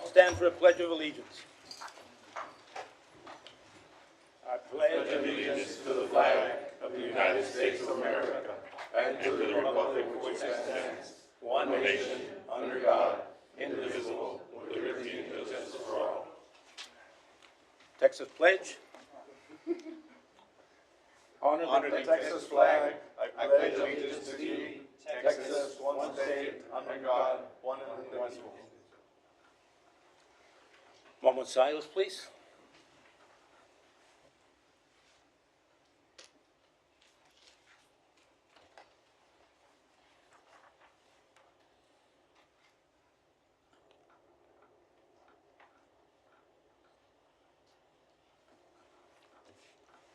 stand for the Pledge of Allegiance. I pledge Allegiance to the flag of the United States of America and to the republic for which it stands, one nation, under God, indivisible, with liberty and justice for all. Texas Pledge. Under the Texas flag, I pledge allegiance to thee, Texas, one state, under God, one indivisible. Moment of silence, please.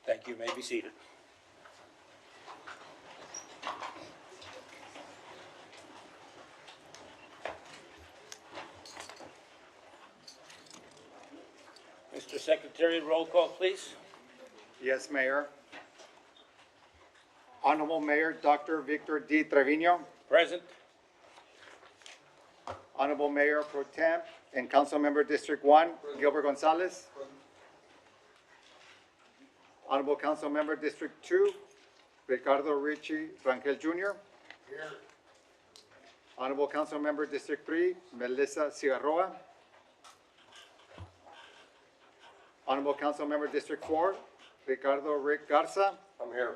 Thank you. You may be seated. Mr. Secretary, roll call, please. Yes, Mayor. Honorable Mayor Dr. Victor D. Trevino, Present. Honorable Mayor Pro Tem and Councilmember District 1, Gilbert Gonzalez. Honorable Councilmember District 2, Ricardo Richie Rangel Jr. Honorable Councilmember District 3, Melissa Cigarroa. Honorable Councilmember District 4, Ricardo Rick Garza. I'm here.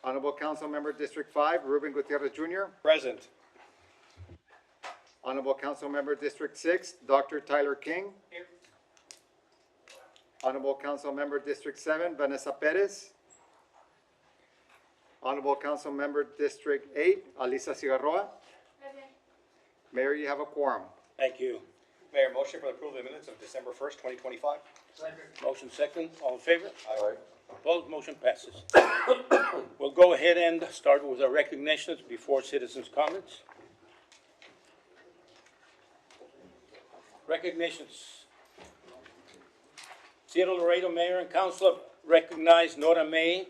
Honorable Councilmember District 5, Ruben Gutierrez Jr. Present. Honorable Councilmember District 6, Dr. Tyler King. Here. Honorable Councilmember District 7, Vanessa Perez. Honorable Councilmember District 8, Alisa Cigarroa. Mayor, you have a quorum. Thank you. Mayor, motion for the approval of the minutes of December 1st, 2025. Motion second. All in favor? Aye. Opposed? Motion passes. We'll go ahead and start with our recognitions before citizens' comments. Recognitions. City of Laredo Mayor and Council recognize Nora May,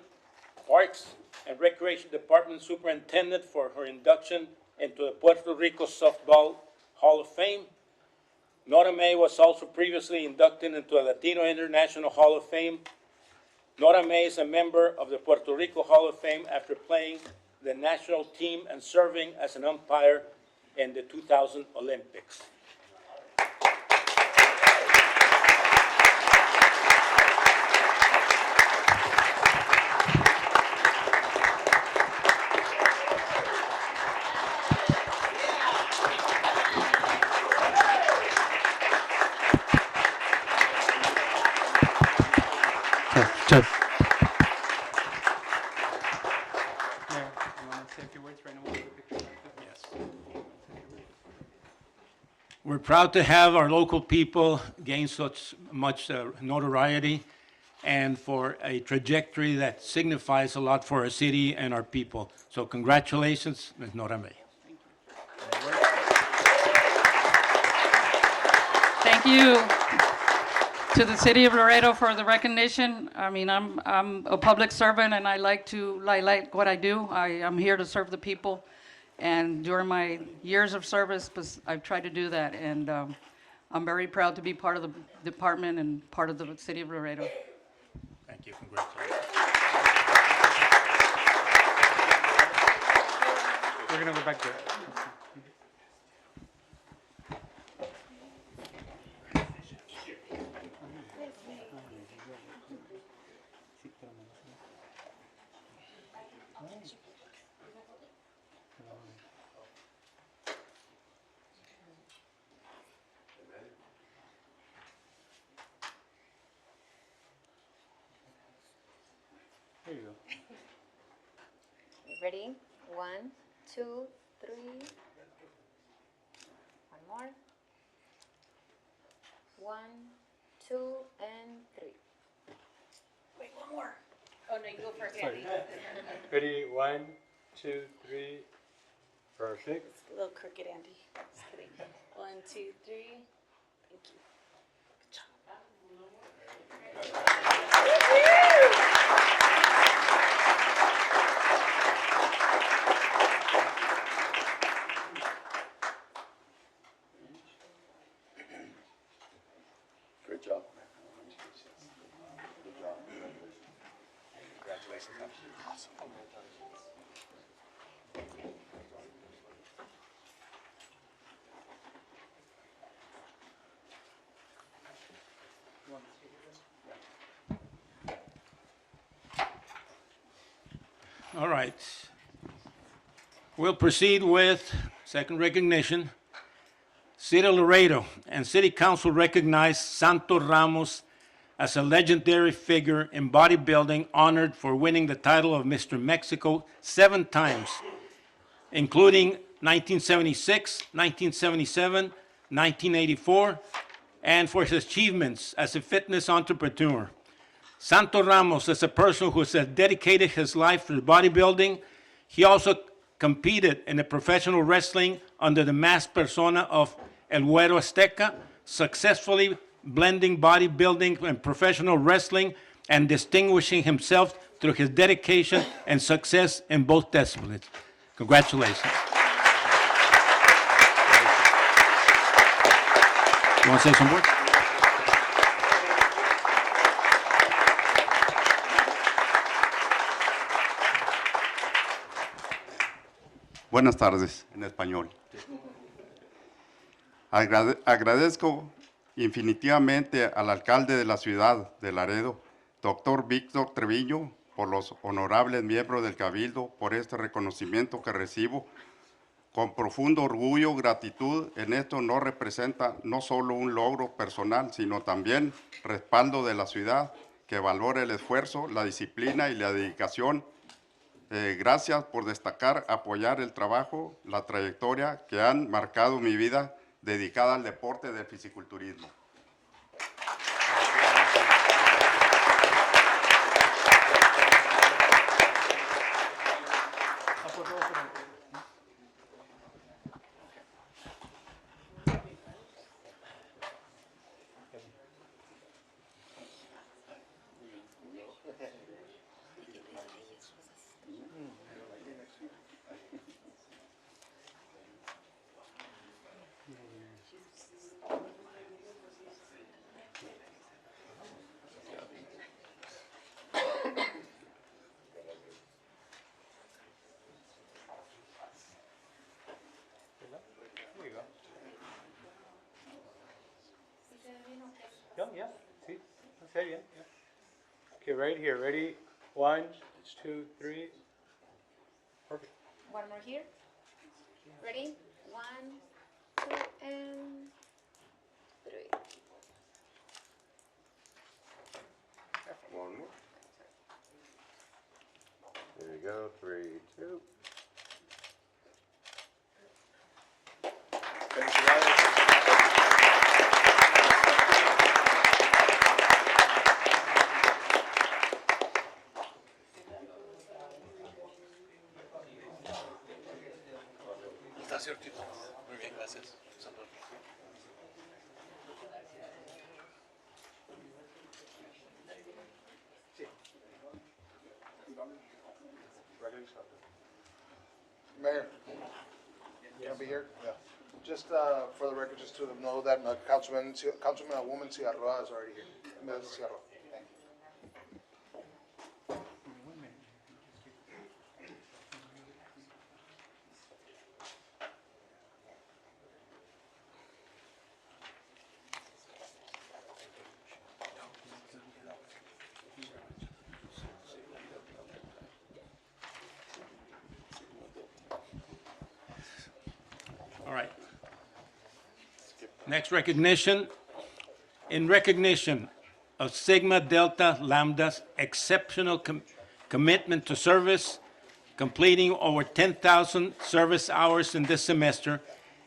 Parks and Recreation Department Superintendent, for her induction into the Puerto Rico Softball Hall of Fame. Nora May was also previously inducted into the Latino International Hall of Fame. Nora May is a member of the Puerto Rico Hall of Fame after playing the national team and serving as an umpire in the 2000 Olympics. Mayor, you want to say a few words right now? We'll take a picture. Yes. We're proud to have our local people gain such much notoriety and for a trajectory that signifies a lot for our city and our people. So congratulations, Ms. Nora May. Thank you to the City of Laredo for the recognition. I mean, I'm a public servant and I like what I do. I'm here to serve the people. And during my years of service, I've tried to do that. And I'm very proud to be part of the department and part of the City of Laredo. Thank you. Congratulations. We're going to go back there. There you go. Ready? 1, 2, 3. One more. 1, 2, and 3. Wait, one more. Oh, no, you go first, Andy. Ready? 1, 2, 3. Perfect. It's a little crooked, Andy. Just kidding. 1, 2, 3. Thank you. Good job. Good job. Congratulations. All right. We'll proceed with second recognition. City of Laredo and City Council recognize Santo Ramos as a legendary figure in bodybuilding honored for winning the title of Mr. Mexico 7 times, including 1976, 1977, 1984, and for his achievements as a fitness entrepreneur. Santo Ramos is a person who has dedicated his life to bodybuilding. He also competed in the professional wrestling under the masked persona of El Güero Azteca, successfully blending bodybuilding and professional wrestling and distinguishing himself through his dedication and success in both disciplines. Congratulations. You want to say some words? Buenas tardes, en español. Agradezco infinitivamente al alcalde de la ciudad de Laredo, doctor Víctor Treviño, por los honorables miembros del Cabildo, por este reconocimiento que recibo. Con profundo orgullo, gratitud, en esto no representa no solo un logro personal, sino también respaldo de la ciudad que valora el esfuerzo, la disciplina y la dedicación. Gracias por destacar, apoyar el trabajo, la trayectoria que han marcado mi vida dedicada al deporte del fisiculturismo. Yeah, sí, se ve bien. Yeah. Okay, right here. Ready? 1, 2, 3. Perfect. One more here. Ready? 1, 2, and 3. One more. There you go, 3, 2. Muy bien, gracias. Mayor, can I be here? Yeah. Just for the record, just to know that Councilwoman Cigarroa is already here. Ms. Cigarroa. Thank you. All right. Next recognition. In recognition of Sigma Delta Lambda's exceptional commitment to service, completing over 10,000 service hours in this semester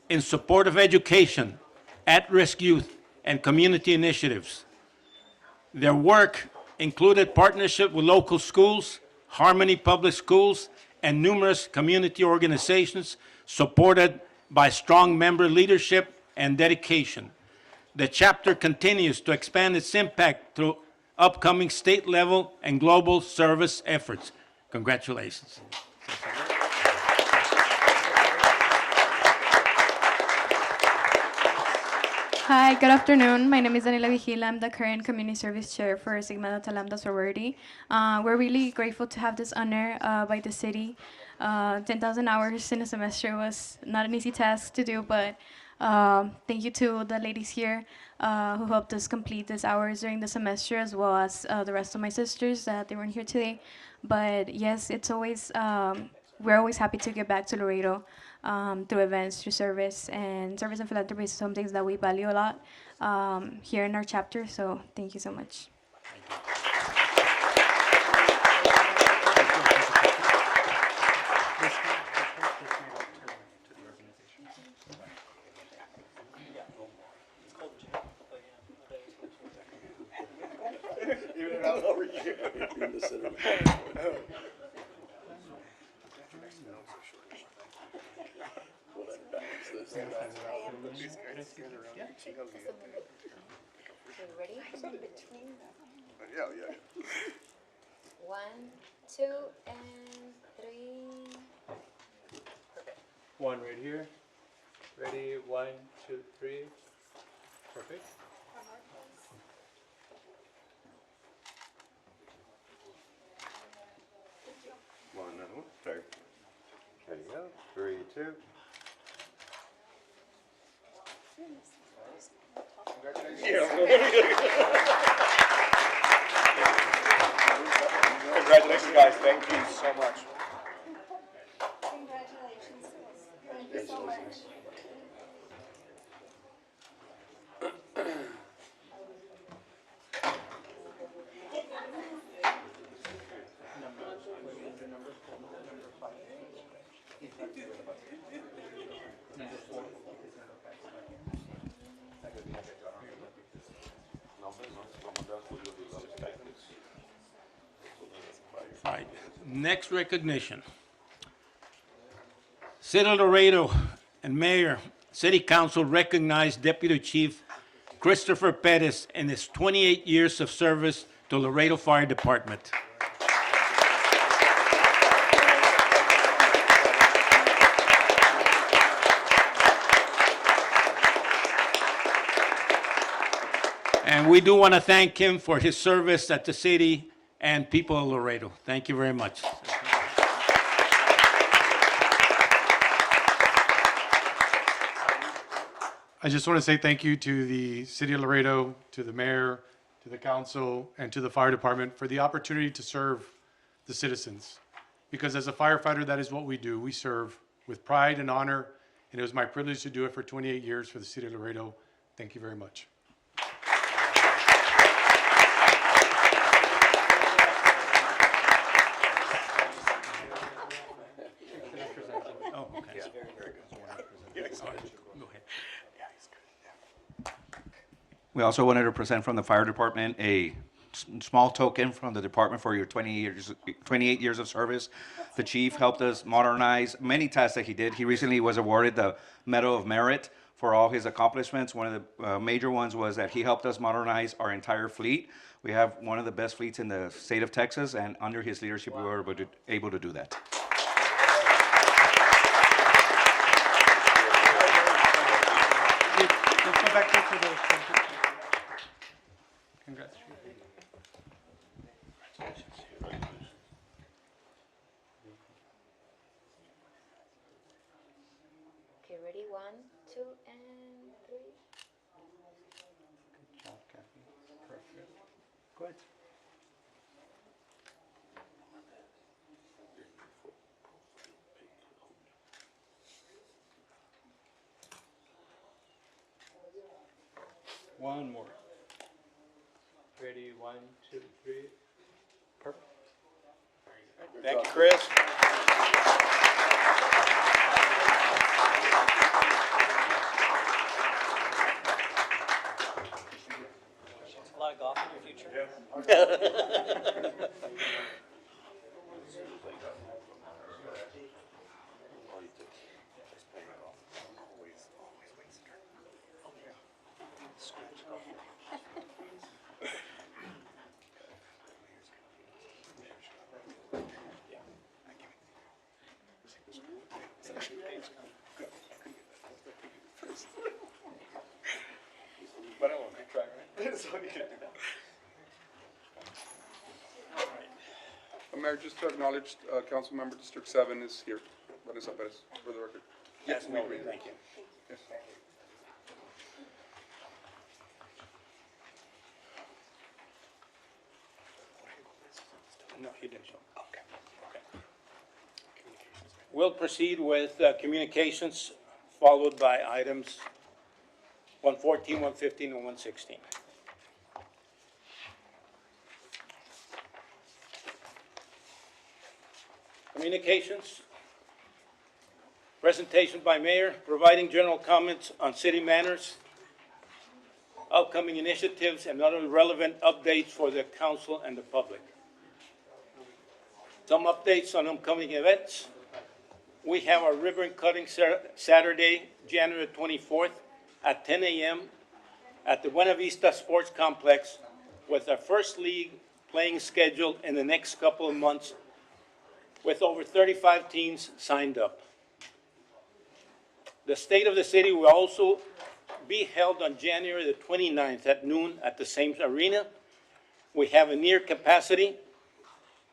in support of education, at-risk youth, and community initiatives. Their work included partnership with local schools, Harmony Public Schools, and numerous community organizations supported by strong member leadership and dedication. The chapter continues to expand its impact through upcoming state level and global service efforts. Congratulations. Hi, good afternoon. My name is Daniela Vigila. I'm the current community service chair for Sigma Delta Lambda sorority. We're really grateful to have this honor by the city. 10,000 hours in a semester was not an easy task to do, but thank you to the ladies here who helped us complete these hours during the semester, as well as the rest of my sisters that they weren't here today. But yes, it's always we're always happy to get back to Laredo through events, through service, and service and philanthropy is some things that we value a lot here in our chapter. So thank you so much. Okay, ready? Yeah, yeah. 1, 2, and 3. One right here. Ready? 1, 2, 3. Perfect. One, there. There you go. 3, 2. Congratulations, guys. Thank you so much. Congratulations. Thank you so much. All right, next recognition. City of Laredo and Mayor, City Council recognize Deputy Chief Christopher Pettis and his 28 years of service to Laredo Fire Department. And we do want to thank him for his service at the city and people of Laredo. Thank you very much. I just want to say thank you to the City of Laredo, to the mayor, to the council, and to the fire department for the opportunity to serve the citizens. Because as a firefighter, that is what we do. We serve with pride and honor, and it was my privilege to do it for 28 years for the City of Laredo. Thank you very much. Oh, okay. Go ahead. We also wanted to present from the fire department a small token from the department for your 28 years of service. The chief helped us modernize many tasks that he did. He recently was awarded the Medal of Merit for all his accomplishments. One of the major ones was that he helped us modernize our entire fleet. We have one of the best fleets in the state of Texas, and under his leadership, we were able to do that. Let's go back to the. Congrats. Okay, ready? 1, 2, and 3. Good job, Kathy. Perfect. Good. One more. Ready? 1, 2, 3. Perfect. Thank you, Chris. A lot of golf in your future? Mayor, just to acknowledge, Council Member District 7 is here, Vanessa Perez, for the record. Yes, no, thank you. Yes. No, he didn't show. Okay. We'll proceed with communications, followed by items 114, 115, and 116. Communications. Presentation by Mayor, providing general comments on city matters, upcoming initiatives, and other relevant updates for the council and the public. Some updates on upcoming events. We have our ribbon cutting Saturday, January 24th at 10 a.m. at the Buena Vista Sports Complex with our first league playing scheduled in the next couple of months with over 35 teams signed up. The State of the City will also be held on January the 29th at noon at the same arena. We have a near capacity,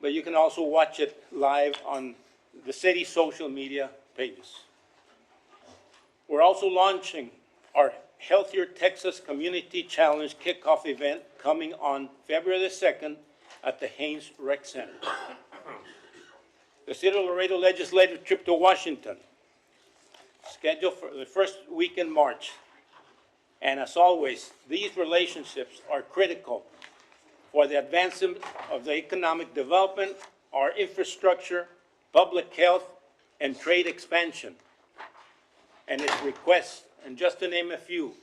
but you can also watch it live on the city social media pages. We're also launching our Healthier Texas Community Challenge kickoff event coming on February the 2nd at the Haynes Rec Center. The City of Laredo legislative trip to Washington, scheduled for the first week in March. And as always, these relationships are critical for the advancement of the economic development, our infrastructure, public health, and trade expansion. And its requests, and just to name a few,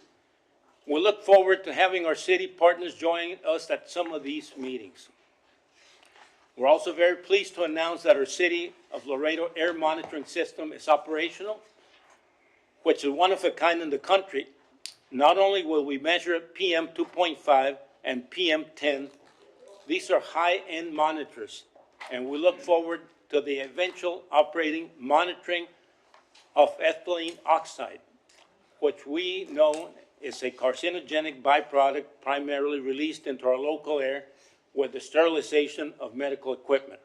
we look forward to having our city partners join us at some of these meetings. We're also very pleased to announce that our City of Laredo air monitoring system is operational, which is one of a kind in the country. Not only will we measure PM 2.5 and PM 10, these are high-end monitors, and we look forward to the eventual operating monitoring of ethylene oxide, which we know is a carcinogenic byproduct primarily released into our local air with the sterilization of medical equipment.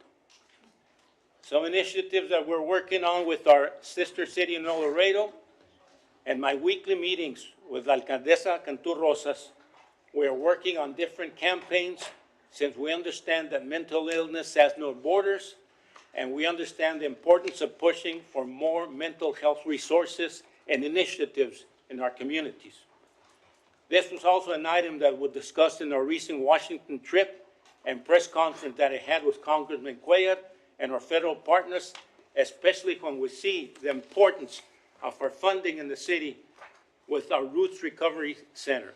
Some initiatives that we're working on with our sister city in El Laredo and my weekly meetings with Alcaldesa Cantu Rosas, we are working on different campaigns since we understand that mental illness has no borders, and we understand the importance of pushing for more mental health resources and initiatives in our communities. This was also an item that was discussed in our recent Washington trip and press conference that I had with Congressman Cuellar and our federal partners, especially when we see the importance of our funding in the city with our Roots Recovery Center.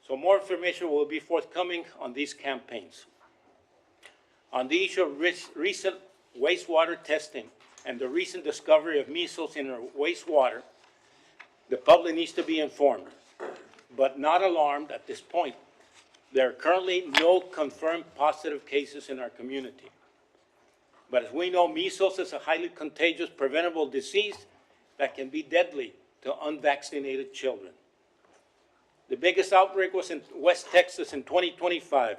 So more information will be forthcoming on these campaigns. On the issue of recent wastewater testing and the recent discovery of measles in our wastewater, the public needs to be informed, but not alarmed at this point. There are currently no confirmed positive cases in our community. But as we know, measles is a highly contagious preventable disease that can be deadly to unvaccinated children. The biggest outbreak was in West Texas in 2025,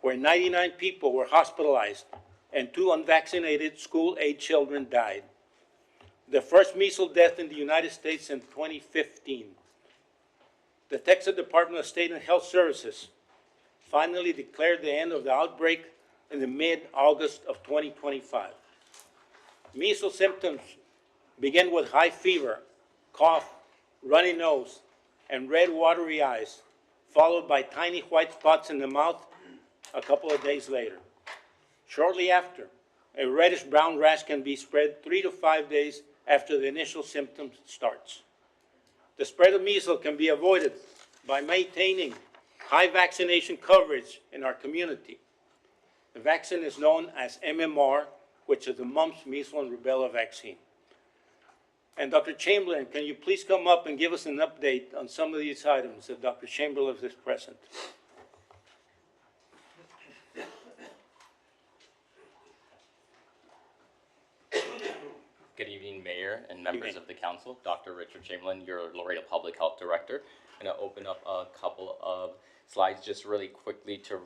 where 99 people were hospitalized and 2 unvaccinated school-age children died. The first measles death in the United States in 2015. The Texas Department of State and Health Services finally declared the end of the outbreak in the mid-August of 2025. Measles symptoms begin with high fever, cough, runny nose, and red watery eyes, followed by tiny white spots in the mouth a couple of days later. Shortly after, a reddish-brown rash can be spread 3 to 5 days after the initial symptoms starts. The spread of measles can be avoided by maintaining high vaccination coverage in our community. The vaccine is known as MMR, which is the mumps, measles, and rubella vaccine. And Dr. Chamberlain, can you please come up and give us an update on some of these items if Dr. Chamberlain is present? Good evening, Mayor and members of the council. Dr. Richard Chamberlain, your Laredo Public Health Director. I'm going to open up a couple of slides just really quickly to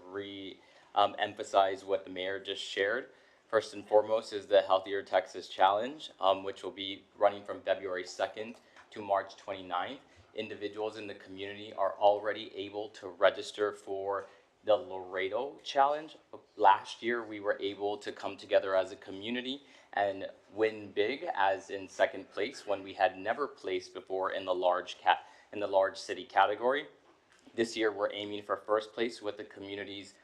emphasize what the mayor just shared. First and foremost is the Healthier Texas Challenge, which will be running from February 2nd to March 29th. Individuals in the community are already able to register for the Laredo Challenge. Last year, we were able to come together as a community and win big, as in second place, when we had never placed before in the large city category. This year, we're aiming for first place with the community's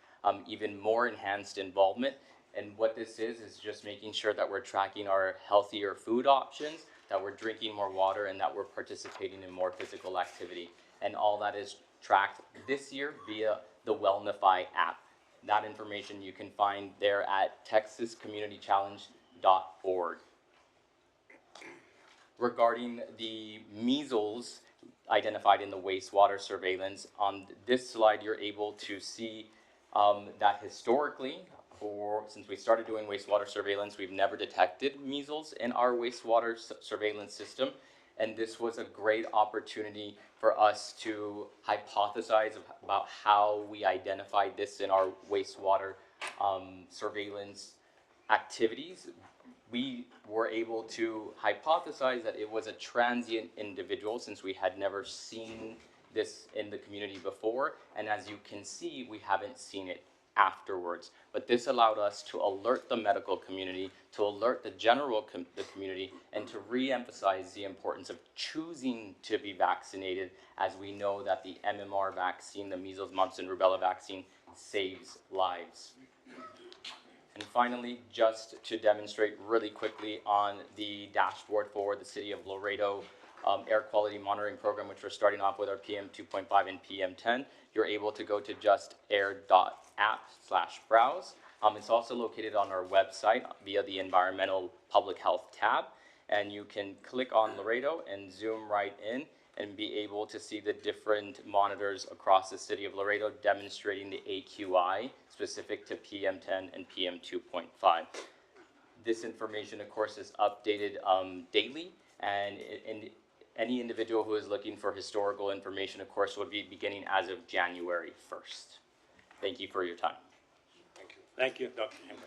even more enhanced involvement. And what this is just making sure that we're tracking our healthier food options, that we're drinking more water, and that we're participating in more physical activity. And all that is tracked this year via the Wellnify app. That information you can find there at texascommunitychallenge.org. Regarding the measles identified in the wastewater surveillance, on this slide you're able to see that historically, since we started doing wastewater surveillance, we've never detected measles in our wastewater surveillance system. And this was a great opportunity for us to hypothesize about how we identified this in our wastewater surveillance activities. We were able to hypothesize that it was a transient individual, since we had never seen this in the community before. And as you can see, we haven't seen it afterwards. But this allowed us to alert the medical community, to alert the general community, and to re-emphasize the importance of choosing to be vaccinated, as we know that the MMR vaccine, the measles, mumps, and rubella vaccine, saves lives. And finally, just to demonstrate really quickly on the dashboard for the City of Laredo air quality monitoring program, which we're starting off with our PM 2.5 and PM 10, you're able to go to justair.app/browse. It's also located on our website via the environmental public health tab, and you can click on Laredo and zoom right in and be able to see the different monitors across the City of Laredo demonstrating the AQI specific to PM 10 and PM 2.5. This information, of course, is updated daily, and any individual who is looking for historical information, of course, would be beginning as of January 1st. Thank you for your time. Thank you. Thank you, Dr. Henry.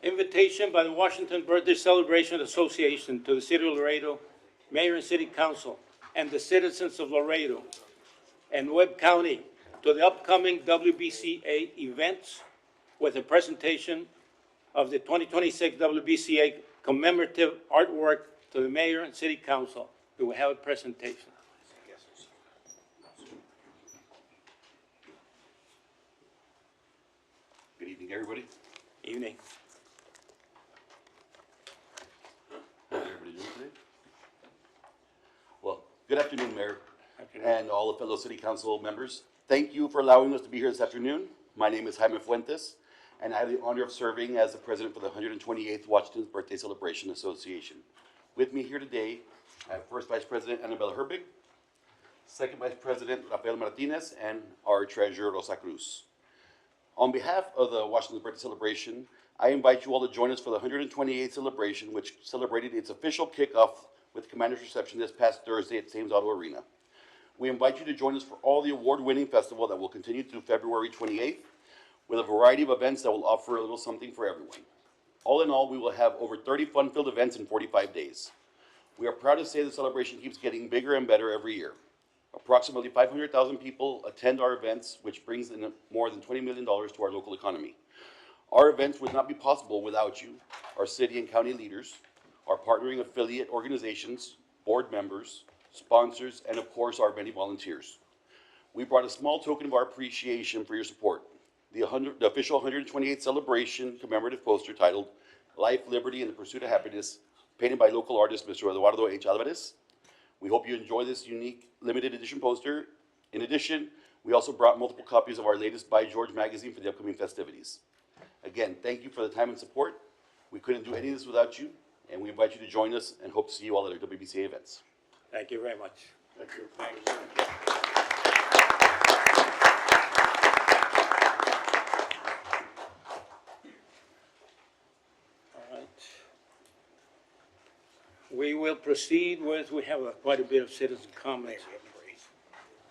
Invitation by the Washington Birthday Celebration Association to the City of Laredo, Mayor and City Council, and the citizens of Laredo and Webb County to the upcoming WBCA events, with a presentation of the 2026 WBCA commemorative artwork to the Mayor and City Council. Do we have a presentation? Good evening, everybody. Evening. How's everybody doing today? Well, good afternoon, Mayor, and all the fellow City Council members. Thank you for allowing us to be here this afternoon. My name is Jaime Fuentes, and I have the honor of serving as the president for the 128th Washington's Birthday Celebration Association. With me here today, I have First Vice President Annabella Herbig, Second Vice President Rafael Martinez, and our Treasurer Rosa Cruz. On behalf of the Washington's Birthday Celebration, I invite you all to join us for the 128th celebration, which celebrated its official kickoff with Commander's Reception this past Thursday at Thames Auto Arena. We invite you to join us for all the award-winning festival that will continue through February 28th, with a variety of events that will offer a little something for everyone. All in all, we will have over 30 fun-filled events in 45 days. We are proud to say the celebration keeps getting bigger and better every year. Approximately 500,000 people attend our events, which brings in more than $20 million to our local economy. Our events would not be possible without you, our city and county leaders, our partnering affiliate organizations, board members, sponsors, and of course, our many volunteers. We brought a small token of our appreciation for your support. The official 128th celebration commemorative poster titled Life, Liberty, and the Pursuit of Happiness, painted by local artist Mr. Eduardo H. Alvarez. We hope you enjoy this unique limited edition poster. In addition, we also brought multiple copies of our latest By George magazine for the upcoming festivities. Again, thank you for the time and support. We couldn't do any of this without you, and we invite you to join us and hope to see you all at our WBCA events. Thank you very much. Thank you. We we will proceed with, we have quite a bit of citizen comments.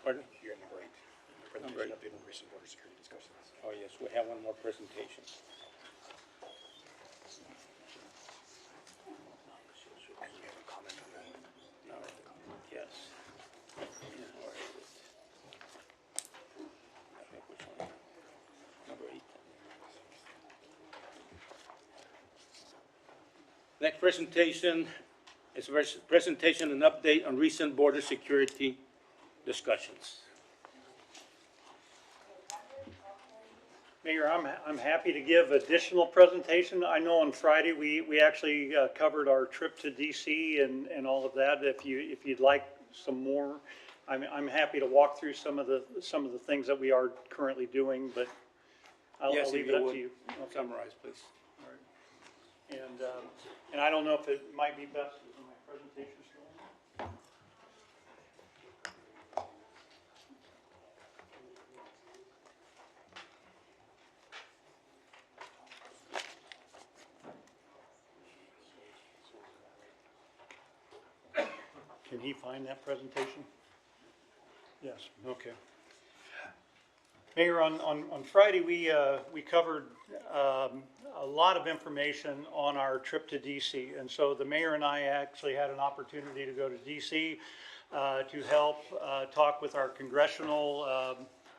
Pardon? You're at number 8. Presentation update on recent border security discussions. Oh, yes, we have one more presentation. And you have a comment on that. No, yes. Yeah, where is it? I think which one? Number 8. Next presentation is a presentation and update on recent border security discussions. Mayor, I'm happy to give additional presentation. I know on Friday, we actually covered our trip to DC and all of that. If you'd like some more, I'm happy to walk through some of the things that we are currently doing, but I'll Yes, if leave you it up would. to you. Okay. Summarize, please. All right. And I don't know if it might be best in my presentation still. Can he find that presentation? Yes, okay. Mayor, on Friday, we covered a lot of information on our trip to DC. And so the mayor and I actually had an opportunity to go to DC to help talk with our congressional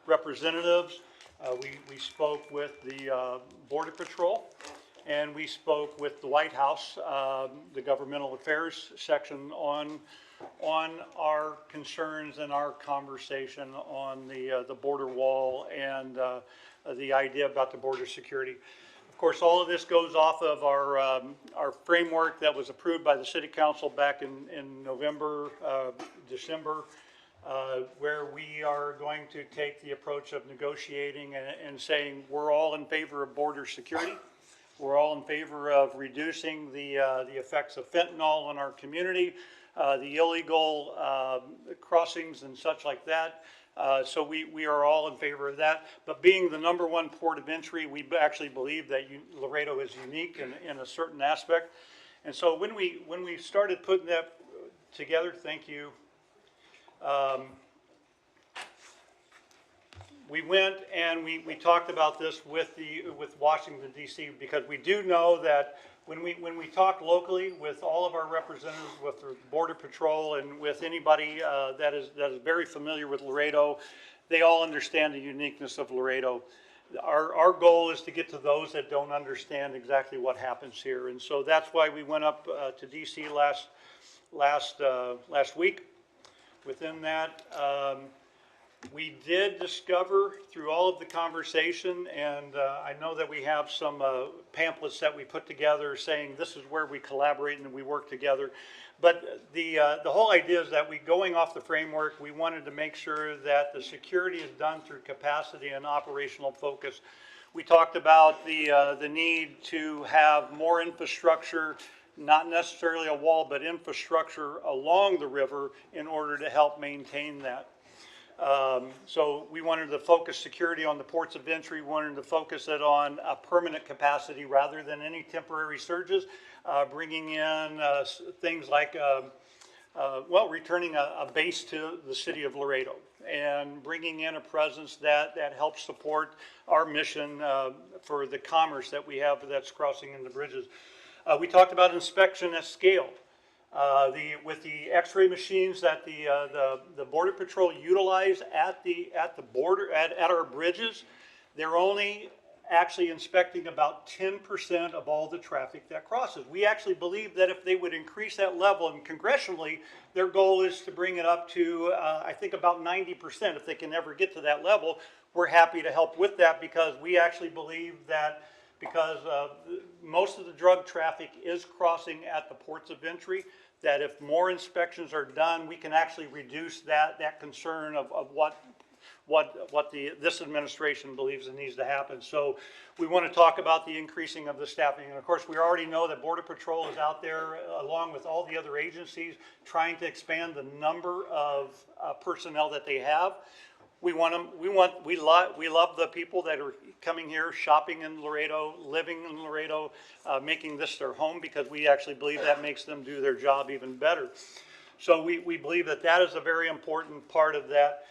representatives. We spoke with the Border Patrol, and we spoke with the White House, the governmental affairs section on our concerns and our conversation on the border wall and the idea about the border security. Of course, all of this goes off of our framework that was approved by the City Council back in November, December, where we are going to take the approach of negotiating and saying we're all in favor of border security. We're all in favor of reducing the effects of fentanyl on our community, the illegal crossings and such like that. So we are all in favor of that. But being the #1 port of entry, we actually believe that Laredo is unique in a certain aspect. And so when we started putting that together, thank you. We went and we talked about this with Washington D.C. because we do know that when we talk locally with all of our representatives, with the Border Patrol and with anybody that is very familiar with Laredo, they all understand the uniqueness of Laredo. Our goal is to get to those that don't understand exactly what happens here, and so that's why we went up to D.C. last week. Within that, we did discover through all of the conversation, and I know that we have some pamphlets that we put together saying this is where we collaborate and we work together. But the whole idea is that going off the framework, we wanted to make sure that the security is done through capacity and operational focus. We talked about the need to have more infrastructure, not necessarily a wall, but infrastructure along the river in order to help maintain that. So we wanted to focus security on the ports of entry. We wanted to focus it on a permanent capacity rather than any temporary surges, bringing in things like, returning a base to the city of Laredo and bringing in a presence that helps support our mission for the commerce that we have that's crossing in the bridges. We talked about inspection at scale. With the X-ray machines that the Border Patrol utilize at the border at our bridges, they're only actually inspecting about 10% of all the traffic that crosses. We actually believe that if they would increase that level, and congressionally, their goal is to bring it up to I think about 90%. If they can ever get to that level, we're happy to help with that because we actually believe that. Because most of the drug traffic is crossing at the ports of entry, that if more inspections are done, we can actually reduce that concern of what this administration believes it needs to happen. So we want to talk about the increasing of the staffing. And of course, we already know that Border Patrol is out there along with all the other agencies trying to expand the number of personnel that they have. We want them, we love the people that are coming here, shopping in Laredo, living in Laredo, making this their home, because we actually believe that makes them do their job even better. So we believe that that is a very important part of that.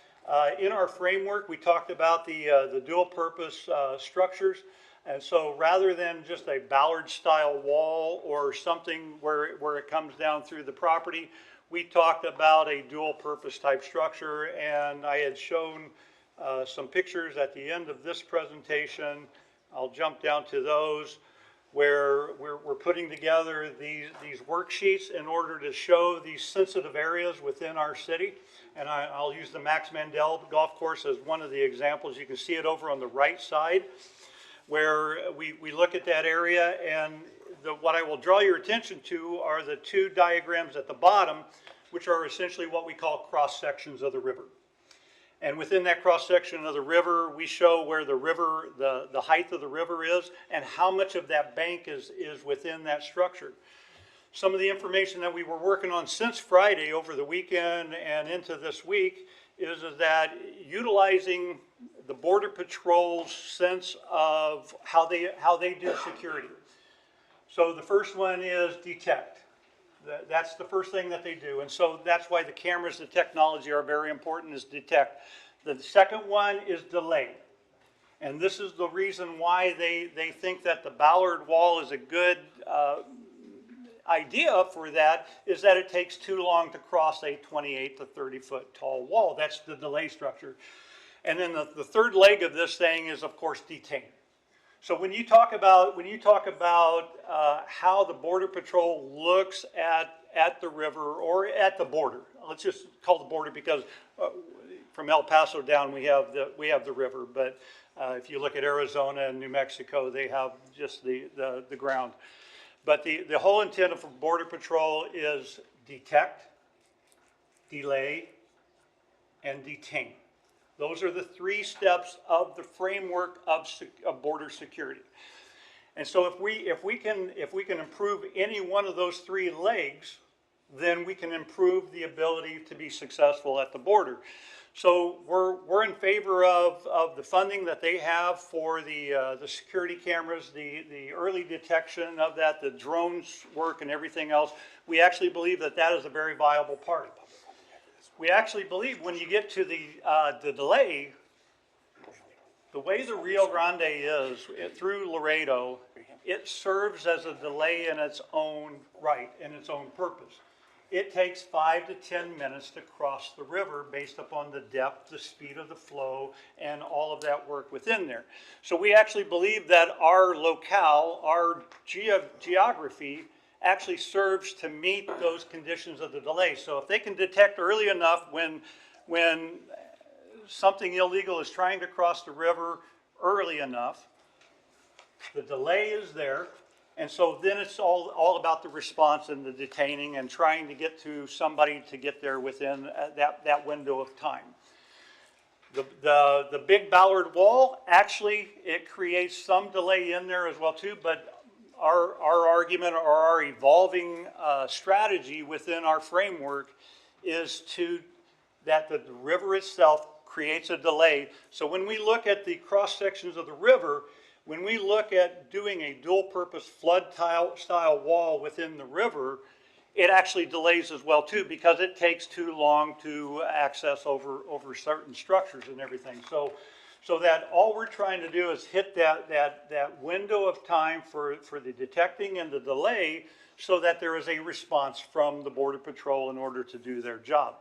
In our framework, we talked about the dual purpose structures. And so rather than just a Ballard style wall or something where it comes down through the property, we talked about a dual purpose type structure, and I had shown some pictures at the end of this presentation. I'll jump down to those, where we're putting together these worksheets in order to show these sensitive areas within our city. And I'll use the Max Mandel Golf Course as one of the examples. You can see it over on the right side, where we look at that area, and what I will draw your attention to are the two diagrams at the bottom, which are essentially what we call cross sections of the river. And within that cross section of the river, we show where the river, the height of the river is, and how much of that bank is within that structure. Some of the information that we were working on since Friday over the weekend and into this week is that utilizing the Border Patrol's sense of how they do security. So the first one is detect. That's the first thing that they do. And so that's why the cameras, the technology are very important, is detect. The second one is delay. And this is the reason why they think that the Ballard wall is a good idea for that, is that it takes too long to cross a 28 to 30 foot tall wall. That's the delay structure. And then the third leg of this thing is, of course, detain. So when you talk about how the Border Patrol looks at the river or at the border, let's just call the border, because from El Paso down we have the river, but if you look at Arizona and New Mexico, they have just the ground. But the whole intent of Border Patrol is detect, delay, and detain. Those are the three steps of the framework of border security. And so if we can improve any one of those three legs, then we can improve the ability to be successful at the border. So we're in favor of the funding that they have for the security cameras, the early detection of that, the drones work and everything else. We actually believe that that is a very viable part. We actually believe when you get to the delay, the way the Rio Grande is through Laredo, it serves as a delay in its own right, in its own purpose. It takes 5 to 10 minutes to cross the river based upon the depth, the speed of the flow, and all of that work within there. So we actually believe that our locale, our geography, actually serves to meet those conditions of the delay. So if they can detect early enough when something illegal is trying to cross the river early enough, the delay is there, and so then it's all about the response and the detaining and trying to get to somebody to get there within that window of time. The big Ballard wall, actually, it creates some delay in there as well too, but our argument or our evolving strategy within our framework is that the river itself creates a delay. So when we look at the cross sections of the river, when we look at doing a dual purpose flood style wall within the river, it actually delays as well too, because it takes too long to access over certain structures and everything. So that all we're trying to do is hit that window of time for the detecting and the delay, so that there is a response from the Border Patrol in order to do their job.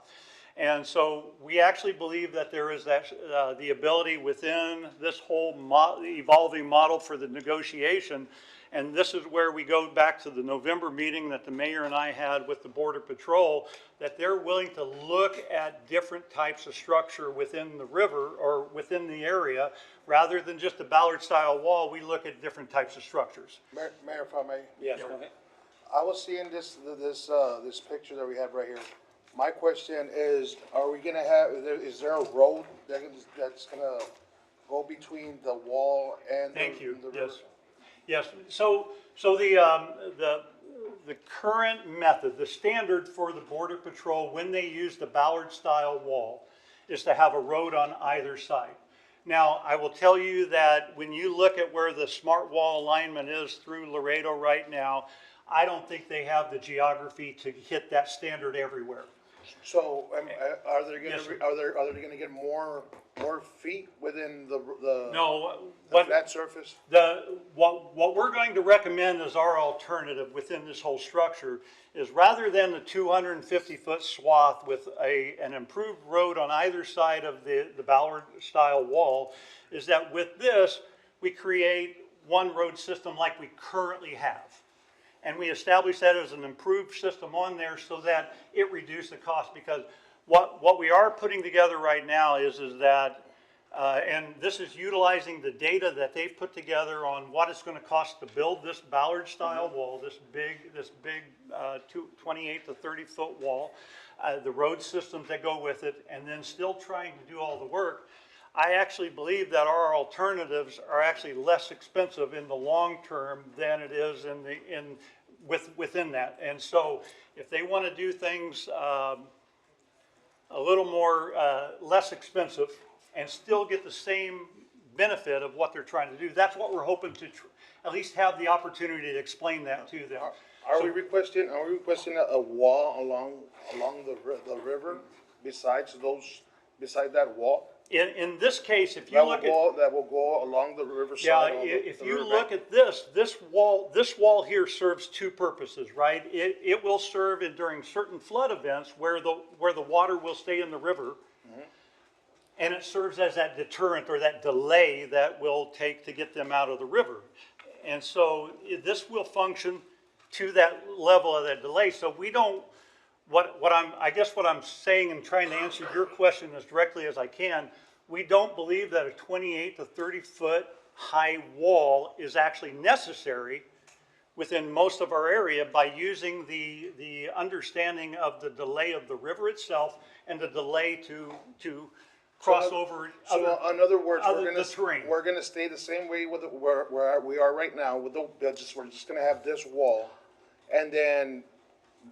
And so we actually believe that there is the ability within this whole evolving model for the negotiation. And this is where we go back to the November meeting that the mayor and I had with the Border Patrol, that they're willing to look at different types of structure within the river or within the area. Rather than just a Ballard style wall, we look at different types of structures. Mayor, if I may. Yes, go ahead. I was seeing this picture that we have right here. My question is, are we gonna have, is there a road that's gonna go between the wall and the river? Yes. Yes, so the current method, the standard for the Border Patrol when they use the Ballard style wall, is to have a road on either side. Now, I will tell you that when you look at where the smart wall alignment is through Laredo right now, I don't think they have the geography to hit that standard everywhere. So, are they Yes, gonna, sir. are they gonna get more feet within the? No, The flat surface? What we're going to recommend as our alternative within this whole structure is rather than the 250-foot swath with an improved road on either side of the Ballard-style wall, is that with this, we create one road system like we currently have. And we establish that as an improved system on there so that it reduces the cost, because what we are putting together right now is that and this is utilizing the data that they've put together on what it's going to cost to build this Ballard-style wall, this big 28 to 30-foot wall, the road systems that go with it, and then still trying to do all the work. I actually believe that our alternatives are actually less expensive in the long term than it is within that. And so, if they want to do things a little more less expensive, and still get the same benefit of what they're trying to do. That's what we're hoping to at least have the opportunity to explain that to them. Are we requesting a wall along the river besides that wall? In this case, if you look at that will go along the riverside. yeah, if you look at this wall here serves two purposes, right? It will serve during certain flood events where the water will stay in the river. And it serves as that deterrent or that delay that will take to get them out of the river. And so this will function to that level of that delay. So we don't, I guess what I'm saying and trying to answer your question as directly as I can, we don't believe that a 28 to 30 foot high wall is actually necessary within most of our area by using the understanding of the delay of the river itself and the delay to cross over. So in other words, terrain. we're gonna stay the same way with where we are right now with we're just gonna have this wall, and then,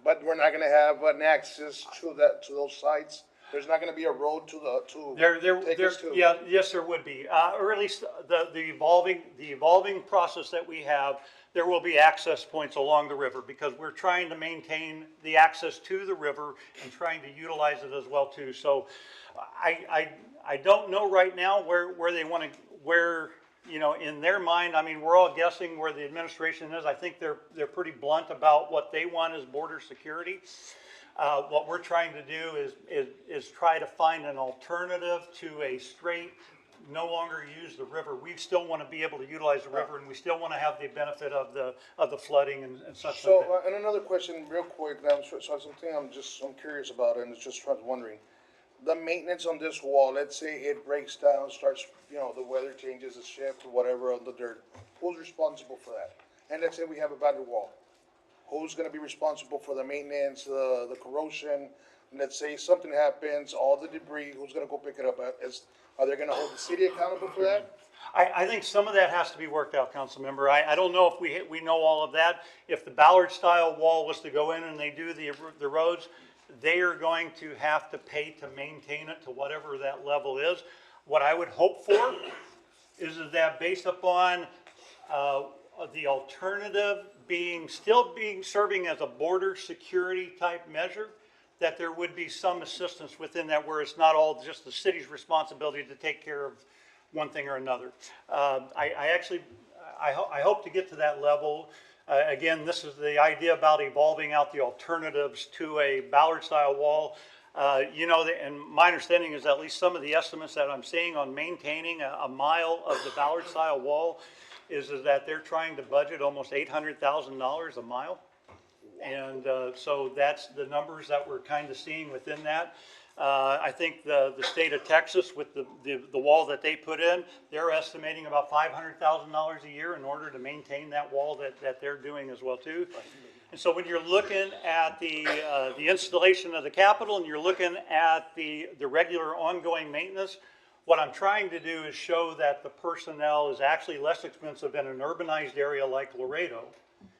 but we're not gonna have an access to those sites. There's not gonna be a road take us to. Yeah, yes, there would be, or at least the evolving process that we have. There will be access points along the river because we're trying to maintain the access to the river and trying to utilize it as well too. So I don't know right now where they want to, in their mind, I mean, we're all guessing where the administration is. I think they're pretty blunt about what they want as border security. What we're trying to do is try to find an alternative to a straight, no longer use the river. We still want to be able to utilize the river, and we still want to have the benefit of the flooding and such. So, like that. and another question, real quick, something I'm curious about, and it's just wondering, the maintenance on this wall. Let's say it breaks down, starts, the weather changes, a shift or whatever on the dirt. Who's responsible for that? And let's say we have a bad wall. Who's going to be responsible for the maintenance, the corrosion? And let's say something happens, all the debris. Who's going to go pick it up? Are they going to hold the city accountable for that? I think some of that has to be worked out, council member. I don't know if we know all of that. If the Ballard-style wall was to go in and they do the roads, they are going to have to pay to maintain it to whatever that level is. What I would hope for is that based upon the alternative serving as a border security type measure, that there would be some assistance within that where it's not all just the city's responsibility to take care of one thing or another. I hope to get to that level. Again, this is the idea about evolving out the alternatives to a Ballard-style wall. And my understanding is at least some of the estimates that I'm seeing on maintaining a mile of the Ballard-style wall is that they're trying to budget almost $800,000 a mile. And so that's the numbers that we're kind of seeing within that. I think the state of Texas with the wall that they put in, they're estimating about $500,000 a year in order to maintain that wall that they're doing as well too. And so when you're looking at the installation of the Capitol and you're looking at the regular ongoing maintenance, what I'm trying to do is show that the personnel is actually less expensive in an urbanized area like Laredo,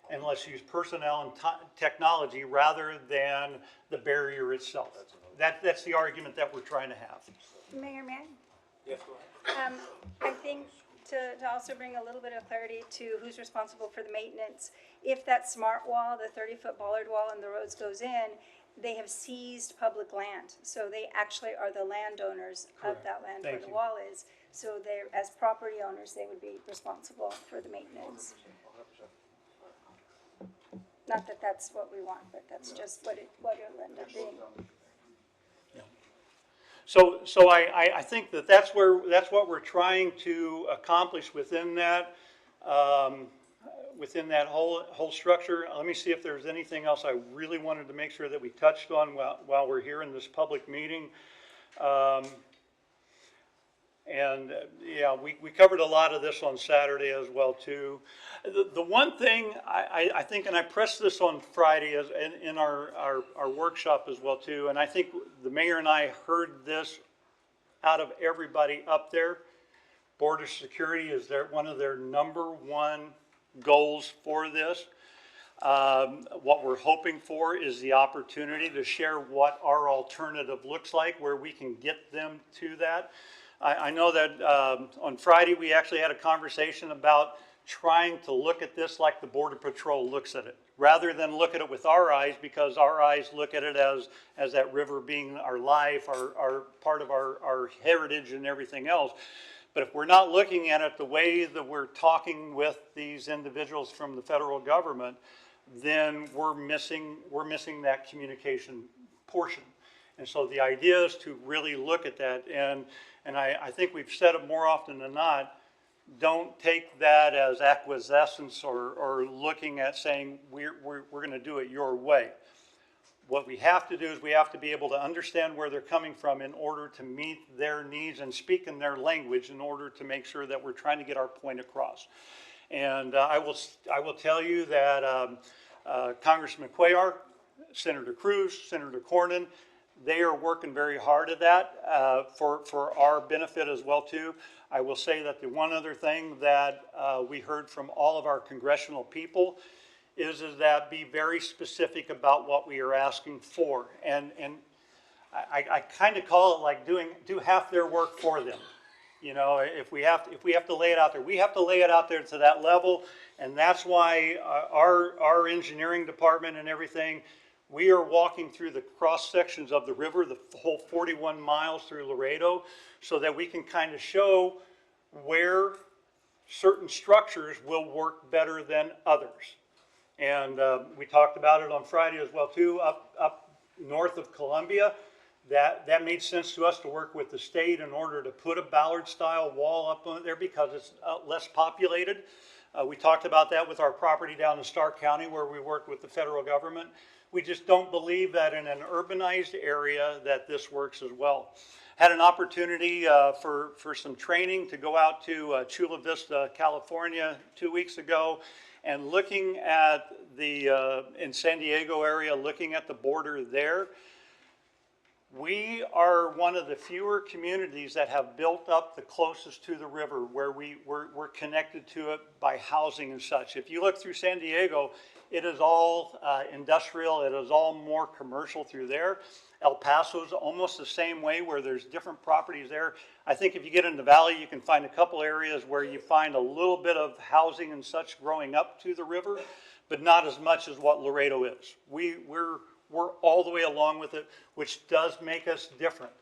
and let's use personnel and technology rather than the barrier itself. that's the argument that we're trying to have. Mayor, may I? Yes, I think to also bring a little bit of clarity to who's responsible for the maintenance, if that smart wall, the 30-foot bollard wall in the roads goes in, they have seized public land. So they actually are the landowners of that land where Thank the you. wall is. So they're, as property owners, they would be responsible for the maintenance. Not that that's what we want, but that's just what it'll end up being. So I think that's what we're trying to accomplish within that whole structure. Let me see if there's anything else I really wanted to make sure that we touched on while we're here in this public meeting. Yeah, we covered a lot of this on Saturday as well too. The one thing I think, and I pressed this on Friday as in our workshop as well too, and I think the mayor and I heard this out of everybody up there. Border security is one of their number one goals for this. What we're hoping for is the opportunity to share what our alternative looks like, where we can get them to that. I know that on Friday we actually had a conversation about trying to look at this like the Border Patrol looks at it, rather than look at it with our eyes, because our eyes look at it as that river being our life, our part of our heritage and everything else. But if we're not looking at it the way that we're talking with these individuals from the federal government, then we're missing that communication portion. And so the idea is to really look at that. And I think we've said it more often than not, don't take that as acquiescence or looking at saying we're going to do it your way. What we have to do is we have to be able to understand where they're coming from in order to meet their needs and speak in their language in order to make sure that we're trying to get our point across. And I will tell you that Congressman Cuellar, Senator Cruz, Senator Cornyn, they are working very hard at that for our benefit as well too. I will say that the one other thing that we heard from all of our congressional people is that be very specific about what we are asking for. And I kind of call it like do half their work for them. You know, if we have to lay it out there, we have to lay it out there to that level. And that's why our engineering department and everything, we are walking through the cross sections of the river, the whole 41 miles through Laredo, so that we can kind of show where certain structures will work better than others. And we talked about it on Friday as well too, up north of Columbia. That made sense to us to work with the state in order to put a Ballard style wall up on there because it's less populated. We talked about that with our property down in Stark County where we work with the federal government. We just don't believe that in an urbanized area that this works as well. Had an opportunity for some training to go out to Chula Vista, California 2 weeks ago, and looking at in San Diego area, looking at the border there. We are one of the fewer communities that have built up the closest to the river where we're connected to it by housing and such. If you look through San Diego, it is all industrial, it is all more commercial through there. El Paso is almost the same way where there's different properties there. I think if you get in the valley, you can find a couple areas where you find a little bit of housing and such growing up to the river, but not as much as what Laredo is. We're all the way along with it, which does make us different.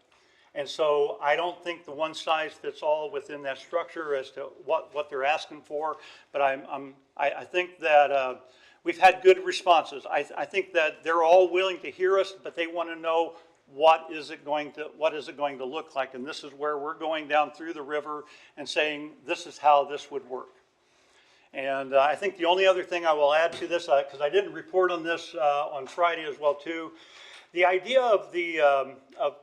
And so I don't think the one size fits all within that structure as to what they're asking for, but I think that we've had good responses. I think that they're all willing to hear us, but they want to know what is it going to look like, and this is where we're going down through the river and saying this is how this would work. And I think the only other thing I will add to this, because I didn't report on this on Friday as well too, the idea of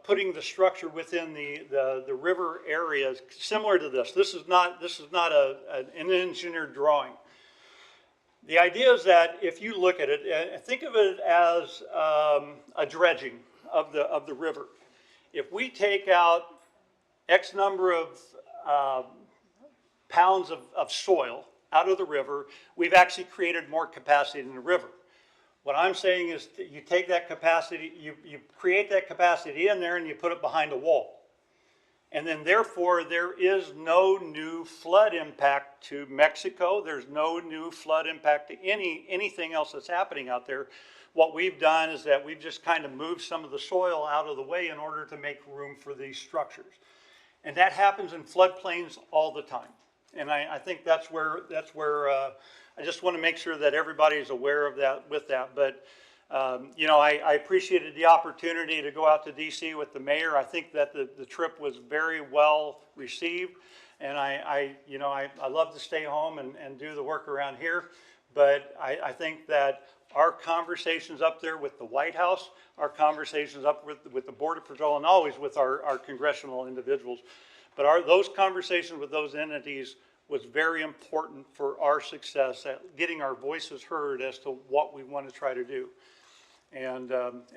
putting the structure within the river area is similar to this. This is not an engineered drawing. The idea is that if you look at it, think of it as a dredging of the river. If we take out X number of pounds of soil out of the river, we've actually created more capacity in the river. What I'm saying is that you take that capacity, you create that capacity in there and you put it behind a wall. And then therefore, there is no new flood impact to Mexico. There's no new flood impact to anything else that's happening out there. What we've done is that we've just kind of moved some of the soil out of the way in order to make room for these structures. And that happens in floodplains all the time. And I think that's where I just want to make sure that everybody's aware of that with that. But you know, I appreciated the opportunity to go out to DC with the mayor. I think that the trip was very well received. And I love to stay home and do the work around here. But I think that our conversations up there with the White House, our conversations up with the Border Patrol, and always with our congressional individuals. But those conversations with those entities was very important for our success at getting our voices heard as to what we want to try to do. And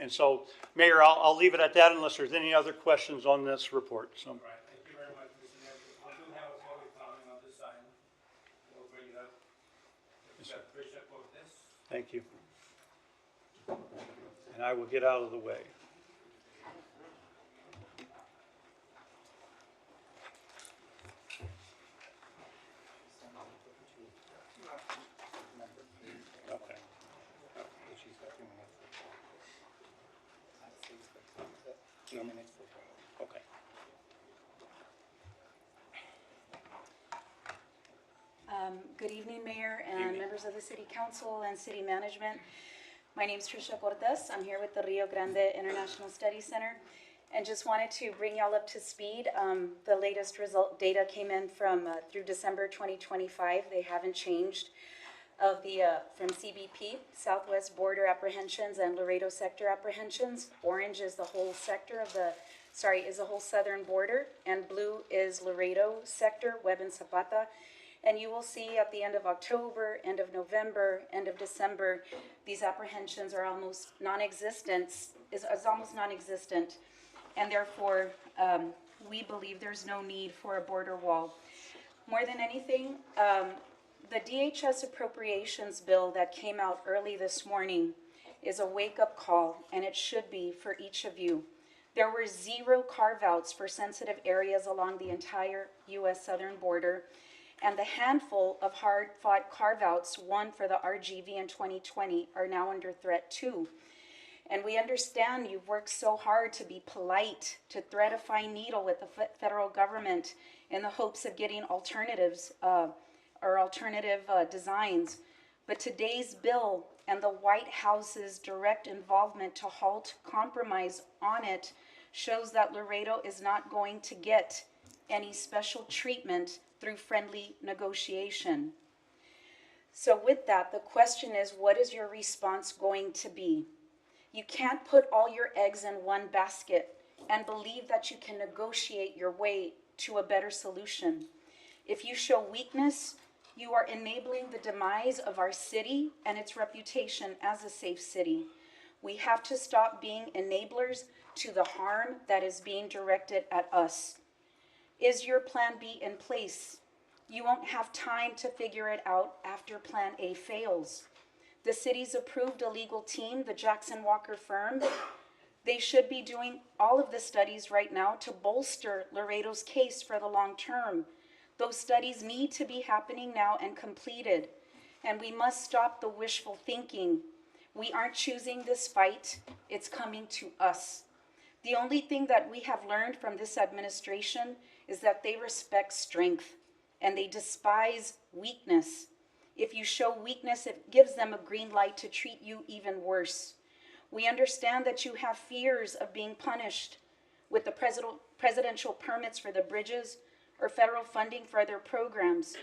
so, Mayor, I'll leave it at that unless there's any other questions on this report. So. Right, thank you very much, Mr. Mayor. I do have a public comment on this item. We'll bring it up. Tricia Cortez. Thank you. And I will get out of the way. Okay. Okay. Good evening, Mayor and members of the City Council and City Management. My name is Tricia Cortez. I'm here with the Rio Grande International Studies Center and just wanted to bring y'all up to speed. The latest result data came in from through December 2025. They haven't changed of the from CBP, Southwest Border Apprehensions and Laredo Sector Apprehensions. Orange is the whole sector of the, is the whole southern border, and blue is Laredo Sector, Webb and Zapata. And you will see at the end of October, end of November, end of December, these apprehensions are almost non-existent, is almost non-existent. And therefore, we believe there's no need for a border wall. More than anything, the DHS appropriations bill that came out early this morning is a wake-up call, and it should be for each of you. There were 0 carve-outs for sensitive areas along the entire U.S. southern border. And the handful of hard-fought carve-outs, one for the RGV in 2020, are now under threat too. And we understand you've worked so hard to be polite, to thread a fine needle with the federal government in the hopes of getting alternatives or alternative designs. But today's bill and the White House's direct involvement to halt compromise on it shows that Laredo is not going to get any special treatment through friendly negotiation. So with that, the question is, what is your response going to be? You can't put all your eggs in one basket and believe that you can negotiate your way to a better solution. If you show weakness, you are enabling the demise of our city and its reputation as a safe city. We have to stop being enablers to the harm that is being directed at us. Is your plan B in place? You won't have time to figure it out after plan A fails. The city's approved a legal team, the Jackson Walker firm. They should be doing all of the studies right now to bolster Laredo's case for the long term. Those studies need to be happening now and completed. And we must stop the wishful thinking. We aren't choosing this fight, it's coming to us. The only thing that we have learned from this administration is that they respect strength and they despise weakness. If you show weakness, it gives them a green light to treat you even worse. We understand that you have fears of being punished with the presidential permits for the bridges or federal funding for other programs.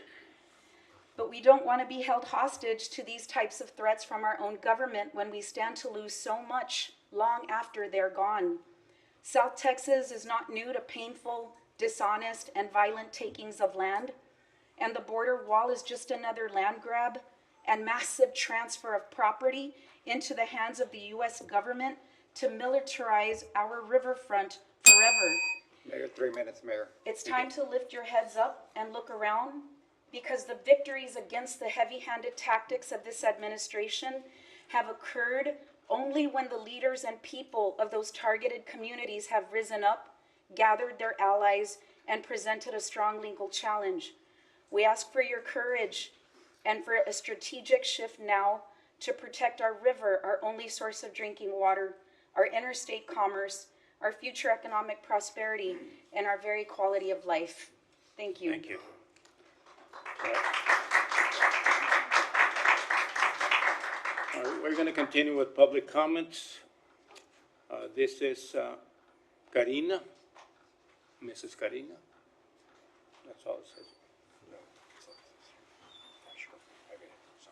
But we don't want to be held hostage to these types of threats from our own government when we stand to lose so much long after they're gone. South Texas is not new to painful, dishonest, and violent takings of land, and the border wall is just another land grab and massive transfer of property into the hands of the U.S. government to militarize our riverfront forever. Mayor, 3 minutes, Mayor. It's time to lift your heads up and look around, because the victories against the heavy-handed tactics of this administration have occurred only when the leaders and people of those targeted communities have risen up, gathered their allies, and presented a strong legal challenge. We ask for your courage and for a strategic shift now to protect our river, our only source of drinking water, our interstate commerce, our future economic prosperity, and our very quality of life. Thank you. Thank you. All right, we're going to continue with public comments. This is Karina, Mrs. Karina. That's all it says.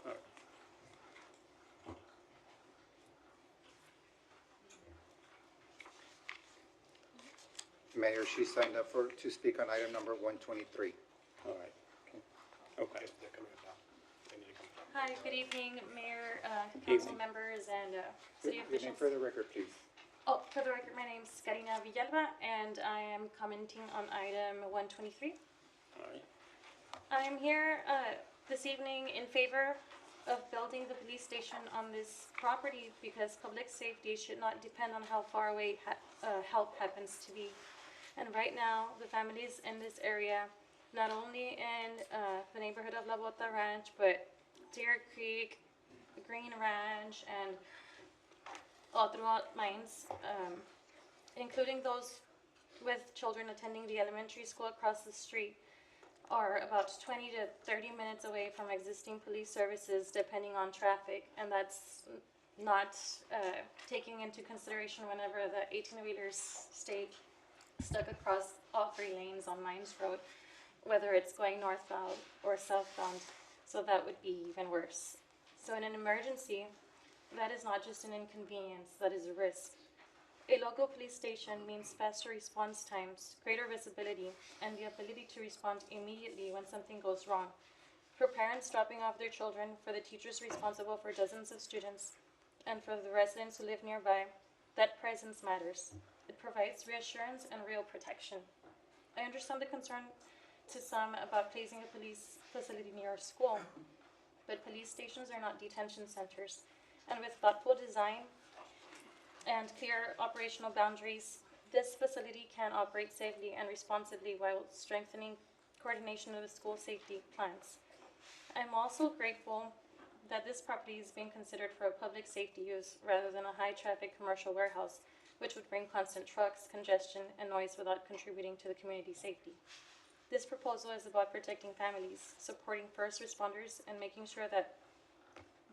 All right. Mayor, she signed up to speak on item number 123. All right. Okay. Hi, good evening, Mayor, council members, and city Your name officials. for the record, please. Oh, for the record, my name's Karina Villalba, and I am commenting on item 123. All right. I'm here this evening in favor of building the police station on this property because public safety should not depend on how far away help happens to be. And right now, the families in this area, not only in the neighborhood of La Bota Ranch, but Deer Creek, Green Ranch, and all throughout Mines, including those with children attending the elementary school across the street, are about 20 to 30 minutes away from existing police services depending on traffic, and that's not taking into consideration whenever the 18-wheelers stay stuck across all three lanes on Mines Road, whether it's going northbound or southbound, so that would be even worse. So in an emergency, that is not just an inconvenience, that is a risk. A local police station means faster response times, greater visibility, and the ability to respond immediately when something goes wrong. For parents dropping off their children, for the teachers responsible for dozens of students, and for the residents who live nearby, that presence matters. It provides reassurance and real protection. I understand the concern to some about placing a police facility near a school, but police stations are not detention centers, and with thoughtful design and clear operational boundaries, this facility can operate safely and responsibly while strengthening coordination of the school safety plans. I'm also grateful that this property is being considered for a public safety use rather than a high-traffic commercial warehouse, which would bring constant trucks, congestion, and noise without contributing to the community safety. This proposal is about protecting families, supporting first responders, and making sure that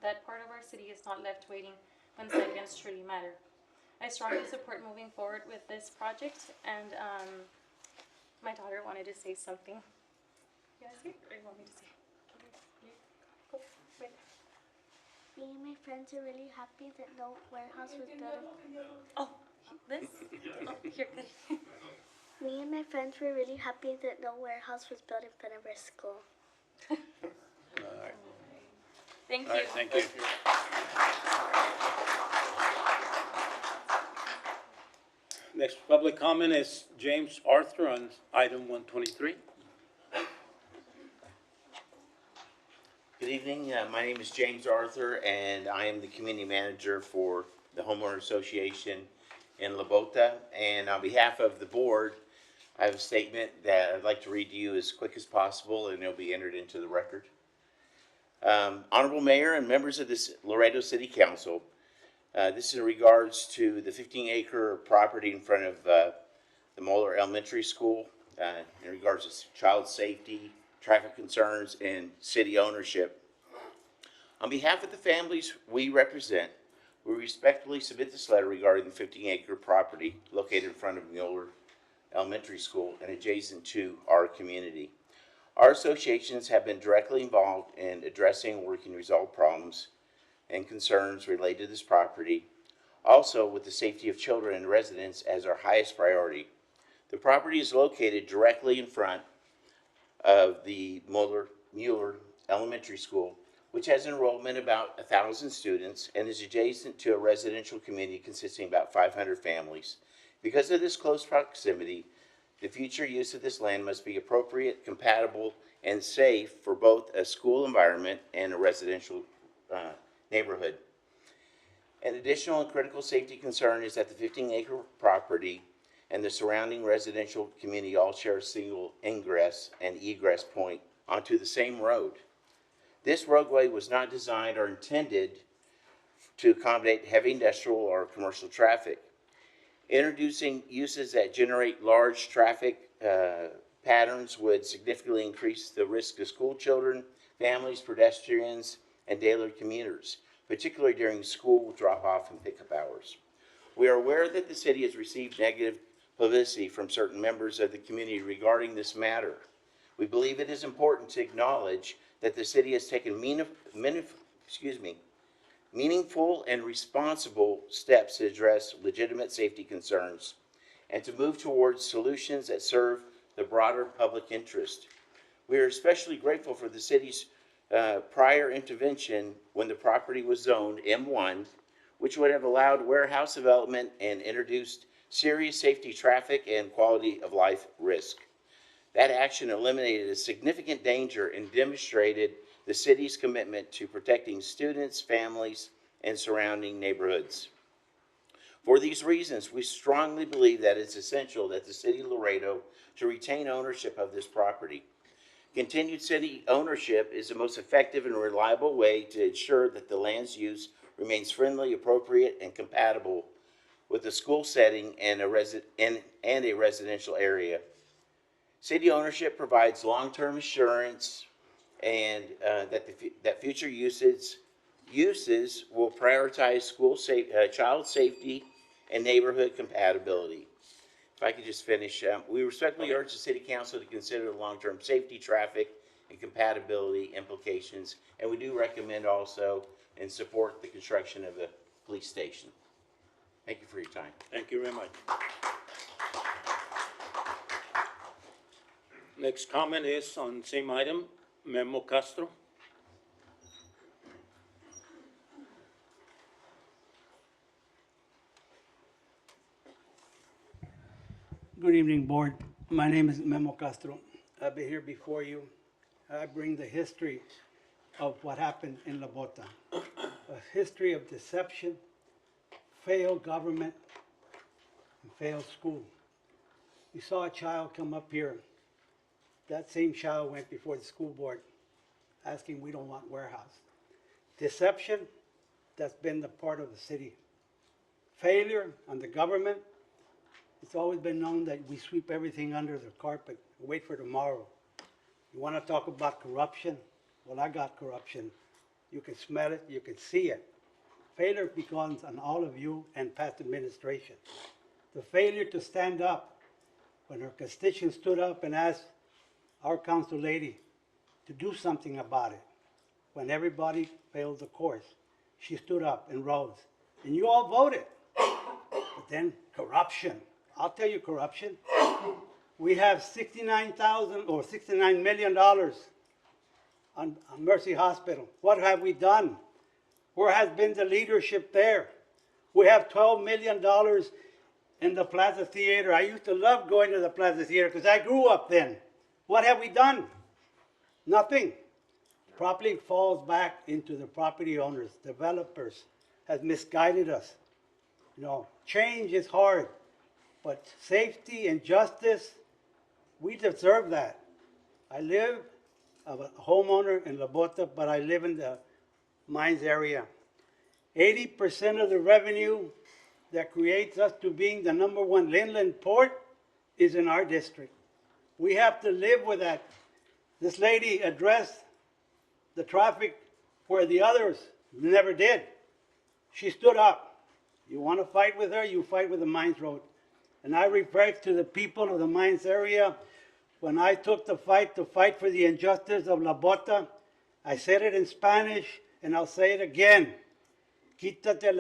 that part of our city is not left waiting when seconds truly matter. I strongly support moving forward with this project, and my daughter wanted to say something. You guys hear? Or you want me to say? Go, right. Me and my friends are really happy that no warehouse was built. Oh, this? Oh, here, good. Me and my friends were really happy that no warehouse was built in front of our school. All right. Thank All you. right, thank you. Next public comment is James Arthur on item 123. Good evening. My name is James Arthur, and I am the community manager for the Homeowner Association in La Bota. And on behalf of the board, I have a statement that I'd like to read to you as quick as possible, and it'll be entered into the record. Honorable Mayor and members of this Laredo City Council, this is in regards to the 15-acre property in front of the Moeller Elementary School, in regards to child safety, traffic concerns, and city ownership. On behalf of the families we represent, we respectfully submit this letter regarding the 15-acre property located in front of Mueller Elementary School and adjacent to our community. Our associations have been directly involved in addressing and working to resolve problems and concerns related to this property, also with the safety of children and residents as our highest priority. The property is located directly in front of the Mueller Elementary School, which has enrollment about 1,000 students and is adjacent to a residential community consisting of about 500 families. Because of this close proximity, the future use of this land must be appropriate, compatible, and safe for both a school environment and a residential neighborhood. An additional and critical safety concern is that the 15-acre property and the surrounding residential community all share a single ingress and egress point onto the same road. This roadway was not designed or intended to accommodate heavy industrial or commercial traffic. Introducing uses that generate large traffic patterns would significantly increase the risk to school children, families, pedestrians, and daily commuters, particularly during school drop-off and pickup hours. We are aware that the city has received negative publicity from certain members of the community regarding this matter. We believe it is important to acknowledge that the city has taken meaningful and responsible steps to address legitimate safety concerns and to move towards solutions that serve the broader public interest. We are especially grateful for the city's prior intervention when the property was zoned M1, which would have allowed warehouse development and introduced serious safety, traffic, and quality of life risk. That action eliminated a significant danger and demonstrated the city's commitment to protecting students, families, and surrounding neighborhoods. For these reasons, we strongly believe that it's essential that the City of Laredo to retain ownership of this property. Continued city ownership is the most effective and reliable way to ensure that the land's use remains friendly, appropriate, and compatible with the school setting and a residential area. City ownership provides long-term assurance and that future uses will prioritize child safety and neighborhood compatibility. If I could just finish, we respectfully urge the City Council to consider the long-term safety, traffic, and compatibility implications, and we do recommend also and support the construction of the police station. Thank you for your time. Thank you very much. Next comment is on same item, Memo Castro. Good evening, Board. My name is Memo Castro. I've been here before you. I bring the history of what happened in La Bota. A history of deception, failed government, and failed school. We saw a child come up here. That same child went before the school board asking, we don't want warehouse. Deception, that's been the part of the city. Failure on the government, it's always been known that we sweep everything under the carpet, wait for tomorrow. You want to talk about corruption? Well, I got corruption. You can smell it, you can see it. Failure becomes on all of you and past administration. The failure to stand up when her constituents stood up and asked our council lady to do something about it. When everybody failed the course, she stood up and rose. And you all voted. But then corruption. I'll tell you corruption. We have $69 million on Mercy Hospital. What have we done? Where has been the leadership there? We have $12 million in the Plaza Theater. I used to love going to the Plaza Theater because I grew up then. What have we done? Nothing. Property falls back into the property owners, developers, has misguided us. You know, change is hard, but safety and justice, we deserve that. I live, I'm a homeowner in La Bota, but I live in the mines area. 80% of the revenue that creates us to being the #1 inland port is in our district. We have to live with that. This lady addressed the traffic where the others never did. She stood up. You want to fight with her, you fight with the Mines Road. And I refer to the people of the Mines area. When I took the fight to fight for the injustice of La Bota, I said it in Spanish and I'll say it again. Quítate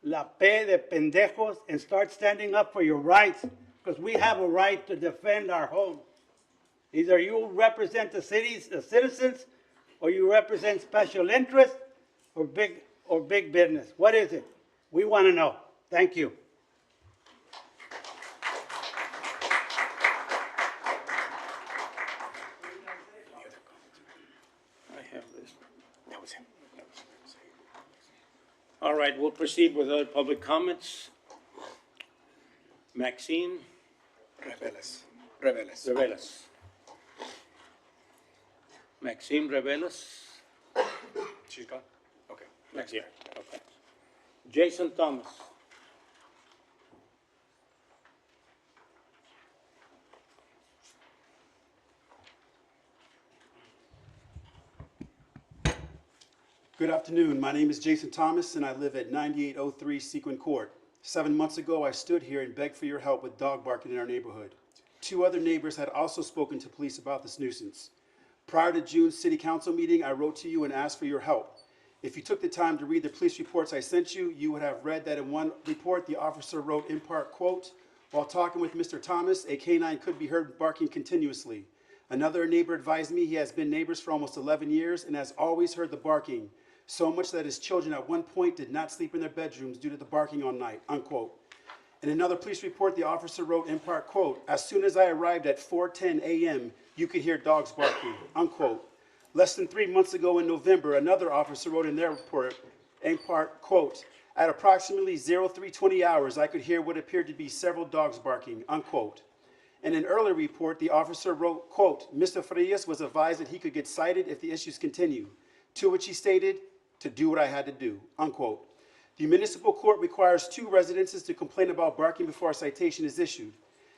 la P de pendejos and start standing up for your rights, because we have a right to defend our home. Either you represent the citizens, or you represent special interests, or big business. What is it? We want to know. Thank you. I have this. That was him. All All right, we'll proceed with other public comments. Maxine Reveles. Reveles. Maxine Reveles. She's gone? Okay. Next year. Okay. Jason Thomas. Good afternoon. My name is Jason Thomas, and I live at 9803 Sequin Court. 7 months ago, I stood here and begged for your help with dog barking in our neighborhood. 2 other neighbors had also spoken to police about this nuisance. Prior to June's city council meeting, I wrote to you and asked for your help. If you took the time to read the police reports I sent you, you would have read that in one report, the officer wrote in part, quote, "While talking with Mr. Thomas, a canine could be heard barking continuously. Another neighbor advised me he has been neighbors for almost 11 years and has always heard the barking, so much that his children at one point did not sleep in their bedrooms due to the barking all night," unquote. In another police report, the officer wrote in part, quote, "As soon as I arrived at 4:10 a.m., you could hear dogs barking," unquote. Less than 3 months ago in November, another officer wrote in their report, in part, quote, "At approximately 03:20 hours, I could hear what appeared to be several dogs barking," unquote. In an earlier report, the officer wrote, quote, "Mr. Frias was advised that he could get cited if the issues continue," to which he stated, "to do what I had to do," unquote. The municipal court requires 2 residences to complain about barking before a citation is issued.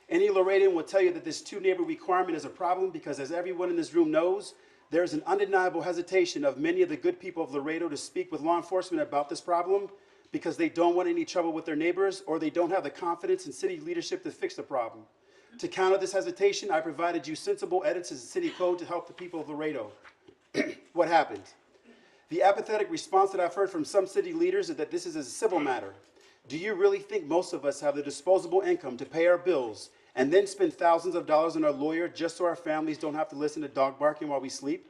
Any Laredoan will tell you that this 2-neighbor requirement is a problem because, as everyone in this room knows, there is an undeniable hesitation of many of the good people of Laredo to speak with law enforcement about this problem because they don't want any trouble with their neighbors or they don't have the confidence in city leadership to fix the problem. To counter this hesitation, I provided you sensible edits to the city code to help the people of Laredo. What happened? The apathetic response that I've heard from some city leaders is that this is a civil matter. Do you really think most of us have the disposable income to pay our bills and then spend thousands of dollars on our lawyer just so our families don't have to listen to dog barking while we sleep?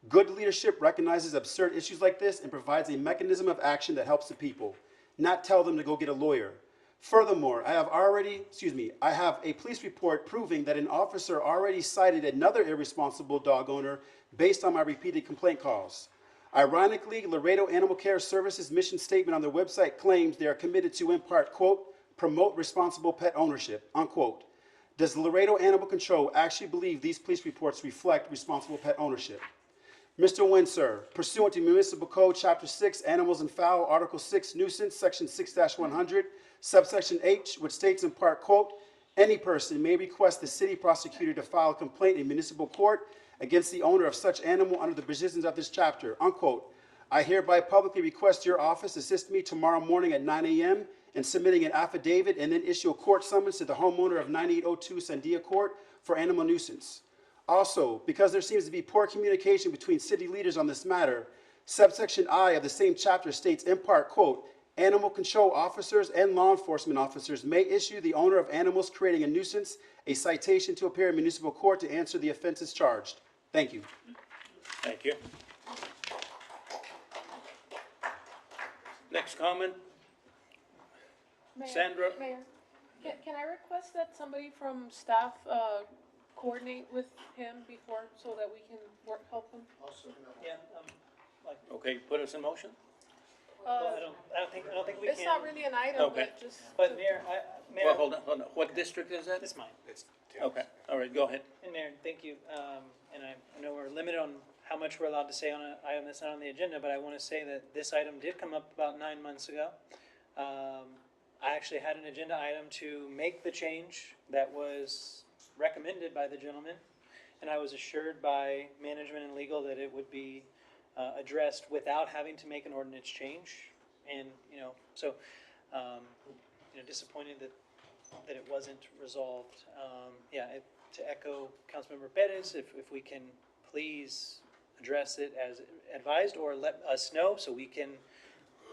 Good leadership recognizes absurd issues like this and provides a mechanism of action that helps the people, not tell them to go get a lawyer. Furthermore, I have a police report proving that an officer already cited another irresponsible dog owner based on my repeated complaint calls. Ironically, Laredo Animal Care Services mission statement on their website claims they are committed to, in part, quote, "promote responsible pet ownership," unquote. Does Laredo Animal Control actually believe these police reports reflect responsible pet ownership? Mr. Windsor, pursuant to Municipal Code, Chapter 6, Animals and Fowl, Article 6, Nuisance, Section 6-100, Subsection H, which states in part, quote, "Any person may request the city prosecutor to file a complaint in municipal court against the owner of such animal under the provisions of this chapter," unquote. I hereby publicly request your office assist me tomorrow morning at 9 a.m. in submitting an affidavit and then issue a court summons to the homeowner of 9802 Sandia Court for animal nuisance. Also, because there seems to be poor communication between city leaders on this matter, subsection I of the same chapter states in part, quote, "Animal control officers and law enforcement officers may issue the owner of animals creating a nuisance a citation to appear in municipal court to answer the offenses charged." Thank you. Thank you. Next comment? Sandra? Mayor, can I request that somebody from staff coordinate with him before, so that we can help him? Yeah, Okay, put us in motion? I don't think we can. It's not really an item, Okay. but just. But Mayor, Well, hold on. What district is that? It's mine. Okay, all right, go ahead. And Mayor, thank you. And I know we're limited on how much we're allowed to say on an item that's not on the agenda, but I want to say that this item did come up about 9 months ago. I actually had an agenda item to make the change that was recommended by the gentleman, and I was assured by management and legal that it would be addressed without having to make an ordinance change. And, so, disappointed that it wasn't resolved. To echo Councilmember Perez, if we can please address it as advised, or let us know so we can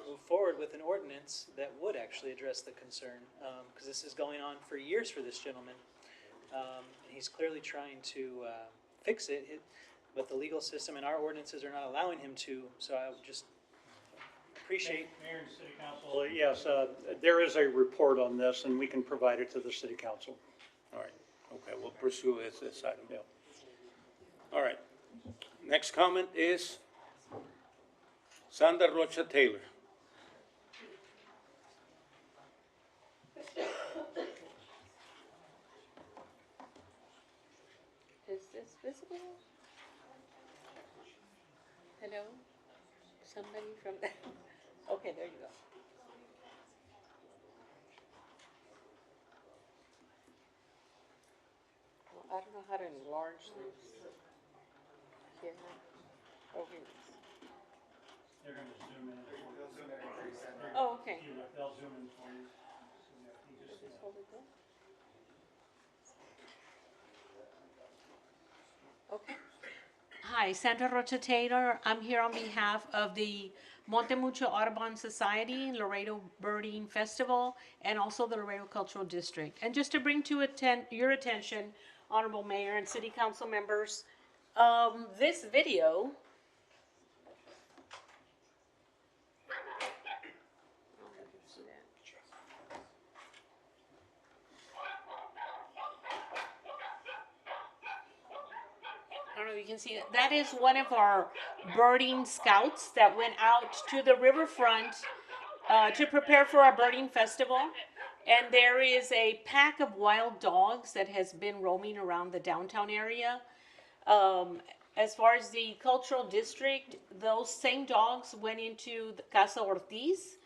move forward with an ordinance that would actually address the concern, because this is going on for years for this gentleman. He's clearly trying to fix it, but the legal system and our ordinances are not allowing him to, so I would just appreciate. Mayor and City Council, yes, there is a report on this, and we can provide it to the City Council. All right, okay, we'll pursue this item. Yeah. All right, next comment is Sandra Rocha Taylor. this visible? Hello? Somebody from there? Okay, there you go. Well, I don't know how to enlarge this. Here. Oh, here it is. They're gonna zoom in. Oh, okay. They'll zoom in for you. Just hold it there. Okay. Hi, Sandra Rocha Taylor. I'm here on behalf of the Montemucho Audubon Society, Laredo Birding Festival, and also the Laredo Cultural District. And just to bring to your attention, Honorable Mayor and City Council members, this video I don't know if you can see it. That is one of our birding scouts that went out to the riverfront to prepare for our birding festival. And there is a pack of wild dogs that has been roaming around the downtown area. As far as the cultural district, those same dogs went into the Casa Ortiz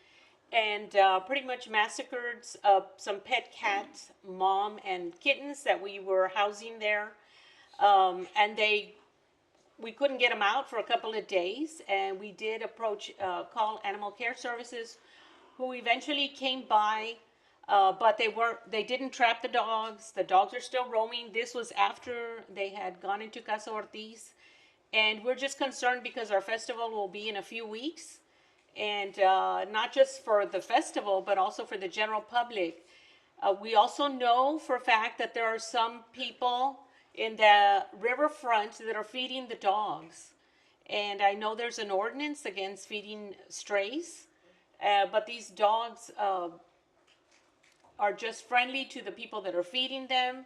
and pretty much massacred some pet cat mom and kittens that we were housing there. And we couldn't get them out for a couple of days, and we did call Animal Care Services, who eventually came by, but they didn't trap the dogs. The dogs are still roaming. This was after they had gone into Casa Ortiz, and we're just concerned because our festival will be in a few weeks, and not just for the festival, but also for the general public. We also know for a fact that there are some people in the riverfront that are feeding the dogs. And I know there's an ordinance against feeding strays, but these dogs are just friendly to the people that are feeding them.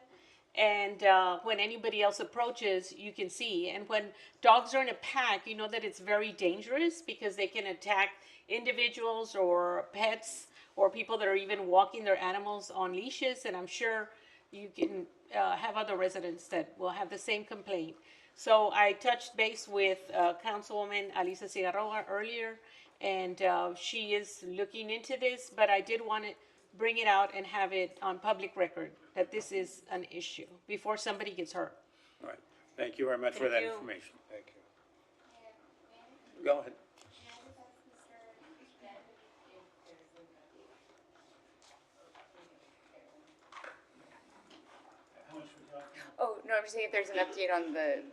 And when anybody else approaches, you can see. And when dogs are in a pack, you know that it's very dangerous because they can attack individuals or pets or people that are even walking their animals on leashes. And I'm sure you can have other residents that will have the same complaint. So I touched base with Councilwoman Alisa Cigarroa earlier, and she is looking into this, but I did want to bring it out and have it on public record that this is an issue before somebody gets hurt. All right. Thank you very much for that Thank you. information. Thank you. Go ahead. Oh, no, I'm just saying if there's an update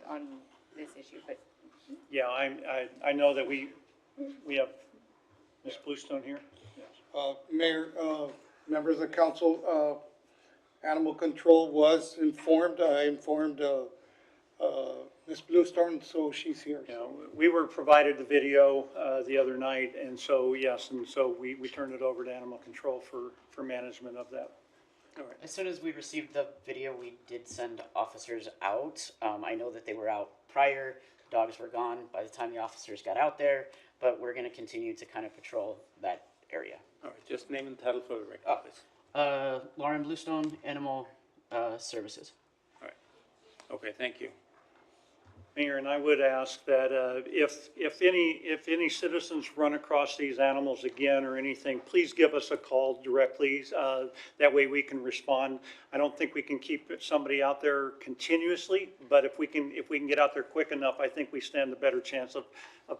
on this issue, but. Yeah, I know that we have Ms. Bluestone here. Mayor, members of the council, Animal Control was informed. I informed Ms. Bluestone, so she's here. Yeah, we were provided the video the other night, and so, yes, and so we turned it over to Animal Control for management of that. As soon as we received the video, we did send officers out. I know that they were out prior. Dogs were gone by the time the officers got out there, but we're going to continue to kind of patrol that area. All right, just name and title for the record, please. Lauren Bluestone, Animal Services. All right. Okay, thank you. Mayor, and I would ask that if any citizens run across these animals again or anything, please give us a call directly. That way we can respond. I don't think we can keep somebody out there continuously, but if we can get out there quick enough, I think we stand a better chance of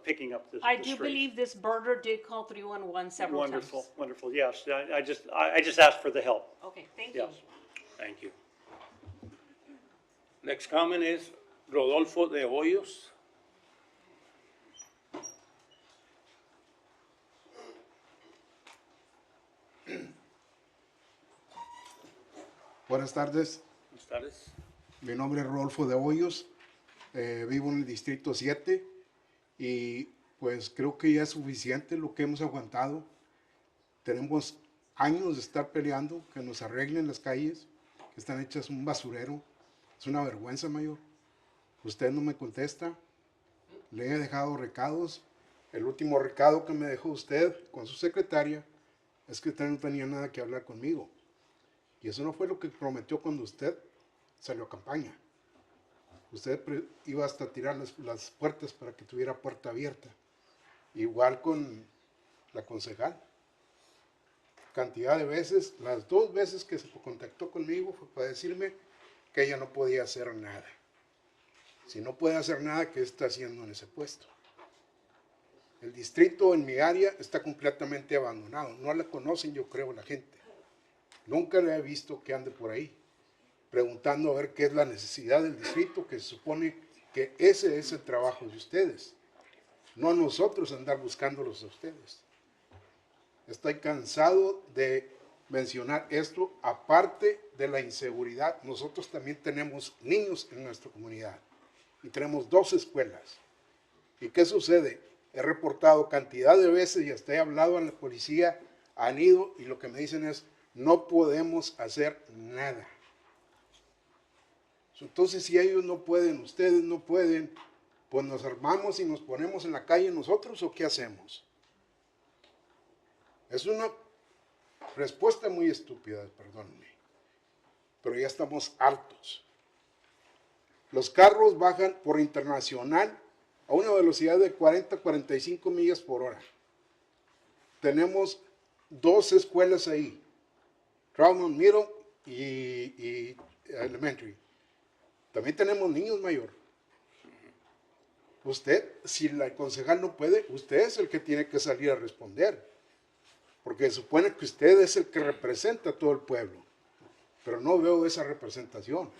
picking up this. I do believe this birder did call 311 several times. Wonderful, wonderful. Yes, I just asked for the help. Okay, thank you. Yes. Thank you. Next comment is Rodolfo de Hoyos. Buenas tardes. Buenas tardes. Mi nombre es Rodolfo de Hoyos. Vivo en el distrito 7 y pues creo que ya es suficiente lo que hemos aguantado. Tenemos años de estar peleando que nos arreglen las calles, que están hechas un basurero. Es una vergüenza, mayor. Usted no me contesta. Le he dejado recados. El último recado que me dejó usted con su secretaria es que usted no tenía nada que hablar conmigo. Y eso no fue lo que prometió cuando usted salió a campaña. Usted iba hasta tirar las puertas para que tuviera puerta abierta. Igual con la concejal. Cantidad de veces, las 2 veces que se contactó conmigo fue para decirme que ella no podía hacer nada. Si no puede hacer nada, ¿qué está haciendo en ese puesto? El distrito en mi área está completamente abandonado. No la conocen, yo creo, la gente. Nunca la he visto que ande por ahí, preguntando a ver qué es la necesidad del distrito, que se supone que ese es el trabajo de ustedes. No nosotros andar buscándolos a ustedes. Estoy cansado de mencionar esto, aparte de la inseguridad. Nosotros también tenemos niños en nuestra comunidad y tenemos 2 escuelas. ¿Y qué sucede? He reportado cantidad de veces y hasta he hablado a la policía, han ido y lo que me dicen es, no podemos hacer nada. Entonces, si ellos no pueden, ustedes no pueden, pues nos armamos y nos ponemos en la calle nosotros, ¿o qué hacemos? Es una respuesta muy estúpida, perdónenme, pero ya estamos hartos. Los carros bajan por internacional a una velocidad de 40-45 millas por hora. Tenemos 2 escuelas ahí, Troutman Middle y Elementary. También tenemos niños mayor. Usted, si la concejal no puede, usted es el que tiene que salir a responder. Porque se supone que usted es el que representa a todo el pueblo. Pero no veo esa representación.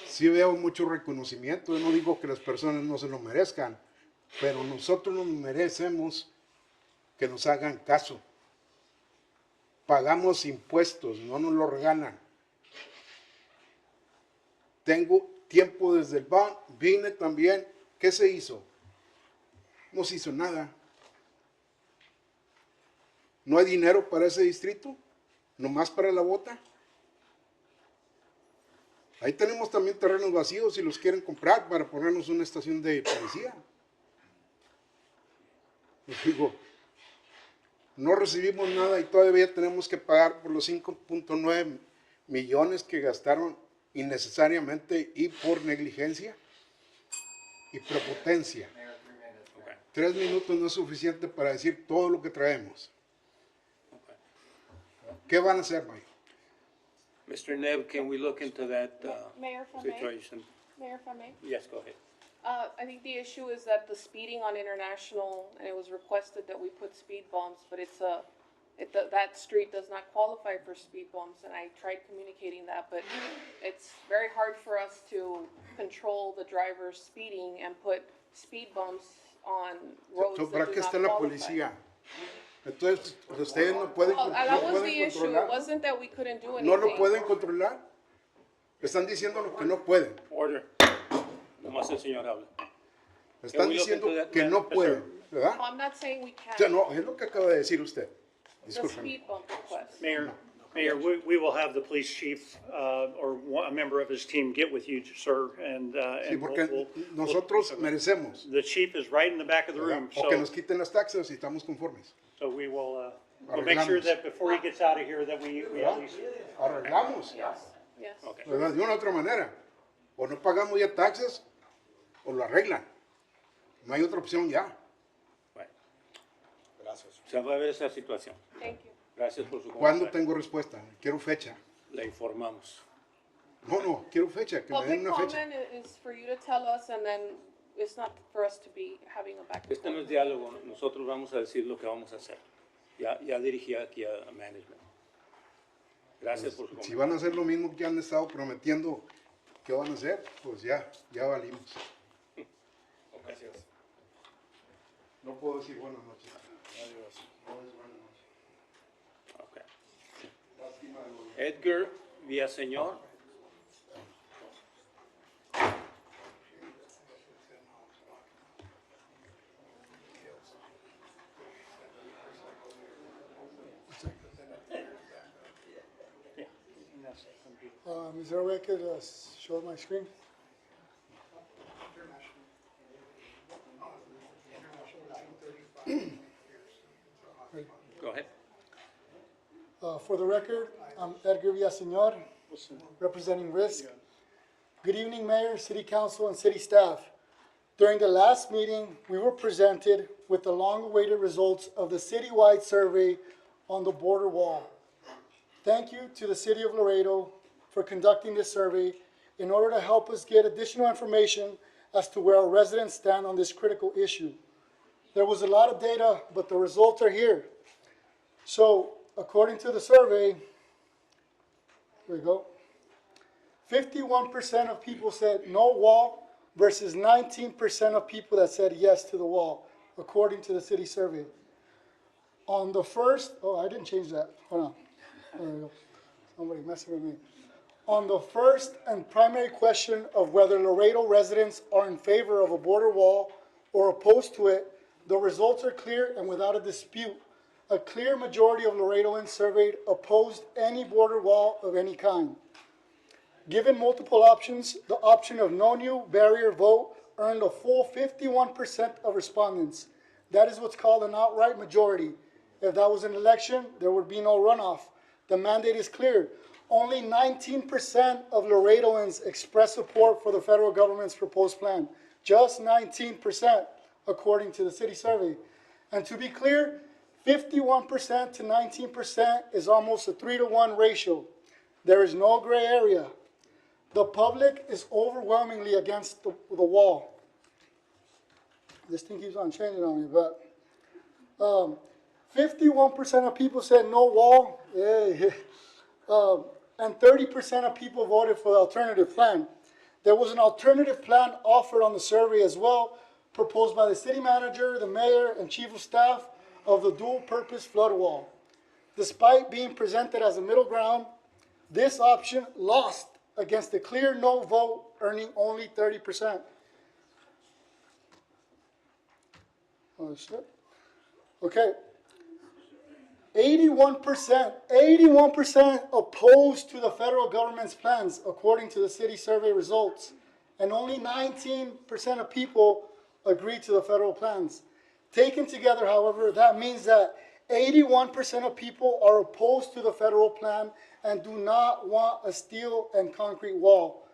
Sí veo mucho reconocimiento. Yo no digo que las personas no se lo merezcan, pero nosotros nos merecemos que nos hagan caso. Pagamos impuestos, no nos lo regalan. Tengo tiempo desde el BAN, vine también. ¿Qué se hizo? No se hizo nada. ¿No hay dinero para ese distrito? ¿Nomás para la bota? Ahí tenemos también terrenos vacíos si los quieren comprar para ponernos una estación de policía. Les digo, no recibimos nada y todavía tenemos que pagar por los 5.9 millones que gastaron innecesariamente y por negligencia y prepotencia. 3 minutos no es suficiente para decir todo lo que traemos. ¿Qué van a hacer, Mike? Mr. Neb, can we look into that Mayor, if I may. situation? Mayor, if I may. Yes, go ahead. I think the issue is that the speeding on International, and it was requested that we put speed bumps, but that street does not qualify for speed bumps, and I tried communicating that, but it's very hard for us to control the drivers speeding and put speed bumps on roads ¿Para that qué do está not la qualify. policía? Entonces, ustedes no pueden, Well, that was the issue. It controlar. wasn't that we couldn't do anything. ¿No lo pueden controlar? Están diciendo lo que no pueden. Order. Nomás el señor habla. Están Can we look diciendo into that, que ma'am? no Yes, sir. pueden, ¿verdad? I'm not saying we O can't. sea, no, es lo que acaba de decir usted. The Discúlpeme. speed bump request. Mayor, we will have the police chief, or a member of his team get with you, sir, and, Sí, and porque we'll- nosotros merecemos. the chief is right in the back of the room, O que nos so, quiten las taxas y estamos conformes. so we will, we'll make sure Arreglamos. that before he gets out of here, that we at least. Arreglamos. Yes. ¿Verdad? De una u otra manera. O no pagamos ya taxas o lo arreglan. No hay otra opción ya. Gracias. Se va a ver esa situación. Thank you. Gracias por su ¿Cuándo comentario. tengo respuesta? Quiero fecha. Le informamos. No, quiero fecha, que me den Public una fecha. comment is for you to tell us, and then it's not for us to be having a back and Este no es diálogo, nosotros vamos a decir lo que vamos a hacer. Ya dirigí aquí a management. Gracias por su Si comentario. van a hacer lo mismo que han estado prometiendo que van a hacer, pues ya valimos. Gracias. No puedo decir buenas noches. Adiós. No es buenas noches. Okay. Lástima de los- Edgar Villaseñor. Is there a way I could show my screen? Go ahead. For the record, I'm Edgar Villaseñor, representing RISC. Good evening, Mayor, City Council, and City staff. During the last meeting, we were presented with the long-awaited results of the citywide survey on the border wall. Thank you to the City of Laredo for conducting this survey in order to help us get additional information as to where our residents stand on this critical issue. There was a lot of data, but the results are here. So, according to the survey, here we go. 51% of people said no wall versus 19% of people that said yes to the wall, according to the city survey. On the first, I didn't change that. Hold on. There we go. Somebody messing with me. On the first and primary question of whether Laredo residents are in favor of a border wall or opposed to it, the results are clear and without a dispute. A clear majority of Laredoans surveyed opposed any border wall of any kind. Given multiple options, the option of no new barrier vote earned a full 51% of respondents. That is what's called an outright majority. If that was an election, there would be no runoff. The mandate is clear. Only 19% of Laredoans expressed support for the federal government's proposed plan. Just 19%, according to the city survey. And to be clear, 51% to 19% is almost a 3-to-1 ratio. There is no gray area. The public is overwhelmingly against the wall. This thing keeps on changing on me, but 51% of people said no wall, and 30% of people voted for the alternative plan. There was an alternative plan offered on the survey as well, proposed by the city manager, the mayor, and chief of staff of the dual-purpose flood wall. Despite being presented as a middle ground, this option lost against a clear no vote, earning only 30%. Oh, shit. Okay. 81% opposed to the federal government's plans, according to the city survey results. And only 19% of people agree to the federal plans. Taken together, however, that means that 81% of people are opposed to the federal plan and do not want a steel and concrete wall.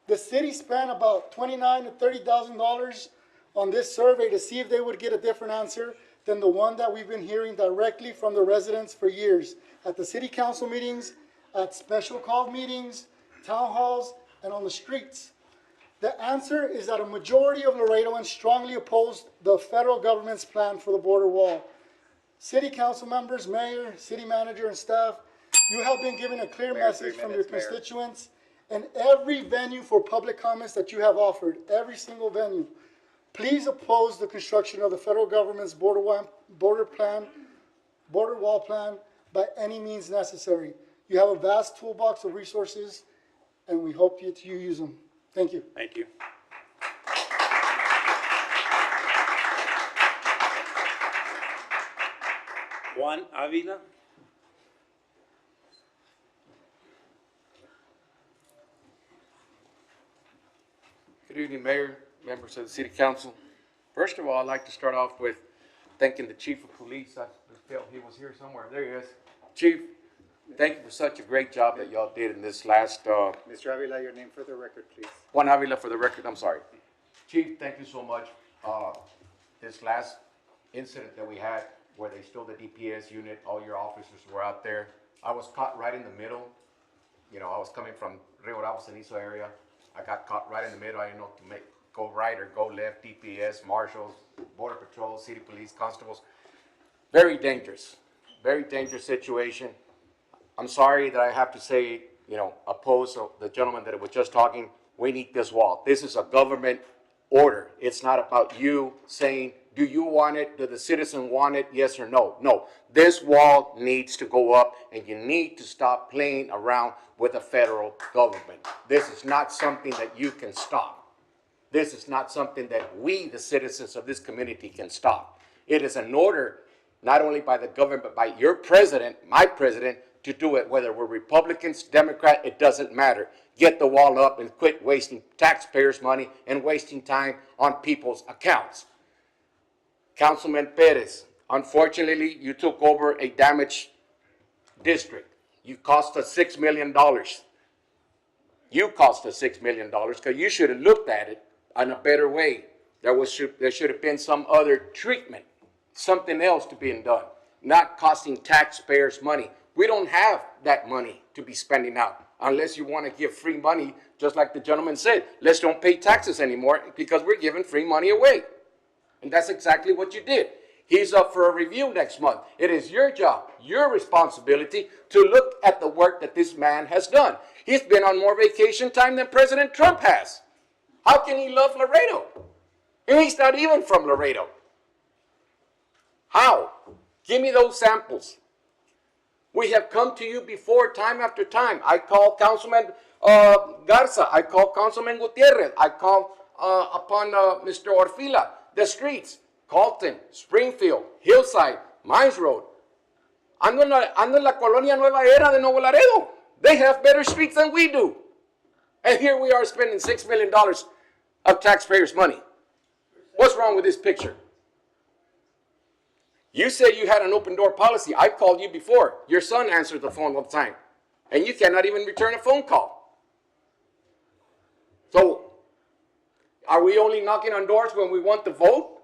The city spent about $29,000 to $30,000 on this survey to see if they would get a different answer than the one that we've been hearing directly from the residents for years at the city council meetings, at special call meetings, town halls, and on the streets. The answer is that a majority of Laredoans strongly opposed the federal government's plan for the border wall. City council members, mayor, city manager, and staff, you have been given a clear message from your constituents and every venue for public comments that you have offered, every single venue. Please oppose the construction of the federal government's border wall plan by any means necessary. You have a vast toolbox of resources, and we hope that you use them. Thank you. Thank you. Juan Avila. Good evening, Mayor, members of the City Council. First of all, I'd like to start off with thanking the Chief of Police. I felt he was here somewhere. There he is. Chief, thank you for such a great job that y'all did in this last, Mr. Avila, your name for the record, please. Juan Avila for the record, I'm sorry. Chief, thank you so much. This last incident that we had where they stole the DPS unit, all your officers were out there. I was caught right in the middle. You know, I was coming from Rio Bravo, Cenizo area. I got caught right in the middle. I didn't know to go right or go left. DPS, marshals, border patrol, city police, constables. Very dangerous situation. I'm sorry that I have to say, you know, oppose the gentleman that was just talking. We need this wall. This is a government order. It's not about you saying, do you want it? Do the citizen want it? Yes or no? No. This wall needs to go up, and you need to stop playing around with the federal government. This is not something that you can stop. This is not something that we, the citizens of this community, can stop. It is an order not only by the government, but by your president, my president, to do it, whether we're Republicans, Democrat, it doesn't matter. Get the wall up and quit wasting taxpayers' money and wasting time on people's accounts. Councilman Perez, unfortunately, you took over a damaged district. You cost us $6 million. You cost us $6 million because you should have looked at it in a better way. There should have been some other treatment, something else to being done, not costing taxpayers money. We don't have that money to be spending out unless you want to give free money, just like the gentleman said. Let's don't pay taxes anymore because we're giving free money away. And that's exactly what you did. He's up for a review next month. It is your job, your responsibility to look at the work that this man has done. He's been on more vacation time than President Trump has. How can he love Laredo? And he's not even from Laredo. How? Give me those samples. We have come to you before, time after time. I call Councilman Garza. I call Councilman Gutierrez. I call upon Mr. Orfila. The streets, Colton, Springfield, Hillside, Mines Road. Ando en la colonia Nueva Era de Nuevo Laredo. They have better streets than we do. And here we are spending $6 million of taxpayers' money. What's wrong with this picture? You said you had an open door policy. I called you before. Your son answers the phone all the time. And you cannot even return a phone call. So, are we only knocking on doors when we want to vote?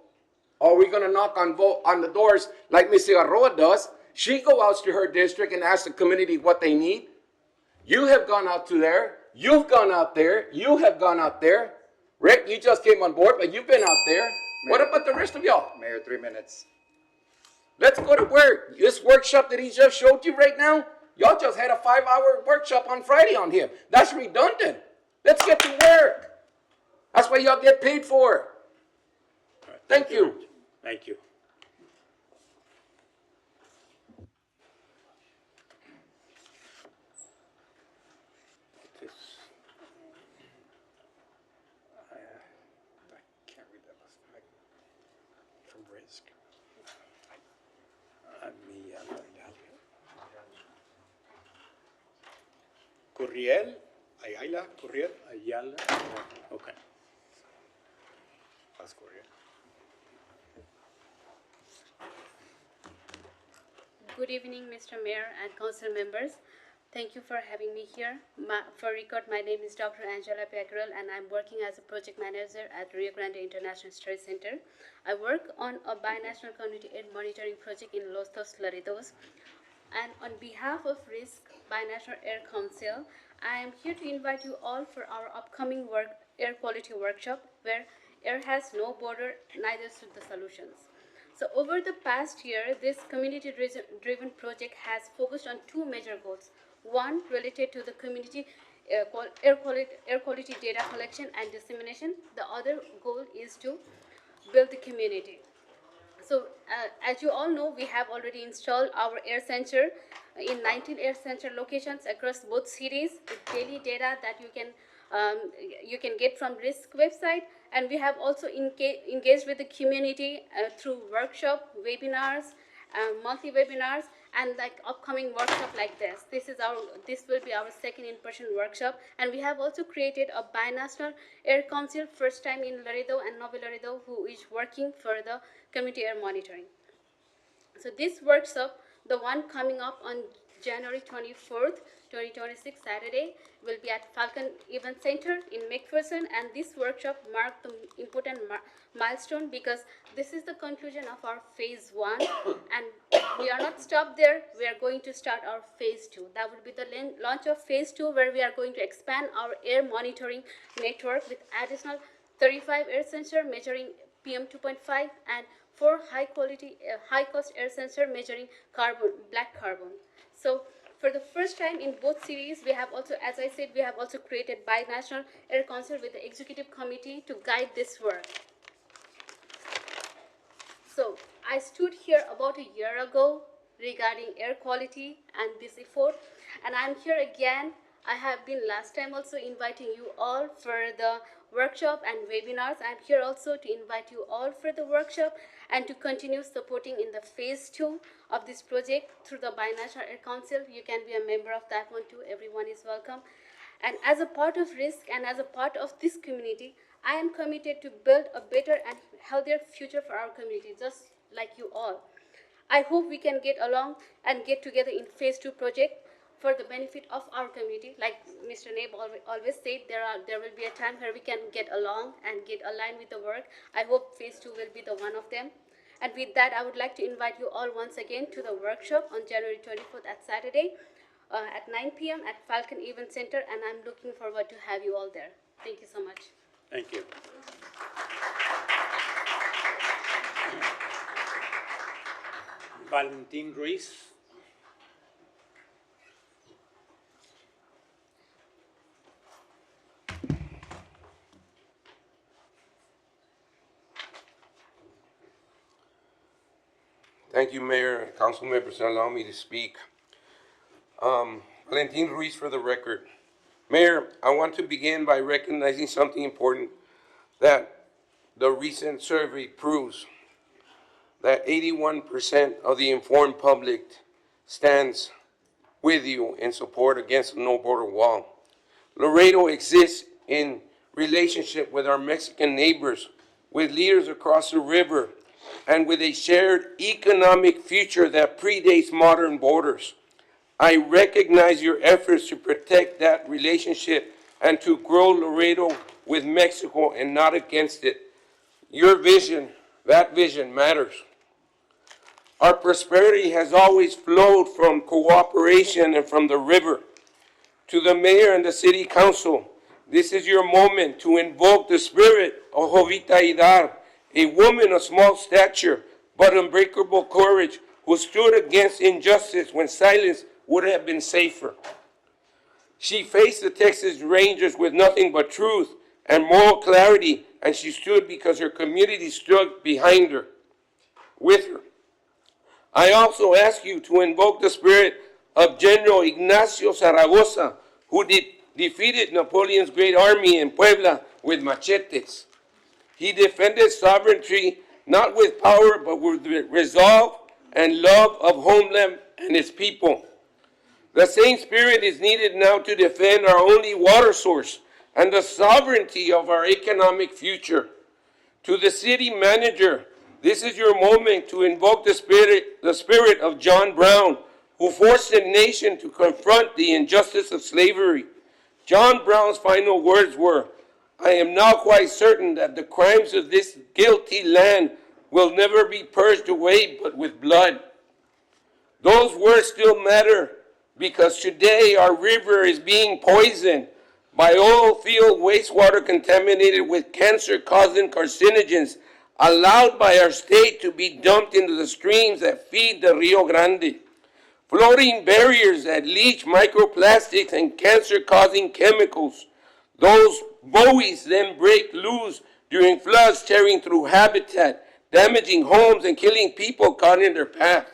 Or are we going to knock on the doors like Ms. Cigarroa does? She goes out to her district and asks the community what they need. You have gone out to there. You've gone out there. You have gone out there. Rick, you just came on board, but you've been out there. Mayor, What about the rest of y'all? Mayor, 3 minutes. Let's go to work. This workshop that he just showed you right now, y'all just had a 5-hour workshop on Friday on him. That's redundant. Let's get to work. That's what y'all get paid for. Thank you. Thank you. I can't read that from risk. Curiel, Ayala, Curiel. Ayala, okay. That's Curiel. Good evening, Mr. Mayor and council members. Thank you for having me here. For record, my name is Dr. Angela Packerel and I'm working as a project manager at Rio Grande International Study Center. I work on a binational community aid monitoring project in Los Dos Laredos. And on behalf of RISC Binational Air Council, I am here to invite you all for our upcoming air quality workshop where air has no border, neither should the solutions. So over the past year, this community-driven project has focused on two major goals. One related to the community air quality data collection and dissemination. The other goal is to build the community. So as you all know, we have already installed our air sensor in 19 air sensor locations across both cities with daily data that you can get from RISC website. And we have also engaged with the community through workshop, webinars, monthly webinars, and like upcoming workshop like this. This will be our second in-person workshop, and we have also created a binational air council, first time in Laredo and Nuevo Laredo, who is working for the community air monitoring. So this workshop, the one coming up on January 24th, 2026, Saturday, will be at Falcon Event Center in McPherson, and this workshop marked the important milestone because this is the conclusion of our phase 1, and we are not stopped there. We are going to start our phase 2. That will be the launch of phase 2, where we are going to expand our air monitoring network with additional 35 air sensor measuring PM 2.5 and 4 high-cost air sensor measuring black carbon. So for the first time in both cities, we have also, as I said, we have also created binational air council with the executive committee to guide this work. So I stood here about a year ago regarding air quality and this effort, and I'm here again. I have been last time also inviting you all for the workshop and webinars. I'm here also to invite you all for the workshop and to continue supporting in the phase 2 of this project through the Binational Air Council. You can be a member of that one too. Everyone is welcome. And as a part of RISC and as a part of this community, I am committed to build a better and healthier future for our community, just like you all. I hope we can get along and get together in phase 2 project. for the benefit of our community. Like Mr. Nabe always said, there will be a time where we can get along and get aligned with the work. I hope phase 2 will be the one of them. And with that, I would like to invite you all once again to the workshop on January 24th at Saturday at 9 p.m. at Falcon Event Center, and I'm looking forward to have you all there. Thank you so much. Thank you. Valentin Ruiz. Thank you, Mayor and council members, for allowing me to speak. Valentin Ruiz for the record. Mayor, I want to begin by recognizing something important that the recent survey proves, that 81% of the informed public stands with you in support against the no border wall. Laredo exists in relationship with our Mexican neighbors, with leaders across the river, and with a shared economic future that predates modern borders. I recognize your efforts to protect that relationship and to grow Laredo with Mexico and not against it. Your vision, that vision matters. Our prosperity has always flowed from cooperation and from the river. To the mayor and the city council, this is your moment to invoke the spirit of Jovita Hidar, a woman of small stature but unbreakable courage who stood against injustice when silence would have been safer. She faced the Texas Rangers with nothing but truth and moral clarity, and she stood because her community stood behind her, with her. I also ask you to invoke the spirit of General Ignacio Zaragoza, who defeated Napoleon's great army in Puebla with machetes. He defended sovereignty not with power, but with resolve and love of homeland and its people. The same spirit is needed now to defend our only water source and the sovereignty of our economic future. To the city manager, this is your moment to invoke the spirit of John Brown, who forced the nation to confront the injustice of slavery. John Brown's final words were, "I am now quite certain that the crimes of this guilty land will never be purged away but with blood." Those words still matter because today our river is being poisoned by oil field wastewater contaminated with cancer-causing carcinogens allowed by our state to be dumped into the streams that feed the Rio Grande. Floating barriers that leach microplastics and cancer-causing chemicals. Those buoys then break loose during floods, tearing through habitat, damaging homes, and killing people caught in their path.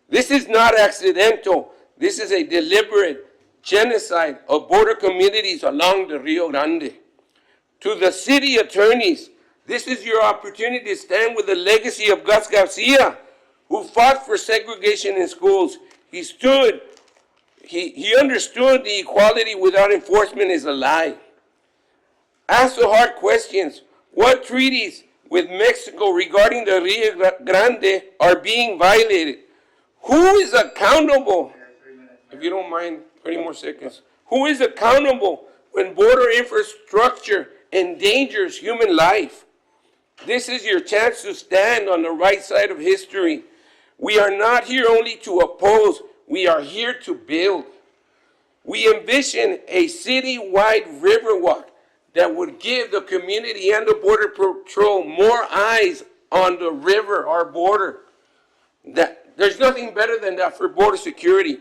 This is not accidental. This is a deliberate genocide of border communities along the Rio Grande. To the city attorneys, this is your opportunity to stand with the legacy of Gus Garcia, who fought for segregation in schools. He understood the equality without enforcement is a lie. Ask the hard questions. What treaties with Mexico regarding the Rio Grande are being violated? Who is accountable? If you don't mind, 30 more seconds. Who is accountable when border infrastructure endangers human life? This is your chance to stand on the right side of history. We are not here only to oppose, we are here to build. We envision a city-wide riverwalk that would give the community and the Border Patrol more eyes on the river, our border. There's nothing better than that for border security.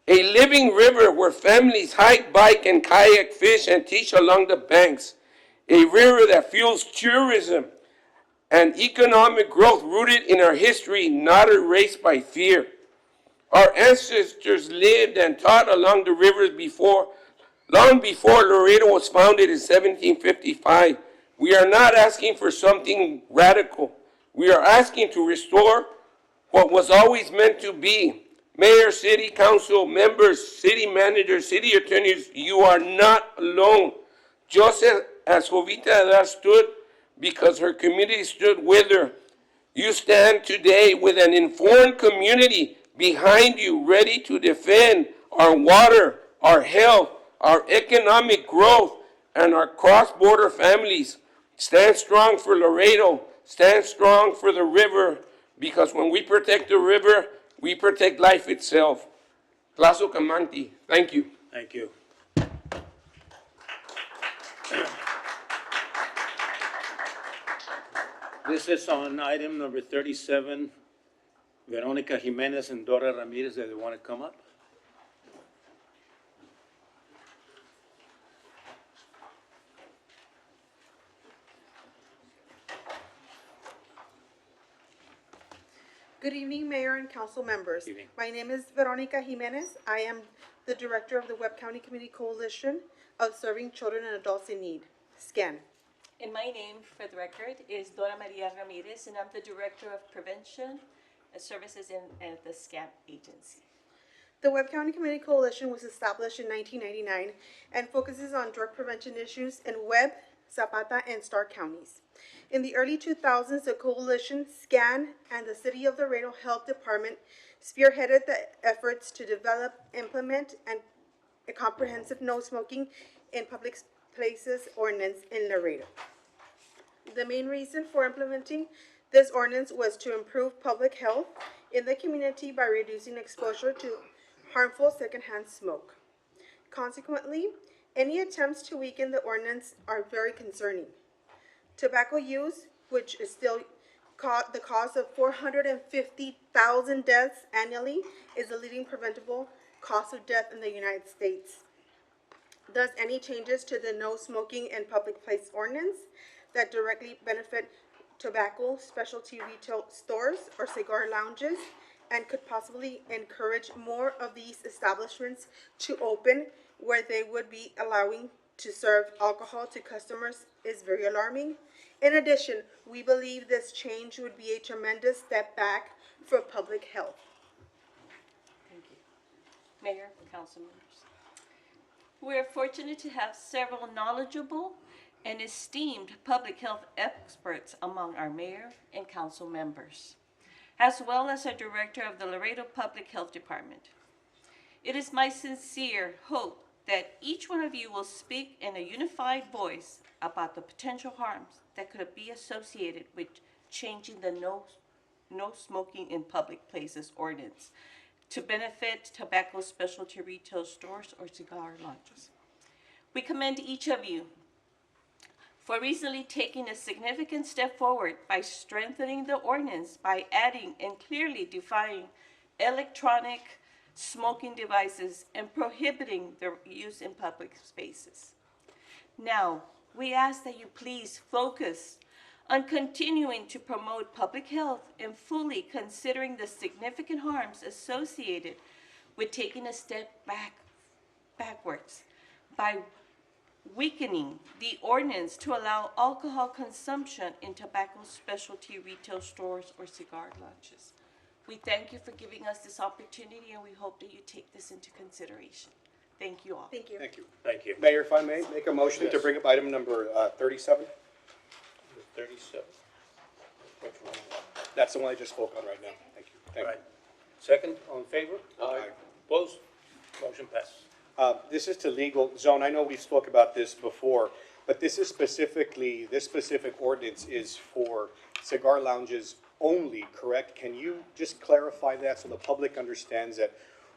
A living river where families hike, bike, and kayak, fish, and teach along the banks. A river that fuels tourism and economic growth rooted in our history, not erased by fear. Our ancestors lived and taught along the rivers long before Laredo was founded in 1755. We are not asking for something radical. We are asking to restore what was always meant to be. Mayor, city council members, city managers, city attorneys, you are not alone. Just as Jovita Hidar stood because her community stood with her, you stand today with an informed community behind you, ready to defend our water, our health, our economic growth, and our cross-border families. Stand strong for Laredo. Stand strong for the river, because when we protect the river, we protect life itself. Plazo Camanti, thank you. Thank you. This is on item number 37. Veronica Jimenez and Dora Ramirez, do they want to come up? Good evening, Mayor and council members. Evening. My name is Veronica Jimenez. I am the director of the Webb County Community Coalition of Serving Children and Adults in Need, SCAN. And my name, for the record, is Dora Maria Ramirez, and I'm the Director of Prevention Services at the SCAP agency. The Webb County Community Coalition was established in 1999 and focuses on drug prevention issues in Webb, Zapata, and Starr counties. In the early 2000s, the coalition, SCAN, and the City of Laredo Health Department spearheaded the efforts to develop, implement, and a comprehensive no smoking in public places ordinance in Laredo. The main reason for implementing this ordinance was to improve public health in the community by reducing exposure to harmful secondhand smoke. Consequently, any attempts to weaken the ordinance are very concerning. Tobacco use, which is still the cause of 450,000 deaths annually, is the leading preventable cause of death in the United States. Thus, any changes to the no smoking in public place ordinance that directly benefit tobacco specialty retail stores or cigar lounges and could possibly encourage more of these establishments to open where they would be allowing to serve alcohol to customers is very alarming. In addition, we believe this change would be a tremendous step back for public health. Thank you. Mayor, council members. We are fortunate to have several knowledgeable and esteemed public health experts among our mayor and council members, as well as our director of the Laredo Public Health Department. It is my sincere hope that each one of you will speak in a unified voice about the potential harms that could be associated with changing the no smoking in public places ordinance to benefit tobacco specialty retail stores or cigar lounges. We commend each of you for recently taking a significant step forward by strengthening the ordinance by adding and clearly defining electronic smoking devices and prohibiting their use in public spaces. Now, we ask that you please focus on continuing to promote public health and fully considering the significant harms associated with taking a step backwards by weakening the ordinance to allow alcohol consumption in tobacco specialty retail stores or cigar lounges. We thank you for giving us this opportunity, and we hope that you take this into consideration. Thank you all. Thank you. Thank you. Thank you. Mayor, if I may, make a motion to Yes. bring up item number 37. 37. Which one? That's the one I just spoke on right now. Thank you. Thank you. Right. Second, all in favor? Aye. Opposed? Motion passes. This is to legal zone. I know we spoke about this before, but this specific ordinance is for cigar lounges only, correct? Can you just clarify that so the public understands that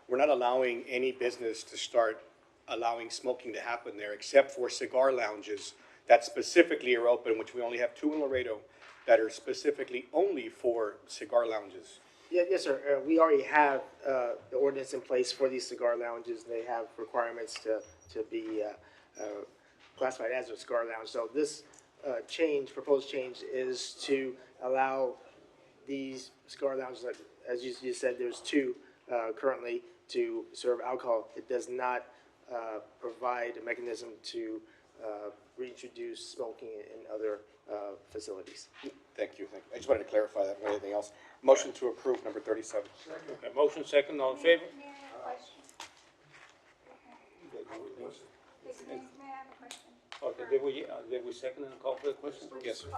we're not allowing any business to start allowing smoking to happen there except for cigar lounges that specifically are open, which we only have 2 in Laredo that are specifically only for cigar lounges? Yeah, yes, sir. We already have the ordinance in place for these cigar lounges. They have requirements to be classified as a cigar lounge. So this proposed change, is to allow these cigar lounges, that, as you said, there's 2 currently to serve alcohol. It does not provide a mechanism to reintroduce smoking in other facilities. Thank you. I just wanted to clarify that more than anything else. Motion to approve number 37. Okay, motion second, all in favor? Okay, did we second and call for the question? Yes, sir.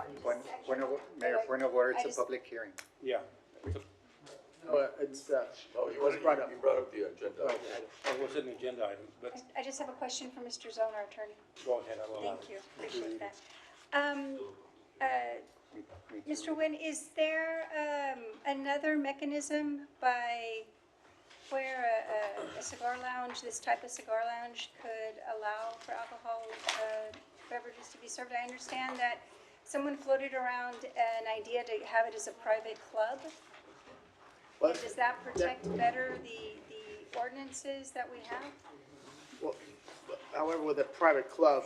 Mayor, point of order, it's a public hearing. Yeah. No, it's, Oh, was brought up. You brought up the agenda. Right, It was an agenda item, but I just have a question for Mr. Zone, our attorney. go ahead, I'll allow Thank it. you, appreciate that. Mr. Nguyen, is there, another mechanism by where a cigar lounge, this type of cigar lounge could allow for alcohol, beverages to be served? I understand that someone floated around an idea to have it as a private club. Well, And does that protect better the ordinances that we have? Well, however, with a private club,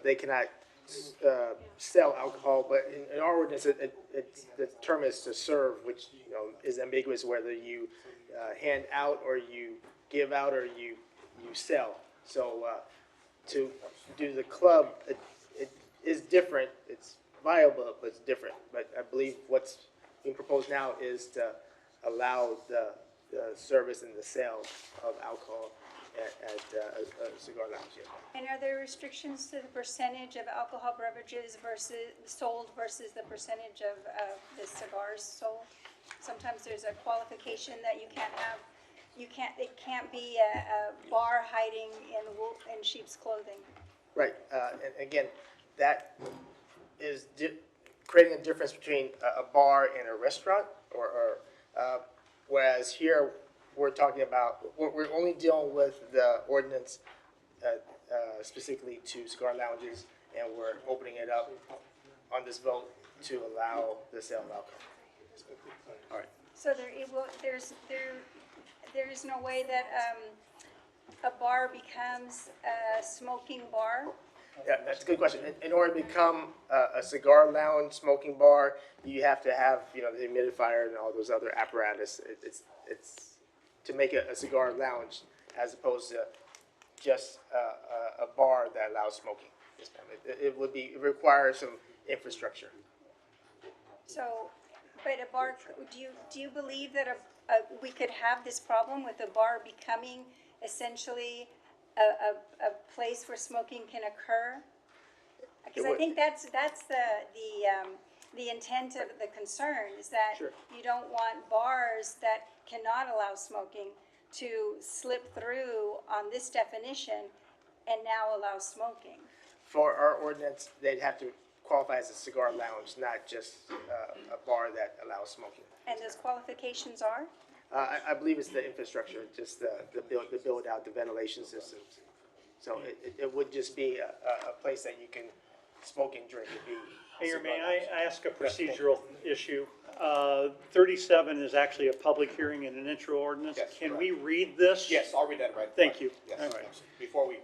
they cannot sell alcohol, but in our ordinance, the term is to serve, which, you know, is ambiguous whether you hand out or you give out or you sell. So to do the club, it is different. It's viable, but it's different. But I believe what's being proposed now is to allow the service and the sale of alcohol at a cigar lounge. Yeah. And are there restrictions to the percentage of alcohol beverages sold versus the percentage of the cigars sold? Sometimes there's a qualification that you can't have, it can't be a bar hiding in sheep's clothing. Right, and again, that is creating a difference between a bar and a restaurant, whereas here, we're talking about, we're only dealing with the ordinance specifically to cigar lounges, and we're opening it up on this vote to allow the sale of alcohol. All right. So there is no way that a bar becomes a smoking bar? Yeah, that's a good question. In order to become a cigar lounge, smoking bar, you have to have, you know, the humidifier and all those other apparatus. It's to make a cigar lounge as opposed to just a bar that allows smoking. Yes, ma'am. It requires some infrastructure. So, but a bar, do you believe that we could have this problem with a bar becoming essentially a place where smoking can occur? Because I think that's the intent of the concern, is that you don't want bars that cannot allow smoking to slip through on this definition and now allow smoking. For our ordinance, they'd have to qualify as a cigar lounge, not just a bar that allows smoking. And those qualifications are? I believe it's the infrastructure, just the build out, the ventilation systems. So it would just be a place that you can smoke and drink. It'd be Mayor, may I ask a procedural issue? 37 is actually a public hearing and an intro ordinance. Yes, Can correct. we read this? Yes, I'll read that right. Thank you. Yes. All right. Before you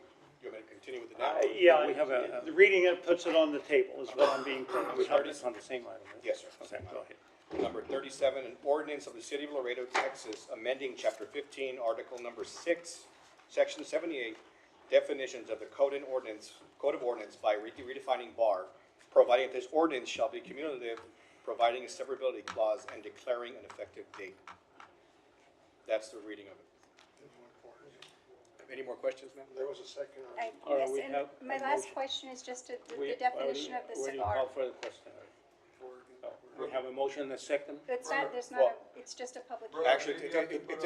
want me to continue with the now? Yeah, We have the reading it puts it on the table is what I'm being told. We have this on the same item, right? Yes, sir. Okay, go ahead. Number 37, an ordinance of the City of Laredo, Texas, amending Chapter 15, Article Number 6, Section 78, definitions of the Code of Ordinance by redefining bar, providing that this ordinance shall be cumulative, providing a severability clause, and declaring an effective date. That's the reading of it. Any more questions, ma'am? There was a second. All right, Yes, we and have my a last motion. question is just the We definition of the already cigar. called for the question. We have a motion and a second. It's not, there's not, it's just a public hearing. Actually,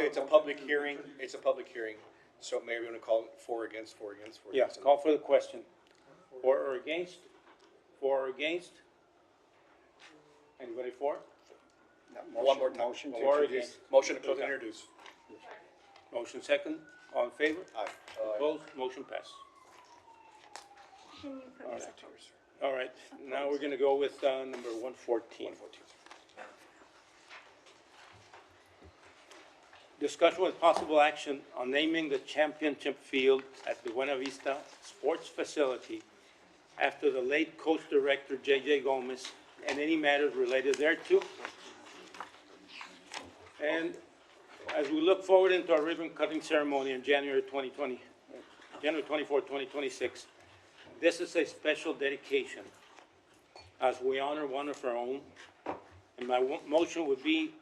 it's a public hearing. It's a public hearing. So Mayor, we want to call it for or against, for or against, for or Yeah, against. call for the question. For or against? For or against? Anybody for? One more time. Motion to introduce. Motion to close and introduce. Motion second, all in favor? Aye. Opposed, motion passed. Can you put All this right. up? All right, now we're gonna go with, number 114. Discussion with possible action on naming the championship field at the Buena Vista Sports Facility after the late coach director J.J. Gomez and any matters related thereto. And as we look forward into our ribbon cutting ceremony in January 24, 2026, this is a special dedication as we honor one of our own. And my motion would be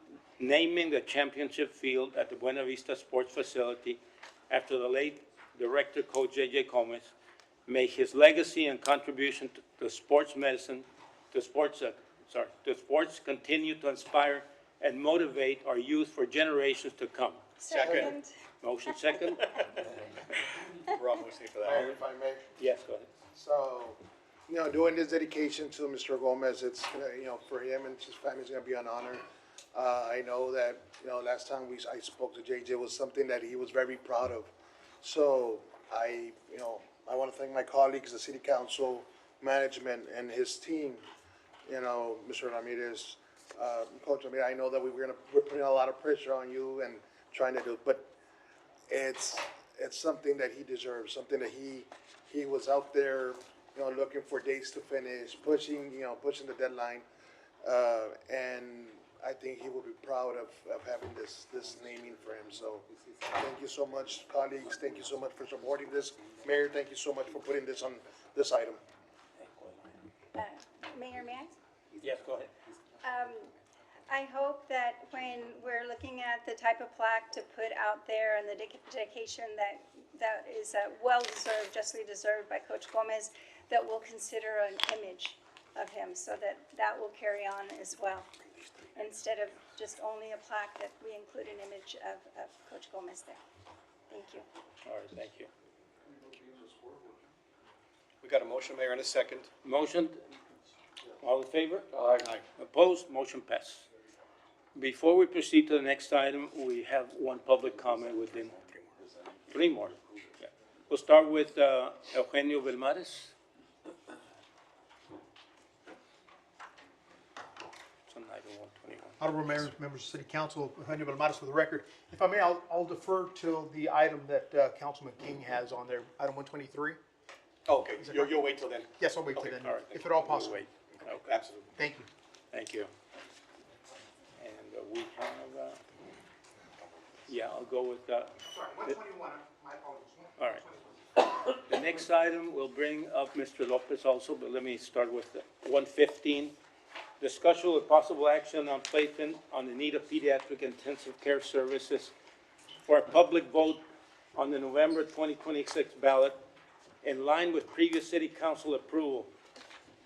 naming the championship field at the Buena Vista Sports Facility after the late director coach J.J. Gomez. May his legacy and contribution to sports medicine, to sports continue to inspire and motivate our youth for generations to come. Second. Motion second? We're almost here for that. Mayor, if I may. Yes, go ahead. So, doing this dedication to Mr. Gomez, it's, for him and his family, it's gonna be an honor. I know that, last time I spoke to JJ, it was something that he was very proud of. So, I wanna thank my colleagues, the city council, management, and his team, Mr. Ramirez, Coach Ramirez, I know that we're putting a lot of pressure on you and trying to do, but it's something that he deserves, something that he was out there, looking for dates to finish, pushing the deadline. And I think he will be proud of having this naming for him. So thank you so much, colleagues. Thank you so much for supporting this. Mayor, thank you so much for putting this on this item. Mayor, may I? Yes, go ahead. I hope that when we're looking at the type of plaque to put out there and the dedication that is well-deserved, justly deserved by Coach Gomez, that we'll consider an image of him so that will carry on as well. Instead of just only a plaque, that we include an image of Coach Gomez there. Thank you. All right, thank you. We got a motion, Mayor, and a second. Motion, all in favor? Aye. Opposed, motion passes. Before we proceed to the next item, we have one public comment within. Three more. Yeah. We'll start with Eugenio Belmares. It's on item 121. Honorable Mayor, members of City Council, Eugenio Belmares for the record. If I may, I'll defer till the item that Councilman King has on there, item 123. Okay, you'll wait till then? Yes, I'll wait till Okay, then, all right. if at all possible. Wait. Okay. Absolutely. Thank you. Thank you. And we have, yeah, I'll go with, Sorry, 121, my apologies. all right. The next item will bring up Mr. Lopez also, but let me start with 115. Discussion with possible action on placement on the need of pediatric intensive care services for a public vote on the November 2026 ballot in line with previous city council approval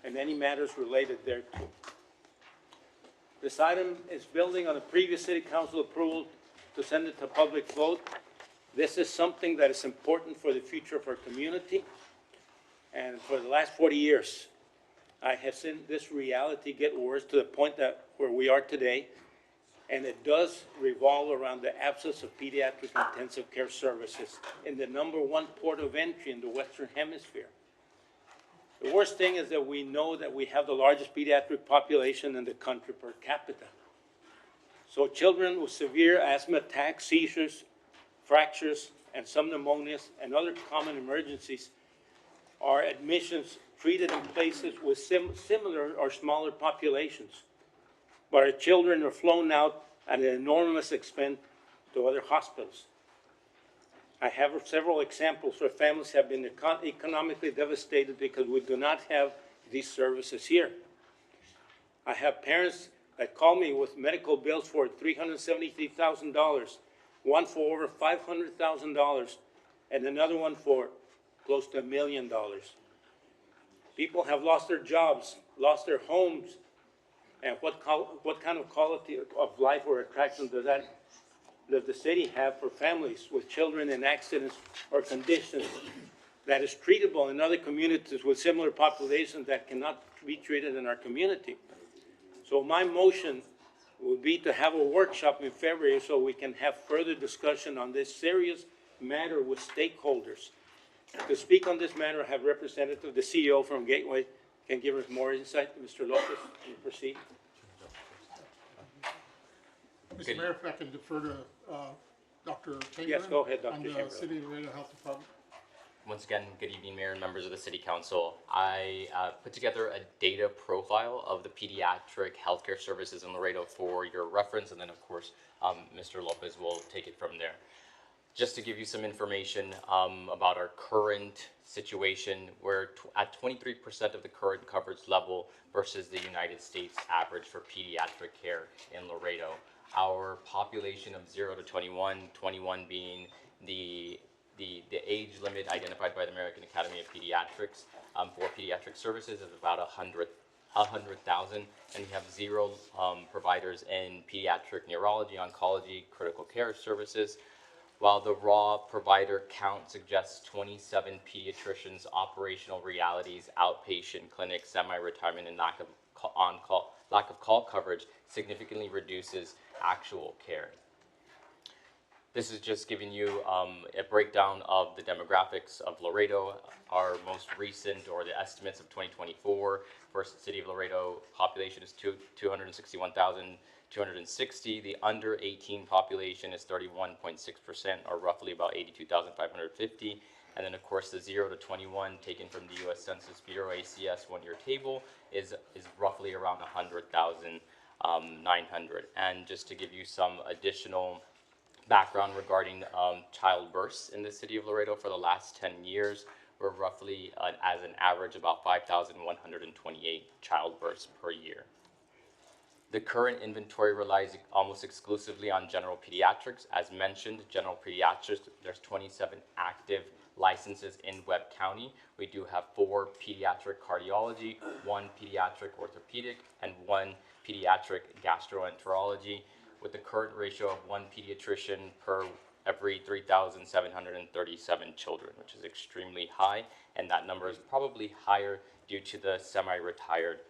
and any matters related thereto. This item is building on the previous city council approval to send it to public vote. This is something that is important for the future of our community. And for the last 40 years, I have seen this reality get worse to the point that where we are today. And it does revolve around the absence of pediatric intensive care services in the #1 port of entry in the Western Hemisphere. The worst thing is that we know that we have the largest pediatric population in the country per capita. So children with severe asthma attacks, seizures, fractures, and some pneumonias and other common emergencies are admissions treated in places with similar or smaller populations. But our children are flown out at an enormous expense to other hospitals. I have several examples where families have been economically devastated because we do not have these services here. I have parents that call me with medical bills for $373,000, one for over $500,000, and another one for close to $1 million. People have lost their jobs, lost their homes, and what kind of quality of life or attraction does the city have for families with children in accidents or conditions that is treatable in other communities with similar populations that cannot be treated in our community? So my motion would be to have a workshop in February so we can have further discussion on this serious matter with stakeholders. To speak on this matter, I have representative, the CEO from Gateway, can give us more insight. Mr. Lopez, you proceed. Mr. Mayor, if I can defer to Dr. Chamberlain. Yes, go ahead, Dr. On the Chamberlain. City of Laredo Health Department. Once again, good evening, Mayor and members of the City Council. I put together a data profile of the pediatric healthcare services in Laredo for your reference, and then, of course, Mr. Lopez will take it from there. Just to give you some information about our current situation, we're at 23% of the current coverage level versus the United States average for pediatric care in Laredo. Our population of 0 to 21, 21 being the age limit identified by the American Academy of Pediatrics for pediatric services is about 100 100,000, and we have 0 providers in pediatric neurology, oncology, critical care services. While the raw provider count suggests 27 pediatricians, operational realities, outpatient clinics, semi-retirement, and lack of call coverage significantly reduces actual care. This is just giving you a breakdown of the demographics of Laredo. Our most recent, or the estimates of 2024, for City of Laredo population is 261,260. The under 18 population is 31.6%, or roughly about 82,550. And then, of course, the 0 to 21, taken from the U.S. Census Bureau ACS one-year table, is roughly around 100,900. And just to give you some additional background regarding child births in the City of Laredo for the last 10 years, we're roughly, as an average, about 5,128 child births per year. The current inventory relies almost exclusively on general pediatrics. As mentioned, general pediatrics, there's 27 active licenses in Webb County. We do have 4 pediatric cardiology, 1 pediatric orthopedic, and 1 pediatric gastroenterology, with the current ratio of 1 pediatrician per every 3,737 children, which is extremely high, and that number is probably higher due to the semi-retired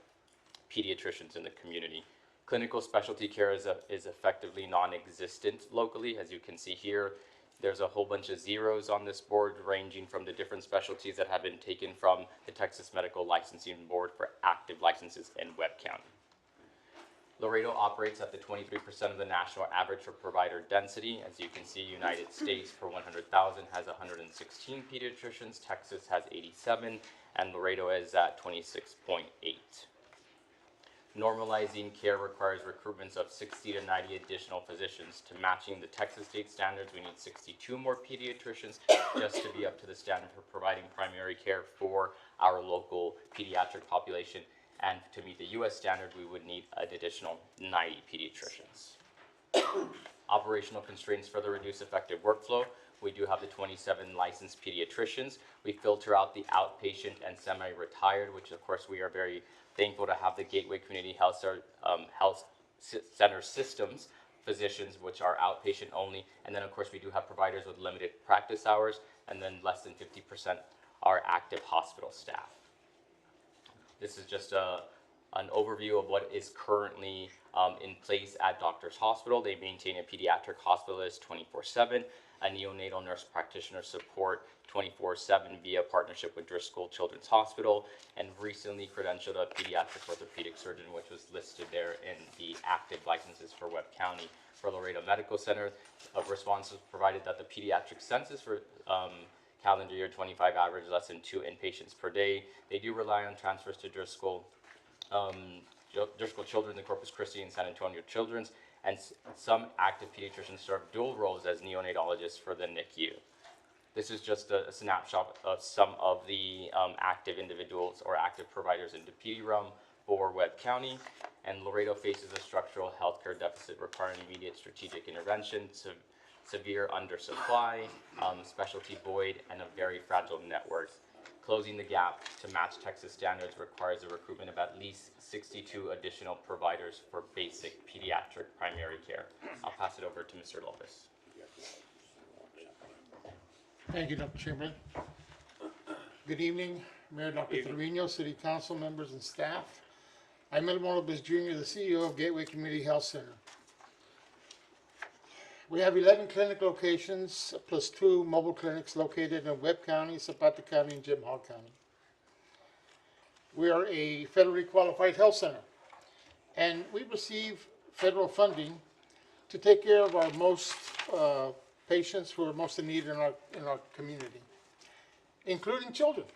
pediatricians in the community. Clinical specialty care is effectively non-existent locally. As you can see here, there's a whole bunch of zeros on this board, ranging from the different specialties that have been taken from the Texas Medical Licensing Board for active licenses in Webb County. Laredo operates at the 23% of the national average for provider density. As you can see, United States per 100,000 has 116 pediatricians, Texas has 87, and Laredo is at 26.8. Normalizing care requires recruitments of 60 to 90 additional physicians. To matching the Texas state standards, we need 62 more pediatricians just to be up to the standard for providing primary care for our local pediatric population. And to meet the U.S. standard, we would need an additional 90 pediatricians. Operational constraints further reduce effective workflow. We do have the 27 licensed pediatricians. We filter out the outpatient and semi-retired, which of course we are very thankful to have the Gateway Community Health Center systems physicians, which are outpatient only. And then of course we do have providers with limited practice hours, and then less than 50% are active hospital staff. This is just an overview of what is currently in place at Doctors Hospital. They maintain a pediatric hospitalist 24/7, a neonatal nurse practitioner support 24/7 via partnership with Driscoll Children's Hospital, and recently credentialed a pediatric orthopedic surgeon, which was listed there in the active licenses for Webb County. For Laredo Medical Center, a response was provided that the pediatric census for calendar year 25 average less than 2 inpatients per day. They do rely on transfers to Driscoll Children, the Corpus Christi and San Antonio Children's, and some active pediatricians serve dual roles as neonatologists for the NICU. This is just a snapshot of some of the active individuals or active providers in the PD realm for Webb County, and Laredo faces a structural healthcare deficit requiring immediate strategic intervention, severe undersupply, specialty void, and a very fragile network. Closing the gap to match Texas standards requires the recruitment of at least 62 additional providers for basic pediatric primary care. I'll pass it over to Mr. Lopez. Thank you, Dr. Chamberlain. Good evening, Mayor Dr. Trevino, City Council members and staff. I'm Elmo Lopez Jr., the CEO of Gateway Community Health Center. We have 11 clinic locations plus 2 mobile clinics located in Webb County, Zapata County, and Jim Hall County. We are a federally qualified health center, and we receive federal funding to take care of our most patients who are most in need in our community, including children.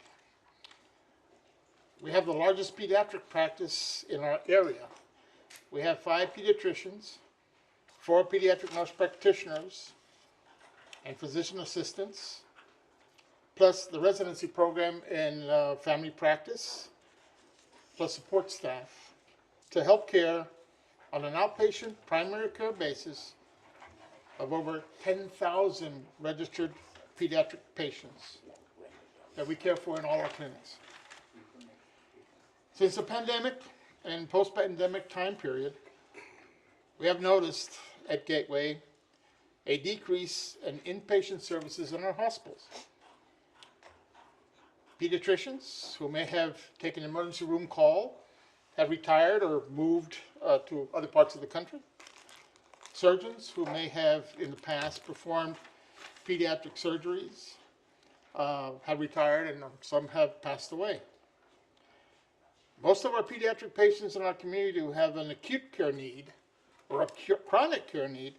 We have the largest pediatric practice in our area. We have 5 pediatricians, 4 pediatric nurse practitioners, and physician assistants, plus the residency program in family practice, plus support staff to help care on an outpatient primary care basis of over 10,000 registered pediatric patients that we care for in all our clinics. Since the pandemic, and post-pandemic time period, we have noticed at Gateway a decrease in inpatient services in our hospitals. Pediatricians who may have taken an emergency room call have retired or moved to other parts of the country. Surgeons who may have in the past performed pediatric surgeries have retired, and some have passed away. Most of our pediatric patients in our community who have an acute care need or a chronic care need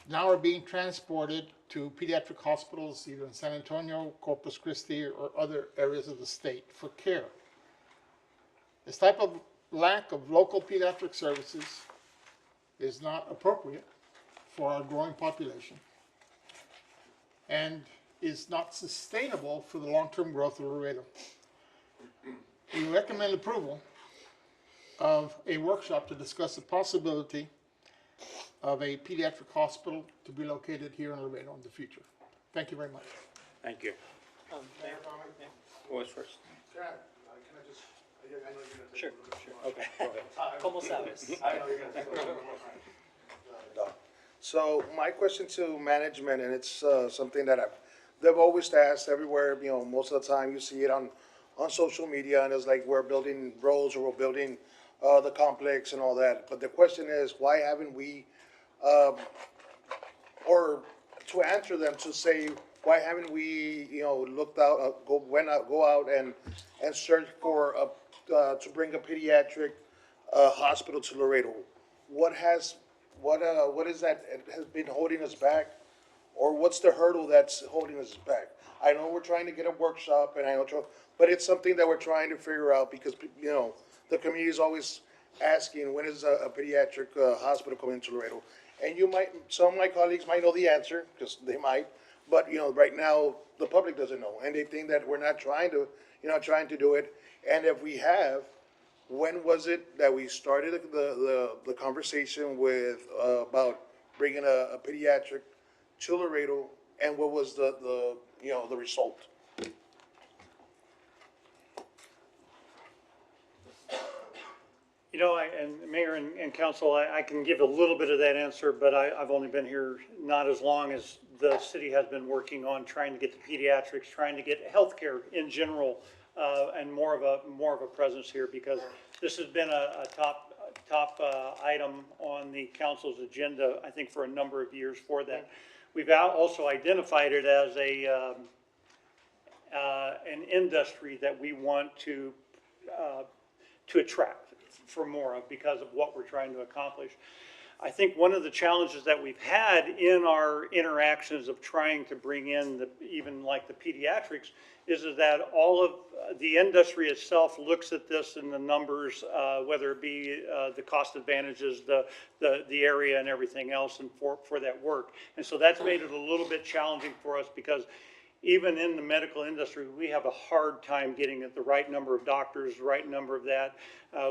now are being transported to pediatric hospitals either in San Antonio, Corpus Christi, or other areas of the state for care. This type of lack of local pediatric services is not appropriate for our growing population and is not sustainable for the long-term growth of Laredo. We recommend approval of a workshop to discuss the possibility of a pediatric hospital to be located here in Laredo in the future. Thank you very much. Thank you. Who was first? Sure, okay. ¿Cómo sabes? So my question to management, and it's something that they've always asked everywhere, you know, most of the time you see it on social media, and it's like we're building roads or we're building the complex and all that. But the question is, why haven't we, or to answer them, to say, why haven't we, you know, looked out, go out and search for to bring a pediatric hospital to Laredo? What is that has been holding us back, or what's the hurdle that's holding us back? I know we're trying to get a workshop, and I know, but it's something that we're trying to figure out because, you know, the community is always asking, when is a pediatric hospital coming to Laredo? And you might, some of my colleagues might know the answer, because they might, but, you know, right now, the public doesn't know, and they think that we're not trying to, trying to do it. And if we have, when was it that we started the conversation with, about bringing a pediatric to Laredo, and what was the result? You know, and Mayor and Council, I can give a little bit of that answer, but I've only been here not as long as the city has been working on trying to get the pediatrics, trying to get healthcare in general, and more of a presence here, because this has been a top item on the council's agenda, I think, for a number of years for that. We've also identified it as an industry that we want to attract for more of, because of what we're trying to accomplish. I think one of the challenges that we've had in our interactions of trying to bring in even like the pediatrics is that all of the industry itself looks at this in the numbers, whether it be the cost advantages, the area and everything else, and for that work. And so that's made it a little bit challenging for us, because even in the medical industry, we have a hard time getting the right number of doctors, the right number of that.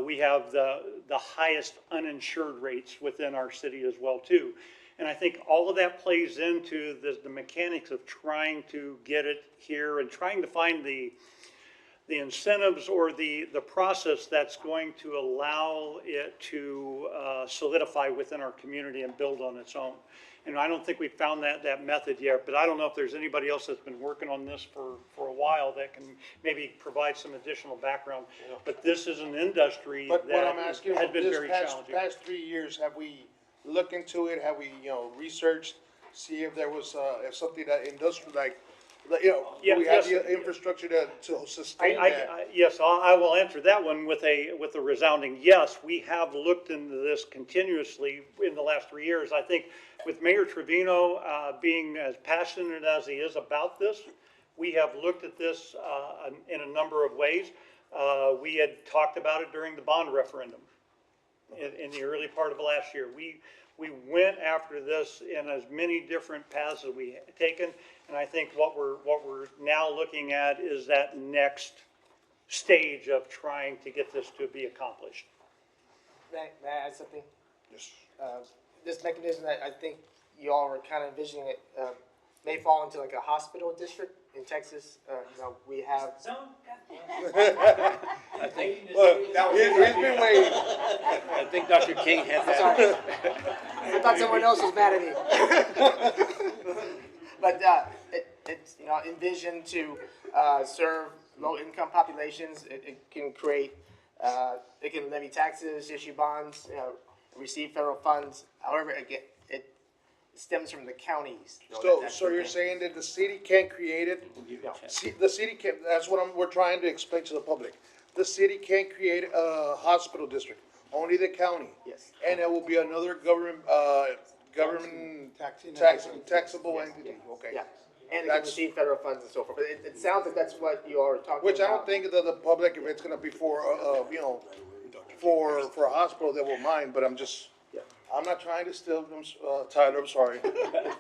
We have the highest uninsured rates within our city as well too. And I think all of that plays into the mechanics of trying to get it here and trying to find the incentives or the process that's going to allow it to solidify within our community and build on its own. And I don't think we've found that method yet, but I don't know if there's anybody else that's been working on this for a while that can maybe provide some additional background. But this is an industry But what I'm that asking, has been this very challenging. past 3 years, have we looked into it? Have we, researched, see if there was, if something that industry, like, do we have the infrastructure to sustain that? Yes, I will answer that one with a resounding yes. We have looked into this continuously in the last 3 years. I think with Mayor Trevino being as passionate as he is about this, we have looked at this in a number of ways. We had talked about it during the bond referendum in the early part of last year. We went after this in as many different paths as we had taken, and I think what we're now looking at is that next stage of trying to get this to be accomplished. May I add something? Yes. This mechanism that I think you all are kind of envisioning it may fall into like a hospital district in Texas. We have. I think Well, he's been waiting. I think Dr. King had that. I thought someone else was mad at me. But it's, you know, envisioned to serve low-income populations. It can create, it can levy taxes, issue bonds, you know, receive federal funds. However, it stems from the counties. You know, that's So the you're thing. saying that the city can't create it? The city can't, that's what we're trying to explain to the public. The city can't create a hospital district, only the county. Yes. And it will be another government, taxable entity, okay. Yeah, and it can That's- receive federal funds and so forth. But it sounds like that's what you are talking about. Which I don't think that the public, if it's gonna be for, you know, for a hospital, they will mind, but I'm not trying to steal, Tyler, I'm sorry.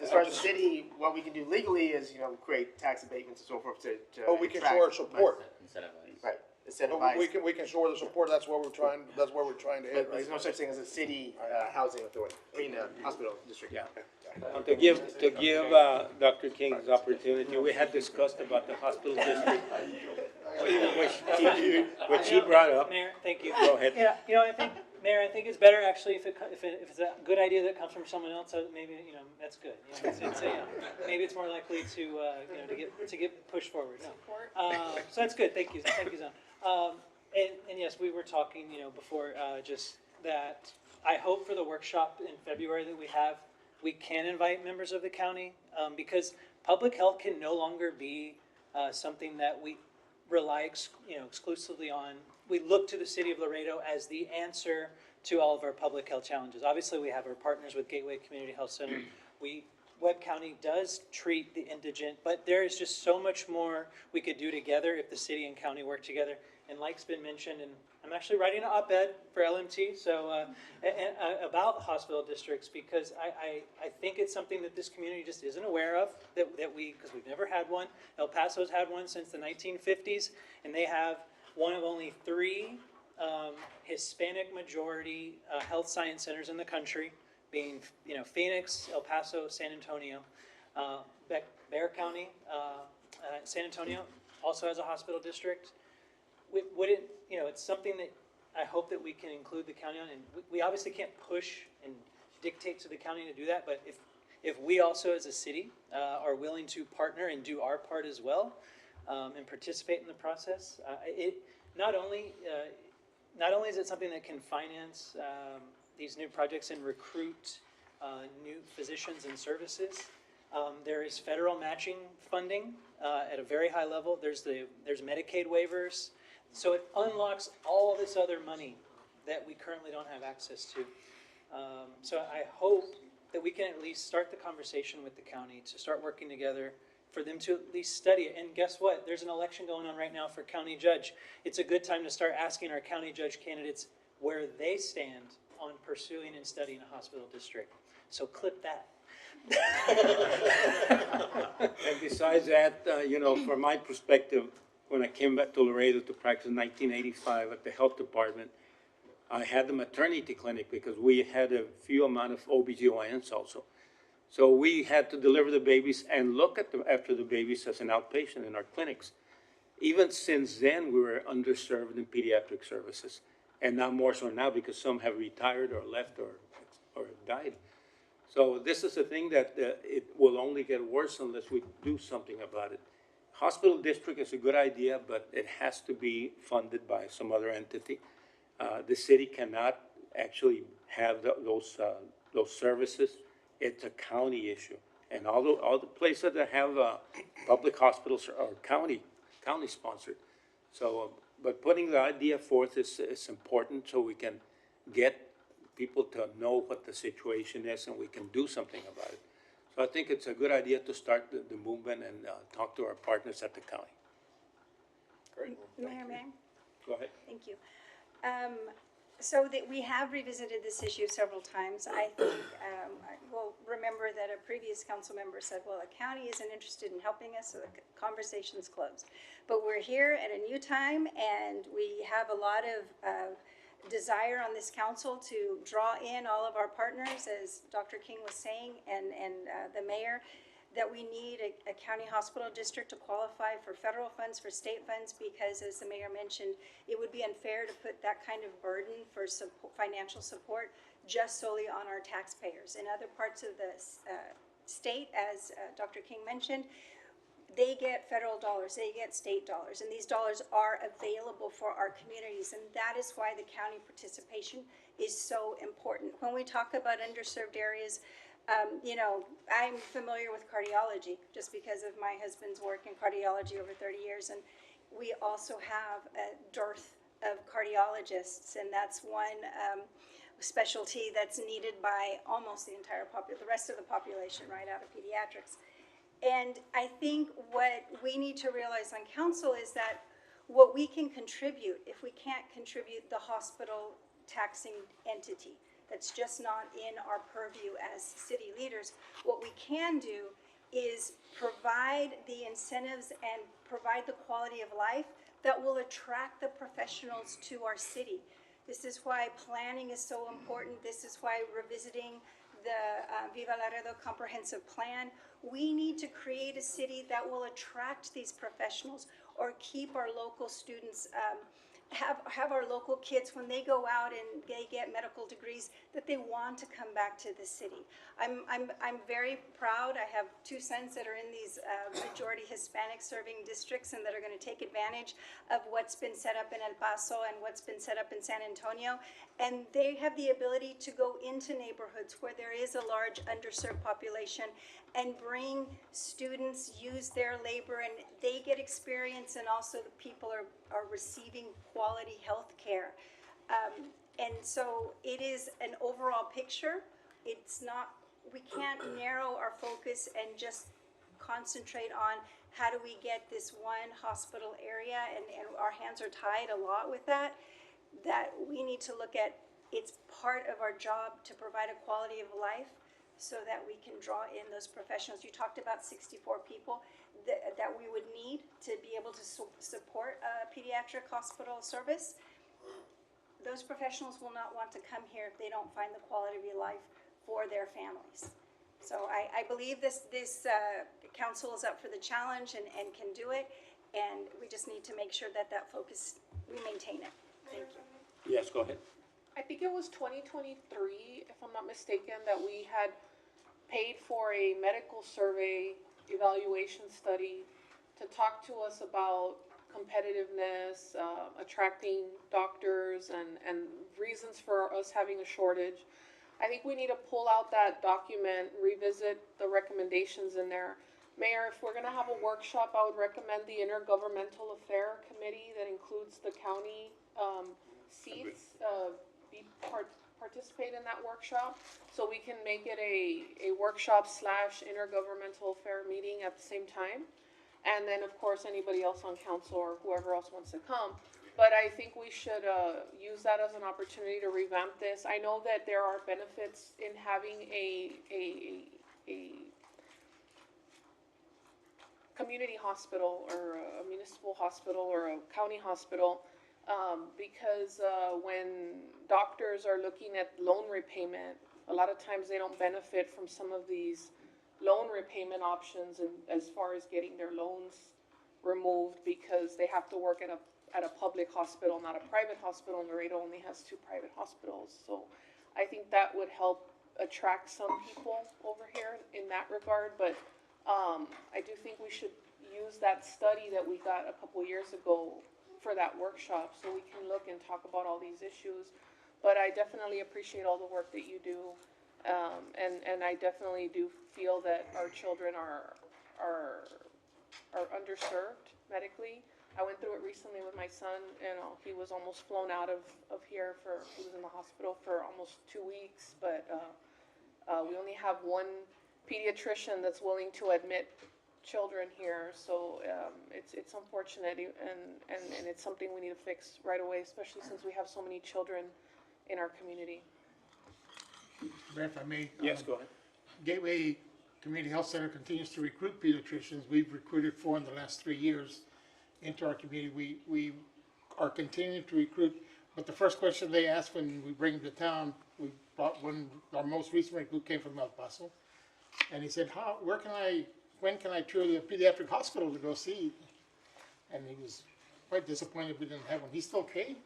As far as the city, what we can do legally is, you know, create tax abatements and so forth to. But we can show our support. Right, incentivize. We can show the support, that's what we're trying to head, But right? there's no such thing as a city housing authority, hospital district. Yeah. To give Dr. King's opportunity, we had discussed about the hospital district, which he brought up. Mayor, thank you. Go ahead. Yeah, you know, I think, Mayor, I think it's better actually if it's a good idea that comes from someone else, maybe, you know, that's good. You know, maybe it's more likely to, you know, to get pushed forward. No. So that's good. Thank you, Zon. And yes, we were talking, you know, before, just that I hope for the workshop in February that we can invite members of the county, because public health can no longer be something that we rely exclusively on. We look to the city of Laredo as the answer to all of our public health challenges. Obviously, we have our partners with Gateway Community Health Center. Webb County does treat the indigent, but there is just so much more we could do together if the city and county work together. And like's been mentioned, and I'm actually writing an op-ed for LMT, so about hospital districts, because I think it's something that this community just isn't aware of, because we've never had one. El Paso's had one since the 1950s, and they have one of only 3 Hispanic majority health science centers in the country, being, you know, Phoenix, El Paso, San Antonio. Bexar County, San Antonio also has a hospital district. You know, it's something that I hope that we can include the county on, and we obviously can't push and dictate to the county to do that, but if we also as a city are willing to partner and do our part as well, and participate in the process, not only is it something that can finance these new projects and recruit new physicians and services, there is federal matching funding at a very high level. There's Medicaid waivers. So it unlocks all this other money that we currently don't have access to. So I hope that we can at least start the conversation with the county to start working together for them to at least study it. And guess what? There's an election going on right now for county judge. It's a good time to start asking our county judge candidates where they stand on pursuing and studying a hospital district. So clip that. And besides that, you know, from my perspective, when I came back to Laredo to practice in 1985 at the health department, I had the maternity clinic because we had a few amount of OBGYNs also. So we had to deliver the babies and look after the babies as an outpatient in our clinics. Even since then, we were underserved in pediatric services, and now more so now because some have retired or left or died. So this is a thing that it will only get worse unless we do something about it. Hospital district is a good idea, but it has to be funded by some other entity. The city cannot actually have those services. It's a county issue. And all the places that have public hospitals are county sponsored. So, but putting the idea forth is important so we can get people to know what the situation is and we can do something about it. So I think it's a good idea to start the movement and talk to our partners at the county. Great. Mayor, may I? Go ahead. Thank you. So that we have revisited this issue several times. I think we'll remember that a previous council member said, well, the county isn't interested in helping us, so the conversation's closed. But we're here at a new time, and we have a lot of desire on this council to draw in all of our partners, as Dr. King was saying, and the mayor. that we need a county hospital district to qualify for federal funds, for state funds, because as the mayor mentioned, it would be unfair to put that kind of burden for financial support just solely on our taxpayers. In other parts of the state, as Dr. King mentioned, they get federal dollars, they get state dollars, and these dollars are available for our communities, and that is why the county participation is so important. When we talk about underserved areas, you know, I'm familiar with cardiology just because of my husband's work in cardiology over 30 years, and we also have a dearth of cardiologists, and that's one specialty that's needed by almost the entire the rest of the population, right out of pediatrics. And I think what we need to realize on council is that what we can contribute, if we can't contribute the hospital taxing entity, that's just not in our purview as city leaders, what we can do is provide the incentives and provide the quality of life that will attract the professionals to our city. This is why planning is so important. This is why revisiting the Viva Laredo Comprehensive Plan, we need to create a city that will attract these professionals or keep our local students, have our local kids, when they go out and they get medical degrees, that they want to come back to the city. I'm very proud. I have two sons that are in these majority Hispanic serving districts and that are going to take advantage of what's been set up in El Paso and what's been set up in San Antonio. And they have the ability to go into neighborhoods where there is a large underserved population and bring students, use their labor, and they get experience, and also the people are receiving quality health care. And so it is an overall picture. It's not, we can't narrow our focus and just concentrate on how do we get this one hospital area, and our hands are tied a lot with that we need to look at. It's part of our job to provide a quality of life so that we can draw in those professionals. You talked about 64 people that we would need to be able to support a pediatric hospital service. Those professionals will not want to come here if they don't find the quality of life for their families. So I believe this council is up for the challenge and can do it, and we just need to make sure that focus, we maintain it. Thank you. Yes, go ahead. I think it was 2023, if I'm not mistaken, that we had paid for a medical survey evaluation study to talk to us about competitiveness, attracting doctors, and reasons for us having a shortage. I think we need to pull out that document, revisit the recommendations in there. Mayor, if we're going to have a workshop, I would recommend the Intergovernmental Affair Committee that includes the county seats participate in that workshop, so we can make it a workshop / intergovernmental affair meeting at the same time. And then, of course, anybody else on council or whoever else wants to come. But I think we should use that as an opportunity to revamp this. I know that there are benefits in having a community hospital or a municipal hospital or a county hospital, because when doctors are looking at loan repayment, a lot of times they don't benefit from some of these loan repayment options, and as far as getting their loans removed, because they have to work at a public hospital, not a private hospital. Laredo only has 2 private hospitals, so I think that would help attract some people over here in that regard. But I do think we should use that study that we got a couple years ago for that workshop, so we can look and talk about all these issues. But I definitely appreciate all the work that you do, and I definitely do feel that our children are underserved medically. I went through it recently with my son. He was almost flown out of here he was in the hospital for almost 2 weeks, but we only have one pediatrician that's willing to admit children here, so it's unfortunate, and it's something we need to fix right away, especially since we have so many children in our community. Mayor, if I may. Yes, go ahead. Gateway Community Health Center continues to recruit pediatricians. We've recruited 4 in the last 3 years into our community. We are continuing to recruit, but the first question they ask when we bring them to town, we brought one, our most recent recruit came from El Paso, and he said, where can I when can I tour the pediatric hospital to go see? And he was quite disappointed we didn't have one. He's still okay.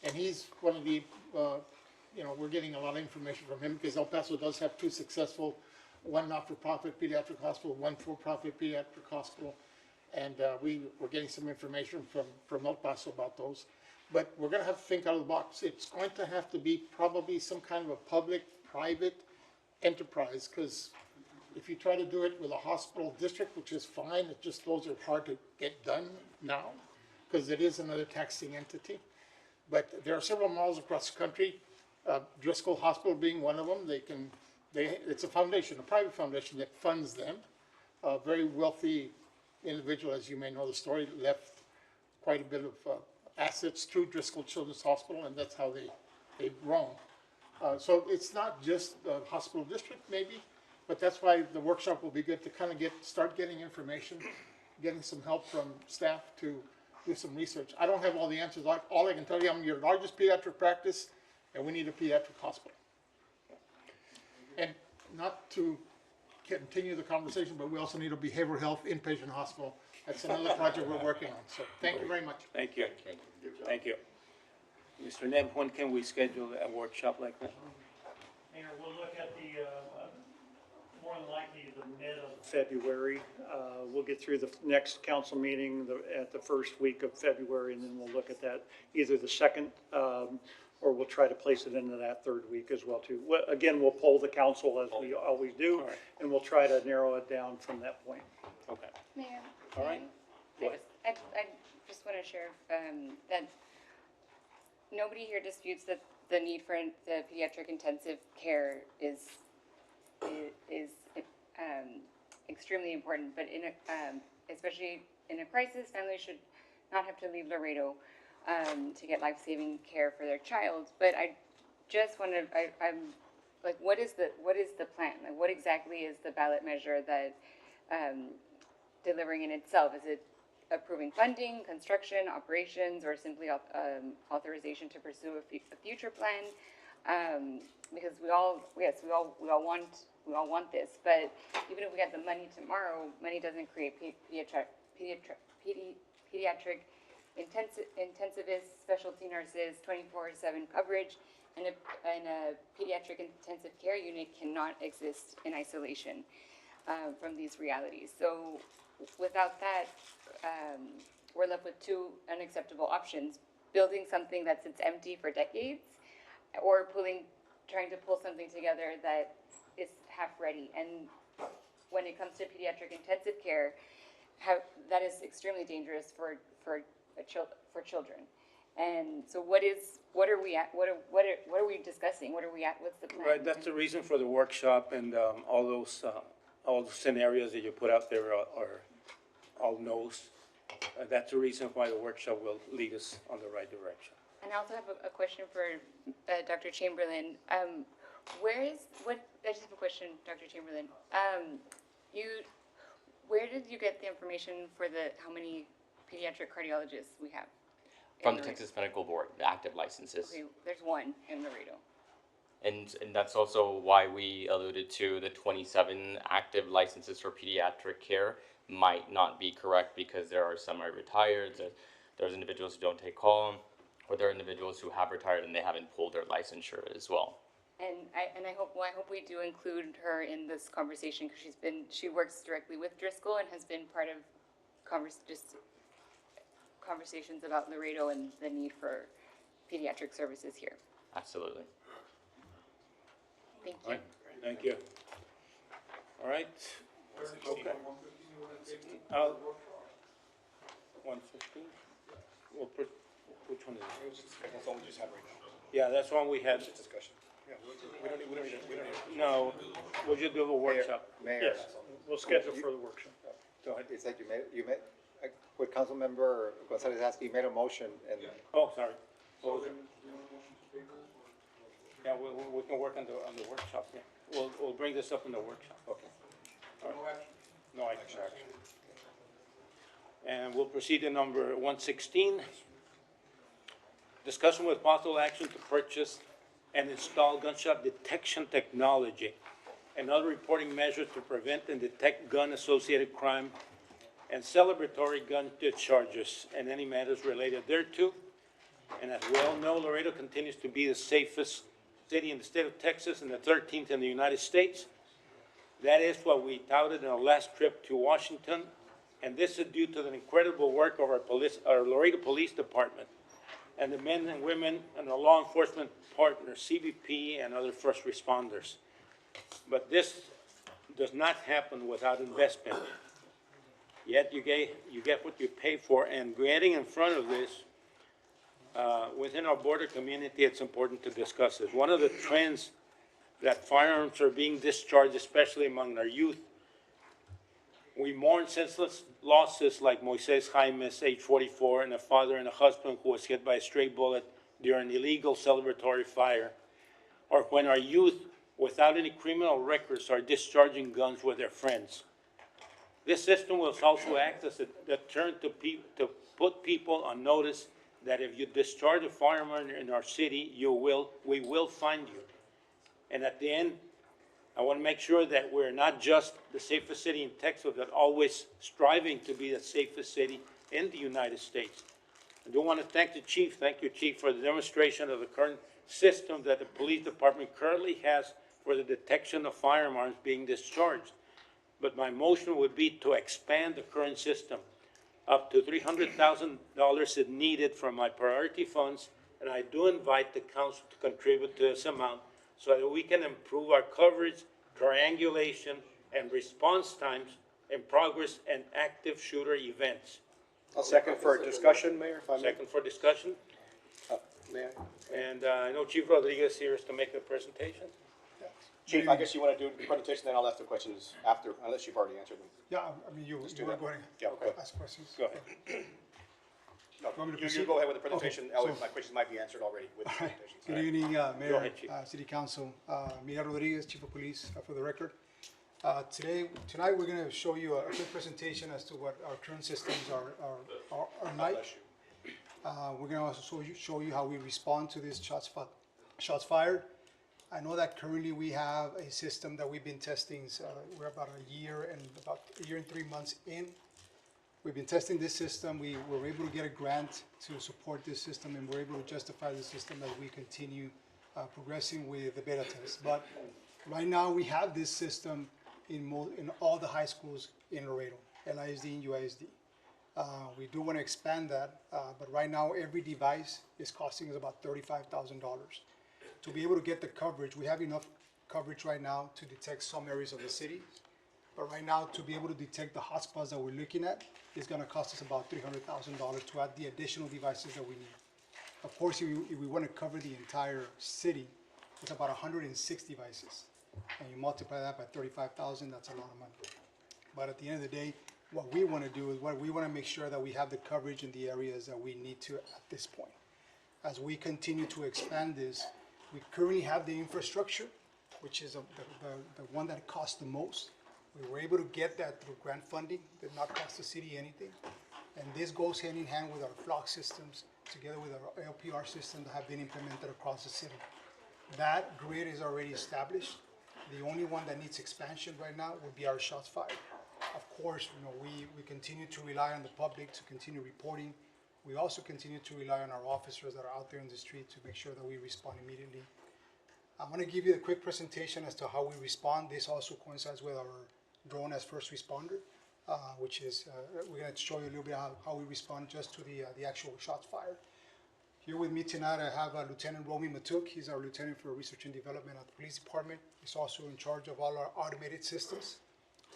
And he's one of the, we're getting a lot of information from him because El Paso does have two successful, one not-for-profit pediatric hospital, one for-profit pediatric hospital. And we're getting some information from El Paso about those. But we're gonna have to think out of the box. It's going to have to be probably some kind of a public-private enterprise, because if you try to do it with a hospital district, which is fine, it just, those are hard to get done now, because it is another taxing entity. But there are several models across the country, Driscoll Hospital being one of them. It's a foundation, a private foundation that funds them. A very wealthy individual, as you may know the story, left quite a bit of assets to Driscoll Children's Hospital, and that's how they've grown. So it's not just the hospital district maybe, but that's why the workshop will be good to kind of start getting information, getting some help from staff to do some research. I don't have all the answers. All I can tell you, I'm your largest pediatric practice, and we need a pediatric hospital. And not to continue the conversation, but we also need a behavioral health inpatient hospital. That's another project we're working on. So thank you very much. Thank you. Thank you. Mr. Neb, when can we schedule a workshop like that? Mayor, we'll look at the, more than likely the mid of February. We'll get through the next council meeting at the first week of February, and then we'll look at that, either the second, or we'll try to place it into that third week as well too. Again, we'll poll the council as we always do, and we'll try to narrow it down from that point. Okay. Mayor. All right. I just want to share that nobody here disputes that the need for the pediatric intensive care is extremely important, but especially in a crisis, families should not have to leave Laredo to get life-saving care for their child. But I just want to, I'm like, what is the plan? Like, what exactly is the ballot measure that delivering in itself? Is it approving funding, construction, operations, or simply authorization to pursue a future plan? Because we all want this, but even if we had the money tomorrow, money doesn't create pediatric intensivists, specialty nurses, 24/7 coverage, and a pediatric intensive care unit cannot exist in isolation from these realities. So without that, we're left with two unacceptable options: building something that sits empty for decades, or trying to pull something together that is half ready. And when it comes to pediatric intensive care, that is extremely dangerous for children. And so what are we at? What are we discussing? What are we at? What's the plan? Right, that's the reason for the workshop, and all those scenarios that you put out there are all no's. That's the reason why the workshop will lead us on the right direction. And I also have a question for Dr. Chamberlain. I just have a question, Dr. Chamberlain. Where did you get the information for how many pediatric cardiologists we have? From the Texas Medical Board, the active licenses. Okay, there's one in Laredo. And that's also why we alluded to the 27 active licenses for pediatric care might not be correct, because there are some are retired, there's individuals who don't take call, or there are individuals who have retired and they haven't pulled their licensure as well. And I hope we do include her in this conversation, because she works directly with Driscoll and has been part of conversations about Laredo and the need for pediatric services here. Absolutely. Thank All you. right, thank you. All right. Okay. 115? We'll put, which one is it? That's all we just had right now. Yeah, that's one we had. Just discussion. Yeah, we don't need. No, we'll just do a workshop. Mayor. Yes, we'll schedule for the workshop. Go ahead. It's like you made, what Councilmember Gonzalez asked, you made a motion and. Oh, sorry. What was it? Yeah, we can work on the workshop, yeah. We'll bring this up in the workshop. Okay. All right. No action. And we'll proceed to number 116. Discussion with possible action to purchase and install gunshot detection technology and other reporting measures to prevent and detect gun-associated crime and celebratory gun discharges and any matters related thereto. And as we all know, Laredo continues to be the safest city in the state of Texas and the 13th in the United States. That is what we touted in our last trip to Washington, and this is due to the incredible work of our Laredo Police Department and the men and women and our law enforcement partners, CBP and other first responders. But this does not happen without investment. Yet you get what you pay for, and getting in front of this, within our border community, it's important to discuss this. One of the trends that firearms are being discharged, especially among our youth. We mourn senseless losses like Moises Jaimes, age 44, and a father and a husband who was hit by a stray bullet during illegal celebratory fire, or when our youth, without any criminal records, are discharging guns with their friends. This system will also act as a deterrent to put people on notice that if you discharge a firearm in our city, we will find you. And at the end, I want to make sure that we're not just the safest city in Texas, but always striving to be the safest city in the United States. I do want to thank the chief. Thank you, Chief, for the demonstration of the current system that the police department currently has for the detection of firearms being discharged. But my motion would be to expand the current system up to $300,000 if needed from my priority funds, and I do invite the council to contribute to this amount so that we can improve our coverage, triangulation, and response times in progress and active shooter events. I'll second for discussion, Mayor, if I may. Second for discussion. May I? And I know Chief Rodriguez here is to make the presentation. Chief, I guess you want to do the presentation, then I'll ask the questions after, unless you've already answered them. Yeah, I mean, you Let's do want that. to go ahead Yeah, and okay. ask questions? Go ahead. No, Want me to you proceed? go ahead with the presentation. Okay, so- My questions might be answered already with the presentation. Good evening, Mayor, ahead, Chief. City Council, Miguel Rodriguez, Chief of Police, for the record. Tonight, we're going to show you a quick presentation as to what our current systems are like. We're going to also show you how we respond to these shots fired. I know that currently we have a system that we've been testing. We're about a year and 3 months in. We've been testing this system. We were able to get a grant to support this system, and we're able to justify the system as we continue progressing with the beta test. But right now, we have this system in all the high schools in Laredo, LISD and UISD. We do want to expand that, but right now, every device is costing us about $35,000. To be able to get the coverage, we have enough coverage right now to detect some areas of the city. But right now, to be able to detect the hotspots that we're looking at, is going to cost us about $300,000 to add the additional devices that we need. Of course, if we want to cover the entire city, it's about 106 devices. And you multiply that by 35,000, that's a lot of money. But at the end of the day, what we want to do is we want to make sure that we have the coverage in the areas that we need to at this point. As we continue to expand this, we currently have the infrastructure, which is the one that costs the most. We were able to get that through grant funding, did not cost the city anything. And this goes hand in hand with our flock systems, together with our LPR system that have been implemented across the city. That grid is already established. The only one that needs expansion right now would be our shots fired. Of course, we continue to rely on the public to continue reporting. We also continue to rely on our officers that are out there in the street to make sure that we respond immediately. I'm going to give you a quick presentation as to how we respond. This also coincides with our drone as first responder, which is, we're going to show you a little bit how we respond just to the actual shots fired. Here with me tonight, I have Lieutenant Romy Matuk. He's our Lieutenant for Research and Development at the Police Department. He's also in charge of all our automated systems.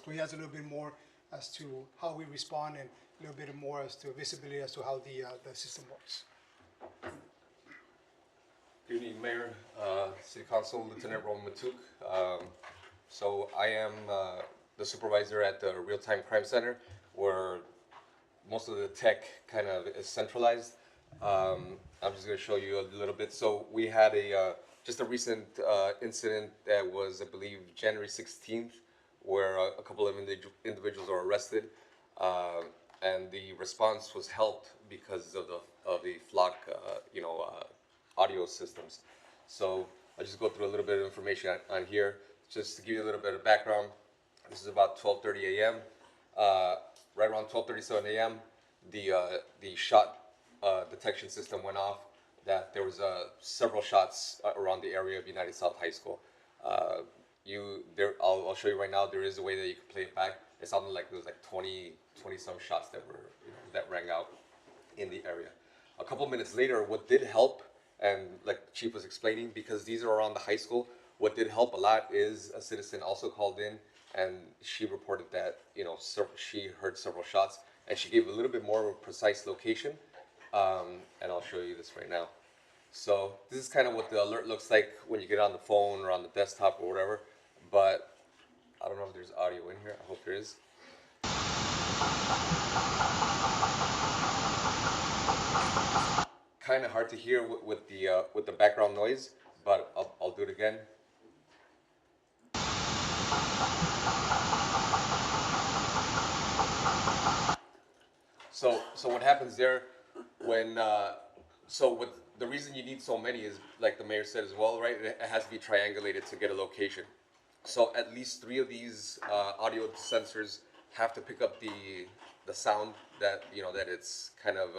So he has a little bit more as to how we respond and a little bit more as to visibility as to how the system works. Good evening, Mayor, City Council, Lieutenant Roman Matuk. So I am the supervisor at the Real Time Crime Center, where most of the tech kind of is centralized. I'm just going to show you a little bit. So we had just a recent incident that was, I believe, January 16th, where a couple of individuals were arrested, and the response was helped because of the flock, audio systems. So I'll just go through a little bit of information on here. just to give you a little bit of background, this is about 12:30 a.m. Right around 12:37 a.m., the shot detection system went off. That there was several shots around the area of United South High School. I'll show you right now. There is a way that you can play it back. It sounded like there was like 20 some shots that were that rang out in the area. A couple minutes later, what did help, and like the chief was explaining, because these are around the high school, what did help a lot is a citizen also called in, and she reported that she heard several shots, and she gave a little bit more of a precise location. And I'll show you this right now. So this is kind of what the alert looks like when you get on the phone or on the desktop or whatever, but I don't know if there's audio in here. I hope there is. Kind of hard to hear with the background noise, but I'll do it again. So what happens there when with the reason you need so many is, like the mayor said as well, right? It has to be triangulated to get a location. So at least 3 of these audio sensors have to pick up the sound that that it's kind of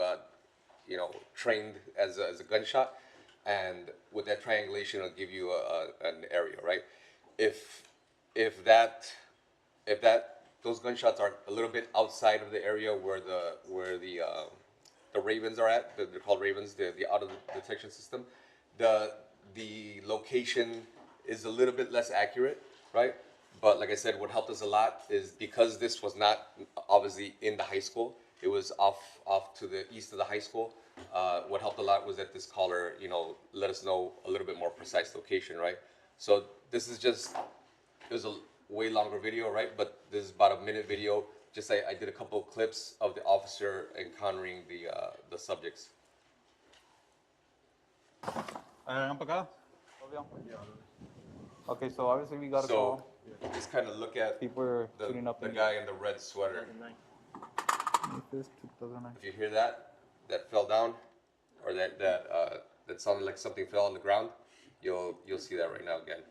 trained as a gunshot, and with that triangulation, it'll give you an area, right? If those gunshots are a little bit outside of the area where the Ravens are at, they're called Ravens, the auto detection system, the location is a little bit less accurate, right? But like I said, what helped us a lot is because this was not obviously in the high school, it was off to the east of the high school. What helped a lot was that this caller, let us know a little bit more precise location, right? So this is just, it was a way longer video, right? But this is about a minute video. Just I did a couple of clips of the officer encountering the subjects. Okay, so obviously we got a call. Just kind of look at People are shooting up the in guy in the red sweater. 2009. If you hear that fell down, or that sounded like something fell on the ground, you'll see that right now again.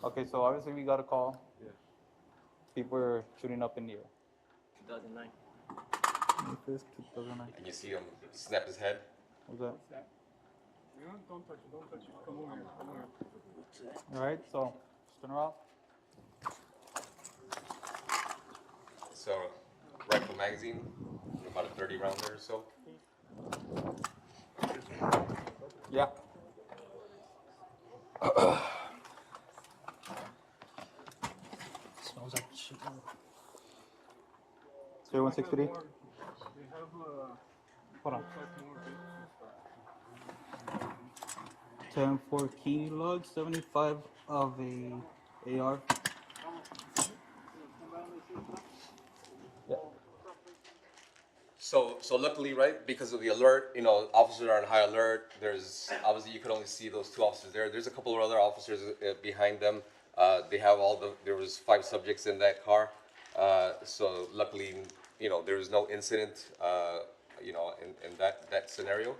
Okay, so obviously we got a call. People are shooting up in the air. 2009. 2009. And you see him snap his head. What's that? All right, so just turn around. So, rifle magazine, about a 30 rounder or so. Yeah. Smells like shit. 0163. Hold on. 10-4 key log, 75 of a AR. Yeah. So luckily, right, because of the alert, officers are on high alert. There's obviously you could only see those 2 officers there. There's a couple of other officers behind them. They have there was 5 subjects in that car. So luckily, there was no incident, in that scenario.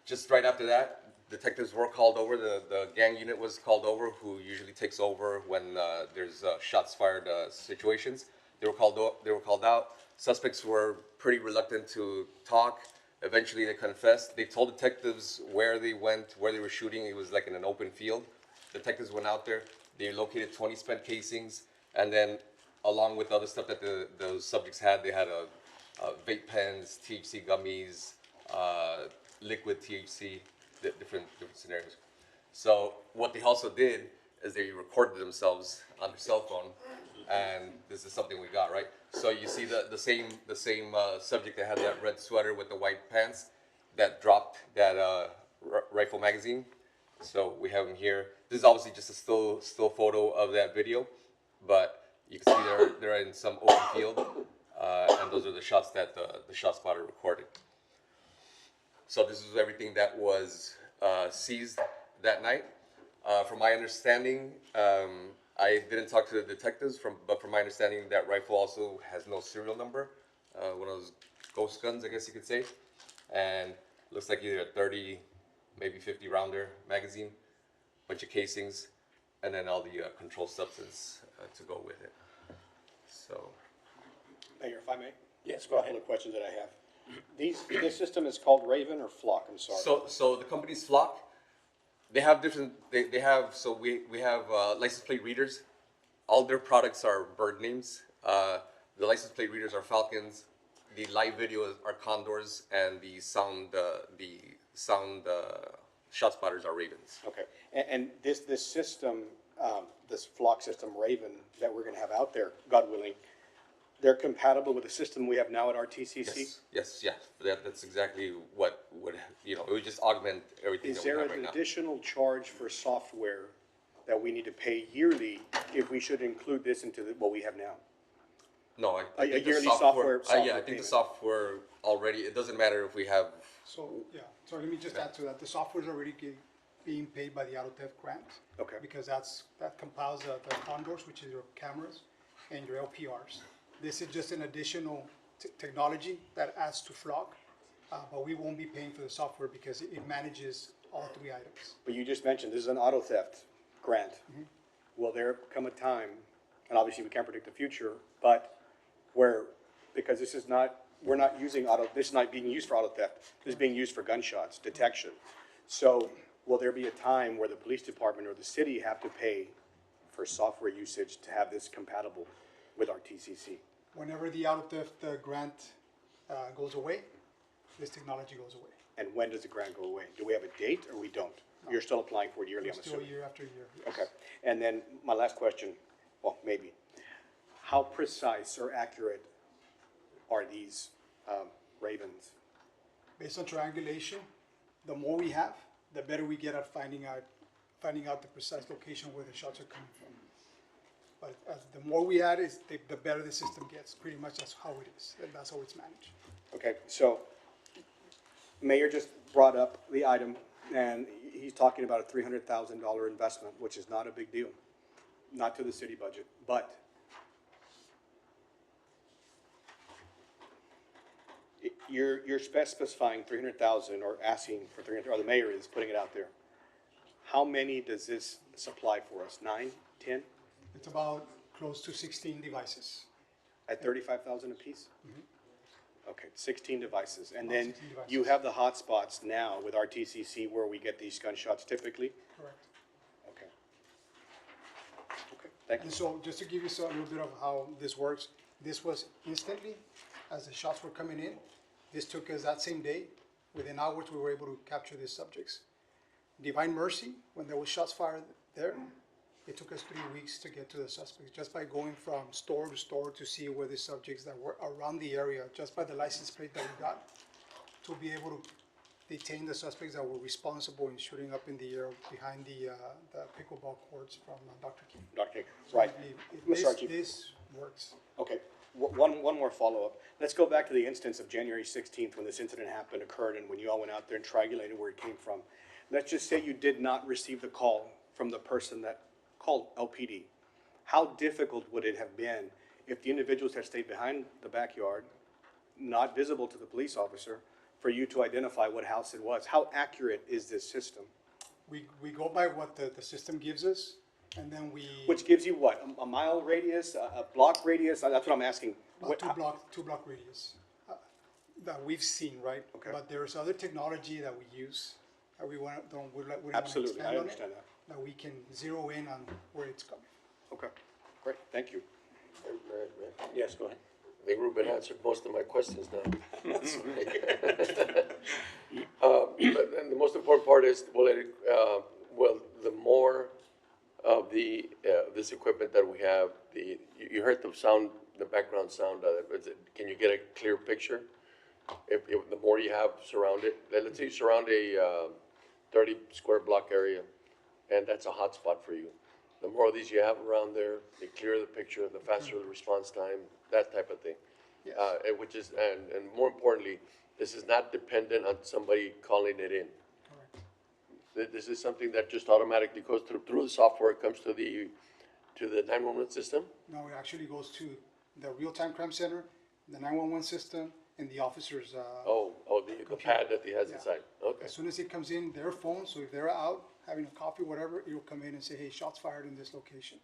Just right after that, detectives were called over. The gang unit was called over, who usually takes over when there's shots fired situations. They were called out. Suspects were pretty reluctant to talk. Eventually, they confessed. They told detectives where they went, where they were shooting. It was like in an open field. Detectives went out there. They located 20 spent casings, and then, along with other stuff that those subjects had, they had vape pens, THC gummies, liquid THC, different scenarios. So what they also did is they recorded themselves on their cell phone, and this is something we got, right? So you see the same subject that had that red sweater with the white pants that dropped that rifle magazine. So we have him here. This is obviously just a still photo of that video, but you can see they're in some open field, and those are the shots that the shot spotter recorded. So this is everything that was seized that night. From my understanding, I didn't talk to the detectives, but from my understanding, that rifle also has no serial number, one of those ghost guns, I guess you could say. And Looks like either a 30, maybe 50 rounder magazine, bunch of casings, and then all the controlled substance to go with it. So, Mayor, if I may? Yes, go ahead. Couple of questions that I have. This system is called Raven or Flock, I'm sorry. so the company's Flock, they have different, they have, so we have license plate readers. All their products are bird names. The license plate readers are falcons. The live video are condors, and the sound shot spotters are ravens. Okay, and this system, this Flock system, Raven, that we're gonna have out there, God willing, they're compatible with the system we have now at RTCC? Yes. That's exactly what would, it would just augment everything Is that we there have right an now. additional charge for software that we need to pay yearly if we should include this into what we have now? No, I A think the yearly software, software yeah, I think payment. the software already, it doesn't matter if we have, So, yeah, so let me just add to that, the software is already being paid by the auto theft grant. Okay. Because that compiles the Condors, which is your cameras, and your LPRs. This is just an additional technology that adds to Flock, but we won't be paying for the software because it manages all three items. But you just mentioned, this is an auto theft grant. Will there come a time, and obviously we can't predict the future, but where, because this is not, we're not using this is not being used for auto theft, this is being used for gunshots, detection. So will there be a time where the police department or the city have to pay for software usage to have this compatible with our TCC? Whenever the auto theft grant goes away, this technology goes away. And when does the grant go away? Do we have a date or we don't? You're still applying for it yearly, I'm Still assuming? year after year. yes. Okay, and then my last question, well, maybe, how precise or accurate are these Ravens? Based on triangulation, the more we have, the better we get at finding out the precise location where the shots are coming from. But as the more we add, the better the system gets. Pretty much that's how it is, and that's how it's managed. Okay, so Mayor just brought up the item, and he's talking about a $300,000 investment, which is not a big deal, not to the city budget, but you're specifying 300,000 or asking for 300, or the mayor is putting it out there. How many does this supply for us? 9, 10? It's about close to 16 devices. At 35,000 apiece? Okay, 16 devices. And About then 16 devices. you have the hotspots now with RTCC where we get these gunshots typically? Correct. Okay. Okay, thank you. And so just to give you a little bit of how this works, this was instantly, as the shots were coming in. This took us that same day. Within hours, we were able to capture these subjects. Divine Mercy, when there was shots fired there, it took us 3 weeks to get to the suspects, just by going from store to store to see where the subjects that were around the area, just by the license plate that we got, to be able to detain the suspects that were responsible in shooting up in the air behind the pickleball courts from Dr. King. Dr. King, So right. This, Mr. Archie. this works. Okay, one more follow-up. Let's go back to the instance of January 16th when this incident occurred and when you all went out there and triangulated where it came from. Let's just say you did not receive the call from the person that called LPD. How difficult would it have been if the individuals had stayed behind the backyard, not visible to the police officer, for you to identify what house it was? How accurate is this system? We go by what the system gives us, and then we. Which gives you what, a mile radius, a block radius? That's what I'm asking. About two block radius that we've seen, right? Okay. But there's other technology that we use that we don't want to Absolutely, expand I on it, understand that. we can zero in on where it's coming. Okay, great, thank you. Yes, go ahead. I think Ruben answered most of my questions now. And the most important part is, will the more of this equipment that we have, you heard the sound, the background sound of it, can you get a clear picture? If the more you have surrounded, let's say you surround a 30 square block area, and that's a hot spot for you. The more of these you have around there, the clearer the picture, the faster the response time, that type of thing. And which is, and more importantly, this is not dependent on somebody calling it in. This is something that just automatically goes through the software, comes to the 911 system. No, it actually goes to the real-time crime center, the 911 system, in the officer's, The pad that he has Yeah. inside, okay. as soon as it comes in, their phone, so if they're out having a coffee, whatever, it'll come in and say, hey, shots fired in this location.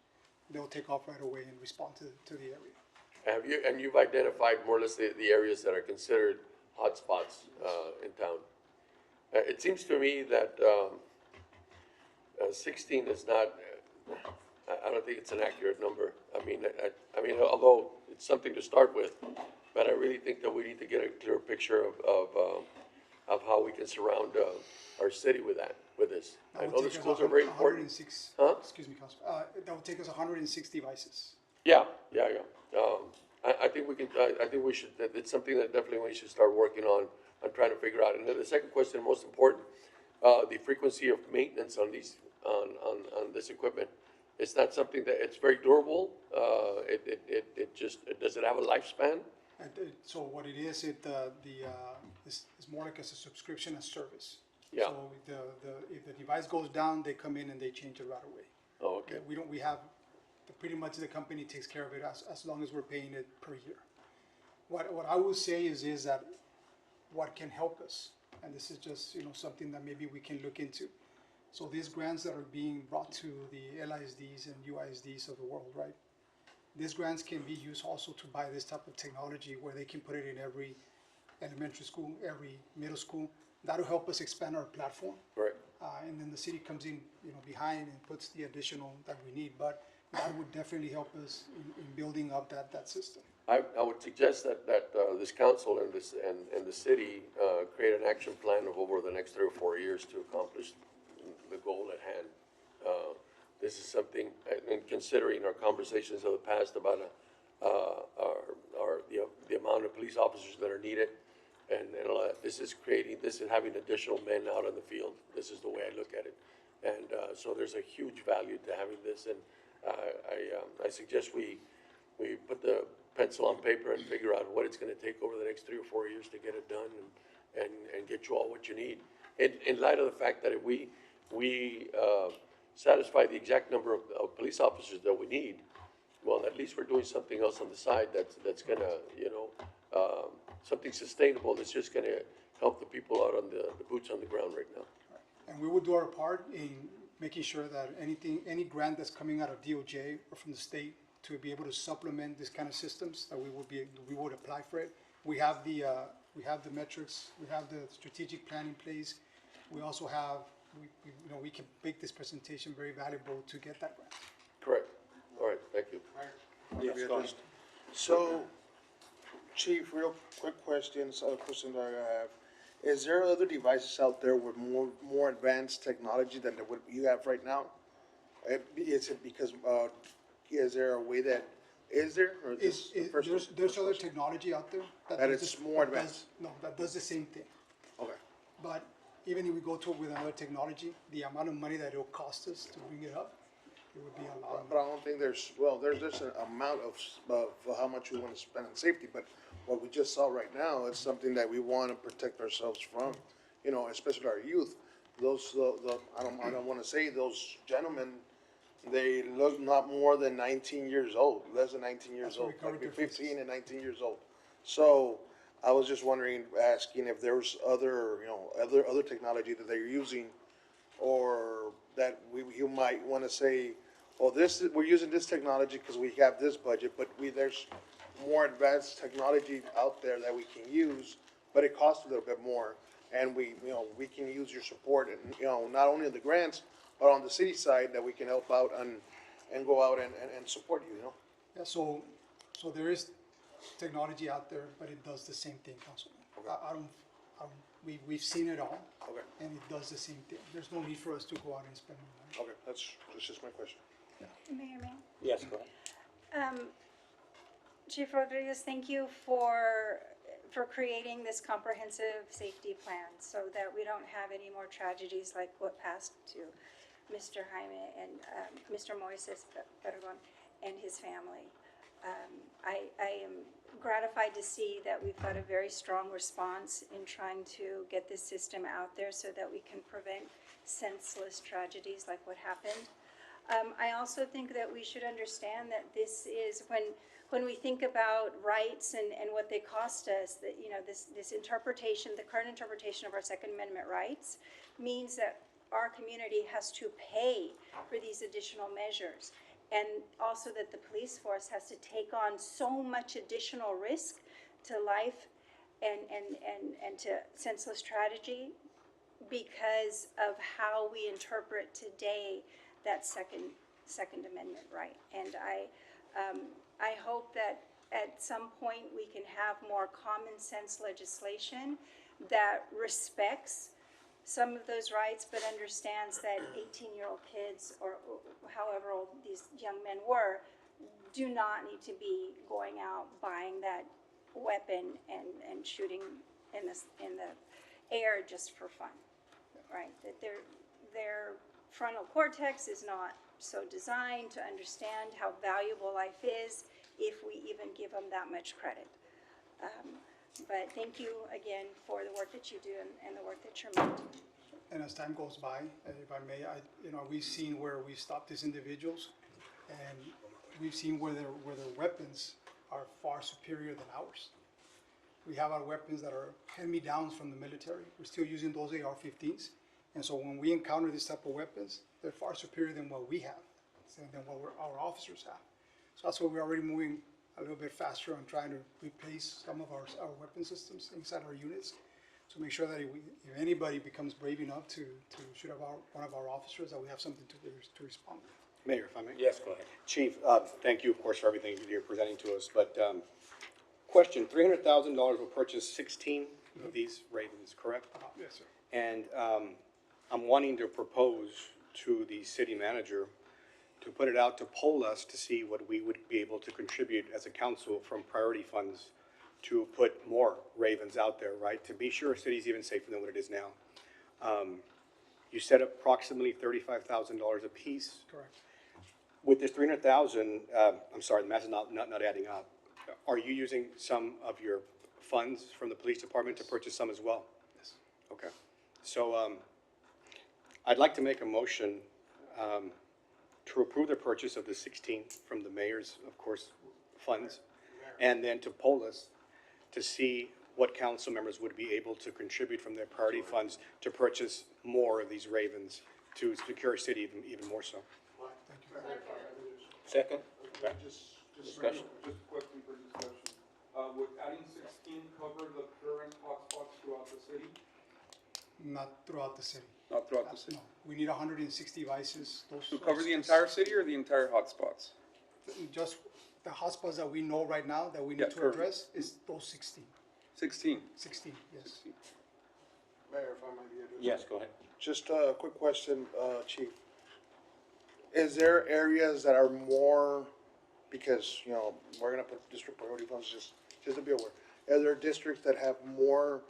They'll take off right away and respond to the area. You've identified more or less the areas that are considered hotspots, in town. It seems to me that, 16 is not, I don't think it's an accurate number. I mean, although it's something to start with, but I really think that we need to get a clear picture of how we can surround, our city with this. I know the schools are very important. 106, Huh? excuse me, Councilman, that would take us 106 devices. Yeah. I think we can, I think we should, it's something that definitely we should start working on trying to figure out. And then the second question, most important, the frequency of maintenance on these, on this equipment. It's not something that, it's very durable, does it have a lifespan? So what it is, it's more like a subscription and service. Yeah. So if the device goes down, they come in and they change it right away. Oh, okay. We have, pretty much the company takes care of it as long as we're paying it per year. What I would say is that what can help us, and this is just, something that maybe we can look into. So these grants that are being brought to the LISDs and UISDs of the world, right? These grants can be used also to buy this type of technology where they can put it in every elementary school, every middle school. That'll help us expand our platform. Right. And then the city comes in, behind and puts the additional that we need. But that would definitely help us in building up that system. I would suggest that this council and the city create an action plan of over the next 3 or 4 years to accomplish the goal at hand. This is something, in considering our conversations of the past about the amount of police officers that are needed, and this is having additional men out on the field. This is the way I look at it, and so there's a huge value to having this, and I suggest we put the pencil on paper and figure out what it's going to take over the next 3 or 4 years to get it done, and get you all what you need. In light of the fact that if we satisfy the exact number of police officers that we need, well, at least we're doing something else on the side that's gonna, something sustainable that's just gonna help the people out on the boots on the ground right now. And we will do our part in making sure that any grant that's coming out of DOJ or from the state to be able to supplement this kind of systems, that we would apply for it. We have the metrics, we have the strategic plan in place. We also have, we can make this presentation very valuable to get that grant. Correct. All right, thank you. Yes, go ahead. So, Chief, real quick questions, question that I have. Is there other devices out there with more advanced technology than what you have right now? Is it because, is there a way that, is there? Or this the first one? There's other technology out there. That does it's this- more that does- advanced? No, that does the same thing. Okay. But even if we go to it with another technology, the amount of money that it'll cost us to bring it up, it would be a lot. But I don't think there's an amount of how much we want to spend on safety, but what we just saw right now is something that we want to protect ourselves from, especially our youth. Those, I don't want to say those gentlemen, they look not more than 19 years old, less than 19 years That's what old, we covered like differences. 15 and 19 years old. So I was just wondering, asking if there's other technology that they're using, or that you might want to say, well, we're using this technology because we have this budget, but there's more advanced technology out there that we can use, but it costs a little bit more, and we can use your support, and not only the grants, but on the city side, that we can help out and go out and support you. Yeah, so there is technology out there, but it does the same thing, Councilman. We've seen it all. Okay. And it does the same thing. There's no need for us to go out and spend money. Okay, that's just my question. Mayor, Yes, go ahead. Chief Rodriguez, thank you for creating this comprehensive safety plan so that we don't have any more tragedies like what passed to Mr. Jaime and Mr. Moises Pergon and his family. I am gratified to see that we've got a very strong response in trying to get this system out there so that we can prevent senseless tragedies like what happened. I also think that we should understand that this is when when we think about rights and what they cost us, that, you know, this interpretation, the current interpretation of our Second Amendment rights means that our community has to pay for these additional measures. And also that the police force has to take on so much additional risk to life and to senseless tragedy because of how we interpret today that Second Amendment right. And I hope that at some point we can have more common sense legislation that respects some of those rights, but understands that 18-year-old kids, or however old these young men were, do not need to be going out buying that weapon and shooting in the air just for fun, right? That their frontal cortex is not so designed to understand how valuable life is if we even give them that much credit. But thank you again for the work that you do and the work that you're making. And as time goes by, if I may, we've seen where we stopped these individuals, and we've seen where their weapons are far superior than ours. We have our weapons that are hand-me-downs from the military. We're still using those AR-15s, and so when we encounter this type of weapons, they're far superior than what we have, than what our officers have. So that's why we're already moving a little bit faster on trying to replace some of our weapon systems inside our units to make sure that if anybody becomes brave enough to shoot at one of our officers, that we have something to respond with. Mayor, if I may? Yes, go ahead. Chief, thank you, of course, for everything you're presenting to us, but question, $300,000 will purchase 16 of these Ravens, correct? Yes, sir. And I'm wanting to propose to the city manager to put it out to poll us to see what we would be able to contribute as a council from priority funds to put more Ravens out there, right? To be sure our city's even safer than what it is now. You said approximately $35,000 a piece. Correct. With this 300,000, I'm sorry, the math is not adding up. Are you using some of your funds from the police department to purchase some as well? Yes. Okay. So I'd like to make a motion to approve the purchase of the 16 from the mayor's, of course, funds, and then to poll us to see what council members would be able to contribute from their priority funds to purchase more of these Ravens to secure our city even more so. Second? Discussion. Just quickly for discussion. Would adding 16 cover the current hotspots throughout the city? Not throughout the city. Not throughout the city? No, we need 160 devices. To cover the entire city or the entire hotspots? Just the hotspots that we know right now that we need to current. address is those 16. 16? 16, yes. Mayor, if I might be able to. Yes, go ahead. Just a quick question, Chief. Is there areas that are more, because, we're gonna put district priority funds, just to be aware. Are there districts that have more,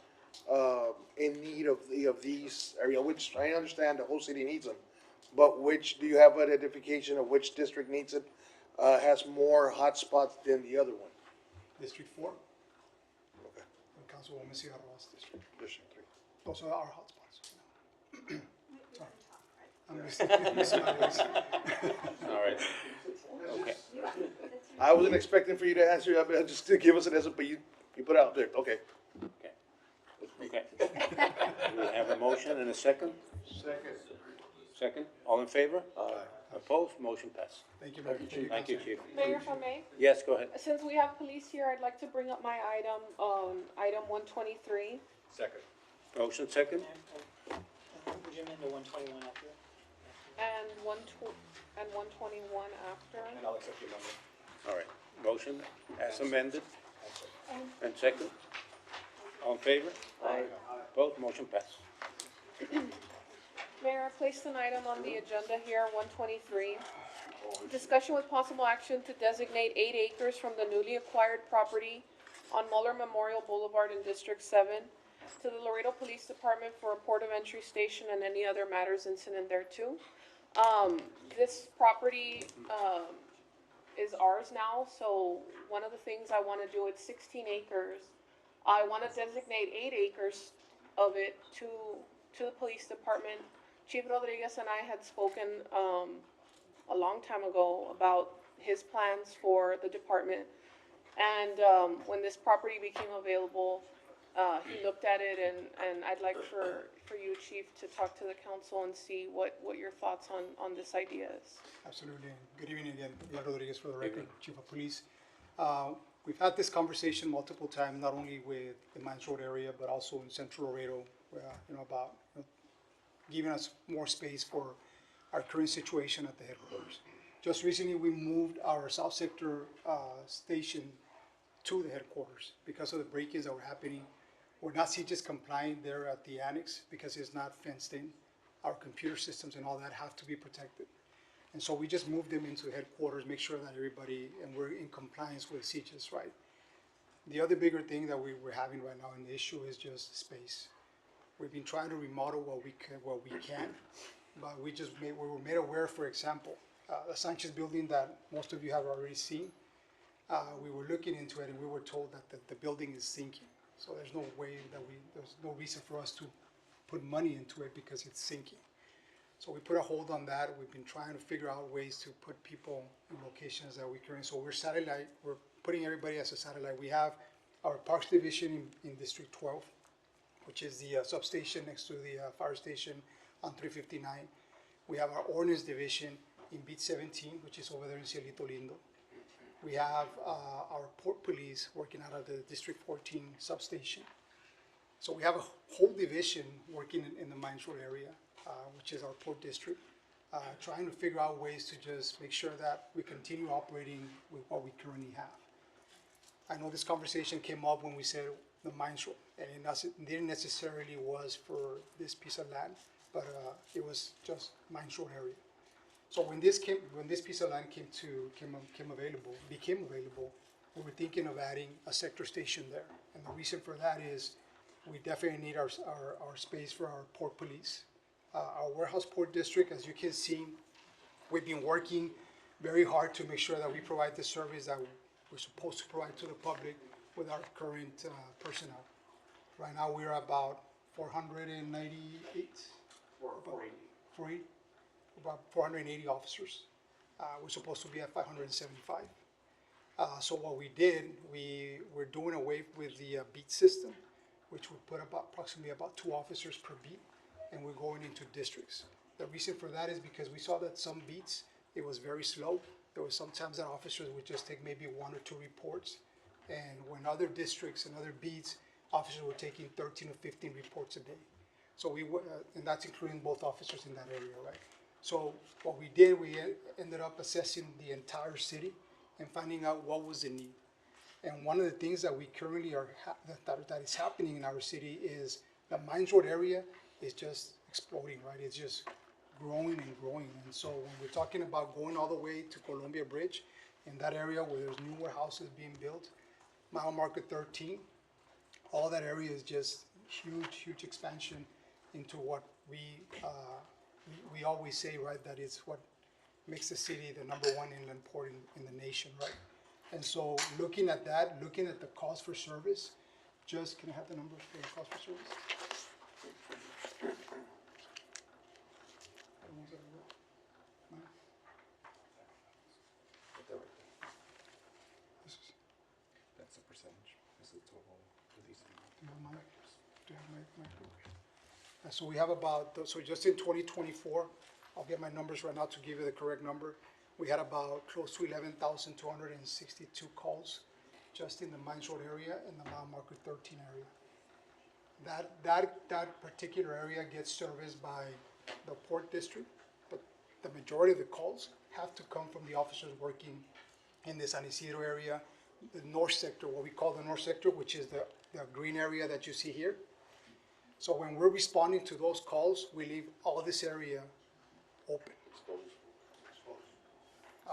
in need of these area, which I understand the whole city needs them, but do you have an identification of which district needs it, has more hotspots than the other one? District 4. Okay. And Councilwoman Cigarro's district. District 3. Those are our hotspots. Sorry. I'm missing my voice. All right. Okay. I wasn't expecting for you to answer, just to give us an answer, but you put it out there, okay. Okay. We have a motion and a second? Second. Second? All in favor? Aye. Opposed? Motion passed. Thank you very much. Thank you, Chief. Mayor, if I may? Yes, go ahead. Since we have police here, I'd like to bring up my item 123. Second. Motion second? Would you amend to 121 after? And 121 after. And I'll accept your number. All right. Motion as amended. And second? All in favor? Aye. Opposed? Motion passed. Mayor, I placed an item on the agenda here, 123. Discussion with possible action to designate 8 acres from the newly acquired property on Muller Memorial Boulevard in District 7 to the Laredo Police Department for a port of entry station and any other matters incident thereto. This property is ours now, so one of the things I want to do, it's 16 acres. I want to designate 8 acres of it to the police department. Chief Rodriguez and I had spoken a long time ago about his plans for the department. And, when this property became available, he looked at it and I'd like for you, Chief, to talk to the council and see what your thoughts on this idea is. Absolutely. Good evening again. Miguel Rodriguez for the record, Chief of Police. We've had this conversation multiple times, not only with the Mines Road area, but also in Central Laredo, about giving us more space for our current situation at the headquarters. Just recently, we moved our South Sector station to the headquarters because of the break-ins that were happening. We're not CJIS compliant there at the annex because it's not fenced in. Our computer systems and all that have to be protected. And so we just moved them into headquarters, make sure that everybody, and we're in compliance with CJIS, right? The other bigger thing that we're having right now in the issue is just space. We've been trying to remodel what we can, but we were made aware, for example, the Sanchez building that most of you have already seen. We were looking into it and we were told that the building is sinking. So there's no way there's no reason for us to put money into it because it's sinking. So we put a hold on that. We've been trying to figure out ways to put people in locations that we can. So we're putting everybody as a satellite. We have our Parks Division in District 12, which is the substation next to the fire station on 359. We have our Ordnance Division in Beat 17, which is over there in Cielito Lindo. We have our Port Police working out of the District 14 substation. So we have a whole division working in the Mines Road area, which is our Port District, trying to figure out ways to just make sure that we continue operating with what we currently have. I know this conversation came up when we said the Mines Road, and it didn't necessarily was for this piece of land, but it was just Mines Road area. So when this piece of land became available, we were thinking of adding a sector station there. And the reason for that is we definitely need our space for our Port Police. Our Warehouse Port District, as you can see, we've been working very hard to make sure that we provide the service that we're supposed to provide to the public with our current personnel. Right now, we're about 480 officers. We're supposed to be at 575. So what we did, we're doing away with the beat system, which would put approximately about 2 officers per beat, and we're going into districts. The reason for that is because we saw that some beats, it was very slow. There was sometimes that officers would just take maybe 1 or 2 reports, and when other districts and other beats, officers were taking 13 or 15 reports a day. So and that's including both officers in that area, right? So what we did, we ended up assessing the entire city and finding out what was the need. And one of the things that we currently that is happening in our city is the Mines Road area is just exploding, right? It's just growing and growing. And so when we're talking about going all the way to Columbia Bridge, in that area where there's new warehouses being built, Mile Marker 13, all that area is just huge expansion into what we always say, right, that is what makes the city the #1 inland port in the nation, right? And so looking at that, looking at the cost for service, just, can I have the numbers for the cost for service? That's the percentage. This is total. So we have so just in 2024, I'll get my numbers right now to give you the correct number. We had about close to 11,262 calls just in the Mines Road area and the Mile Marker 13 area. That particular area gets serviced by the Port District, but the majority of the calls have to come from the officers working in the San Isidro area, the north sector, what we call the north sector, which is the green area that you see here. So when we're responding to those calls, we leave all this area open.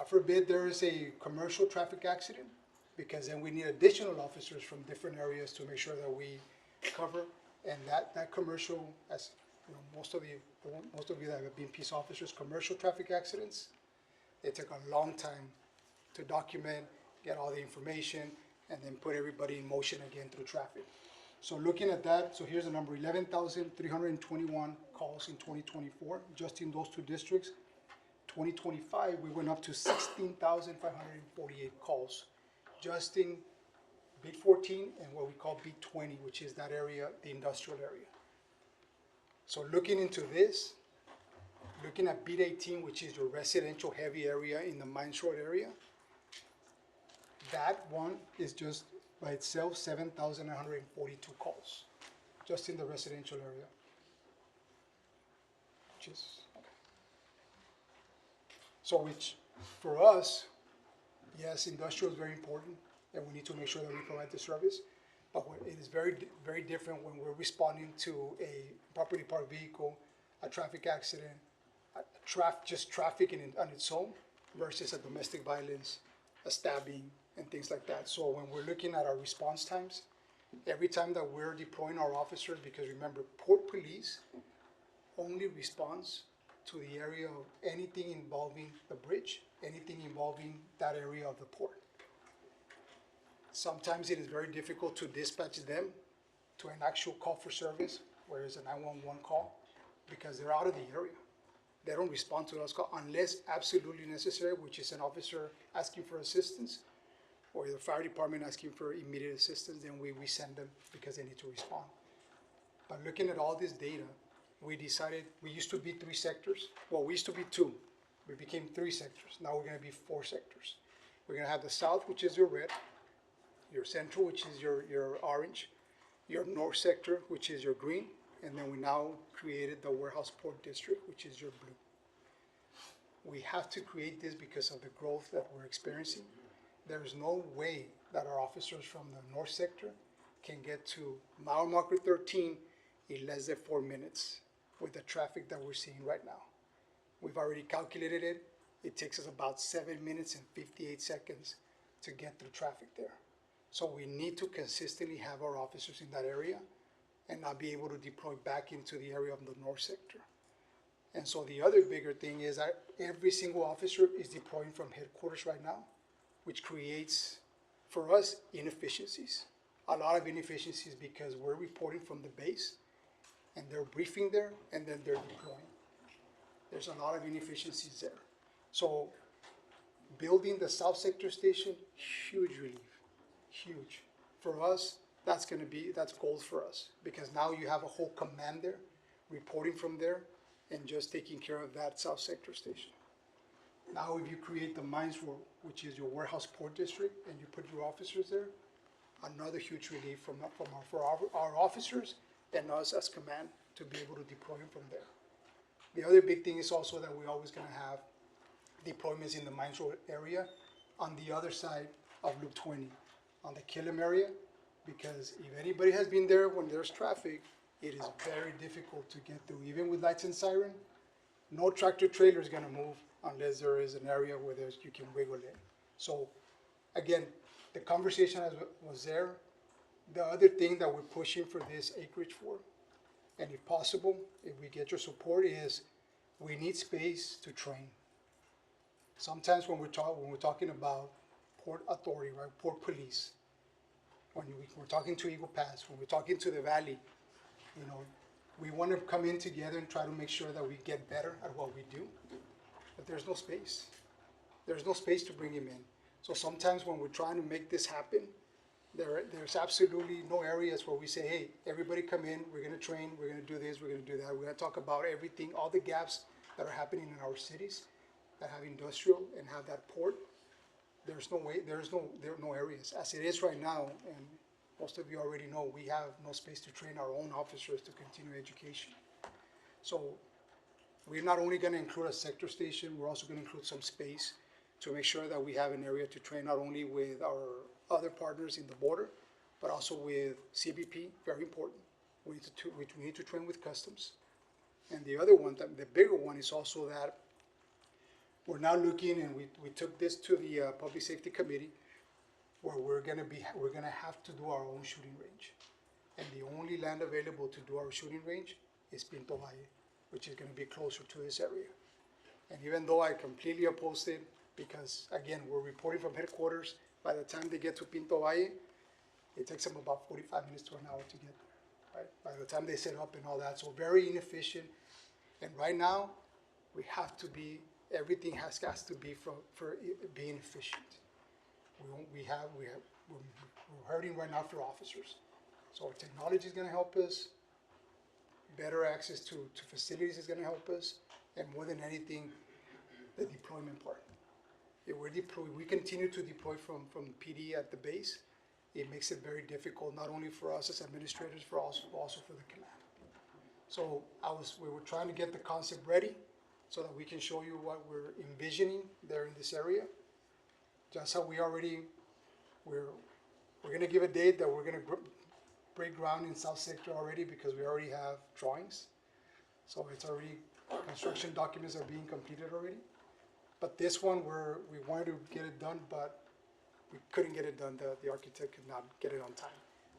Forbid there is a commercial traffic accident, because then we need additional officers from different areas to make sure that we cover. And that commercial, as you know, most of you that have been peace officers, commercial traffic accidents, they take a long time to document, get all the information, and then put everybody in motion again through traffic. So looking at that, so here's the number, 11,321 calls in 2024, just in those 2 districts. 2025, we went up to 16,548 calls, just in beat 14 and what we call beat 20, which is that area, the industrial area. So looking into this, looking at beat 18, which is your residential heavy area in the Mines Road area, that one is just by itself 7,142 calls, just in the residential area. Which is, so which, for us, yes, industrial is very important, and we need to make sure that we provide the service. But it is very different when we're responding to a properly parked vehicle, a traffic accident, just traffic on its own, versus a domestic violence, a stabbing, and things like that. So when we're looking at our response times, every time that we're deploying our officers, because remember, Port Police only responds to the area of anything involving the bridge, anything involving that area of the port. Sometimes it is very difficult to dispatch them to an actual call for service, where it's a 911 call, because they're out of the area. They don't respond to those calls unless absolutely necessary, which is an officer asking for assistance, or the fire department asking for immediate assistance, then we send them because they need to respond. But looking at all this data, we decided, we used to be 3 sectors. Well, we used to be 2. We became 3 sectors. Now we're gonna be 4 sectors. We're gonna have the south, which is your red, your central, which is your orange, your north sector, which is your green, and then we now created the warehouse port district, which is your blue. We have to create this because of the growth that we're experiencing. There's no way that our officers from the north sector can get to mile marker 13 in less than 4 minutes with the traffic that we're seeing right now. We've already calculated it. It takes us about 7 minutes and 58 seconds to get through traffic there. So we need to consistently have our officers in that area and not be able to deploy back into the area of the north sector. And so the other bigger thing is that every single officer is deploying from headquarters right now, which creates, for us, inefficiencies. A lot of inefficiencies because we're reporting from the base, and they're briefing there, and then they're deploying. There's a lot of inefficiencies there. So building the South Sector Station, huge relief, huge. For us, that's gold for us, because now you have a whole command there, reporting from there, and just taking care of that South Sector Station. Now if you create the Mines Road, which is your warehouse port district, and you put your officers there, another huge relief for our officers and us as command to be able to deploy them from there. The other big thing is also that we're always gonna have deployments in the Mines Road area on the other side of Loop 20, on the Killam area, because if anybody has been there when there's traffic, it is very difficult to get through. Even with lights and siren, no tractor trailer is gonna move unless there is an area where you can wiggle in. So again, the conversation was there. The other thing that we're pushing for this acreage for, and if possible, if we get your support, is we need space to train. Sometimes when we're talking about Port Authority, right, Port Police, when we're talking to Eagle Pass, when we're talking to the Valley, you know, we want to come in together and try to make sure that we get better at what we do, but there's no space. There's no space to bring him in. So sometimes when we're trying to make this happen, there's absolutely no areas where we say, hey, everybody come in, we're gonna train, we're gonna do this, we're gonna do that. We're gonna talk about everything, all the gaps that are happening in our cities that have industrial and have that port. There are no areas. As it is right now, and most of you already know, we have no space to train our own officers to continue education. So we're not only gonna include a sector station, we're also gonna include some space to make sure that we have an area to train not only with our other partners in the border, but also with CBP, very important. We need to train with customs. And the other one, the bigger one, is also that we're now looking, and we took this to the Public Safety Committee, where we're gonna have to do our own shooting range. And the only land available to do our shooting range is Pinto Valle, which is gonna be closer to this area. And even though I completely opposed it, because again, we're reporting from headquarters, by the time they get to Pinto Valle, it takes them about 45 minutes to an hour to get there, right? By the time they set up and all that, so very inefficient. And right now, we have to be, everything has to be for being efficient. we're hurting right now for officers. So technology is gonna help us, better access to facilities is gonna help us, and more than anything, the deployment part. If we continue to deploy from PD at the base, it makes it very difficult, not only for us as administrators, but also for the command. So we were trying to get the concept ready so that we can show you what we're envisioning there in this area. Just how we're gonna give a date that we're gonna break ground in South Sector already, because we already have drawings. So it's already, construction documents are being completed already. But this one, we wanted to get it done, but we couldn't get it done. The architect could not get it on time.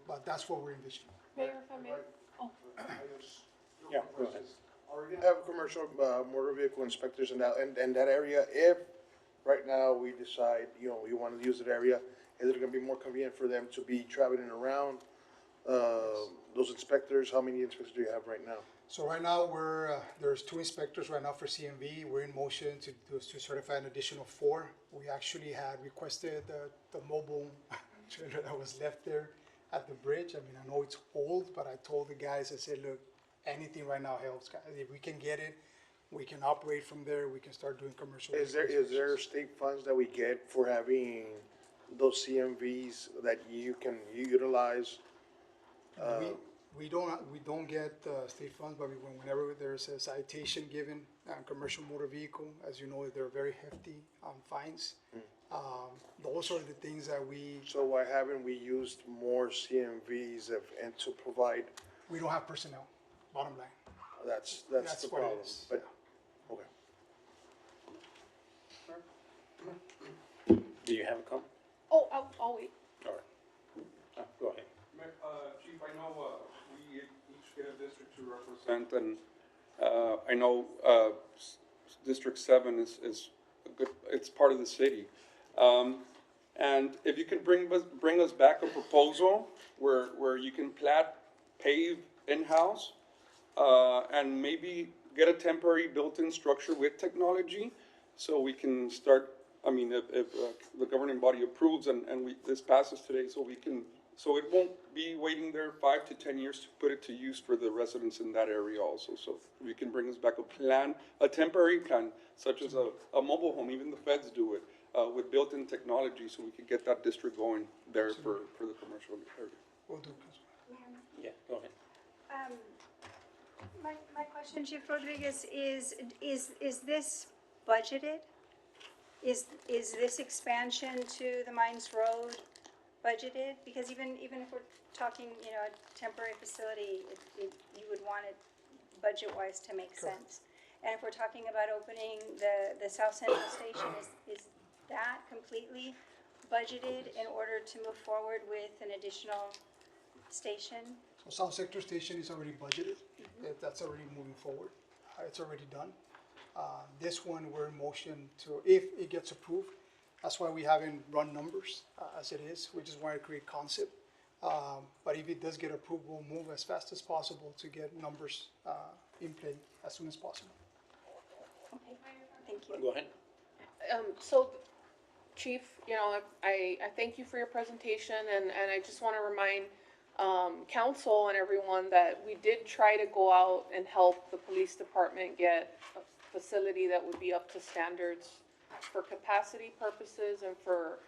But that's what we're envisioning. Mayor, if I may, Yeah, go ahead. Are we gonna have commercial motor vehicle inspectors in that area? If right now we decide, we want to use that area, is it gonna be more convenient for them to be traveling around? Those inspectors, how many inspectors do you have right now? So right now, there's 2 inspectors right now for CMV. We're in motion to certify an additional 4. We actually had requested the mobile trailer that was left there at the bridge. I mean, I know it's old, but I told the guys, I said, look, anything right now helps, guys. If we can get it, we can operate from there, we can start doing commercial. Is there state funds that we get for having those CMVs that you can utilize? We don't get state funds, but whenever there's a citation given on commercial motor vehicle, as you know, they're very hefty fines. Those are the things that we. So why haven't we used more CMVs and to provide? We don't have personnel, bottom line. That's the what it problem, is. but, okay. Do you have a comment? oh, I'll wait. All right. Go ahead. Chief, I know we each get a district to represent, and I know District 7 is a good, it's part of the city. And if you can bring us back a proposal where you can pave in-house, and maybe get a temporary built-in structure with technology, so we can start, I mean, if the governing body approves and this passes today, so it won't be waiting there 5 to 10 years to put it to use for the residents in that area also. So if you can bring us back a plan, a temporary plan, such as a mobile home, even the feds do it, with built-in technology, so we can get that district going there for the commercial area. We'll do. Yeah, go ahead. My question, Chief Rodriguez, is this budgeted? Is this expansion to the Mines Road budgeted? Because even if we're talking, a temporary facility, you would want it budget-wise to make sense. And if we're talking about opening the South Central Station, is that completely budgeted in order to move forward with an additional station? So South Sector Station is already budgeted. That's already moving forward. It's already done. This one, we're in motion if it gets approved. That's why we haven't run numbers as it is. We just want to create concept. But if it does get approved, we'll move as fast as possible to get numbers in play as soon as possible. Okay, thank you. Go ahead. So, Chief, I thank you for your presentation, and I just want to remind council and everyone that we did try to go out and help the police department get a facility that would be up to standards for capacity purposes and for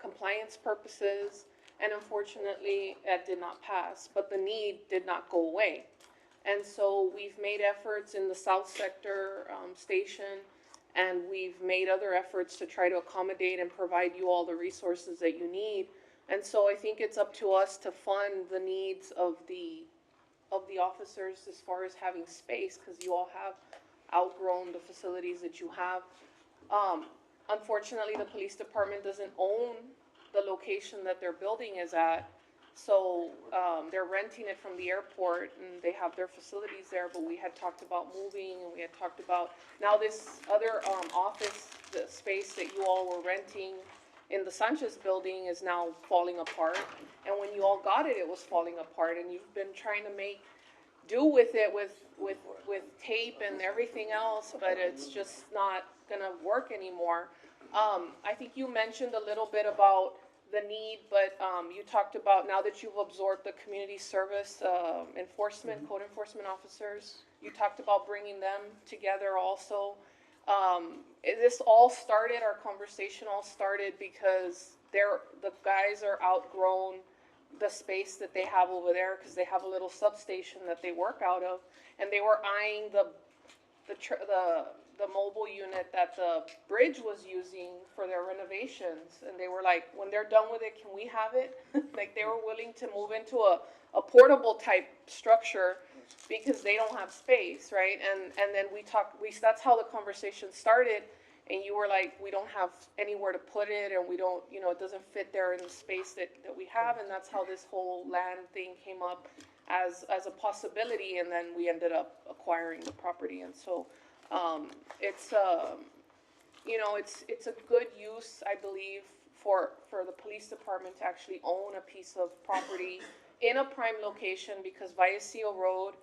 compliance purposes, and unfortunately, that did not pass, but the need did not go away. And so we've made efforts in the South Sector station, and we've made other efforts to try to accommodate and provide you all the resources that you need. And so I think it's up to us to fund the needs of the officers as far as having space, because you all have outgrown the facilities that you have. Unfortunately, the police department doesn't own the location that their building is at. So they're renting it from the airport, and they have their facilities there, but we had talked about moving, and we had talked about, now this other office, the space that you all were renting in the Sanchez building is now falling apart. And when you all got it, it was falling apart, and you've been trying to do with it with tape and everything else, but it's just not gonna work anymore. I think you mentioned a little bit about the need, but, you talked about, now that you've absorbed the community service, enforcement, code enforcement officers, you talked about bringing them together also. This all started, our conversation all started because the guys are outgrown the space that they have over there, because they have a little substation that they work out of, and they were eyeing the mobile unit that the bridge was using for their renovations, and they were like, when they're done with it, can we have it? Like, they were willing to move into a portable type structure because they don't have space, right? And then that's how the conversation started, and you were like, we don't have anywhere to put it, and we don't, it doesn't fit there in the space that we have, and that's how this whole land thing came up as a possibility, and then we ended up acquiring the property, and so, it's a good use, I believe, for the police department to actually own a piece of property in a prime location, because Vallecillo Road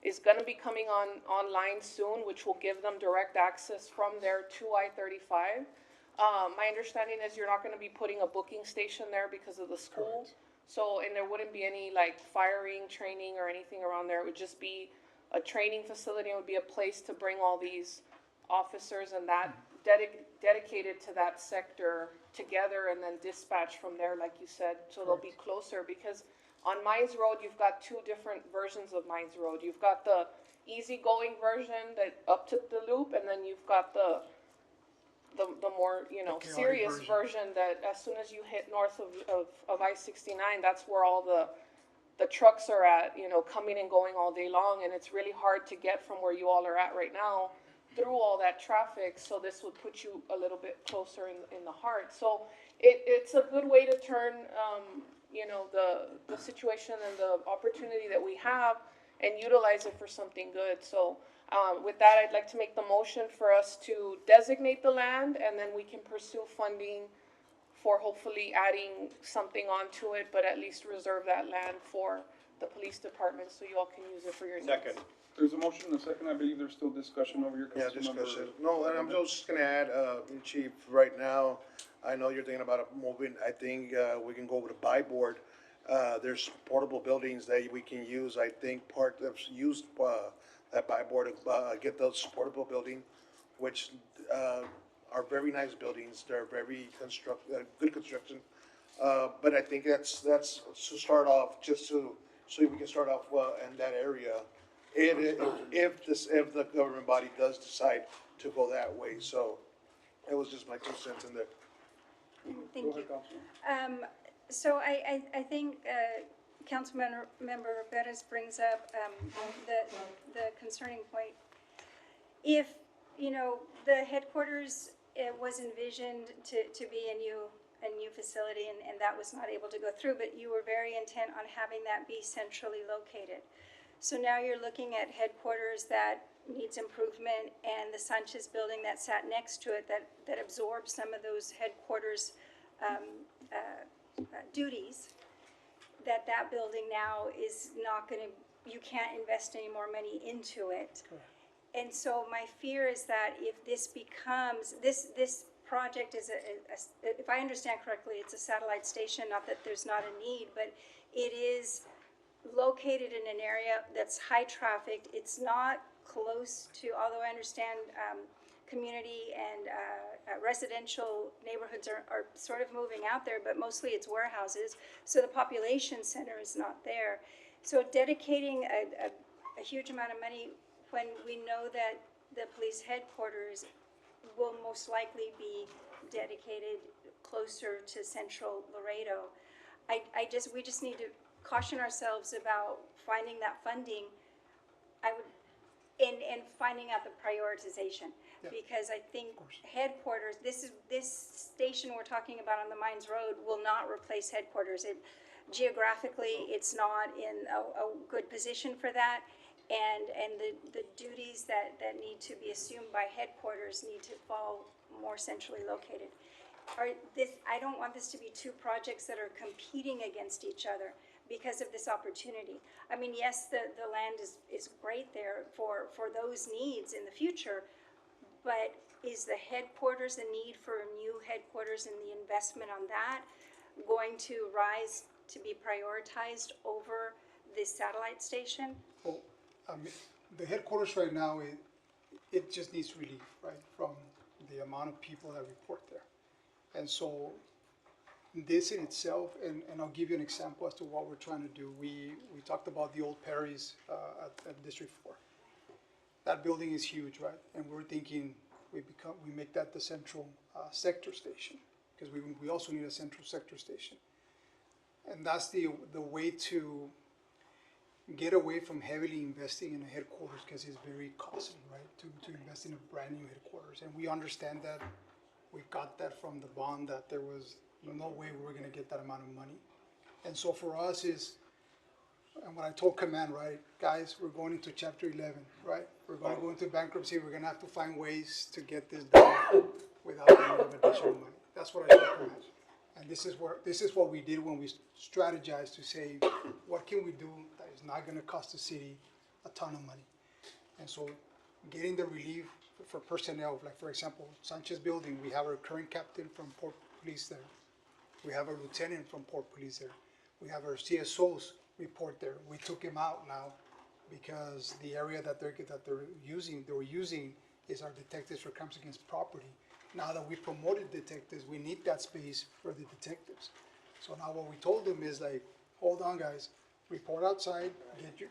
is gonna be coming online soon, which will give them direct access from there to I-35. My understanding is you're not gonna be putting a booking station there because of the school. So, and there wouldn't be any like firing, training, or anything around there. It would just be a training facility. It would be a place to bring all these officers and that dedicated to that sector together, and then dispatch from there, like you said, so they'll be closer. Because on Mines Road, you've got two different versions of Mines Road. You've got the easygoing version that up to the loop, and then you've got the more, serious version that as soon as you hit north of I-69, that's where all the trucks are at, coming and going all day long, and it's really hard to get from where you all are at right now through all that traffic, so this would put you a little bit closer in the heart. So it's a good way to turn, the situation and the opportunity that we have and utilize it for something good. So with that, I'd like to make the motion for us to designate the land, and then we can pursue funding for hopefully adding something onto it, but at least reserve that land for the police department so you all can use it for your needs. Second. There's a motion and a second. I believe there's still discussion over here. Yeah, Councilmember- discussion. No, and I'm just gonna add, Chief, right now, I know you're thinking about moving, I think, we can go with a buy board. There's portable buildings that we can use, I think part of used, that buy board, get those portable building, which, are very nice buildings, they're very good construction. But I think that's to start off, so we can start off, in that area. If the government body does decide to go that way, so it was just my 2 cents in there. Thank you. So I think, Councilmember Perez brings up, the concerning point. If, the headquarters, it was envisioned to be a new facility, and that was not able to go through, but you were very intent on having that be centrally located. So now you're looking at headquarters that needs improvement, and the Sanchez building that sat next to it that absorbs some of those headquarters duties, that building now is not gonna, you can't invest any more money into it. Correct. And so my fear is that if this becomes, this project is if I understand correctly, it's a satellite station, not that there's not a need, but it is located in an area that's high trafficked. It's not close to, although I understand community and residential neighborhoods are sort of moving out there, but mostly it's warehouses, so the population center is not there. So dedicating a huge amount of money when we know that the police headquarters will most likely be dedicated closer to central Laredo, we just need to caution ourselves about finding that funding. And finding out the prioritization, because I think headquarters, this station we're talking about on the Mines Road will not replace headquarters. Geographically, it's not in a good position for that, and the duties that need to be assumed by headquarters need to fall more centrally located. I don't want this to be two projects that are competing against each other because of this opportunity. I mean, yes, the land is great there for those needs in the future, but is the headquarters, the need for a new headquarters and the investment on that going to rise to be prioritized over this satellite station? Well, the headquarters right now, it just needs relief, right, from the amount of people that report there. And so this in itself, and I'll give you an example as to what we're trying to do. We talked about the old Perry's at District 4. That building is huge, right? And we're thinking we make that the central sector station, because we also need a central sector station. And that's the way to get away from heavily investing in a headquarters, because it's very costly, right? To invest in a brand new headquarters. And we understand that. We've got that from the bond, that there was no way we were gonna get that amount of money. And so for us and when I told command, right, guys, we're going into chapter 11, right? We're gonna go into bankruptcy, we're gonna have to find ways to get this done without the need of additional money. That's what I told command. And this is what we did when we strategized to say, what can we do that is not gonna cost the city a ton of money? And so getting the relief for personnel, like for example, Sanchez Building, we have our current captain from Port Police there. We have a lieutenant from Port Police there. We have our CSOs report there. We took him out now because the area that they were using is our detectives for crimes against property. Now that we promoted detectives, we need that space for the detectives. So now what we told them is like, hold on guys, report outside,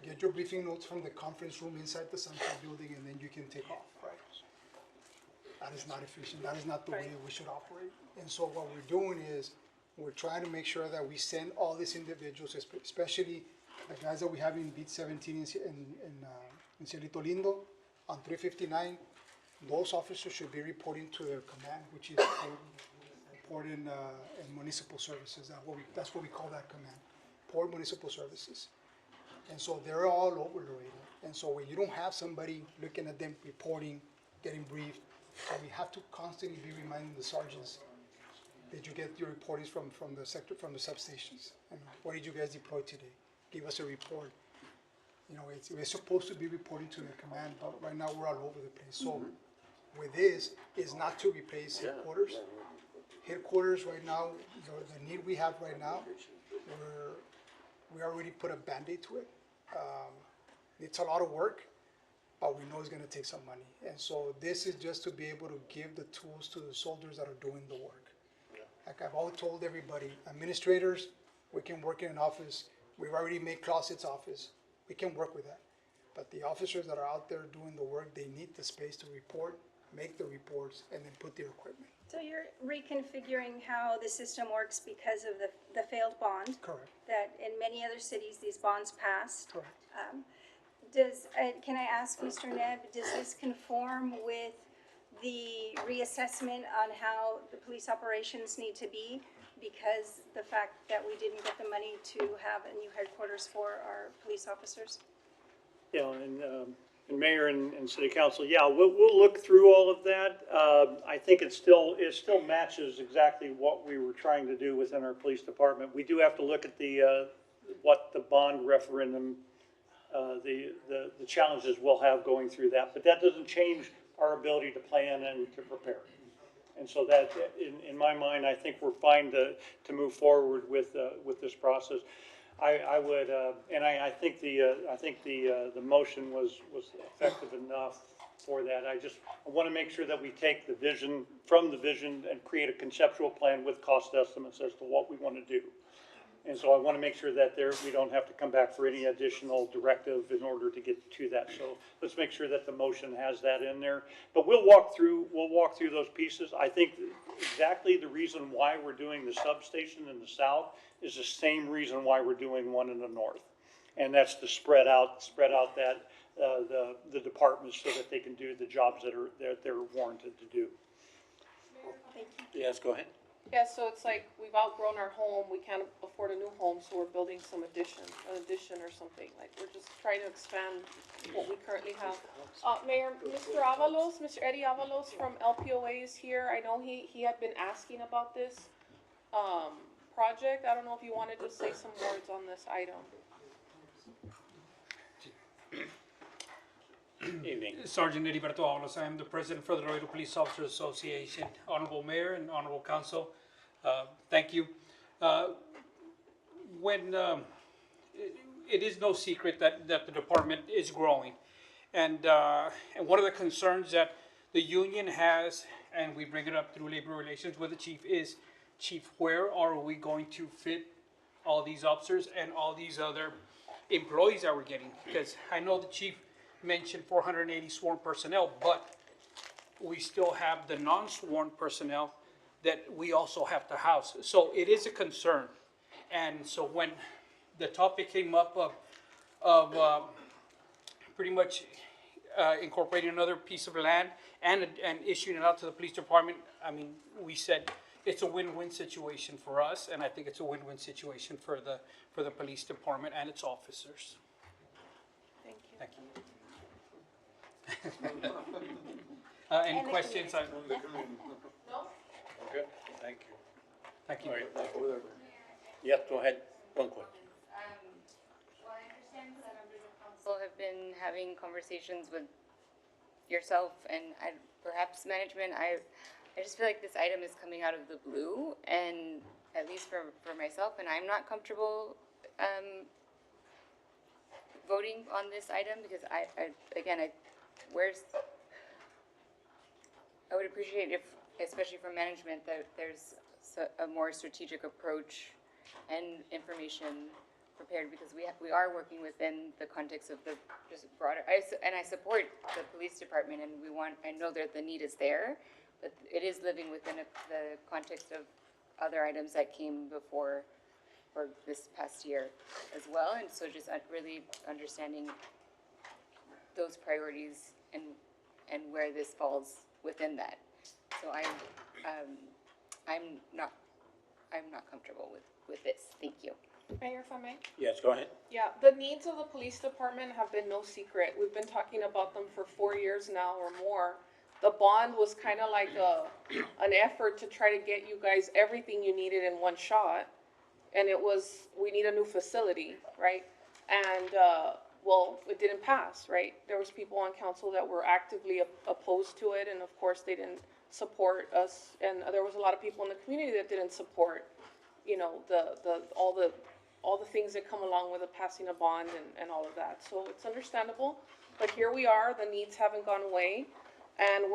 get your briefing notes from the conference room inside the Sanchez Building, and then you can take off, right? That is not efficient. That is not the way we should operate. And so what we're doing is we're trying to make sure that we send all these individuals, especially the guys that we have in Beat 17 in Cielito Lindo, on 359. Those officers should be reporting to their command, which is Port in Municipal Services. That's what we call that command, Port Municipal Services. And so they're all over the radar. And so when you don't have somebody looking at them, reporting, getting briefed, so we have to constantly be reminding the sergeants, did you get your reportings from the sector, from the substations? And what did you guys deploy today? Give us a report. You know, we're supposed to be reporting to the command, but right now we're all over the place. So with this is not to replace headquarters. Headquarters right now, the need we have right now, we already put a Band-Aid to it. It's a lot of work, but we know it's gonna take some money. And so this is just to be able to give the tools to the soldiers that are doing the work. Like I've always told everybody, administrators, we can work in an office. We've already made closets office. We can work with that. But the officers that are out there doing the work, they need the space to report, make the reports, and then put their equipment. So you're reconfiguring how the system works because of the failed bond? Correct. That in many other cities, these bonds passed? Correct. Can I ask Mr. Neb, does this conform with the reassessment on how the police operations need to be? Because the fact that we didn't get the money to have a new headquarters for our police officers? Yeah, and Mayor and City Council, yeah, we'll look through all of that. I think it still matches exactly what we were trying to do within our police department. We do have to look at what the bond referendum, the challenges we'll have going through that, but that doesn't change our ability to plan and to prepare. And so that, in my mind, I think we're fine to move forward with this process. I would, and I think the motion was effective enough for that. I want to make sure that we take the vision and create a conceptual plan with cost estimates as to what we want to do. And so I want to make sure that we don't have to come back for any additional directive in order to get to that. So let's make sure that the motion has that in there. But we'll walk through those pieces. I think exactly the reason why we're doing the substation in the south is the same reason why we're doing one in the north. And that's to spread out that the departments so that they can do the jobs that they're warranted to do. Thank you. Yes, go ahead. Yeah, so it's like we've outgrown our home, we can't afford a new home, so we're building an addition or something. Like we're just trying to expand what we currently have. Mayor, Mr. Eddie Avalos from LPOA is here. I know he had been asking about this project. I don't know if you wanted to say some words on this item. Evening. Sergeant Heriberto Avalos. I am the president for the Laredo Police Officers Association. Honorable Mayor and Honorable Council, thank you. When it is no secret that the department is growing, and one of the concerns that the union has, and we bring it up through labor relations with the chief, is, Chief, where are we going to fit all these officers and all these other employees that we're getting? Because I know the chief mentioned 480 sworn personnel, but we still have the non-sworn personnel that we also have to house. So it is a concern. And so when the topic came up of pretty much incorporating another piece of land and issuing it out to the police department, I mean, we said it's a win-win situation for us, and I think it's a win-win situation for the police department and its officers. Thank you. Thank you. Any questions? No? Okay, thank you. Thank you. All right. Yes, go ahead. One question. Well, I understand that members of council have been having conversations with yourself and perhaps management. I just feel like this item is coming out of the blue, and at least for myself, and I'm not comfortable voting on this item because I would appreciate if, especially from management, that there's a more strategic approach and information prepared, because we are working within the context of the just broader, and I support the police department, and I know that the need is there, but it is living within the context of other items that came before for this past year as well, and so just really understanding those priorities and where this falls within that. So I'm not comfortable with this. Thank you. Mayor, if I may? Yes, go ahead. Yeah, the needs of the police department have been no secret. We've been talking about them for 4 years now or more. The bond was kind of like an effort to try to get you guys everything you needed in one shot. And it was, we need a new facility, right? And, well, it didn't pass, right? There was people on council that were actively opposed to it, and of course they didn't support us. And there was a lot of people in the community that didn't support, you know, all the things that come along with the passing a bond and all of that. So it's understandable, but here we are, the needs haven't gone away, and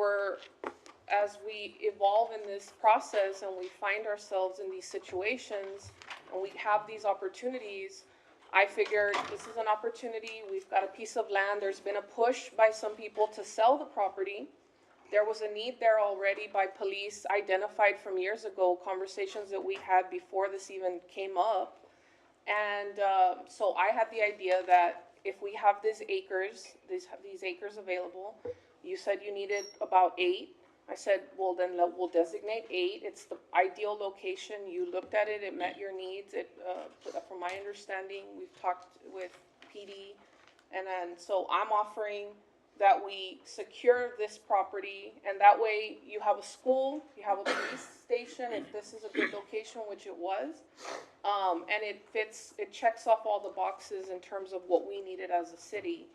as we evolve in this process and we find ourselves in these situations and we have these opportunities, I figured this is an opportunity. We've got a piece of land. There's been a push by some people to sell the property. There was a need there already by police, identified from years ago, conversations that we had before this even came up. And so I had the idea that if we have these acres available, you said you needed about 8. I said, well, then we'll designate 8. It's the ideal location. You looked at it, it met your needs. From my understanding, we've talked with PD. And then, so I'm offering that we secure this property, and that way you have a school, you have a police station, if this is a good location, which it was. And it checks off all the boxes in terms of what we needed as a city,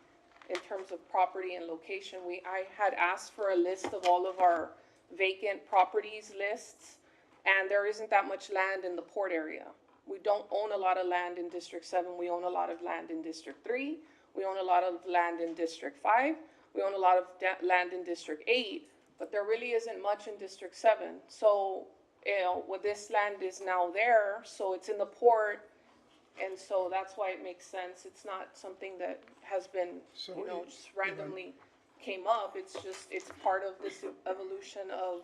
in terms of property and location. I had asked for a list of all of our vacant properties lists, and there isn't that much land in the port area. We don't own a lot of land in District 7, we own a lot of land in District 3, we own a lot of land in District 5, we own a lot of land in District 8, but there really isn't much in District 7. So, you know, this land is now there, so it's in the port, and so that's why it makes sense. It's not something that has been, just randomly came up. It's just, it's part of this evolution of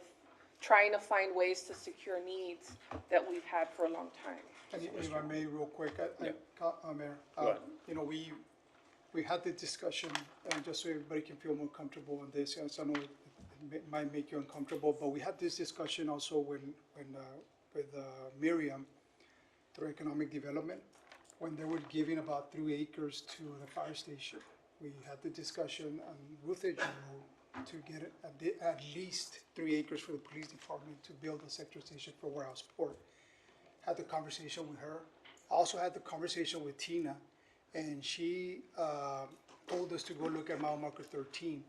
trying to find ways to secure needs that we've had for a long time. And if I may, real quick, Mayor, you know, we had the discussion, and just so everybody can feel more comfortable on this, and so I know it might make you uncomfortable, but we had this discussion also with Miriam through economic development, when they were giving about 3 acres to the fire station. We had the discussion on Ruth Edge Road to get at least 3 acres for the police department to build a sector station for Warehouse Port. Had the conversation with her. I also had the conversation with Tina, and she told us to go look at mile marker 13.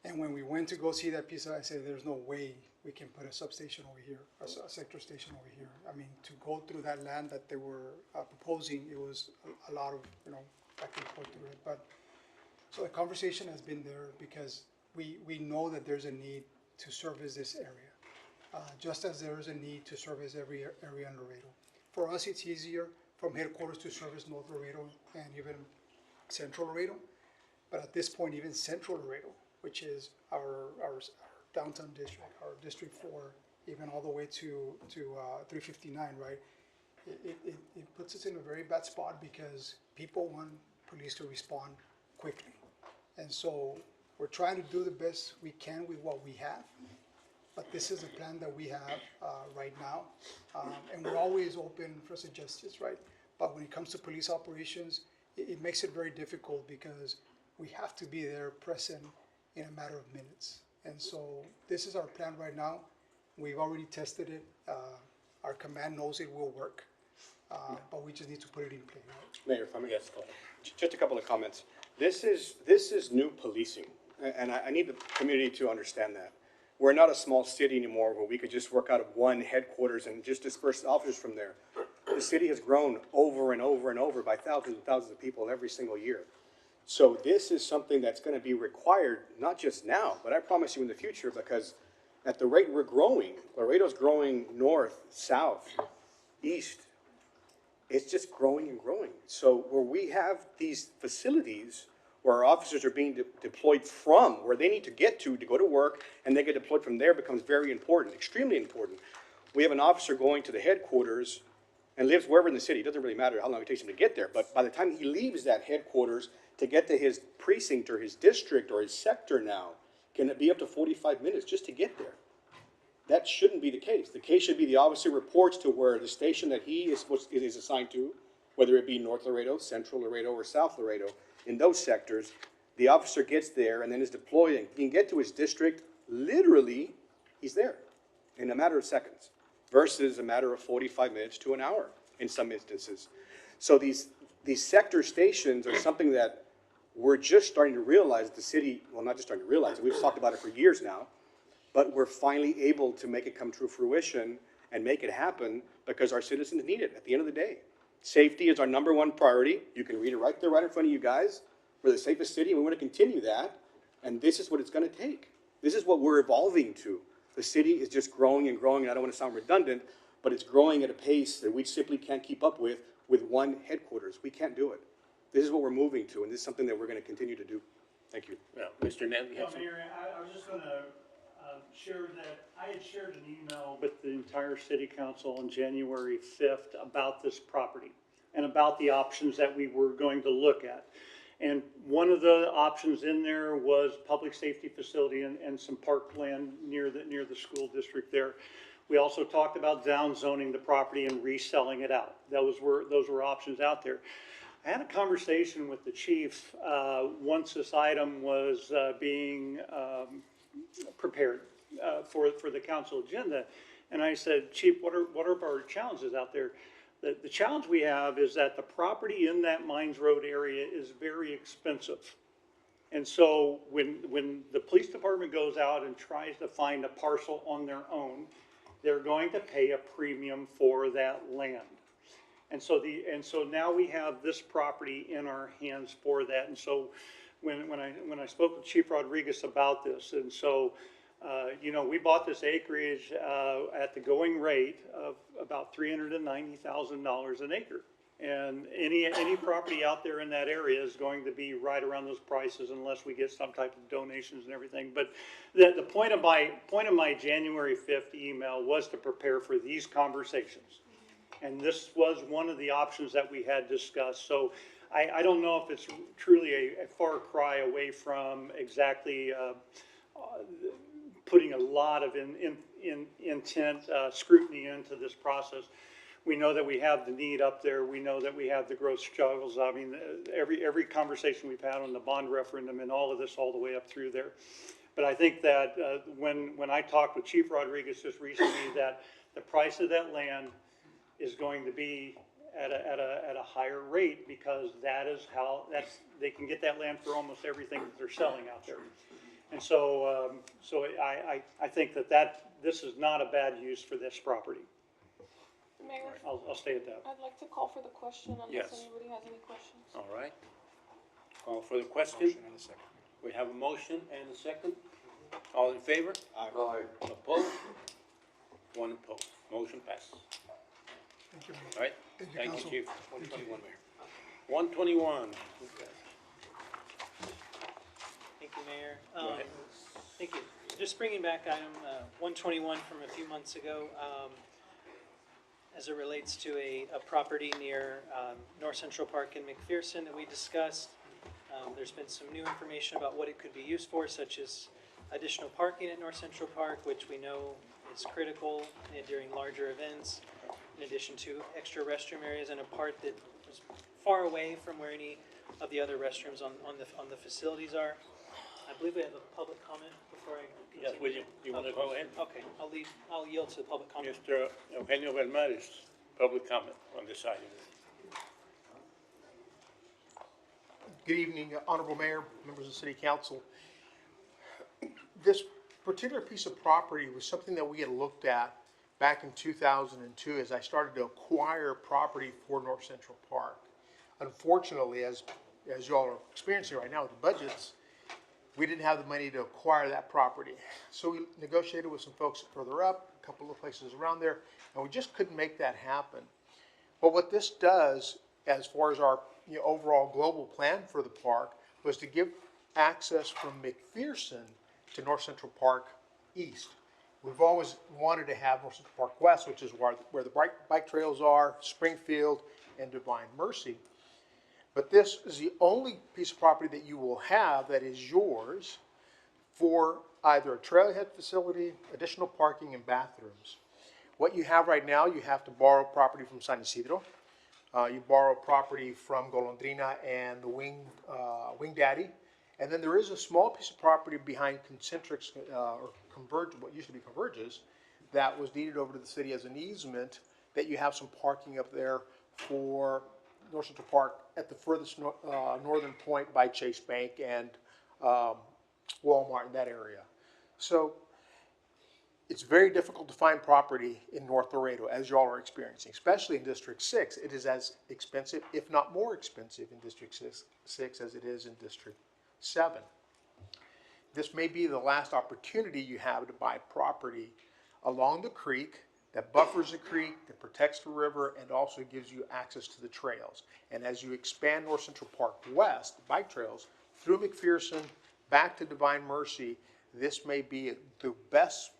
And when we went to go see that piece, I said, there's no way we can put a substation over here, a sector station over here. I mean, to go through that land that they were proposing, it was a lot of, back and forth through it. But, so the conversation has been there because we know that there's a need to service this area, just as there is a need to service every area in Laredo. For us, it's easier from headquarters to service North Laredo and even Central Laredo. But at this point, even Central Laredo, which is our downtown district, our District 4, even all the way to 359, right? It puts us in a very bad spot because people want police to respond quickly. And so we're trying to do the best we can with what we have. But this is a plan that we have right now. And we're always open for suggestions, right? But when it comes to police operations, it makes it very difficult because we have to be there present in a matter of minutes. And so this is our plan right now. We've already tested it. Our command knows it will work, but we just need to put it in play, right? Mayor, if I may, just a couple of comments. This is new policing, and I need the community to understand that. We're not a small city anymore where we could just work out of one headquarters and just disperse officers from there. The city has grown over and over and over by thousands and thousands of people every single year. So this is something that's going to be required, not just now, but I promise you in the future, because at the rate we're growing, Laredo's growing north, south, east. It's just growing and growing. So where we have these facilities where our officers are being deployed from, where they need to get to go to work, and they get deployed from there becomes very important, extremely important. We have an officer going to the headquarters and lives wherever in the city. It doesn't really matter how long it takes him to get there, but by the time he leaves that headquarters to get to his precinct or his district or his sector now, can it be up to 45 minutes just to get there? That shouldn't be the case. The case should be the officer reports to where the station that he is assigned to, whether it be North Laredo, Central Laredo, or South Laredo, in those sectors, the officer gets there and then is deployed and he can get to his district, literally, he's there in a matter of seconds versus a matter of 45 minutes to an hour in some instances. So these sector stations are something that we're just starting to realize the city, well, not just starting to realize it, we've talked about it for years now, but we're finally able to make it come to fruition and make it happen because our citizens need it at the end of the day. Safety is our #1 priority. You can read it right there, right in front of you guys. We're the safest city, and we want to continue that. And this is what it's going to take. This is what we're evolving to. The city is just growing and growing, and I don't want to sound redundant, but it's growing at a pace that we simply can't keep up with one headquarters. We can't do it. This is what we're moving to, and this is something that we're going to continue to do. Thank you. Yeah, Mr. Ned, you have Yeah, Mayor, I was just gonna share that I had shared an email with the entire city council on January 5th about this property and about the options that we were going to look at. And one of the options in there was public safety facility and some parkland near the school district there. We also talked about down zoning the property and reselling it out. Those were options out there. I had a conversation with the chief once this item was being prepared for the council agenda, and I said, Chief, what are our challenges out there? The challenge we have is that the property in that Mines Road area is very expensive. And so when the police department goes out and tries to find a parcel on their own, they're going to pay a premium for that land. And so now we have this property in our hands for that. And so when I spoke with Chief Rodriguez about this, and so we bought this acreage at the going rate of about $390,000 an acre. And any property out there in that area is going to be right around those prices unless we get some type of donations and everything. But the point of my January 5th email was to prepare for these conversations. And this was one of the options that we had discussed. So I don't know if it's truly a far cry away from exactly putting a lot of intent scrutiny into this process. We know that we have the need up there. We know that we have the growth struggles. I mean, every conversation we've had on the bond referendum and all of this all the way up through there. But I think that when I talked with Chief Rodriguez just recently, that the price of that land is going to be at a higher rate because they can get that land for almost everything that they're selling out there. And so, I think that this is not a bad use for this property. Mayor, I'll stay at that. I'd like to call for the question Yes. unless anybody has any questions. All right. Call for the question. We have a motion and a second. All in favor? Aye. Opposed? One opposed. Motion passes. Thank you, Mayor. All right? Thank you, Thank you, Council. Chief. Thank you. 121. Thank you, Mayor. Go ahead. Thank you. Just bringing back item 121 from a few months ago, as it relates to a property near North Central Park in McPherson that we discussed. There's been some new information about what it could be used for, such as additional parking at North Central Park, which we know is critical during larger events, in addition to extra restroom areas and a part that is far away from where any of the other restrooms on the facilities are. I believe we have a public comment before I continue. Yes, William, you want to go ahead? Okay, I'll yield to the public comment. Mr. Eugenio Belmaris, public comment on this item. Good evening, Honorable Mayor, members of the City Council. This particular piece of property was something that we had looked at back in 2002 as I started to acquire property for North Central Park. Unfortunately, as you all are experiencing right now with the budgets, we didn't have the money to acquire that property. So we negotiated with some folks further up, a couple of places around there, and we just couldn't make that happen. But what this does, as far as our overall global plan for the park, was to give access from McPherson to North Central Park East. We've always wanted to have North Central Park West, which is where the bike trails are, Springfield, and Divine Mercy. But this is the only piece of property that you will have that is yours for either a trailhead facility, additional parking, and bathrooms. What you have right now, you have to borrow property from San Isidro. You borrow property from Golondrina and the Wing Daddy. And then there is a small piece of property behind Concentrix, or Converge, what used to be Converges, that was deeded over to the city as an easement, that you have some parking up there for North Central Park at the furthest northern point by Chase Bank and Walmart in that area. So it's very difficult to find property in North Laredo, as you all are experiencing, especially in District 6. It is as expensive, if not more expensive, in District 6 as it is in District 7. This may be the last opportunity you have to buy property along the creek that buffers the creek, that protects the river, and also gives you access to the trails. And as you expand North Central Park West, the bike trails, through McPherson, back to Divine Mercy, this may be the best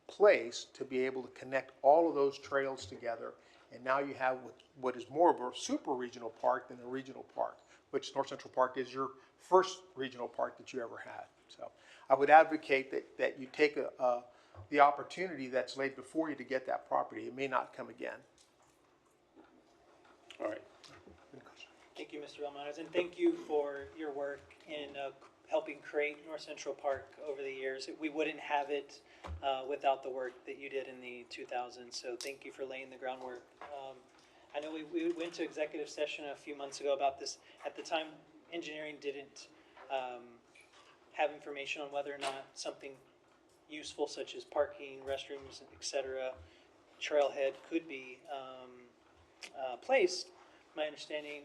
place to be able to connect all of those trails together. And now you have what is more of a super regional park than a regional park, which North Central Park is your first regional park that you ever had. So I would advocate that you take the opportunity that's laid before you to get that property. It may not come again. All right. Thank you, Mr. Belmontes, and thank you for your work in helping create North Central Park over the years. We wouldn't have it without the work that you did in the 2000s, so thank you for laying the groundwork. I know we went to executive session a few months ago about this. At the time, engineering didn't have information on whether or not something useful such as parking, restrooms, etc., trailhead could be placed. My understanding,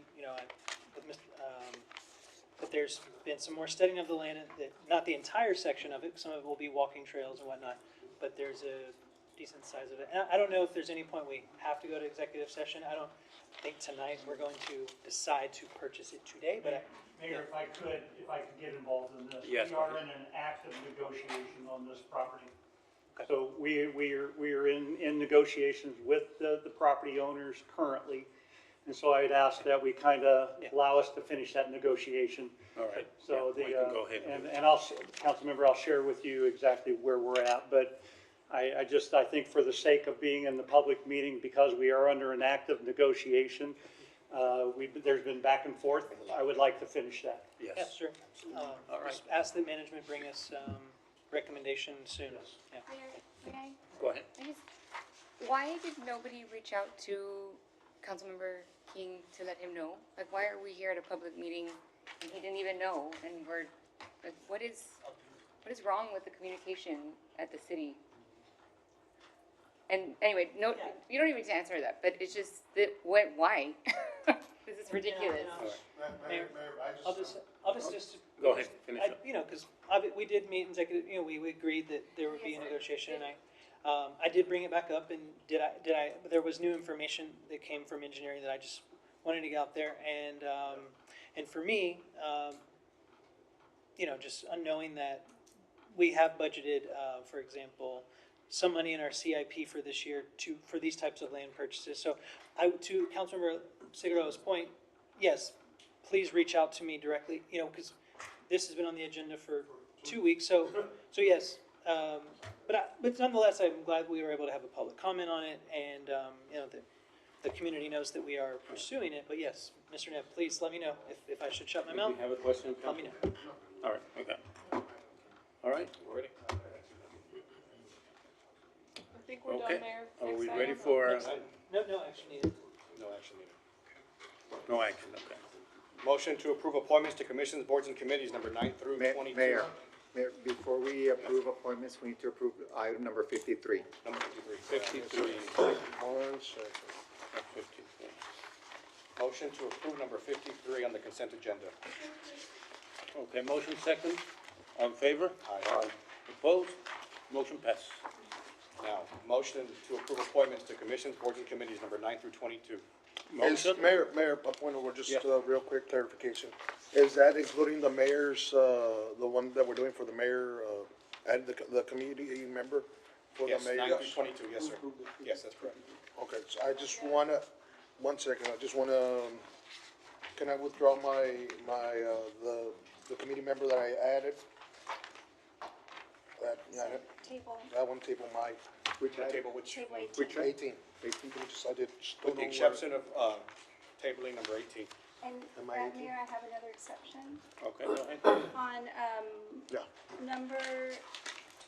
that there's been some more studying of the land, that not the entire section of it, some of it will be walking trails and whatnot, but there's a decent size of it. And I don't know if there's any point we have to go to executive session. I don't think tonight we're going to decide to purchase it today, but Mayor, if I could get involved in this. Yes, We are in an active negotiation on this property. So we are in negotiations with the property owners currently. And so I'd ask that we kind of allow us to finish that negotiation. All right. So Yeah, we can go ahead and do and Councilmember, I'll share with you exactly where we're at. But I think for the sake of being in the public meeting, because we are under an active negotiation, there's been back and forth. I would like to finish that. Yes. yeah, sure. All right. Just ask that management bring us recommendation soon. Yeah. May I? Go ahead. Why did nobody reach out to Councilmember King to let him know? Like, why are we here at a public meeting and he didn't even know? And we're like, what is? What is wrong with the communication at the city? And anyway, no, you don't even need to answer that, but it's just that, why? This is ridiculous. Mayor, I'll just. Go ahead, finish I- up. You know, because we did meet in executive, you know, we agreed that there would be a negotiation, and I did bring it back up, and there was new information that came from engineering that I just wanted to get out there, and for me, you know, just knowing that we have budgeted, for example, some money in our CIP for this year for these types of land purchases. So to Councilmember Figueroa's point, yes, please reach out to me directly, you know, because this has been on the agenda for 2 weeks, so yes. But nonetheless, I'm glad we were able to have a public comment on it, and, you know, the community knows that we are pursuing it, but yes, Mr. Neff, please let me know if I should shut my mouth. You have a question, Let me know. All right, okay. All right, we're ready. I think we're Okay. done, Mayor. Are we Next ready item. for, No action needed. No action needed. no action, okay. Motion to approve appointments to commissions, boards, and committees, number 9 through 22. Mayor, before we approve appointments, we need to approve item number 53. Number 53. 53. One second. 53. Motion to approve number 53 on the consent agenda. Okay, motion second. All in favor? Aye. Opposed? Motion passes. Now, motion to approve appointments to commissions, boards, and committees, number 9 through 22. Motion? Mayor, a point of order, just Yes. real quick clarification. Is that including the mayor's, the one that we're doing for the mayor, and the community member for the Yes, mayor? 9 through 22, yes, sir. Yes, that's correct. Okay, so I just wanna, one second, I just wanna, can I withdraw the committee member that I added? Table. That one table my, Which table, which, Table 18. which 18, just, I did, just don't with the know exception of tabling number 18. And Am I 18? Mayor, I have another exception. Okay, go ahead. On, Yeah. number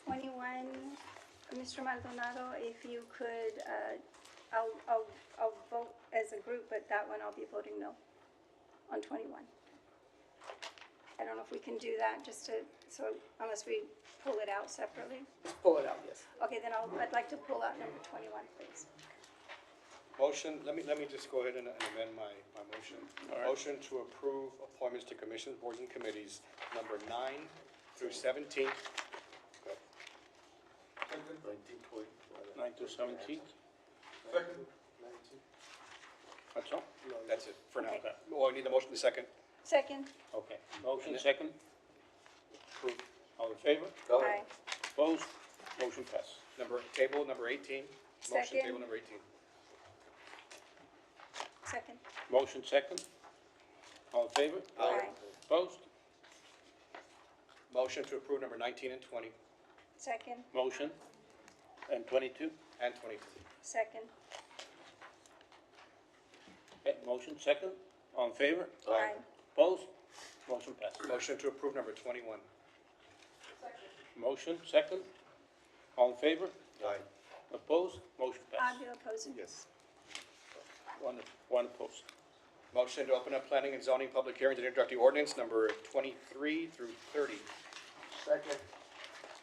21, Mr. Maldonado, if you could, I'll vote as a group, but that one I'll be voting no on 21. I don't know if we can do that, just to, so unless we pull it out separately. Pull it out, yes. Okay, then I'd like to pull out number 21, please. Motion, let me just go ahead and amend my motion. All right. Motion to approve appointments to commissions, boards, and committees, number 9 through 17. 9 to 17. That's all? That's it, for now. Okay. Well, I need the motion, the second. Second. Okay, motion second. Approved. All in favor? Aye. Opposed? Motion passes. Table number 18. Motion, Second. table number 18. Second. Motion second. All in favor? Aye. Opposed? Motion to approve number 19 and 20, Second. Motion. And 22? and 22. Second. Okay, motion second. All in favor? Aye. Opposed? Motion passes. Motion to approve number 21. Motion second. All in favor? Aye. Opposed? Motion I'll passes. do opposing. Yes. One opposed. Motion to open up planning and zoning public hearings and introductory ordinance number 23 through 30. Second.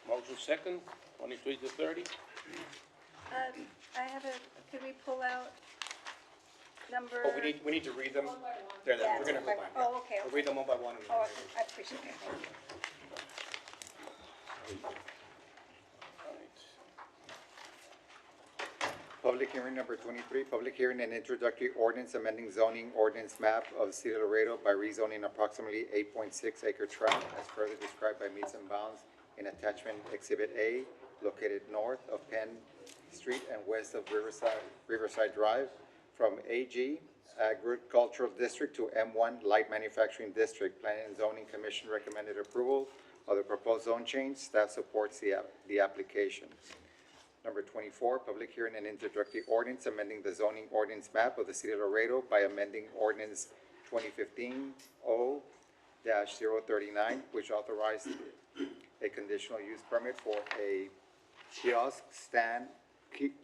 Motion second, 23 to 30. I have could we pull out number? Oh, we need to read them. They're there. Yeah, We're gonna okay. combine. Oh, okay, We'll read them one by one. and then Oh, we'll read them. I appreciate it, thank you. Public hearing number 23, public hearing and introductory ordinance amending zoning ordinance map of City of Laredo by rezoning approximately 8.6 acre tract as further described by meets and bounds in attachment Exhibit A, located north of Penn Street and west of Riverside Drive, from AG Agricultural District to M1 Light Manufacturing District. Planning and Zoning Commission recommended approval of the proposed zone change. Staff supports the application. Number 24, public hearing and introductory ordinance amending the zoning ordinance map of the City of Laredo by amending ordinance 2015-039, which authorized a conditional use permit for a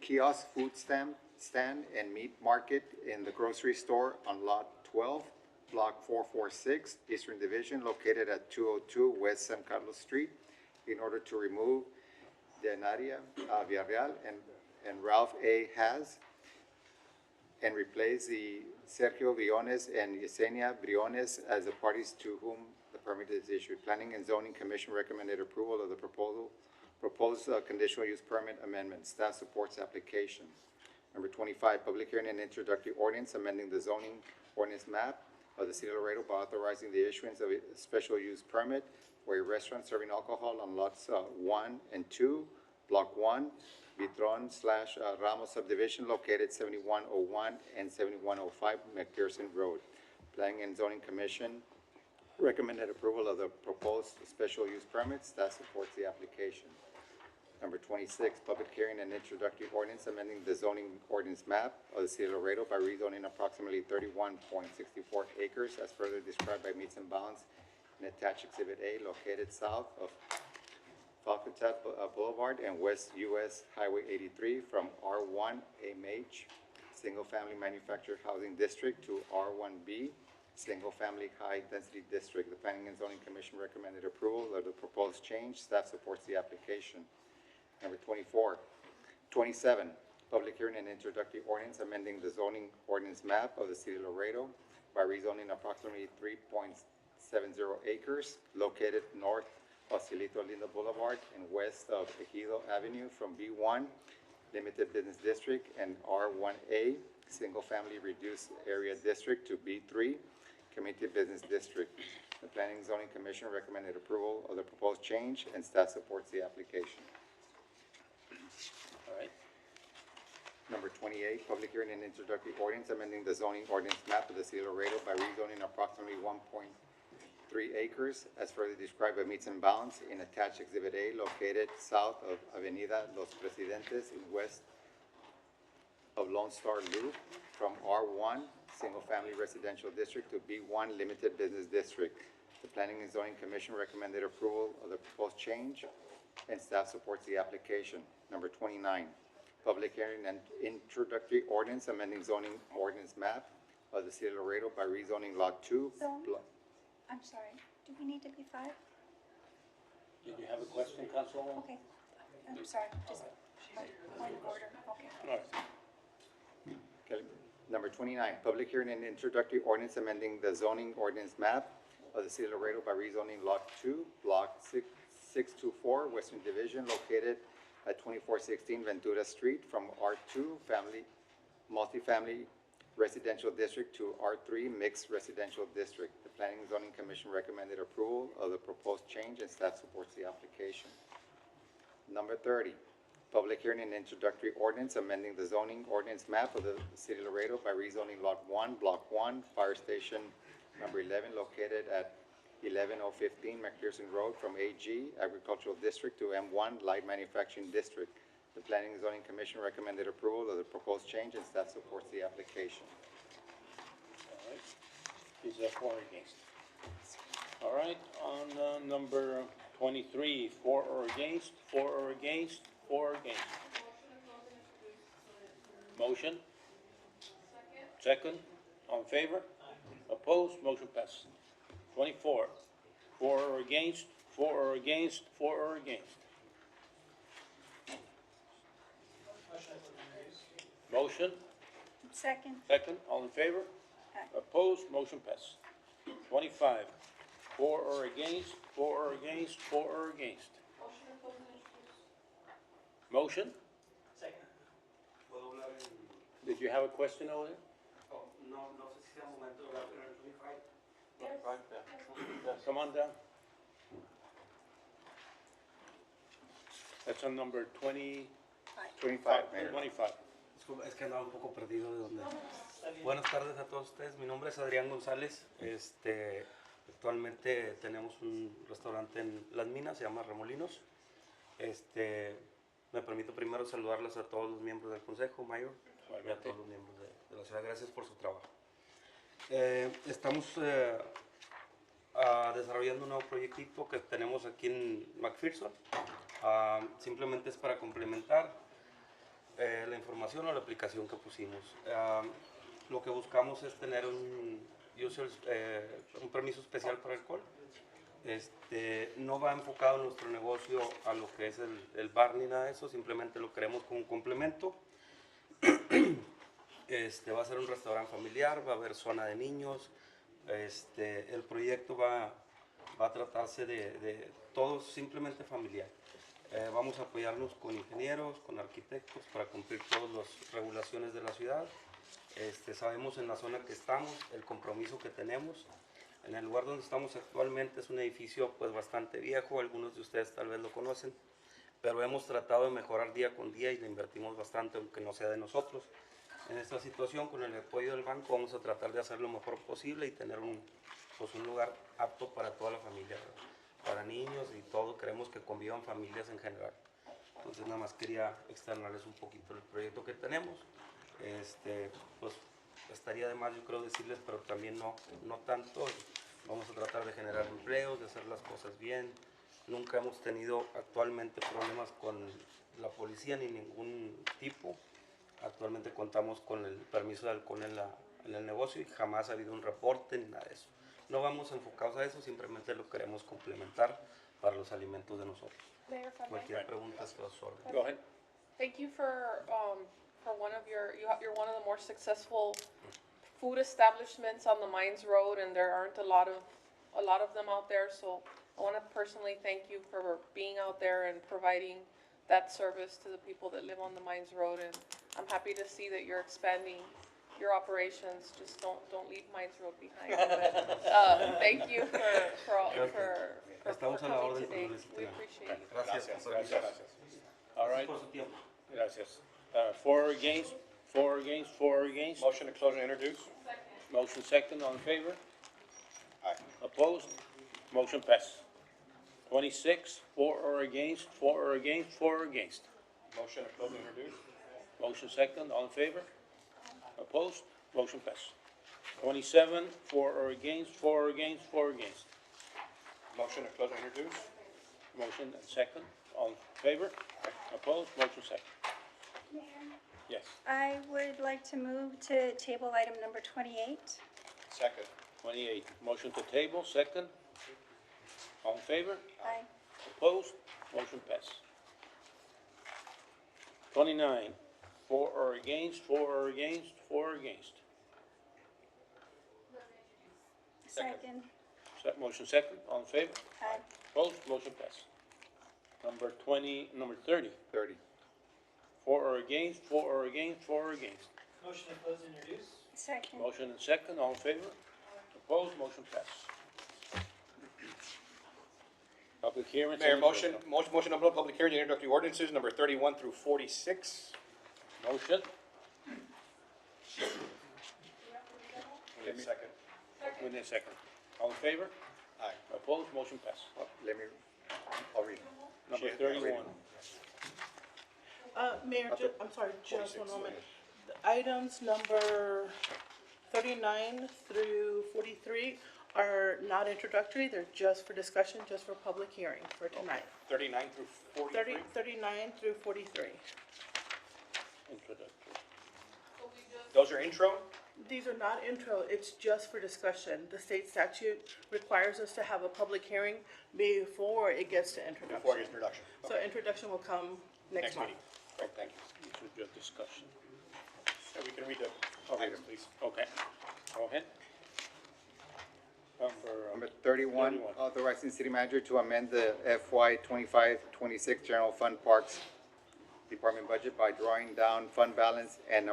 kiosk food stand and meat market in the grocery store on Lot 12, Block 446, Eastern Division, located at 202 West San Carlos Street, in order to remove Denaria Villarreal and Ralph A. Haas and replace the Sergio Briones and Yesenia Briones as the parties to whom the permit is issued. Planning and Zoning Commission recommended approval of the proposed conditional use permit amendment. Staff supports application. Number 25, public hearing and introductory ordinance amending the zoning ordinance map of the City of Laredo by authorizing the issuance of a special use permit for a restaurant serving alcohol on lots 1 and 2, Block 1, Vitron/Ramos subdivision located 7101 and 7105 McPherson Road. Planning and Zoning Commission recommended approval of the proposed special use permit. Staff supports the application. Number 26, public hearing and introductory ordinance amending the zoning ordinance map of the City of Laredo by rezoning approximately 31.64 acres as further described by meets and bounds in attached Exhibit A located south of Falcatat Boulevard and West US Highway 83 from R1 AMH, Single Family Manufactured Housing District to R1B, Single Family High Density District. The Planning and Zoning Commission recommended approval of the proposed change. Staff supports the application. Number 27, public hearing and introductory ordinance amending the zoning ordinance map of the City of Laredo by rezoning approximately 3.70 acres located north of Cielito Lindo Boulevard and west of Ejido Avenue from B1 Limited Business District and R1A Single Family Reduced Area District to B3 Community Business District. The Planning and Zoning Commission recommended approval of the proposed change and staff supports the application. All right. Number 28, public hearing and introductory ordinance amending the zoning ordinance map of the City of Laredo by rezoning approximately 1.3 acres as further described by meets and bounds in attached Exhibit A located south of Avenida Los Presidentes and west of Lone Star Loop from R1 Single Family Residential District to B1 Limited Business District. The Planning and Zoning Commission recommended approval of the proposed change and staff supports the application. Number 29, public hearing and introductory ordinance amending zoning ordinance map of the City of Laredo by rezoning Lot 2. I'm sorry, do we need to be 5? Did you have a question, Councilwoman? Okay, I'm sorry, just point of order, okay. All right. Okay. Number 29, public hearing and introductory ordinance amending the zoning ordinance map of the City of Laredo by rezoning Lot 2, Block 624, Western Division, located at 2416 Ventura Street from R2 Multifamily Residential District to R3 Mixed Residential District. The Planning and Zoning Commission recommended approval of the proposed change and staff supports the application. Number 30, public hearing and introductory ordinance amending the zoning ordinance map of the City of Laredo by rezoning Lot 1, Block 1, Fire Station Number 11, located at 11015 McPherson Road from AG Agricultural District to M1 Light Manufacturing District. The Planning and Zoning Commission recommended approval of the proposed change and staff supports the application. All right. Is that for or against? All right, on number 23, for or against, for or against, for or against. Motion? Second, all in favor? Opposed, motion passes. 24, for or against, for or against, for or against. Motion? Second. Second, all in favor? Opposed, motion passes. 25, for or against, for or against, for or against. Motion? Second. Did you have a question over there? No sé si sea momento de hablar con el 25. Yeah, come on down. That's on number 25, Mayor. 25. Disculpa, es que andaba un poco perdido de donde. Buenas tardes a todos ustedes. Mi nombre es Adrián González. Actualmente tenemos un restaurante en Las Minas, se llama Remolinos. Me permito primero saludarles a todos los miembros del Consejo Mayor y a todos los miembros de la ciudad. Gracias por su trabajo. Estamos desarrollando un nuevo proyectito que tenemos aquí en McPherson. Simplemente es para complementar la información o la aplicación que pusimos. Lo que buscamos es tener un permiso especial para alcohol. No va enfocado nuestro negocio a lo que es el bar ni nada de eso, simplemente lo queremos como un complemento. Va a ser un restaurante familiar, va a haber zona de niños. El proyecto va a tratarse de todo simplemente familiar. Vamos a apoyarnos con ingenieros, con arquitectos para cumplir todas las regulaciones de la ciudad. Sabemos en la zona que estamos, el compromiso que tenemos. En el lugar donde estamos actualmente es un edificio pues bastante viejo, algunos de ustedes tal vez lo conocen, pero hemos tratado de mejorar día con día y le invertimos bastante aunque no sea de nosotros. En esta situación, con el apoyo del banco, vamos a tratar de hacer lo mejor posible y tener un lugar apto para toda la familia, para niños y todo. Queremos que convivan familias en general. Entonces nada más quería externarles un poquito el proyecto que tenemos. Pues estaría de más yo creo decirles, pero también no tanto. Vamos a tratar de generar empleos, de hacer las cosas bien. Nunca hemos tenido actualmente problemas con la policía ni ningún tipo. Actualmente contamos con el permiso de halcón en el negocio y jamás ha habido un reporte ni nada de eso. No vamos enfocados a eso, simplemente lo queremos complementar para los alimentos de nosotros. Mayor, if I may. Cualquier pregunta es toda su orden. Go ahead. Thank you for one of you're one of the more successful food establishments on the Mines Road, and there aren't a lot of them out there. So I want to personally thank you for being out there and providing that service to the people that live on the Mines Road. And I'm happy to see that you're expanding your operations. Just don't leave Mines Road behind. But, thank you for Estamos a la coming orden today. cuando necesiten. We appreciate you. Gracias. All right. Por su tiempo. Gracias. For or against, for or against, for or against? Motion to close and introduce? Motion second, all in favor? Aye. Opposed? Motion passes. 26, for or against, for or against, for or against? Motion to close and introduce? Motion second, all in favor? Opposed? Motion passes. 27, for or against, for or against, for or against? Motion to close and introduce? Motion and second, all in favor? Opposed? Motion second. Yes. I would like to move to table item number 28. Second. 28, motion to table, second. All in favor? Aye. Opposed? Motion passes. 29, for or against, for or against, for or against? Second. Motion second, all in favor? Aye. Opposed? Motion passes. Number 30, 30. for or against, for or against, for or against? Motion to close and introduce? Second. Motion and second, all in favor? Opposed? Motion passes. Public hearings. Mayor, motion to open public hearing and introductory ordinances number 31 through 46. Motion, Give me a second. within a second. All in favor? Aye. Opposed? Motion passes. I'll read. Number 31. Mayor, I'm sorry, just one moment. The items number 39 through 43 are not introductory, they're just for discussion, just for public hearing for tonight. 39 through 43. 39 through 43. Introductory. Those are intro? These are not intro, it's just for discussion. The state statute requires us to have a public hearing before it gets to introduction. Before it gets introduction. So introduction will come next month. meeting. Great, thank you. This is just discussion. Yeah, we can read the items, please. Okay. Go ahead. Number 31, authorizing city manager to amend the FY 25-26 general fund parks department budget by drawing down fund balance and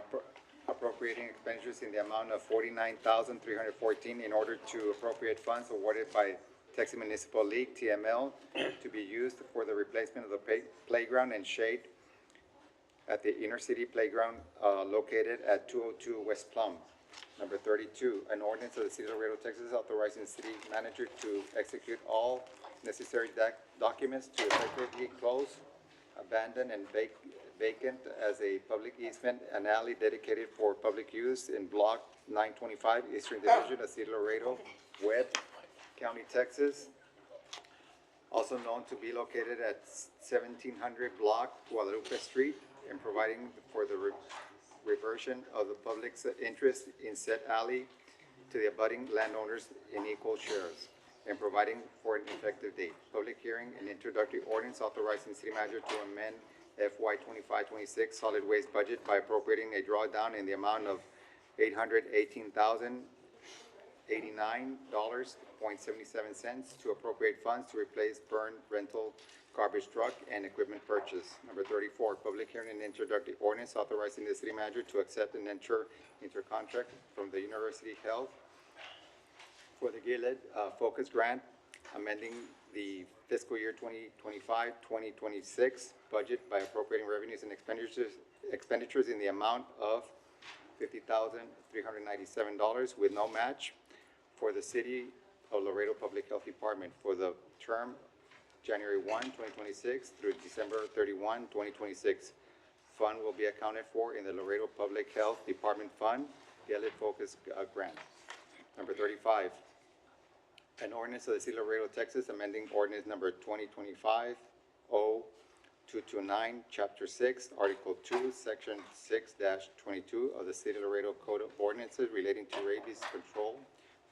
appropriating expenditures in the amount of $49,314 in order to appropriate funds awarded by Texas Municipal League, TML, to be used for the replacement of the playground and shade at the inner city playground located at 202 West Plum. Number 32, an ordinance of the City of Laredo, Texas, authorizing the city manager to execute all necessary documents to effectively close, abandon, and vacant as a public easement an alley dedicated for public use in Block 925, Eastern Division of City of Laredo, Webb County, Texas, also known to be located at 1700 Block Guadalupe Street, and providing for the reversion of the public's interest in said alley to the abutting landowners in equal shares. and providing for an effective date. Public hearing and introductory ordinance authorizing city manager to amend FY 25-26 solid waste budget by appropriating a drawdown in the amount of $818,089.77 to appropriate funds to replace burn rental garbage truck and equipment purchase. Number 34, public hearing and introductory ordinance authorizing the city manager to accept and enter into contract from the University Health for the Gilead Focus Grant, amending the fiscal year 2025-2026 budget by appropriating revenues and expenditures in the amount of $50,397 with no match for the City of Laredo Public Health Department for the term January 1, 2026 through December 31, 2026. Fund will be accounted for in the Laredo Public Health Department Fund, Gilead Focus Grant. Number 35, an ordinance of the City of Laredo, Texas, amending ordinance number 2025-0229, Chapter 6, Article 2, Section 6-22 of the City of Laredo Code of Ordinances relating to rabies control,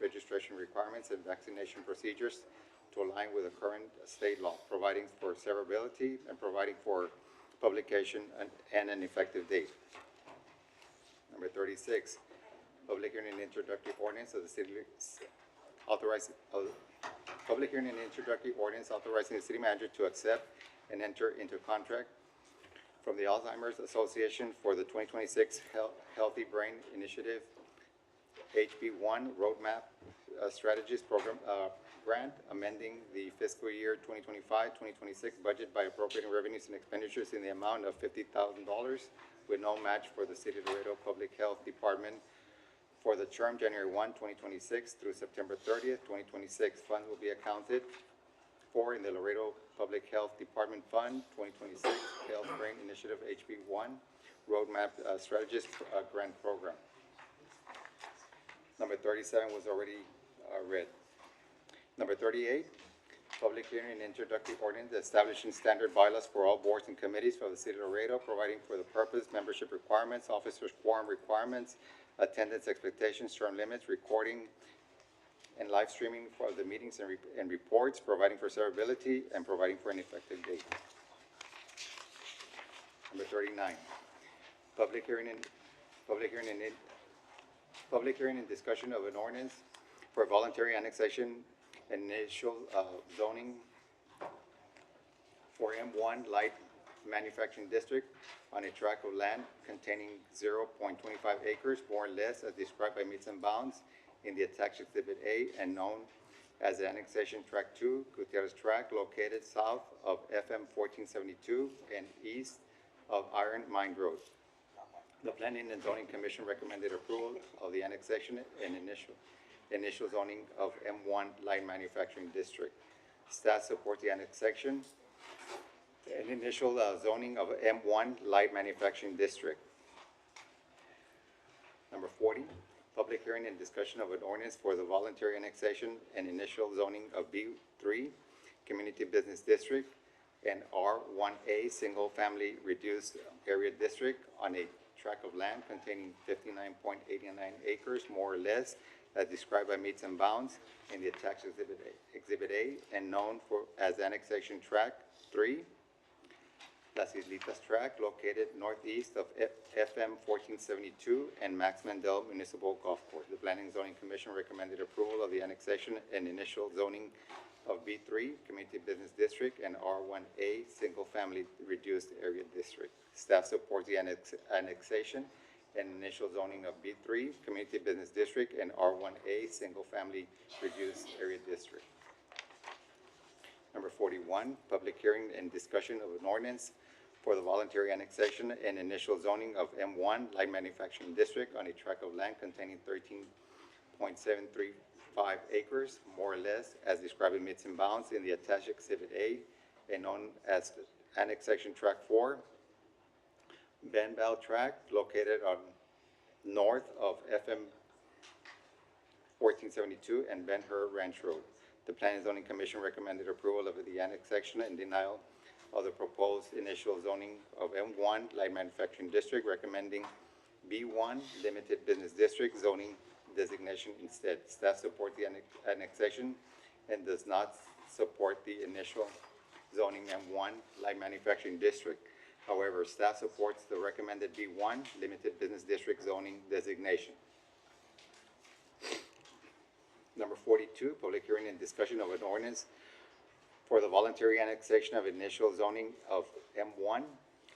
registration requirements, and vaccination procedures to align with the current state law, providing for severability and providing for publication and an effective date. Number 36, public hearing and introductory ordinance of the city public hearing and introductory ordinance authorizing the city manager to accept and enter into contract from the Alzheimer's Association for the 2026 Healthy Brain Initiative HB1 Roadmap Strategies Program Grant, amending the fiscal year 2025-2026 budget by appropriating revenues and expenditures in the amount of $50,000 with no match for the City of Laredo Public Health Department for the term January 1, 2026 through September 30th, 2026. Funds will be accounted for in the Laredo Public Health Department Fund 2026 Health Brain Initiative HB1 Roadmap Strategist Grant Program. Number 37 was already read. Number 38, public hearing and introductory ordinance establishing standard bylaws for all boards and committees for the City of Laredo, providing for the purpose, membership requirements, officers' quorum requirements, attendance expectations, term limits, recording and live streaming for the meetings and reports, providing for severability, and providing for an effective date. Number 39, public hearing and discussion of an ordinance for voluntary annexation and initial zoning for M1 Light Manufacturing District on a tract of land containing 0.25 acres, more or less, as described by meets and bounds in the attached Exhibit A and known as the Annexation Tract 2, Gutierrez Tract, located south of FM 1472 and east of Iron Mine Road. The Planning and Zoning Commission recommended approval of the annexation and initial zoning of M1 Light Manufacturing District. Staff supports the annexation and initial zoning of M1 Light Manufacturing District. Number 40, public hearing and discussion of an ordinance for the voluntary annexation and initial zoning of B3 Community Business District and R1A Single Family Reduced Area District on a tract of land containing 59.89 acres, more or less, as described by meets and bounds in the attached Exhibit A and known as Annexation Tract 3, Las Islitas Tract, located northeast of FM 1472 and Max Mandel Municipal Golf Course. The Planning and Zoning Commission recommended approval of the annexation and initial zoning of B3 Community Business District and R1A Single Family Reduced Area District. Staff supports the annexation and initial zoning of B3 Community Business District and R1A Single Family Reduced Area District. Number 41, public hearing and discussion of an ordinance for the voluntary annexation and initial zoning of M1 Light Manufacturing District on a tract of land containing 13.735 acres, more or less, as described in meets and bounds in the attached Exhibit A and known as Annexation Tract 4, Ben Bell Tract, located on north of FM 1472 and Ben Hur Ranch Road. The Planning and Zoning Commission recommended approval of the annexation and denial of the proposed initial zoning of M1 Light Manufacturing District, recommending B1 Limited Business District zoning designation instead. Staff support the annexation and does not support the initial zoning M1 light manufacturing district. However, staff supports the recommended B1 limited business district zoning designation. Number 42, public hearing and discussion of an ordinance for the voluntary annexation of initial zoning of M1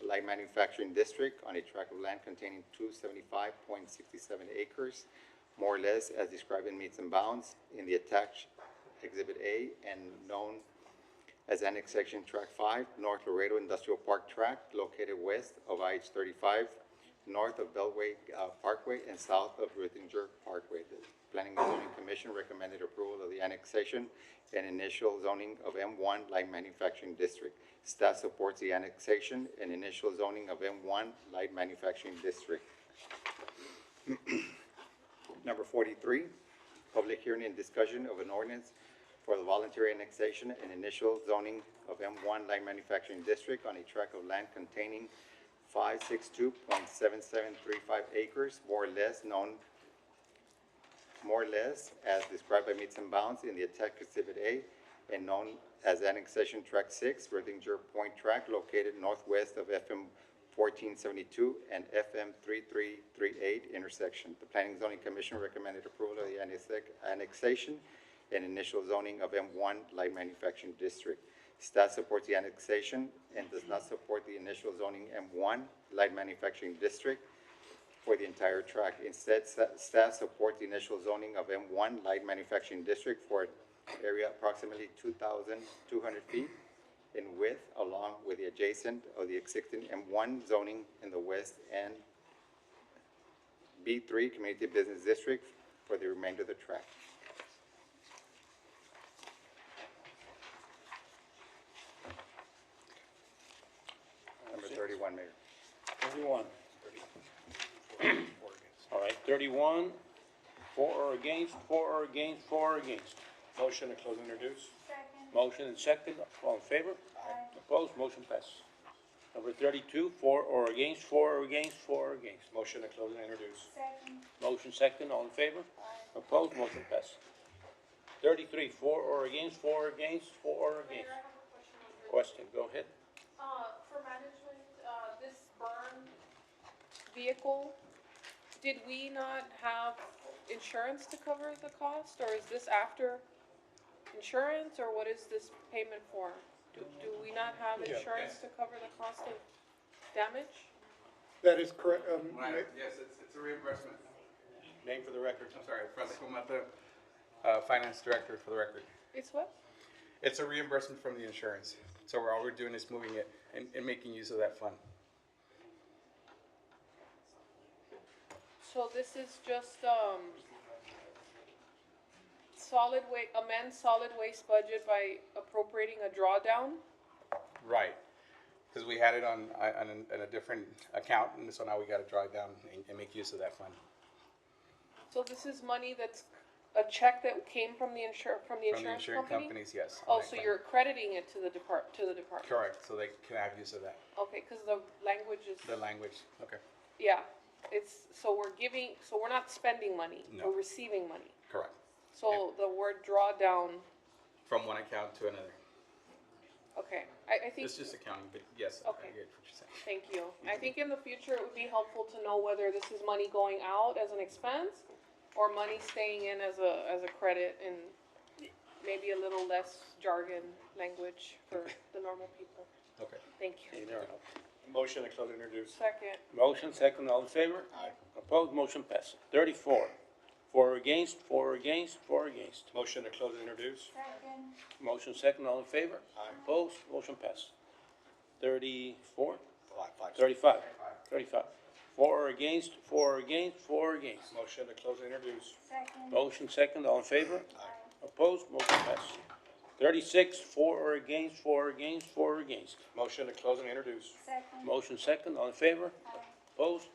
light manufacturing district on a tract of land containing 275.67 acres, more or less as described in meets and bounds in the attached Exhibit A and known as Annexation Tract 5, North Laredo Industrial Park Tract, located west of IH-35, north of Beltway Parkway, and south of Ruthinger Parkway. The Planning and Zoning Commission recommended approval of the annexation and initial zoning of M1 Light Manufacturing District. Staff supports the annexation and initial zoning of M1 Light Manufacturing District. Number 43, public hearing and discussion of an ordinance for the voluntary annexation and initial zoning of M1 Light Manufacturing District on a tract of land containing 562.7735 acres, more or less as described by meets and bounds in the attached Exhibit A and known as Annexation Tract 6, Ruthinger Point Tract, located northwest of FM 1472 and FM 3338 intersection. The Planning and Zoning Commission recommended approval of the annexation and initial zoning of M1 Light Manufacturing District. Staff supports the annexation and does not support the initial zoning M1 Light Manufacturing District for the entire tract. Instead, staff supports the initial zoning of M1 Light Manufacturing District for an area approximately 2,200 feet in width, along with the adjacent of the existing M1 zoning in the west and B3 Community Business District for the remainder of the tract. Number 31, Mayor. 31. All right, 31, for or against, for or against, for or against. Motion to close and introduce. Motion and second, all in favor? Opposed, motion passes. Number 32, for or against, for or against, for or against. Motion to close and introduce. Motion second, all in favor? Opposed, motion passes. 33, for or against, for or against, for or against. Question, go ahead. For management, this burn vehicle, did we not have insurance to cover the cost, or is this after insurance, or what is this payment for? Do we not have insurance to cover the cost of damage? That is correct. Yes, it's a reimbursement. Name for the record. I'm sorry, Francisco Mata, Finance Director for the record. It's what? It's a reimbursement from the insurance. So all we're doing is moving it and making use of that fund. So this is just, amend solid waste budget by appropriating a drawdown? Right. Because we had it on a different account, and so now we got to draw it down and make use of that fund. So this is money that's a check that came from the insurance company? From the insurance companies, yes. Oh, so you're crediting it to the department? Correct, so they can have use of that. Okay, because the language is. The language, okay. Yeah, so we're not spending money, No. we're receiving money. Correct. So the word drawdown, From one account to another. okay, I think. It's just accounting, but yes, Okay. I get what you're saying. Thank you. I think in the future, it would be helpful to know whether this is money going out as an expense or money staying in as a credit, and maybe a little less jargon language for the normal people. Okay. Thank you. Motion to close and introduce. Second. Motion second, all in favor? Aye. Opposed, motion passes. 34, for or against, for or against, for or against. Motion to close and introduce. Motion second, all in favor? Aye. Opposed, motion passes. 34? Five. 35. 35. For or against, for or against, for or against. Motion to close and introduce. Motion second, all in favor? Opposed, motion passes. 36, for or against, for or against, for or against. Motion to close and introduce. Motion second, all in favor? Opposed?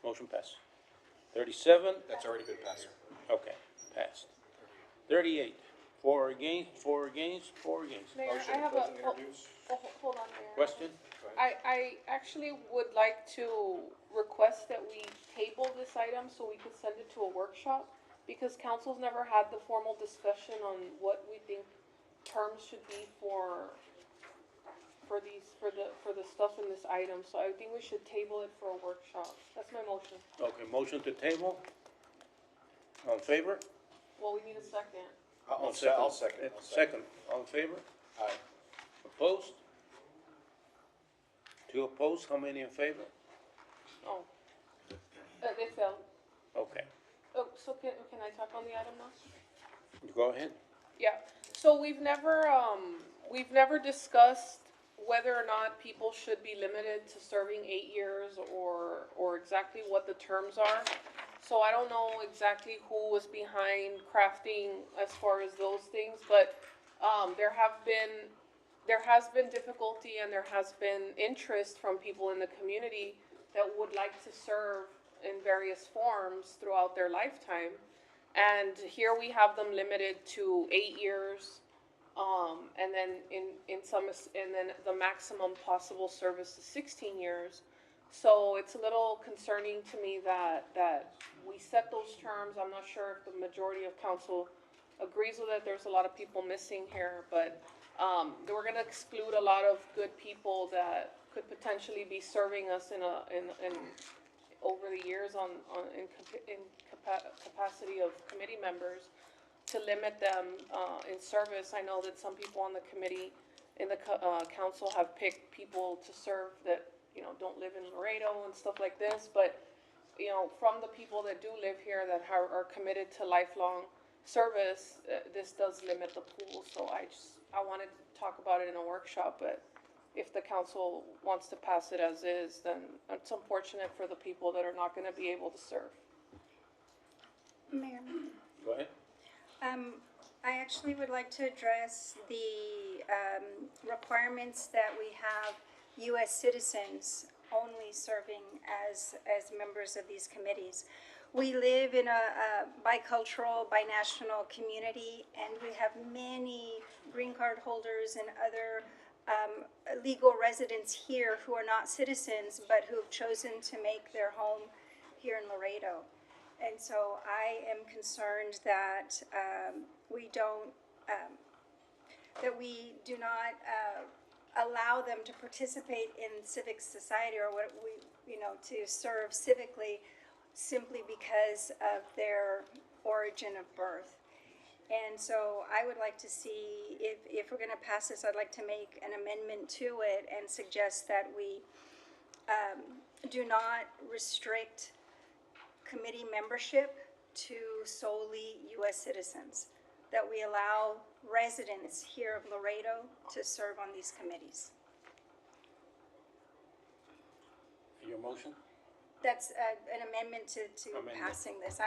Motion passes. 37, That's already been passed. okay, passed. 38, for or against, for or against, for or against. Mayor, Motion I to have close and introduce. hold on, Mayor. Question? I actually would like to request that we table this item so we can send it to a workshop, because council's never had the formal discussion on what we think terms should be for the stuff in this item, so I think we should table it for a workshop. That's my motion. Okay, motion to table. All in favor? Well, we need a second. I'll second. Second, all in favor? Aye. Opposed? Two opposed, how many in favor? Oh. They fell. Okay, Oh, so can I talk on the item now? go ahead. Yeah, so we've never discussed whether or not people should be limited to serving 8 years or exactly what the terms are. So I don't know exactly who was behind crafting as far as those things, but, there has been difficulty and there has been interest from people in the community that would like to serve in various forms throughout their lifetime. And here we have them limited to 8 years, and then and then the maximum possible service is 16 years. So it's a little concerning to me that we set those terms. I'm not sure if the majority of council agrees with it. There's a lot of people missing here, but, we're gonna exclude a lot of good people that could potentially be serving us in over the years in capacity of committee members, to limit them, in service. I know that some people on the committee, in the, council have picked people to serve that, don't live in Laredo and stuff like this, but, from the people that do live here that are committed to lifelong service, this does limit the pool, so I wanted to talk about it in a workshop, but if the council wants to pass it as is, then it's unfortunate for the people that are not gonna be able to serve. Mayor, Go ahead. I actually would like to address the requirements that we have U.S. citizens only serving as members of these committees. We live in a bicultural, binational community, and we have many green card holders and other legal residents here who are not citizens, but who have chosen to make their home here in Laredo. And so I am concerned that we do not allow them to participate in civic society, or what to serve civically, simply because of their origin of birth. And so I would like to see, if we're gonna pass this, I'd like to make an amendment to it and suggest that we do not restrict committee membership to solely U.S. citizens, that we allow residents here of Laredo to serve on these committees. Your motion? That's an amendment to passing this.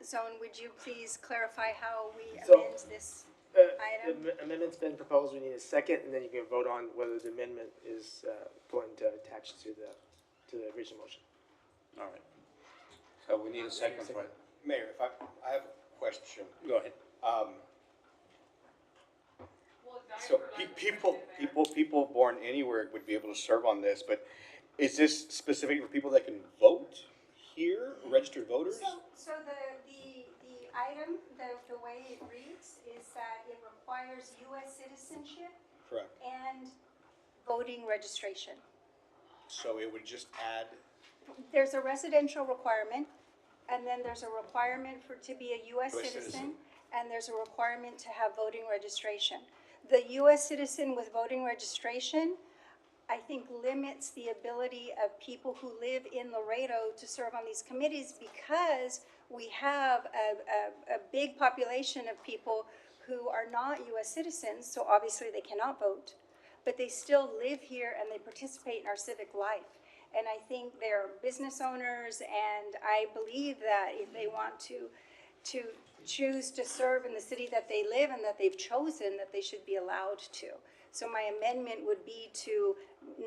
Zone, would you please clarify how we amend this item? The amendment's been proposed, we need a second, and then you can vote on whether the amendment is going to attach to the original motion. All right. So we need a second for it. Mayor, if I have a question. Go ahead. So people born anywhere would be able to serve on this, but is this specific for people that can vote here, registered voters? So the item, the way it reads is that it requires U.S. citizenship. Correct. And voting registration. So it would just add, There's a residential requirement, and then there's a requirement to be a U.S. citizen, and there's a requirement to have voting registration. The U.S. citizen with voting registration, I think, limits the ability of people who live in Laredo to serve on these committees, because we have a big population of people who are not U.S. citizens, so obviously they cannot vote, but they still live here and they participate in our civic life. And I think they're business owners, and I believe that if they want to choose to serve in the city that they live and that they've chosen, that they should be allowed to. So my amendment would be to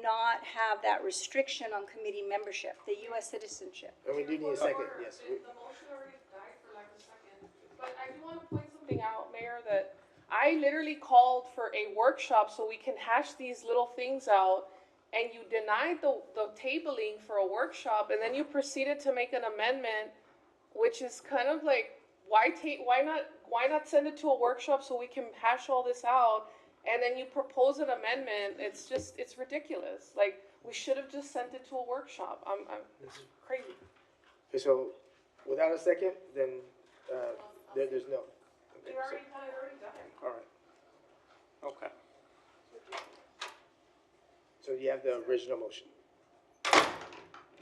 not have that restriction on committee membership, the U.S. citizenship. And we do need a second, yes. The motion already died for like a second, but I do want to point something out, Mayor, that I literally called for a workshop so we can hash these little things out, and you denied the tabling for a workshop, and then you proceeded to make an amendment, which is kind of like why not send it to a workshop so we can hash all this out? And then you propose an amendment, it's ridiculous. Like, we should have just sent it to a workshop. It's crazy. Okay, so without a second, then, there's no. Okay, We already done it. All right, Okay. so you have the original motion.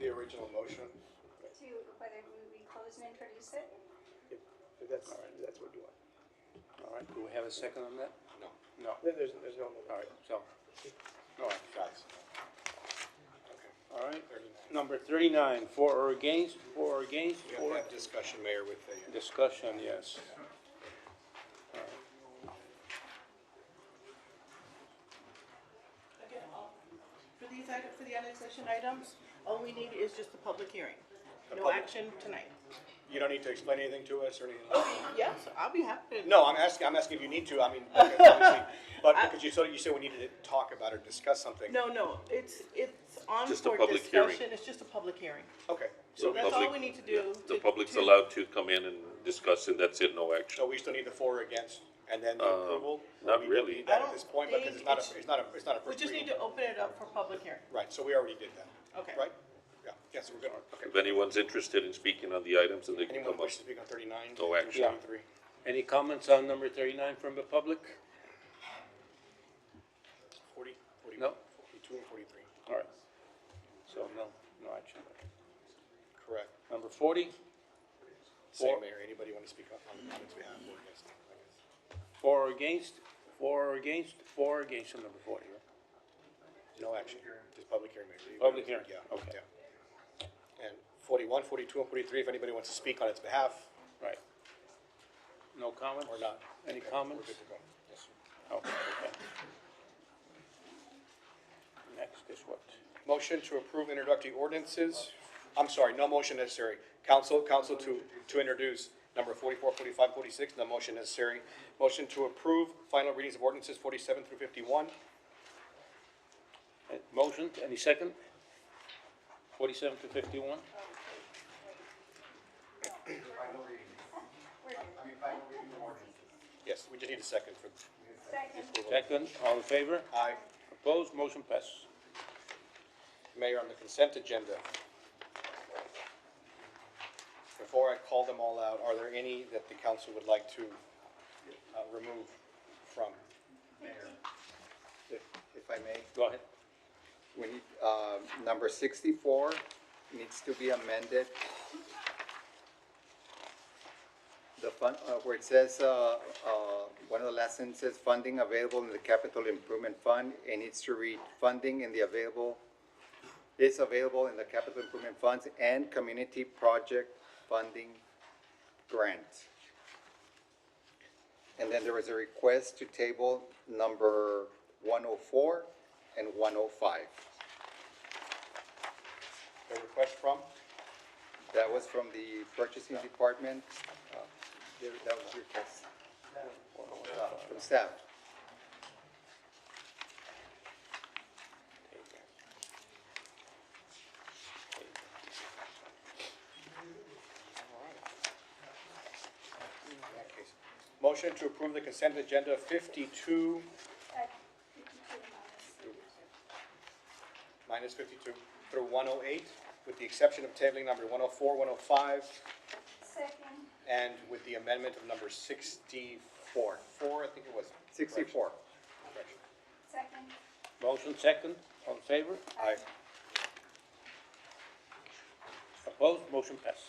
The original motion. To whether we close and introduce it? If that's what you want. All right, do we have a second on that? No. No. There's no. All right, so, All right, guys. all right. Number 39, for or against, for or against, We have for to have discussion, Mayor, with the. discussion, yes. Again, for these items, for the annexation items, all we need is just a public hearing. No action tonight. You don't need to explain anything to us or anything like that? Yes, I'll be happy to. No, I'm asking if you need to, I mean, okay, obviously, but because you said we needed to talk about or discuss something. No, it's on Just a for public hearing. discussion, it's just a public hearing. Okay, So that's all public- we need to do. The to- public's to- allowed to come in and discuss, and that's it, no action. so we still need the for or against, and then the approval? not Or we don't really. need that at this point, because it's not a We first just need reading. to open it up for public hearing. Right, so we already did that, Okay. right? Yeah, yes, we're good, okay. If anyone's interested in speaking on the items, then they can Anyone come up. wish to speak on 39? No action. 43? Any comments on number 39 from the public? 40, No? 42, and 43? All right. So, no action. Correct. Number 40, Same, Mayor, anybody want to speak on its behalf or against? for or against, for or against, for or against on number 40, right? No action, just public hearing, Mayor. Public hearing, Yeah, okay. yeah. And 41, 42, and 43, if anybody wants to speak on its behalf Right. No comments? or not. Any Okay, comments? We're good to go. Yes, sir. Oh, okay. Next is what? Motion to approve introductory ordinances. I'm sorry, no motion necessary. Council to introduce number 44, 45, 46, no motion necessary. Motion to approve final readings of ordinances 47 through 51. Motion, any second? 47 to 51? Yes, we just need a second for. Second, all in favor? Aye. Opposed, motion passes. Mayor, on the consent agenda, before I call them all out, are there any that the council would like to remove from? If I may, Go ahead. we need, number 64 needs to be amended. The fund, where it says, one of the last sentences, funding available in the capital improvement fund, it needs to read funding in the available, is available in the capital improvement funds and community project funding grants. And then there was a request to table number 104 and 105. The request from? That was from the purchasing department. That was your request. From staff. Motion to approve the consent agenda 52 minus 52 through 108, with the exception of tabling number 104, 105, Second. and with the amendment of number 64. I think it was. 64. Correction. Second. Motion second, all in favor? Aye. Opposed, motion passes.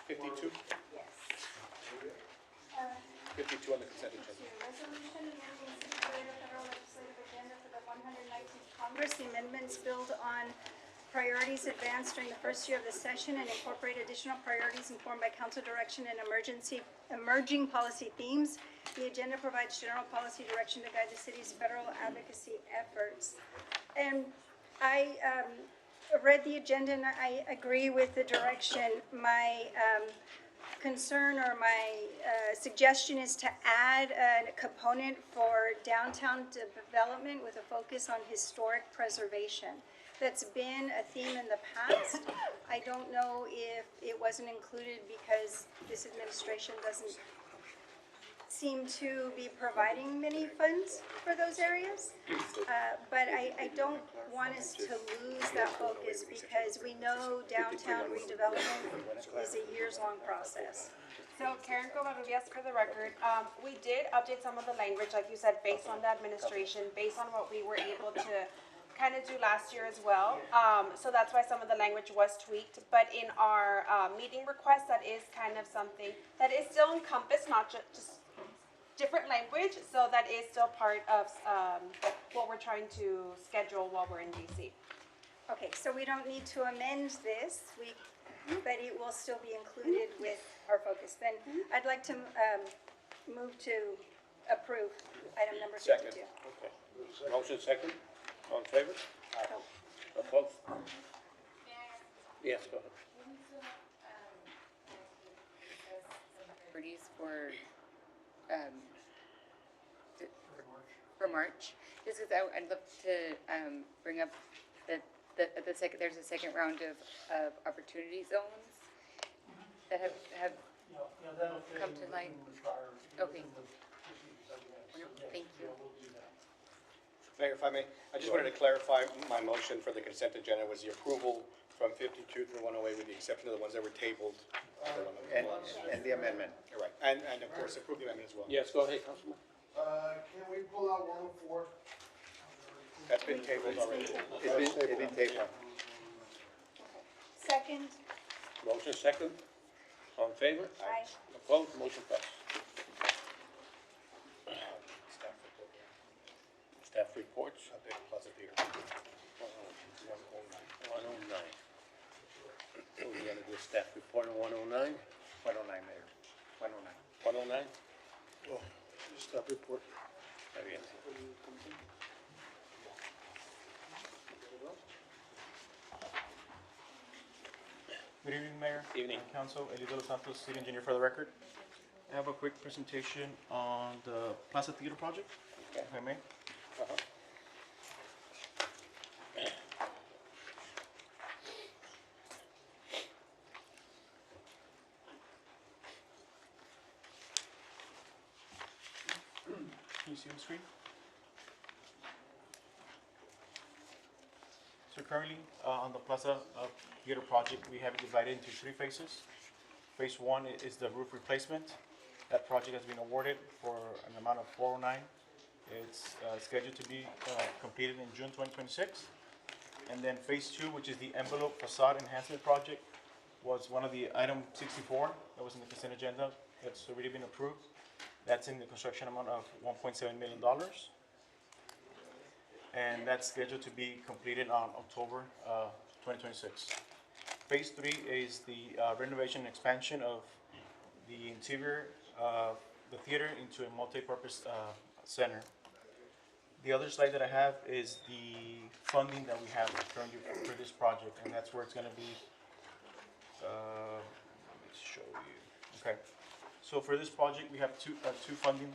52? Yes. 52 on the consent agenda. Resolution amending City of Laredo Federal Legislative Agenda for the 119th Congress. The amendments build on priorities advanced during the first year of the session and incorporate additional priorities informed by council direction and emerging policy themes. The agenda provides general policy direction to guide the city's federal advocacy efforts. And I read the agenda and I agree with the direction. My concern or my suggestion is to add a component for downtown development with a focus on historic preservation. that's been a theme in the past. I don't know if it wasn't included because this administration doesn't seem to be providing many funds for those areas. But I don't want us to lose that focus because we know downtown redevelopment is a years-long process. So Karen Covarrubias, for the record, we did update some of the language, like you said, based on the administration, based on what we were able to kind of do last year as well. So that's why some of the language was tweaked. But in our meeting request, that is kind of something that is still encompassed, not just different language. So that is still part of what we're trying to schedule while we're in DC. Okay, so we don't need to amend this, but it will still be included with our focus. Then I'd like to move to approve item number 52. Second. Okay. Motion second. All in favor? Opposed? Yes, go ahead. Priorities for March, just because I'd love to bring up the second, there's a second round of opportunity zones that have come to light. Okay. Thank you. Mayor, if I may, I just wanted to clarify, my motion for the consent agenda was the approval from 52 through 108 with the exception of the ones that were tabled. And the amendment. You're right, and of course, approve the amendment as well. Yes, go ahead, Councilman. Can we pull out 104? That's been tabled already. It's been tabled. Second. Motion second. All in favor? Aye. Opposed? Motion passed. Staff reports. Plaza Theater. 109. So we're gonna do a staff report on 109? 109, Mayor. 109. 109? Oh, staff report. Está bien. Good evening, Mayor. Evening. Council, Elio de los Santos, City Engineer for the record. I have a quick presentation on the Plaza Theater project, if I may. Can you see the screen? So currently, on the Plaza Theater project, we have it divided into three phases. Phase one is the roof replacement. That project has been awarded for an amount of 409. It's scheduled to be completed in June 2026. And then phase two, which is the envelope facade enhancement project, was one of the item 64 that was in the consent agenda. That's already been approved. That's in the construction amount of $1.7 million. And that's scheduled to be completed on October 2026. Phase three is the renovation and expansion of the interior of the theater into a multi-purpose center. The other slide that I have is the funding that we have currently for this project, and that's where it's gonna be, let me show you. Okay, so for this project, we have two funding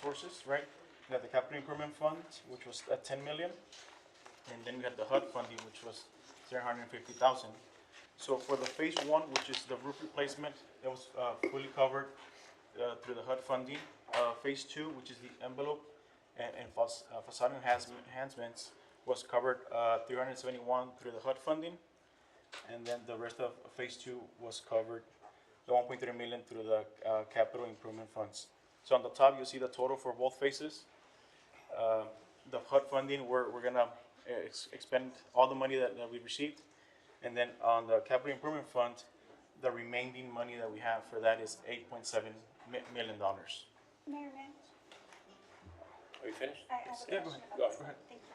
sources, right? We have the capital improvement fund, which was at 10 million, and then we have the HUD funding, which was 750,000. So for the phase one, which is the roof replacement, that was fully covered through the HUD funding. Phase two, which is the envelope and facade enhancements, was covered 371 through the HUD funding, and then the rest of phase two was covered, the 1.3 million through the capital improvement funds. So on the top, you see the total for both phases. The HUD funding, we're gonna expend all the money that we received. And then on the capital improvement fund, the remaining money that we have for that is $8.7 million. Mayor, ma'am? Are you finished? I have a Yeah, question. go ahead. Thank you.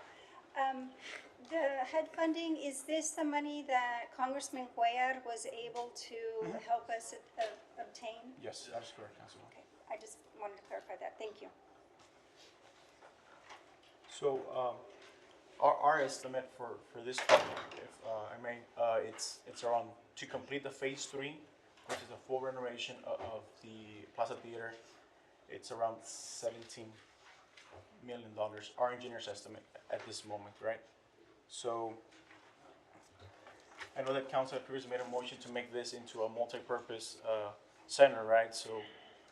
The HUD funding, is this the money that Congressman Cuellar was able to help us obtain? Yes, that's correct, Councilman. Okay, I just wanted to clarify that. Thank you. So, our estimate for this project, if I may, it's around, to complete the phase three, which is a full renovation of the Plaza Theater, it's around $17 million, our engineer's estimate at this moment, right? So, I know that Councilor Cruz made a motion to make this into a multi-purpose, center, right? So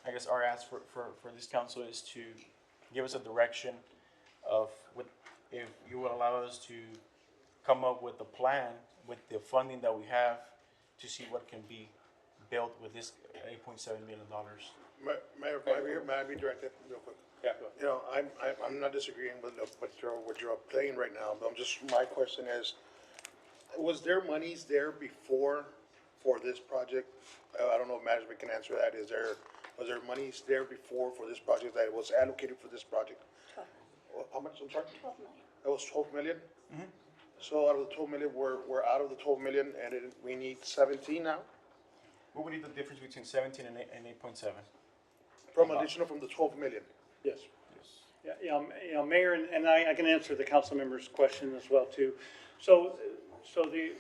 I guess our ask for this council is to give us a direction of what, if you would allow us to come up with a plan with the funding that we have to see what can be built with this $8.7 million. Mayor, may I be directed real quick? Yeah. You know, I'm not disagreeing with what you're playing right now, but my question is, was there monies there before for this project? I don't know if management can answer that. Was there monies there before for this project that was allocated for this project? How much, I'm sorry? 12 million. That was 12 million? So out of the 12 million, we're out of the 12 million and we need 17 now? What would be the difference between 17 and 8.7? From additional from the 12 million? Yes. Yeah, Mayor, and I can answer the council member's question as well too. So the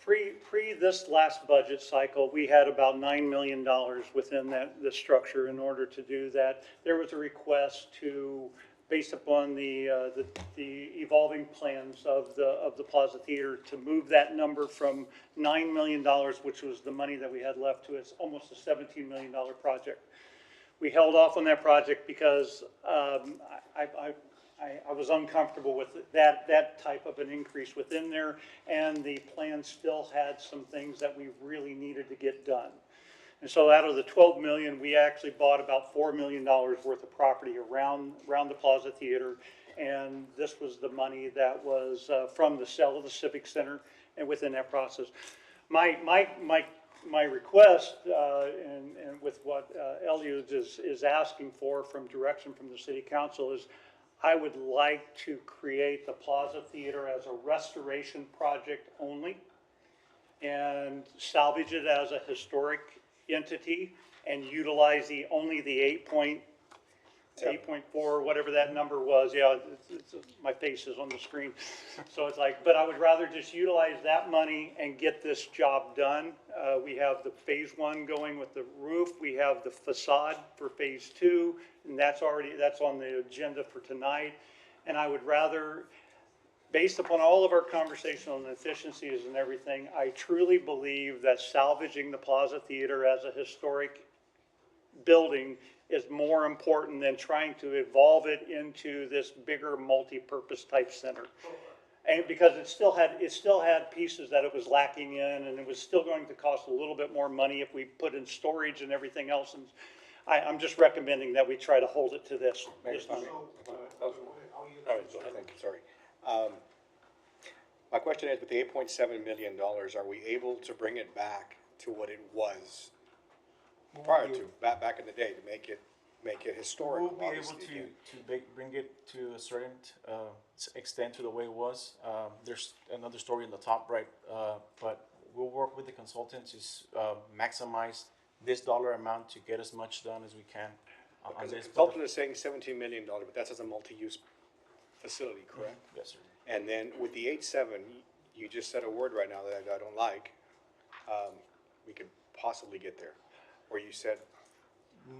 pre this last budget cycle, we had about $9 million within the structure in order to do that. There was a request to, based upon the evolving plans of the Plaza Theater, to move that number from $9 million, which was the money that we had left, to it's almost a $17 million project. We held off on that project because I was uncomfortable with that type of an increase within there, and the plan still had some things that we really needed to get done. And so out of the 12 million, we actually bought about $4 million worth of property around the Plaza Theater, and this was the money that was from the sale of the Civic Center, and within that process. My request, and with what Eliud is asking for from direction from the city council, is I would like to create the Plaza Theater as a restoration project only and salvage it as a historic entity and utilize only the 8.4, whatever that number was. Yeah, my face is on the screen. So it's like, but I would rather just utilize that money and get this job done. We have the phase 1 going with the roof. We have the facade for phase 2, and that's on the agenda for tonight. And I would rather, based upon all of our conversation on efficiencies and everything, I truly believe that salvaging the Plaza Theater as a historic building is more important than trying to evolve it into this bigger multi-purpose type center. And because it still had pieces that it was lacking in, and it was still going to cost a little bit more money if we put in storage and everything else. And I'm just recommending that we try to hold it to this number. All right, go ahead. Thank you, sorry. My question is, with the $8.7 million, are we able to bring it back to what it was prior to, back in the day, to make it historic? We'll be able to bring it to a certain extent to the way it was. There's another story in the top right, but we'll work with the consultants to maximize this dollar amount to get as much done as we can on Because the this. consultant is saying $17 million, but that's as a multi-use facility, correct? Yes, sir. And then with the 8.7, you just said a word right now that I don't like. We could possibly get there, or you said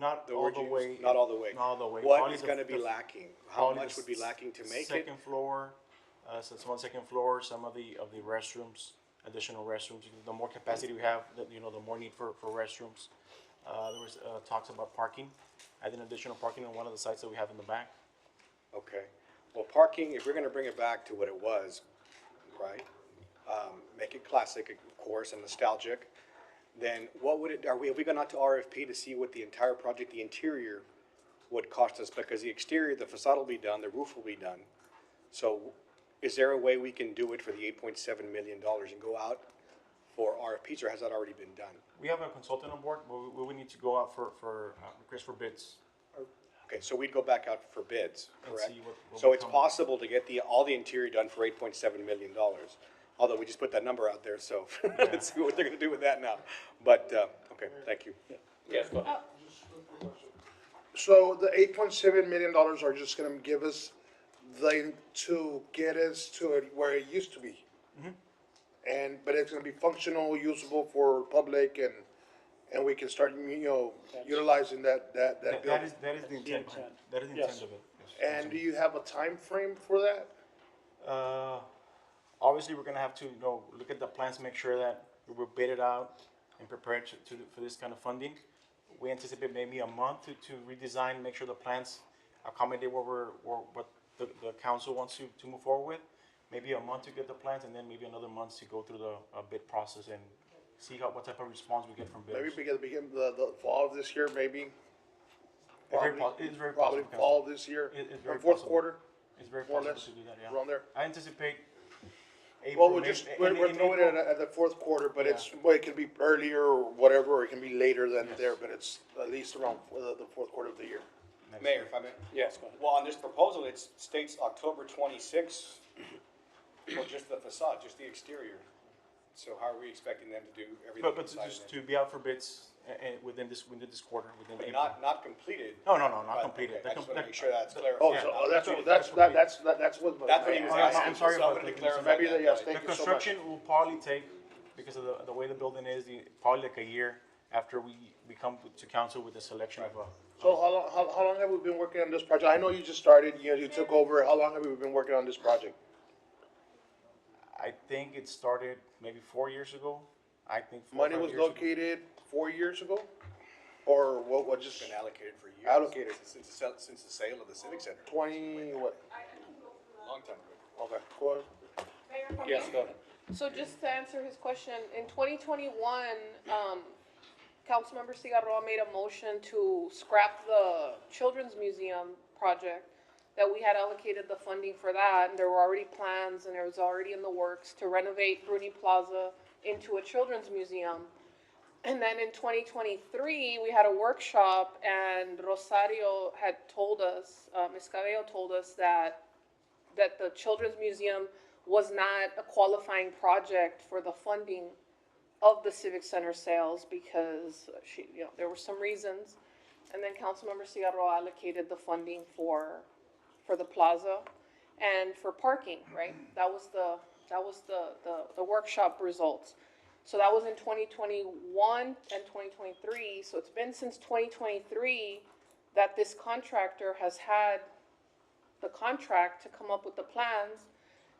Not the all word the you way. used, not all the way. Not all the way. What Probably is going to be lacking? How probably much would be lacking to make it? Second floor, so it's on second floor, some of the restrooms, additional restrooms. The more capacity we have, the more need for restrooms. There was talks about parking, adding additional parking on one of the sites that we have in the back. Okay. Well, parking, if we're going to bring it back to what it was, right? Make it classic, of course, and nostalgic. Then what would it? Have we gone out to RFP to see what the entire project, the interior, would cost us? Because the exterior, the facade will be done, the roof will be done. So, is there a way we can do it for the $8.7 million and go out for RFPs, or has that already been done? We have a consultant on board, but we would need to go out for request for bids. Okay, so we'd go back out for bids, And correct? see what So will it's come. possible to get all the interior done for $8.7 million, although we just put that number out there, so let's see what they're gonna do with that now. But, okay, thank you. Yes, go ahead. So the $8.7 million are just gonna give us to get us to where it used to be? But it's gonna be functional, usable for public, and we can start, utilizing that building? That is the intent. That is the Yes. intent of it. And do you have a time frame for that? Obviously, we're gonna have to, look at the plans, make sure that we're bid it out and prepared for this kind of funding. We anticipate maybe a month to redesign, make sure the plans accommodate what the council wants to move forward with. Maybe a month to get the plans, and then maybe another month to go through the bid process and see what type of response we get from bidders. Maybe begin the fall of this year, maybe? It's very Probably possible. fall of this year, It's or very fourth possible. quarter, It's very more or possible less, to do that, yeah. around there. I anticipate Well, April, we're May. just, we're throwing it at the fourth quarter, but it can be earlier or whatever, or it can be later than there, but it's at least around the fourth quarter of the year. Mayor, if I may? Yes, go ahead. Well, on this proposal, it states October 26th for just the facade, just the exterior. So how are we expecting them to do everything But inside just of to be out for bids within this quarter, within But April. not completed? No, not But, completed. okay, I just want to make sure that's clarified. Oh, so that's that's what what he was I'm asking. sorry So I about wanted to that. clarify Maybe that. yes, The thank you so much. construction will probably take, because of the way the building is, probably like a year after we come to council with the selection of a. So how long have we been working on this project? I know you just started, you took over, how long have we been working on this project? I think it started maybe 4 years ago. I think. Money was located 4 years ago? Or what just? Been allocated for years. Allocated. Since the sale of the Civic Center. 20, what? Long time ago. Okay, go ahead. Mayor, if I Yes, may? go ahead. So just to answer his question, in 2021, Councilmember Cigarroa made a motion to scrap the Children's Museum project, that we had allocated the funding for that, and there were already plans, and it was already in the works to renovate Bruni Plaza into a children's museum. And then in 2023, we had a workshop, and Rosario had told us, Ms. Cabello told us that the Children's Museum was not a qualifying project for the funding of the Civic Center sales because there were some reasons. And then Councilmember Cigarroa allocated the funding for the plaza and for parking, right? That was the workshop results. So that was in 2021 and 2023. So it's been since 2023 that this contractor has had the contract to come up with the plans.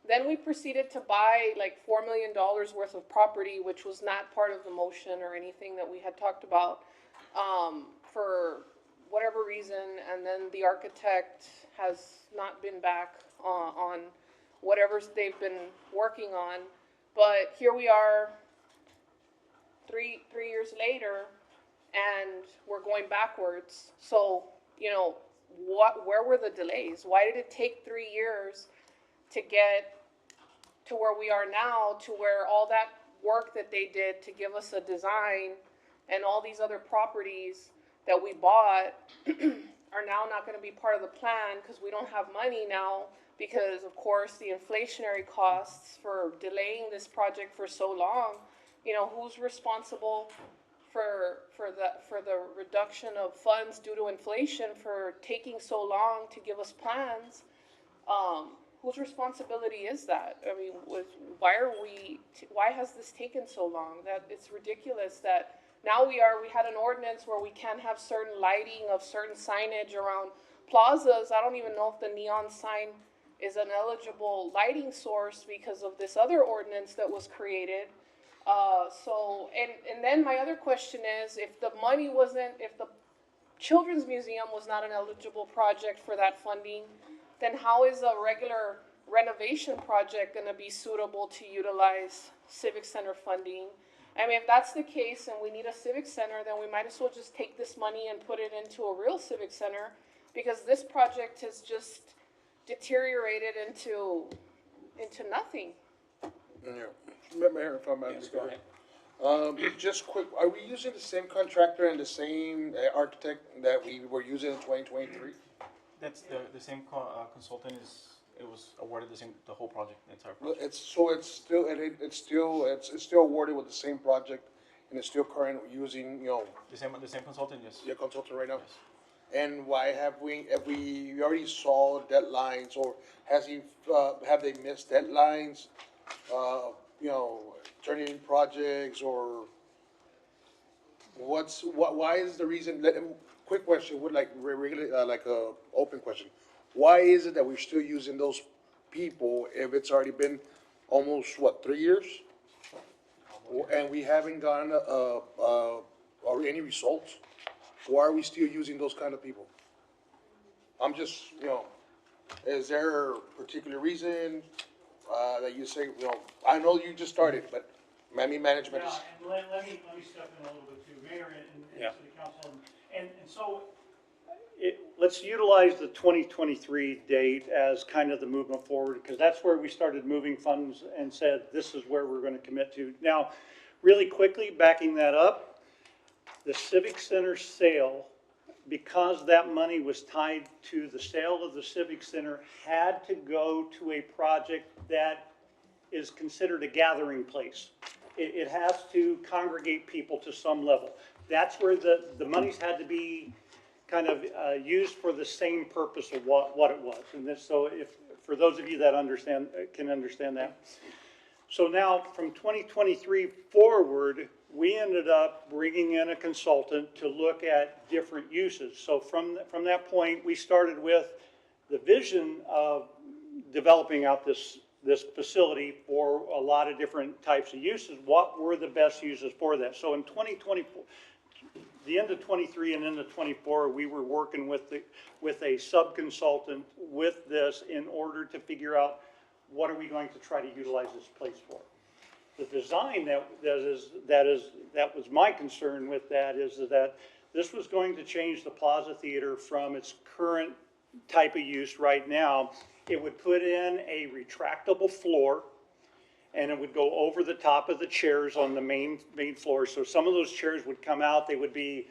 Then we proceeded to buy like $4 million worth of property, which was not part of the motion or anything that we had talked about, for whatever reason. And then the architect has not been back on whatever they've been working on. But here we are, three years later, and we're going backwards. So, where were the delays? Why did it take 3 years to get to where we are now, to where all that work that they did to give us a design and all these other properties that we bought are now not going to be part of the plan because we don't have money now because, of course, the inflationary costs for delaying this project for so long. Who's responsible for the reduction of funds due to inflation for taking so long to give us plans? Whose responsibility is that? I mean, why has this taken so long? That it's ridiculous that now we had an ordinance where we can't have certain lighting of certain signage around plazas. I don't even know if the neon sign is an eligible lighting source because of this other ordinance that was created. And then my other question is, if the Children's Museum was not an eligible project for that funding, then how is a regular renovation project going to be suitable to utilize Civic Center funding? I mean, if that's the case and we need a Civic Center, then we might as well just take this money and put it into a real Civic Center, because this project has just deteriorated into nothing. Yeah, Mayor, if I may. Yes, go ahead. Just quick, are we using the same contractor and the same architect that we were using in 2023? That's the same consultant it was awarded the whole project, the entire project. It's still awarded with the same project, and it's still current using, The same consultant, yes. your consultant right now? Yes. And why have we already saw deadlines, or have they missed deadlines? Turning in projects, or why is the reason? Quick question, like a open question. Why is it that we're still using those people if it's already been almost, what, 3 years? And we haven't gotten, or any results? Why are we still using those kind of people? I'm just, is there a particular reason, that you say, I know you just started, but maybe management is. Yeah, and let me step in a little bit too, Mayor and City Council. And so, let's utilize the 2023 date as kind of the movement forward, because that's where we started moving funds and said, this is where we're gonna commit to. Now, really quickly, backing that up, the Civic Center sale, because that money was tied to the sale of the Civic Center, had to go to a project that is considered a gathering place. It has to congregate people to some level. That's where the monies had to be kind of used for the same purpose of what it was. And this, so if, for those of you that can understand that. So now, from 2023 forward, we ended up bringing in a consultant to look at different uses. So from that point, we started with the vision of developing out this facility for a lot of different types of uses. What were the best uses for that? So in 2024, the end of 23 and into 24, we were working with a sub-consultant with this in order to figure out what are we going to try to utilize this place for. The design that was my concern with that is that this was going to change the Plaza Theater from its current type of use right now. It would put in a retractable floor, and it would go over the top of the chairs on the main floor. So some of those chairs would come out. They would be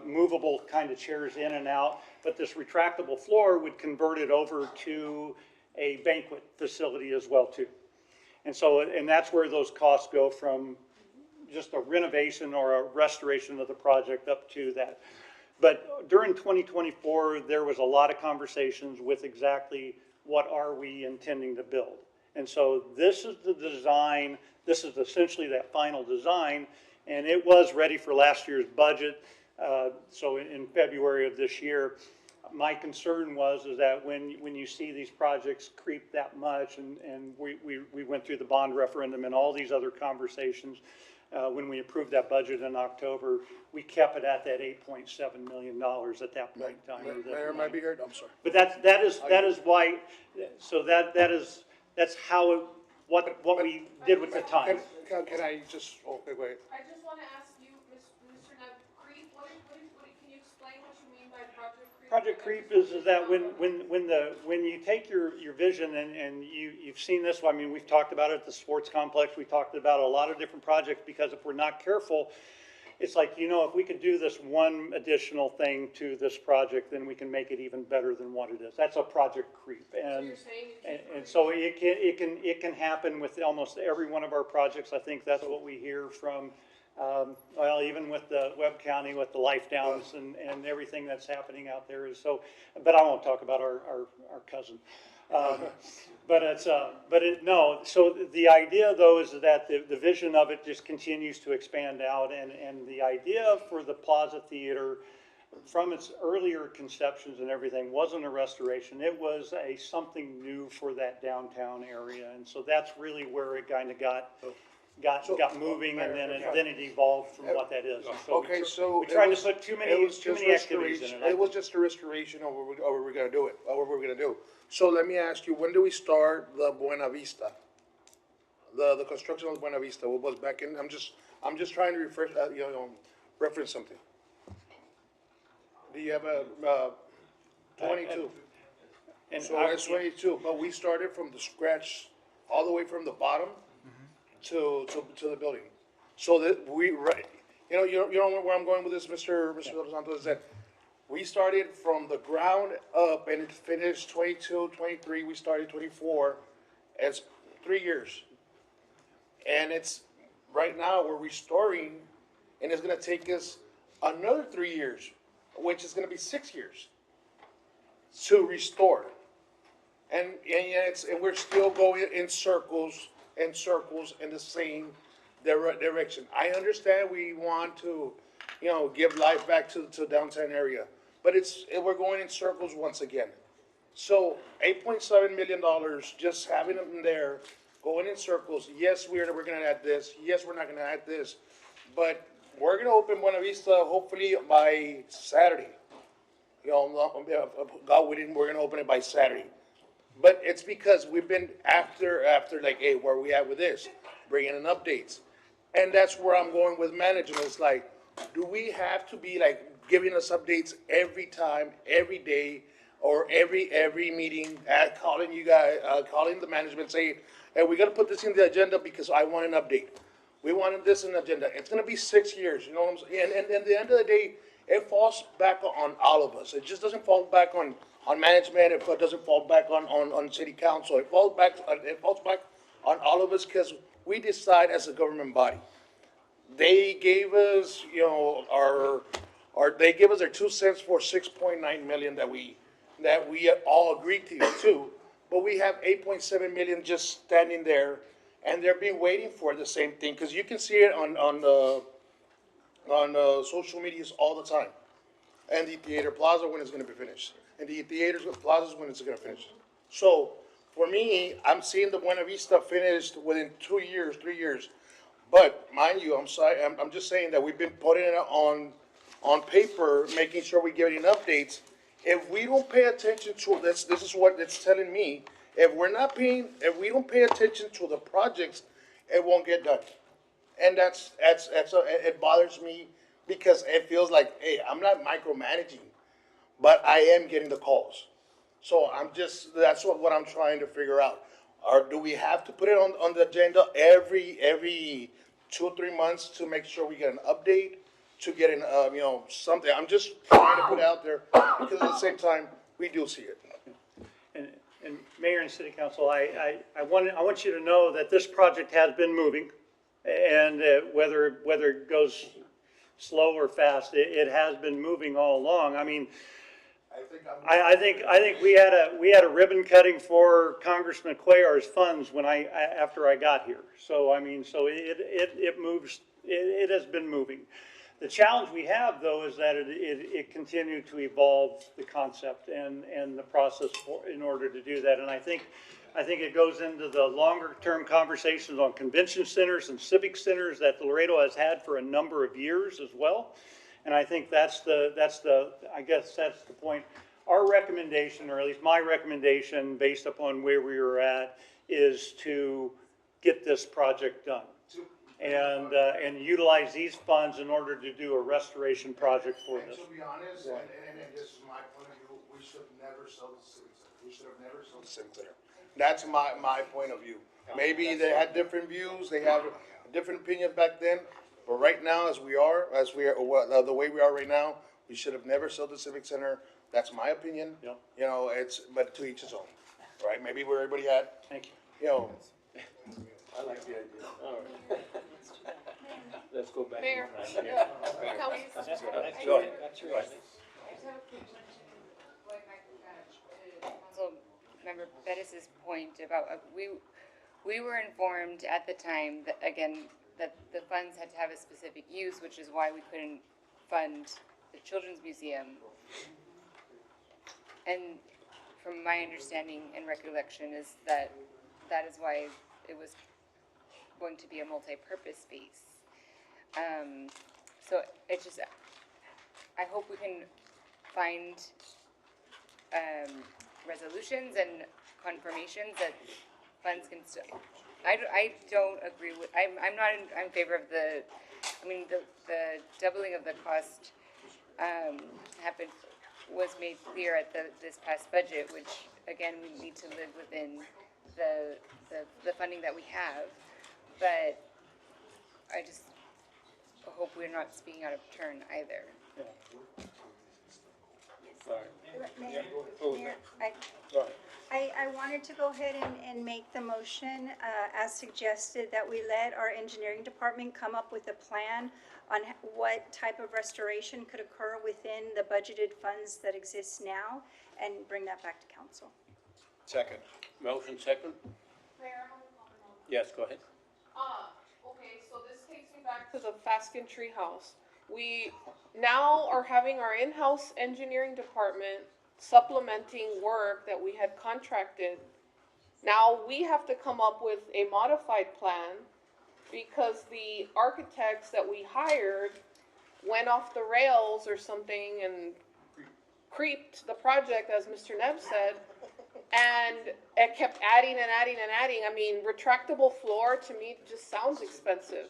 movable kind of chairs in and out. But this retractable floor would convert it over to a banquet facility as well too. And so, and that's where those costs go from just a renovation or a restoration of the project up to that. But during 2024, there was a lot of conversations with exactly what are we intending to build. And so this is the design, this is essentially that final design, and it was ready for last year's budget. So in February of this year, my concern was that when you see these projects creep that much, and we went through the bond referendum and all these other conversations, when we approved that budget in October, we kept it at that $8.7 million at that point in time. Mayor, might be heard, I'm sorry. But that is why, so that's how, what we did with the time. Can I just, wait. I just want to ask you, Mr. Nev, creep, can you explain what you mean by project creep? Project creep is that when you take your vision and you've seen this, I mean, we've talked about it at the sports complex, we talked about a lot of different projects, because if we're not careful, it's like, if we could do this one additional thing to this project, then we can make it even better than what it is. That's a project creep. And so it can happen with almost every one of our projects. I think that's what we hear from, well, even with the Webb County, with the Life Downs and everything that's happening out there is so, but I won't talk about our cousin. No, so the idea though is that the vision of it just continues to expand out, and the idea for the Plaza Theater from its earlier conceptions and everything wasn't a restoration. It was something new for that downtown area, and so that's really where it kind of got moving, and then it evolved from what that is. And so Okay, so. we tried to put too many activities in it. It was just a restoration of what we're gonna do it, or what we're gonna do. So let me ask you, when do we start the Buena Vista? The construction of Buena Vista, what was back in, I'm just trying to refresh, reference something. Do you have a, 22? So it's 22, but we started from the scratch, all the way from the bottom to the building. So that we, right, you know where I'm going with this, Mr. Dos Santos, is that we started from the ground up and it finished 22, 23, we started 24. It's 3 years. And it's, right now, we're restoring, and it's gonna take us another 3 years, which is gonna be 6 years to restore. And we're still going in circles in the same direction. I understand we want to, give life back to downtown area, but we're going in circles once again. So $8.7 million, just having them there, going in circles. Yes, we're gonna add this. Yes, we're not gonna add this. But we're gonna open Buena Vista hopefully by Saturday. You know, God willing, we're gonna open it by Saturday. But it's because we've been after like, hey, where are we at with this? Bringing in updates. And that's where I'm going with management. It's like, do we have to be like giving us updates every time, every day, or every meeting, calling you guys, calling the management, saying, hey, we gotta put this in the agenda because I want an update. We wanted this in the agenda. It's gonna be 6 years, you know what I'm saying? And at the end of the day, it falls back on all of us. It just doesn't fall back on management. It doesn't fall back on city council. It falls back on all of us because we decide as a government body. They gave us, you know, they gave us their 2 cents for 6.9 million that we all agreed to, but we have 8.7 million just standing there, and they're been waiting for the same thing, because you can see it on social medias all the time. And the Theater Plaza when it's gonna be finished, and the Theater Plaza when it's gonna finish. So, for me, I'm seeing the Buena Vista finished within 2 years, 3 years. But mind you, I'm sorry, I'm just saying that we've been putting it on paper, making sure we're getting updates. If we don't pay attention to this is what it's telling me. If we don't pay attention to the projects, it won't get done. And it bothers me because it feels like, hey, I'm not micromanaging, but I am getting the calls. So that's what I'm trying to figure out. Or do we have to put it on the agenda every 2 or 3 months to make sure we get an update, to get an, you know, something? I'm just trying to put it out there because at the same time, we do see it. And Mayor and City Council, I want you to know that this project has been moving, and whether it goes slow or fast, it has been moving all along. I mean, I think we had a ribbon cutting for Congressman Cuellar's funds after I got here. So I mean, so it moves. It has been moving. The challenge we have, though, is that it continued to evolve the concept and the process in order to do that. And I think it goes into the longer-term conversations on convention centers and civic centers that Laredo has had for a number of years as well. And I think that's the point. Our recommendation, or at least my recommendation, based upon where we were at, is to get this project done. And utilize these funds in order to do a restoration project for this. To be honest, and this is my point of view, we should never sell the civic center. We should have never sold the civic center. That's my point of view. Maybe they had different views, they have a different opinion back then, but right now, the way we are right now, we should have never sold the civic center. That's my opinion. Yeah. You know, but to each his own, right? Maybe where everybody had, Thank you. you know. I like the idea. All right. Let's go back. Mayor. Council. I just have a quick mention going back to Council Member Bettis's point about, we were informed at the time that, again, that the funds had to have a specific use, which is why we couldn't fund the Children's Museum. And from my understanding and recollection is that is why it was going to be a multi-purpose space. So it just, I hope we can find resolutions and confirmations that funds can still. I don't agree with. I'm not in favor of the. I mean the doubling of the cost was made clear at this past budget, which again we need to live within the funding that we have, but I just hope we're not speaking out of turn either. Mayor, I wanted to go ahead and make the motion, as suggested, that we let our engineering department come up with a plan on what type of restoration could occur within the budgeted funds that exist now, and bring that back to council. Second. Motion second? Mayor, I have a comment. Yes, go ahead. Okay, so this takes me back to the Faskin Treehouse. We now are having our in-house engineering department supplementing work that we had contracted Now we have to come up with a modified plan because the architects that we hired went off the rails or something and creeped the project, as Mr. Neff said, and it kept adding and adding and adding. I mean, retractable floor to me just sounds expensive.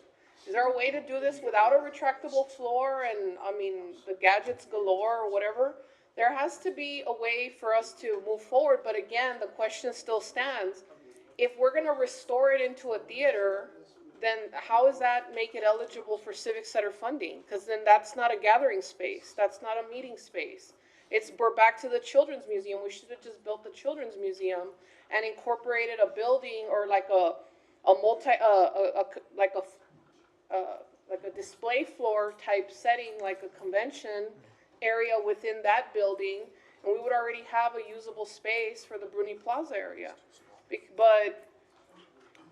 Is there a way to do this without a retractable floor and, I mean, the gadgets galore or whatever? There has to be a way for us to move forward, but again, the question still stands. If we're gonna restore it into a theater, then how does that make it eligible for Civic Center funding? Because then that's not a gathering space, that's not a meeting space. We're back to the Children's Museum. We should have just built the Children's Museum and incorporated a building or like a display floor type setting, like a convention area within that building, and we would already have a usable space for the Bruni Plaza area. But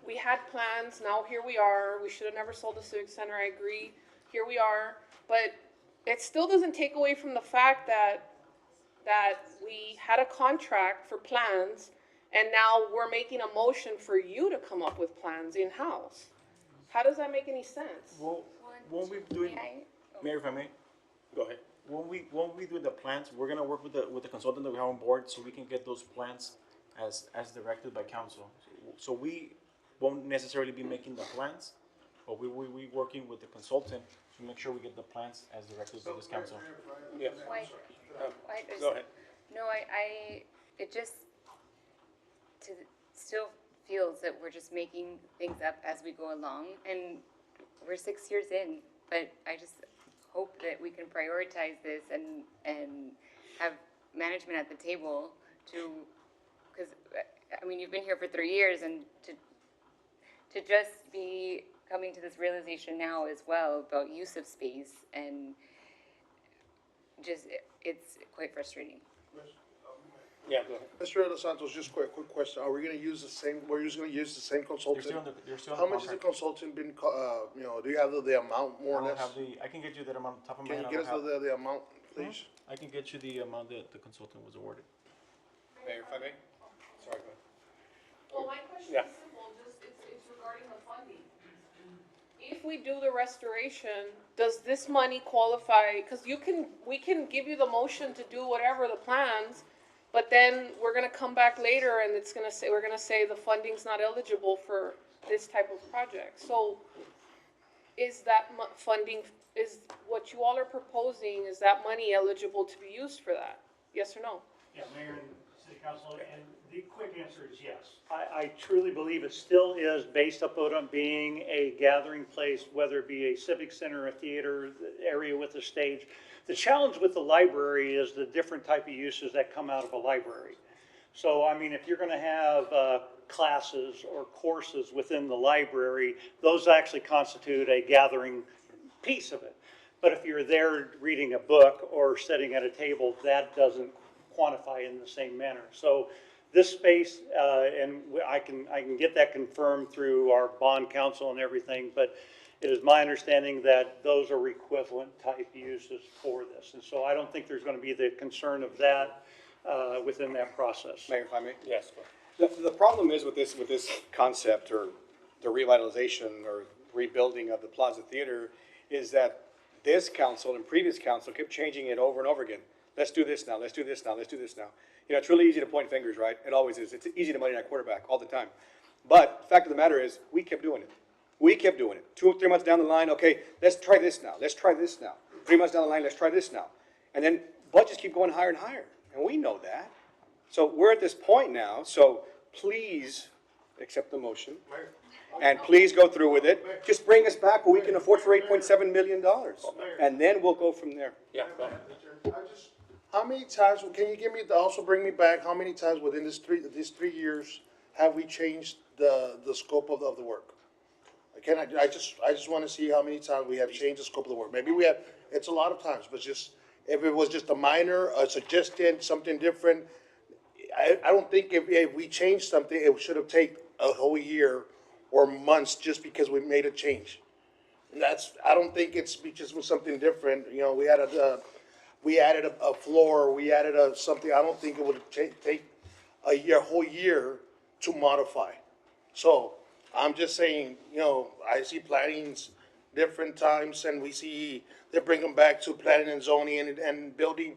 we had plans, now here we are. We should have never sold the Civic Center, I agree. Here we are, but it still doesn't take away from the fact that we had a contract for plans, and now we're making a motion for you to come up with plans in-house. How does that make any sense? Well, when we doing, Mayor, if I may, Go ahead. when we do the plans, we're gonna work with the consultant that we have on board so we can get those plans as directed by council. So we won't necessarily be making the plans, but we working with the consultant to make sure we get the plans as directed by this council. Yeah. Go ahead. No, it just still feels that we're just making things up as we go along, and we're 6 years in, but I just hope that we can prioritize this and have management at the table because, I mean, you've been here for 3 years, and to just be coming to this realization now as well about use of space, and just, it's quite frustrating. Yeah, go ahead. Mr. Los Santos, just quick question. Are we gonna use the same, we're just gonna use the same consultant? They're still on How the much has the contract. consultant been, do you have the amount more or I don't less? have I can get you that amount on top of my Can head. you I get us don't have- the amount, please? I can get you the amount that the consultant was awarded. Mayor, if I may? Sorry, go ahead. Well, my question Yeah. is simple, it's regarding the funding. If we do the restoration, does this money qualify, because we can give you the motion to do whatever the plans, but then we're gonna come back later and we're gonna say the funding's not eligible for this type of project. So is that funding, is what you all are proposing, is that money eligible to be used for that? Yes or no? Yeah, Mayor and City Council, and the quick answer is yes. I truly believe it still is based upon being a gathering place, whether it be a civic center, a theater, the area with a stage. The challenge with the library is the different type of uses that come out of a library. So, I mean, if you're gonna have classes or courses within the library, those actually constitute a gathering piece of it. But if you're there reading a book or sitting at a table, that doesn't quantify in the same manner. So this space, and I can get that confirmed through our bond counsel and everything, but it is my understanding that those are equivalent type uses for this. And so I don't think there's gonna be the concern of that within that process. Mayor, if I may? Yes, go ahead. The problem is with this concept or the revitalization or rebuilding of the Plaza Theater is that this council and previous council kept changing it over and over again. Let's do this now, let's do this now, let's do this now. You know, it's really easy to point fingers, right? It always is. It's easy to money that quarterback all the time. But the fact of the matter is, we kept doing it. We kept doing it. 2 or 3 months down the line, okay, let's try this now, let's try this now. 3 months down the line, let's try this now. And then budgets keep going higher and higher, and we know that. So we're at this point now, so please accept the motion. And please go through with it. Just bring us back what we can afford for $8.7 million. And then we'll go from there. Yeah, go ahead. How many times, can you also bring me back, how many times within these 3 years have we changed the scope of the work? I just wanna see how many times we have changed the scope of the work. Maybe we have, it's a lot of times, but just, if it was just a minor, a suggestion, something different, I don't think if we changed something, it should have taken a whole year or months just because we made a change. And I don't think it's because it was something different, you know, we added a floor, we added something, I don't think it would take a whole year to modify. So I'm just saying, you know, I see plannings different times and we see they bring them back to planning and zoning and building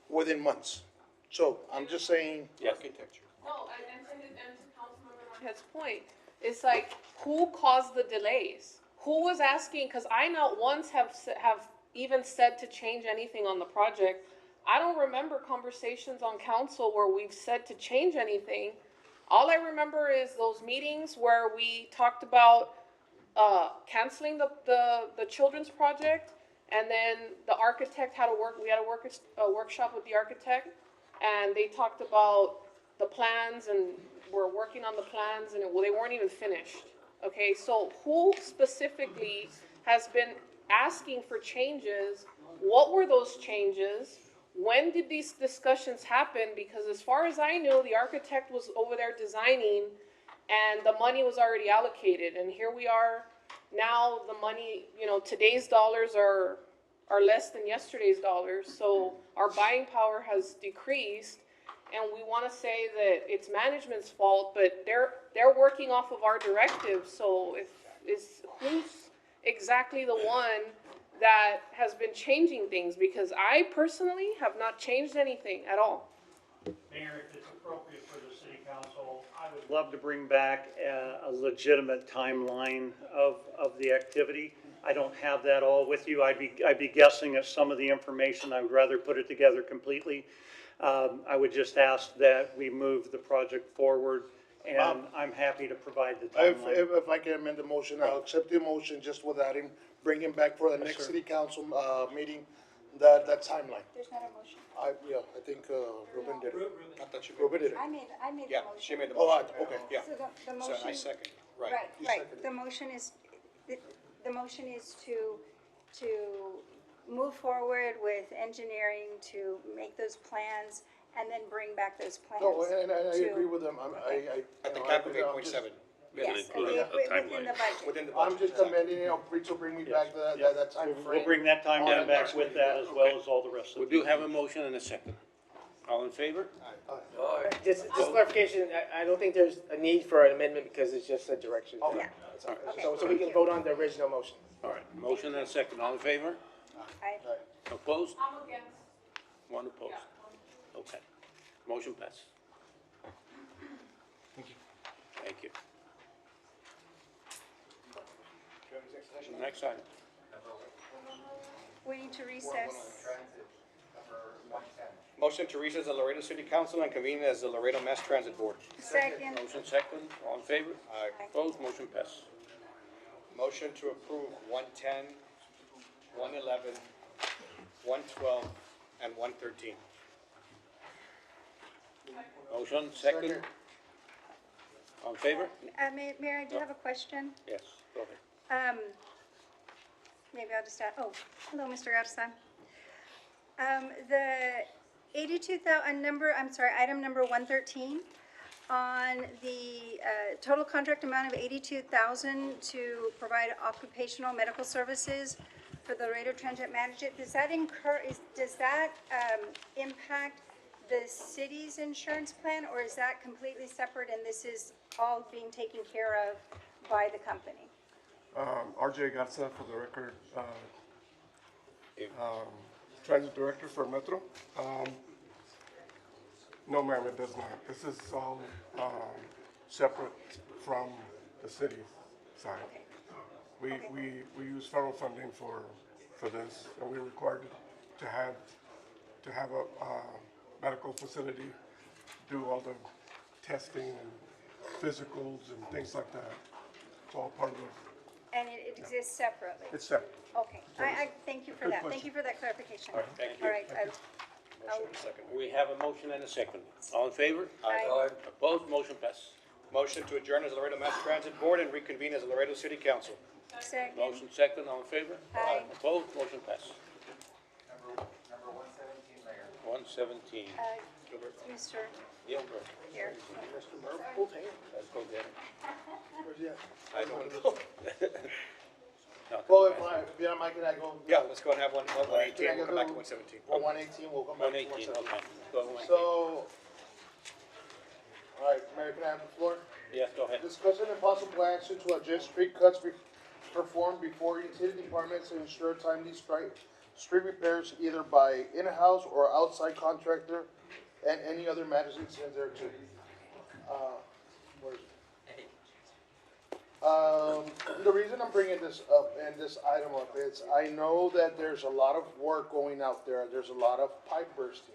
within months. So I'm just saying. Architecture. No, and to Councilmember Marquez's point, it's like, who caused the delays? Who was asking, because I not once have even said to change anything on the project. I don't remember conversations on council where we've said to change anything. All I remember is those meetings where we talked about canceling the children's project, and then the architect had to work, we had a workshop with the architect, and they talked about the plans, and we're working on the plans, and they weren't even finished. Okay, so who specifically has been asking for changes? What were those changes? When did these discussions happen? Because as far as I knew, the architect was over there designing and the money was already allocated. And here we are now, the money, you know, today's dollars are less than yesterday's dollars. So our buying power has decreased. And we want to say that it's management's fault, but they're working off of our directives. So who's exactly the one that has been changing things? Because I personally have not changed anything at all. Mayor, if it's appropriate for the city council, I would love to bring back a legitimate timeline of the activity. I don't have that all with you. I'd be guessing at some of the information. I would rather put it together completely. I would just ask that we move the project forward, and I'm happy to provide the timeline. If I can amend the motion, I'll accept the motion just without him, bring him back for the next sir. city council, meeting, that timeline. There's not a motion. I think, Ruben did it. I thought you Ruben did it. I made the Yeah, motion. she made the Oh, motion. okay. Yeah. So the So I motion, second, right. right, the motion is, the motion is to move forward with engineering to make those plans and then bring back those plans. No, and I to- agree with them, At the you know, cap of I'm just- 8.7. Yes, include a within timeline. the budget. Within the I'm budget. just amending, you know, to bring me back that time frame. We'll bring that timeline back with that as well as all the rest We of it. do have a motion and a second. All in favor? Just clarification, I don't think there's a need for an amendment because it's just a direction. Yeah. So we can vote on the original motion. All right, motion and a second. All in favor? Aye. Opposed? I'm against. One opposed. Okay. Motion passed. Thank you. Next item. We need to recess. Motion to recess the Laredo City Council and convene as the Laredo Mass Transit Board. Second. Motion second. All in favor? Aye. Opposed? Motion passed. Motion to approve 110, 111, 112, and 113. Motion second. All in favor? Mayor, I do have a question. Yes, go ahead. Maybe I'll just add, hello, Mr. Garza. The 82,000, item number 113, on the total contract amount of 82,000 to provide occupational medical services for the Laredo Transit Management, does that impact the city's insurance plan, or is that completely separate and this is all being taken care of by the company? RJ Garza, for the record, Transit Director for Metro. No, ma'am, it does not. This is all separate from the city side. We use federal funding for this, and we're required to have a medical facility do all the testing and physicals and things like that. It's all part of it. And it exists separately? It's separate. Okay, I thank you for Good that. Thank question. you for that clarification. All right, thank you. All right, We have a motion and a second. All in favor? Aye. Opposed? Motion passed. Motion to adjourn as the Laredo Mass Transit Board and reconvene as the Laredo City Council. Second. Motion second. All in favor? Aye. Opposed? Motion passed. Number 117, Mayor. 117. Mr. Gilbert. Here. Mr. Murphy, both hands. Let's go get it. Where's he at? I don't know. Well, if you don't mind, can I go? Yeah, let's go and have 118, Can I we'll go come back to do- 117. Or 118, we'll come back to 118, 117. okay. Go ahead. So, all right, Mayor, can I have the floor? Yes, go ahead. Discussion and possible action to adjust street cuts performed before utility departments to ensure timely street repairs either by in-house or outside contractor and any other matters incident thereto. Where is it? The reason I'm bringing this up and this item up is I know that there's a lot of work going out there. There's a lot of pipe bursting.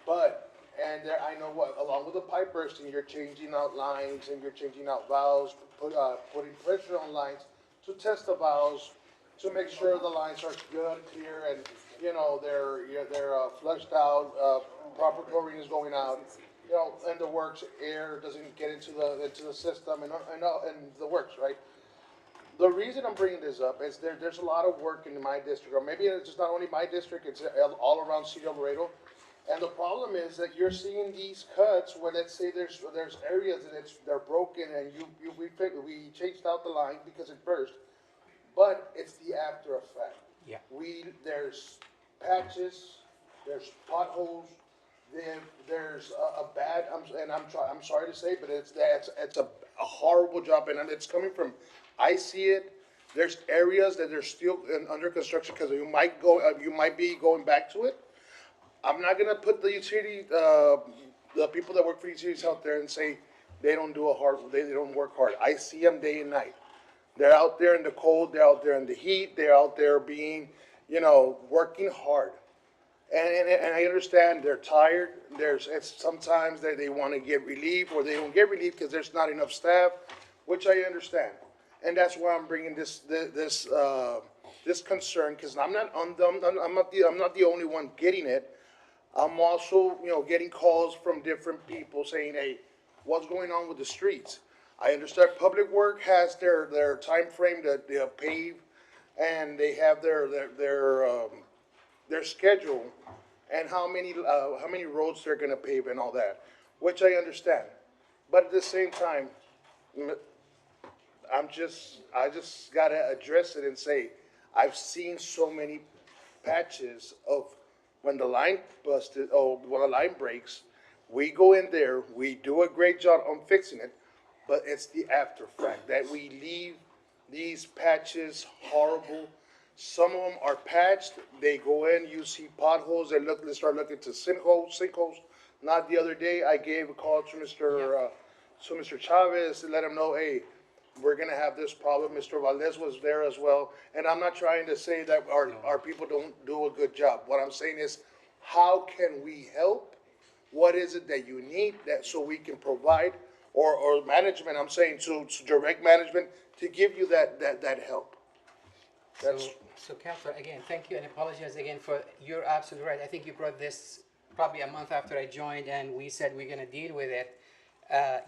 But, and there, I know what, along with the pipe bursting, you're changing out lines and you're changing out valves, putting pressure on lines to test the valves, to make sure the lines are good, clear, and, you know, they're flushed out, proper chlorine is going out, you know, and the works, air doesn't get into the system and the works, right? The reason I'm bringing this up is there's a lot of work in my district, or maybe it's just not only my district, it's all around City of Laredo. And the problem is that you're seeing these cuts where, let's say there's areas that they're broken and we changed out the line because it burst, but it's the after effect. Yeah. There's patches, there's potholes, there's a bad, I'm sorry to say, but it's a horrible job, and it's coming from, I see it. There's areas that they're still under construction because you might be going back to it. I'm not gonna put the utility, the people that work for utilities out there and say they don't they don't work hard. I see them day and night. They're out there in the cold, they're out there in the heat, they're out there being, you know, working hard. And I understand they're tired. Sometimes they want to get relief or they don't get relief because there's not enough staff, which I understand. And that's why I'm bringing this concern, because I'm not the only one getting it. I'm also, you know, getting calls from different people saying, hey, what's going on with the streets? I understand Public Work has their time frame that they pave, and they have their schedule and how many roads they're gonna pave and all that, which I understand. But at the same time, I just gotta address it and say, I've seen so many patches of when the line busted, or when the line breaks, we go in there, we do a great job on fixing it, but it's the after fact that we leave these patches horrible. Some of them are patched, they go in, you see potholes, they start looking to sinkholes. Not the other day, I gave a call to Mr. Chavez to let him know, hey, we're gonna have this problem. Mr. Valdez was there as well. And I'm not trying to say that our people don't do a good job. What I'm saying is, how can we help? What is it that you need so we can provide, or management, I'm saying to direct management to give you that help. So Councilor, again, thank you and apologize again you're absolutely right. I think you brought this probably a month after I joined and we said we're gonna deal with it.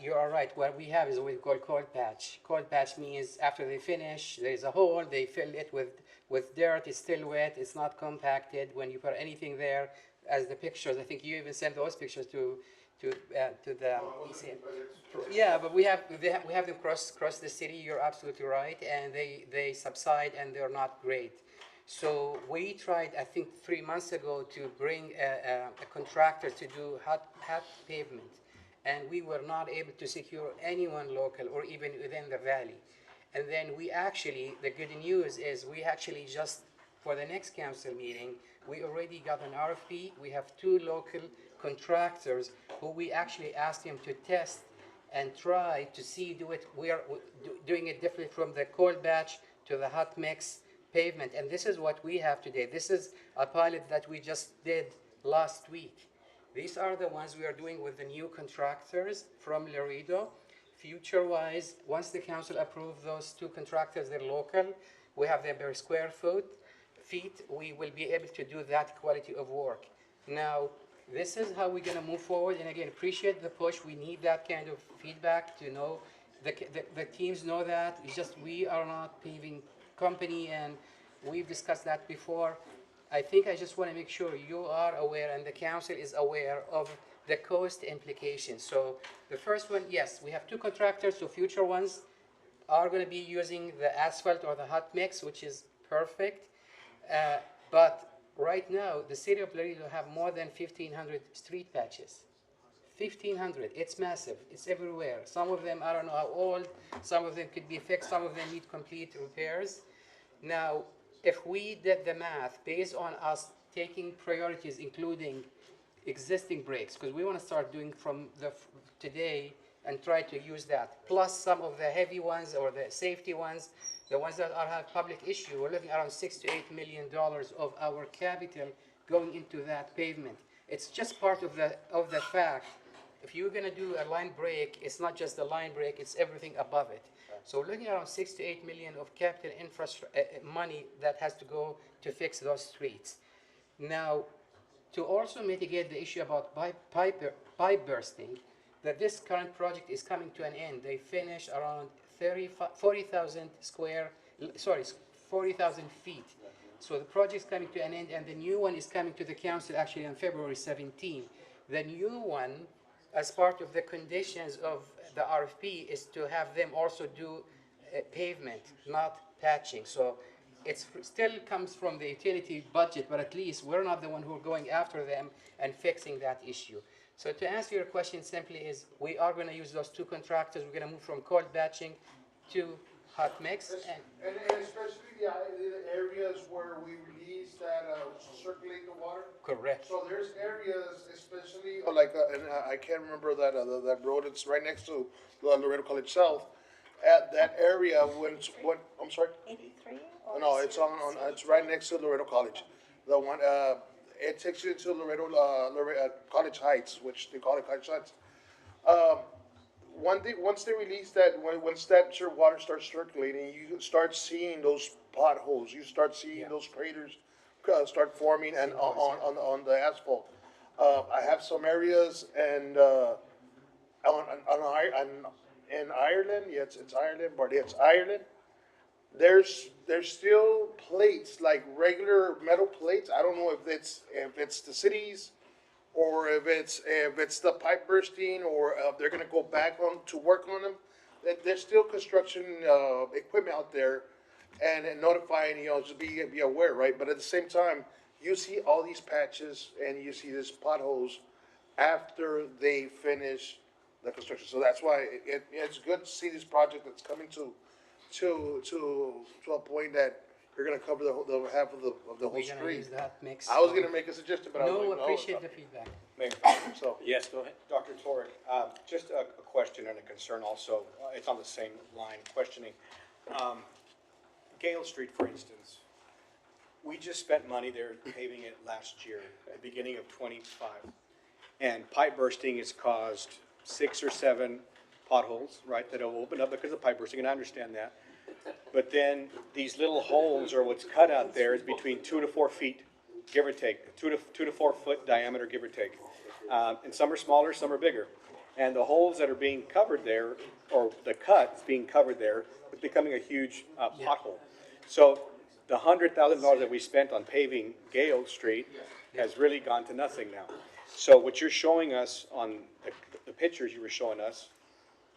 You are right. What we have is what we call cold patch. Cold patch means after they finish, there's a hole, they fill it with dirt, it's still wet, it's not compacted. When you put anything there, as the pictures, I think you even sent those pictures to the ECM. Yeah, but we have them cross the city. You're absolutely right, and they subside and they're not great. So we tried, I think 3 months ago, to bring a contractor to do hot pavement. And we were not able to secure anyone local or even within the valley. And then the good news is we actually just, for the next council meeting, we already got an RFP. We have 2 local contractors who we actually asked them to test and try to see, we are doing it differently from the cold batch to the hot mix pavement. And this is what we have today. This is a pilot that we just did last week. These are the ones we are doing with the new contractors from Laredo. Future-wise, once the council approves those 2 contractors, they're local, we have them per square feet, we will be able to do that quality of work. Now, this is how we're gonna move forward, and again, appreciate the push. We need that kind of feedback to know, the teams know that. It's just we are not paving company, and we've discussed that before. I think I just want to make sure you are aware and the council is aware of the cost implications. So the first one, yes, we have 2 contractors, so future ones are going to be using the asphalt or the hot mix, which is perfect. But right now, the city of Laredo have more than 1,500 street patches. 1,500. It's massive. It's everywhere. Some of them, I don't know how old. Some of them could be fixed. Some of them need complete repairs. Now, if we did the math based on us taking priorities, including existing breaks, because we want to start doing from today and try to use that, plus some of the heavy ones or the safety ones, the ones that have public issue, we're looking around $6 to $8 million of our capital going into that pavement. It's just part of the fact. If you're going to do a line break, it's not just the line break, it's everything above it. So we're looking at around 6 to 8 million of capital infrastructure money that has to go to fix those streets. Now, to also mitigate the issue about pipe bursting, that this current project is coming to an end. They finish around 40,000 feet. So the project's coming to an end, and the new one is coming to the council actually on February 17. The new one, as part of the conditions of the RFP, is to have them also do pavement, not patching. So it still comes from the utility budget, but at least we're not the one who are going after them and fixing that issue. So to answer your question simply is, we are going to use those two contractors. We're going to move from cold batching to hot mix. And especially the areas where we release that circulate the water. Correct. So there's areas, especially like, and I can't remember that road. It's right next to Laredo College South. At that area, when I'm sorry. 83. No, it's it's right next to Laredo College. The one it takes you to Laredo College Heights, which they call it College Heights. Once they release that, once that water starts circulating, you start seeing those potholes. You start seeing those craters start forming and on the asphalt. I have some areas and in Ireland, it's Ireland, but it's Ireland. There's still plates, like regular metal plates. I don't know if it's the cities, or if it's the pipe bursting, or they're gonna go back on to work on them. There's still construction equipment out there, and notifying, just be aware, right? But at the same time, you see all these patches and you see these potholes after they finish the construction. So that's why it's good to see this project that's coming to a point that you're gonna cover the half of the whole We're gonna street. use that mix. I was gonna make a suggestion, but I was No, like, no. appreciate the feedback. So, Yes, go ahead. Dr. Torek, just a question and a concern also, it's on the same line, questioning. Gale Street, for instance, we just spent money there paving it last year, at the beginning of '25. And pipe bursting has caused 6 or 7 potholes, right, that have opened up because of pipe bursting, and I understand that. But then these little holes, or what's cut out there, is between 2 to 4 feet, give or take, 2 to 4 foot diameter, give or take. And some are smaller, some are bigger. And the holes that are being covered there, or the cut is being covered there, is becoming a huge pothole. So the $100,000 that we spent on paving Gale Street has really gone to nothing now. So what you're showing us on the pictures you were showing us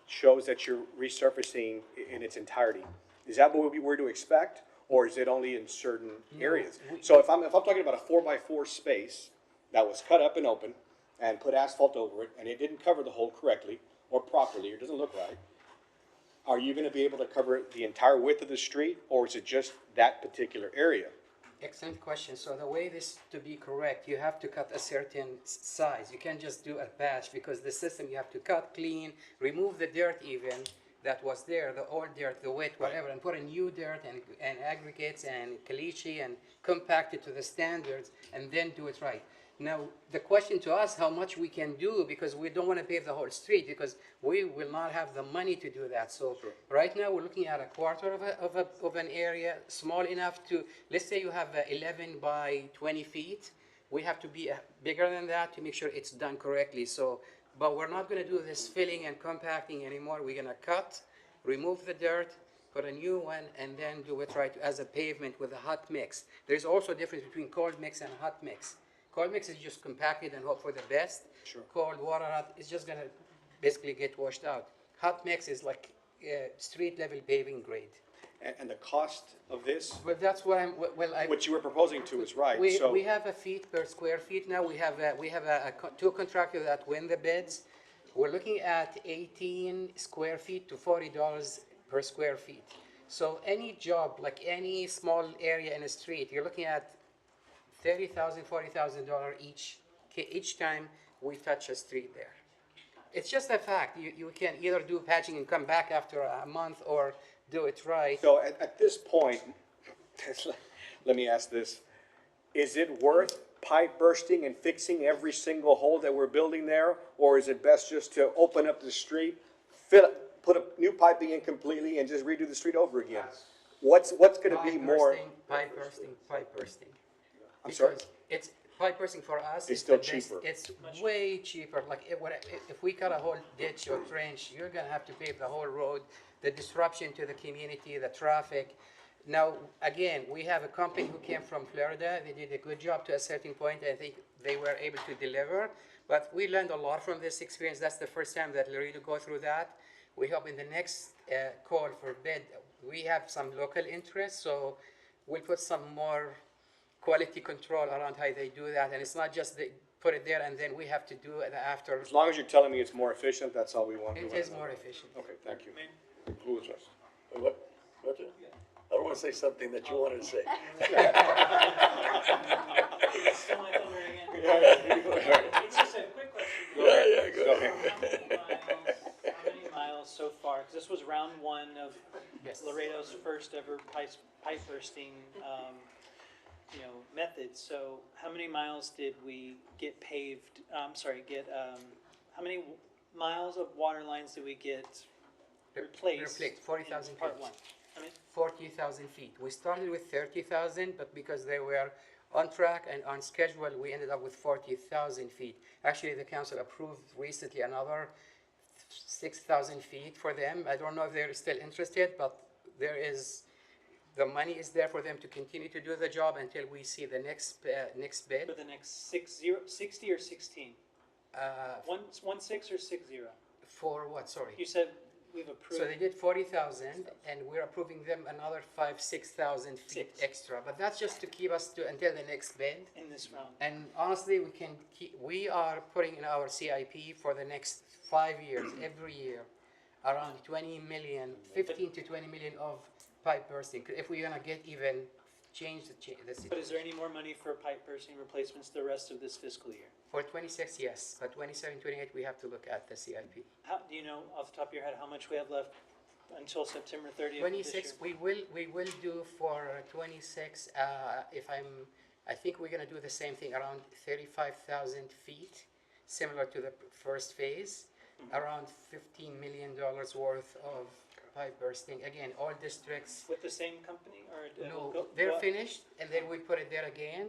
shows that you're resurfacing in its entirety. Is that what we were to expect, or is it only in certain areas? So if I'm talking about a 4x4 space that was cut up and open and put asphalt over it, and it didn't cover the hole correctly or properly, or it doesn't look right, are you gonna be able to cover the entire width of the street, or is it just that particular area? Excellent question. So the way this to be correct, you have to cut a certain size. You can't just do a patch, because the system you have to cut, clean, remove the dirt even that was there, the old dirt, the wet, whatever, and put in new dirt and aggregates and caliche and compact it to the standards, and then do it right. Now, the question to us, how much we can do, because we don't want to pave the whole street, because we will not have the money to do that. So right now, we're looking at a quarter of an area, small enough to, let's say you have 11 by 20 feet. We have to be bigger than that to make sure it's done correctly. So, but we're not going to do this filling and compacting anymore. We're going to cut, remove the dirt, put a new one, and then do it right as a pavement with a hot mix. There's also a difference between cold mix and hot mix. Cold mix is just compacted and hope for the best. Sure. Cold water is just gonna basically get washed out. Hot mix is like street level paving grade. and the cost of this, But that's what what you were proposing to is right, we, so. we have a feet per square feet now. We have two contractors that win the bids. We're looking at 18 square feet to $40 per square feet. So any job, like any small area in a street, you're looking at $30,000, $40,000 each time we touch a street there. It's just a fact. You can either do patching and come back after a month or do it right. So at this point, let me ask this, is it worth pipe bursting and fixing every single hole that we're building there? Or is it best just to open up the street, put a new piping in completely and just redo the street over again? What's gonna be more? Pipe bursting. I'm sorry? Because it's pipe bursting for us. It's still the best. cheaper. It's way cheaper. Like if we cut a whole ditch or trench, you're gonna have to pave the whole road, the disruption to the community, the traffic. Now, again, we have a company who came from Florida. They did a good job to a certain point. I think they were able to deliver. But we learned a lot from this experience. That's the first time that Laredo go through that. We hope in the next call for bid, we have some local interest, so we'll put some more quality control around how they do that. And it's not just they put it there and then we have to do it after. As long as you're telling me it's more efficient, that's all we want. It is more efficient. Okay, thank you. Who was this? What? I don't want to say something that you wanted to say. Still my thunder again. It's just a quick question. Yeah, go ahead. How many miles so far? Because this was round one of Laredo's first ever pipe bursting, method. So how many miles did we get paved? How many miles of water lines did we get replaced? 40,000 Part feet. one. I mean, 40,000 feet. We started with 30,000, but because they were on track and on schedule, we ended up with 40,000 feet. Actually, the council approved recently another 6,000 feet for them. I don't know if they're still interested, but the money is there for them to continue to do the job until we see the next bid. for the next 60 or 16? 1.6 or 6.0? For what, sorry? You said we've approved. So they did 40,000, and we're approving them another 6,000 feet extra. But that's just to keep us until the next bid. In this round. And honestly, we are putting in our CIP for the next 5 years, every year, around 20 million, 15 to 20 million of pipe bursting. If we're gonna change the situation. But is there any more money for pipe bursting replacements the rest of this fiscal year? For 26, yes, but 27, 28, we have to look at the CIP. How, do you know off the top of your head how much we have left until September 30th? 26, we will do for 26, I think we're gonna do the same thing, around 35,000 feet, similar to the first phase, around $15 million worth of pipe bursting. Again, all districts. With the same company or? No, they're finished, and then we put it there again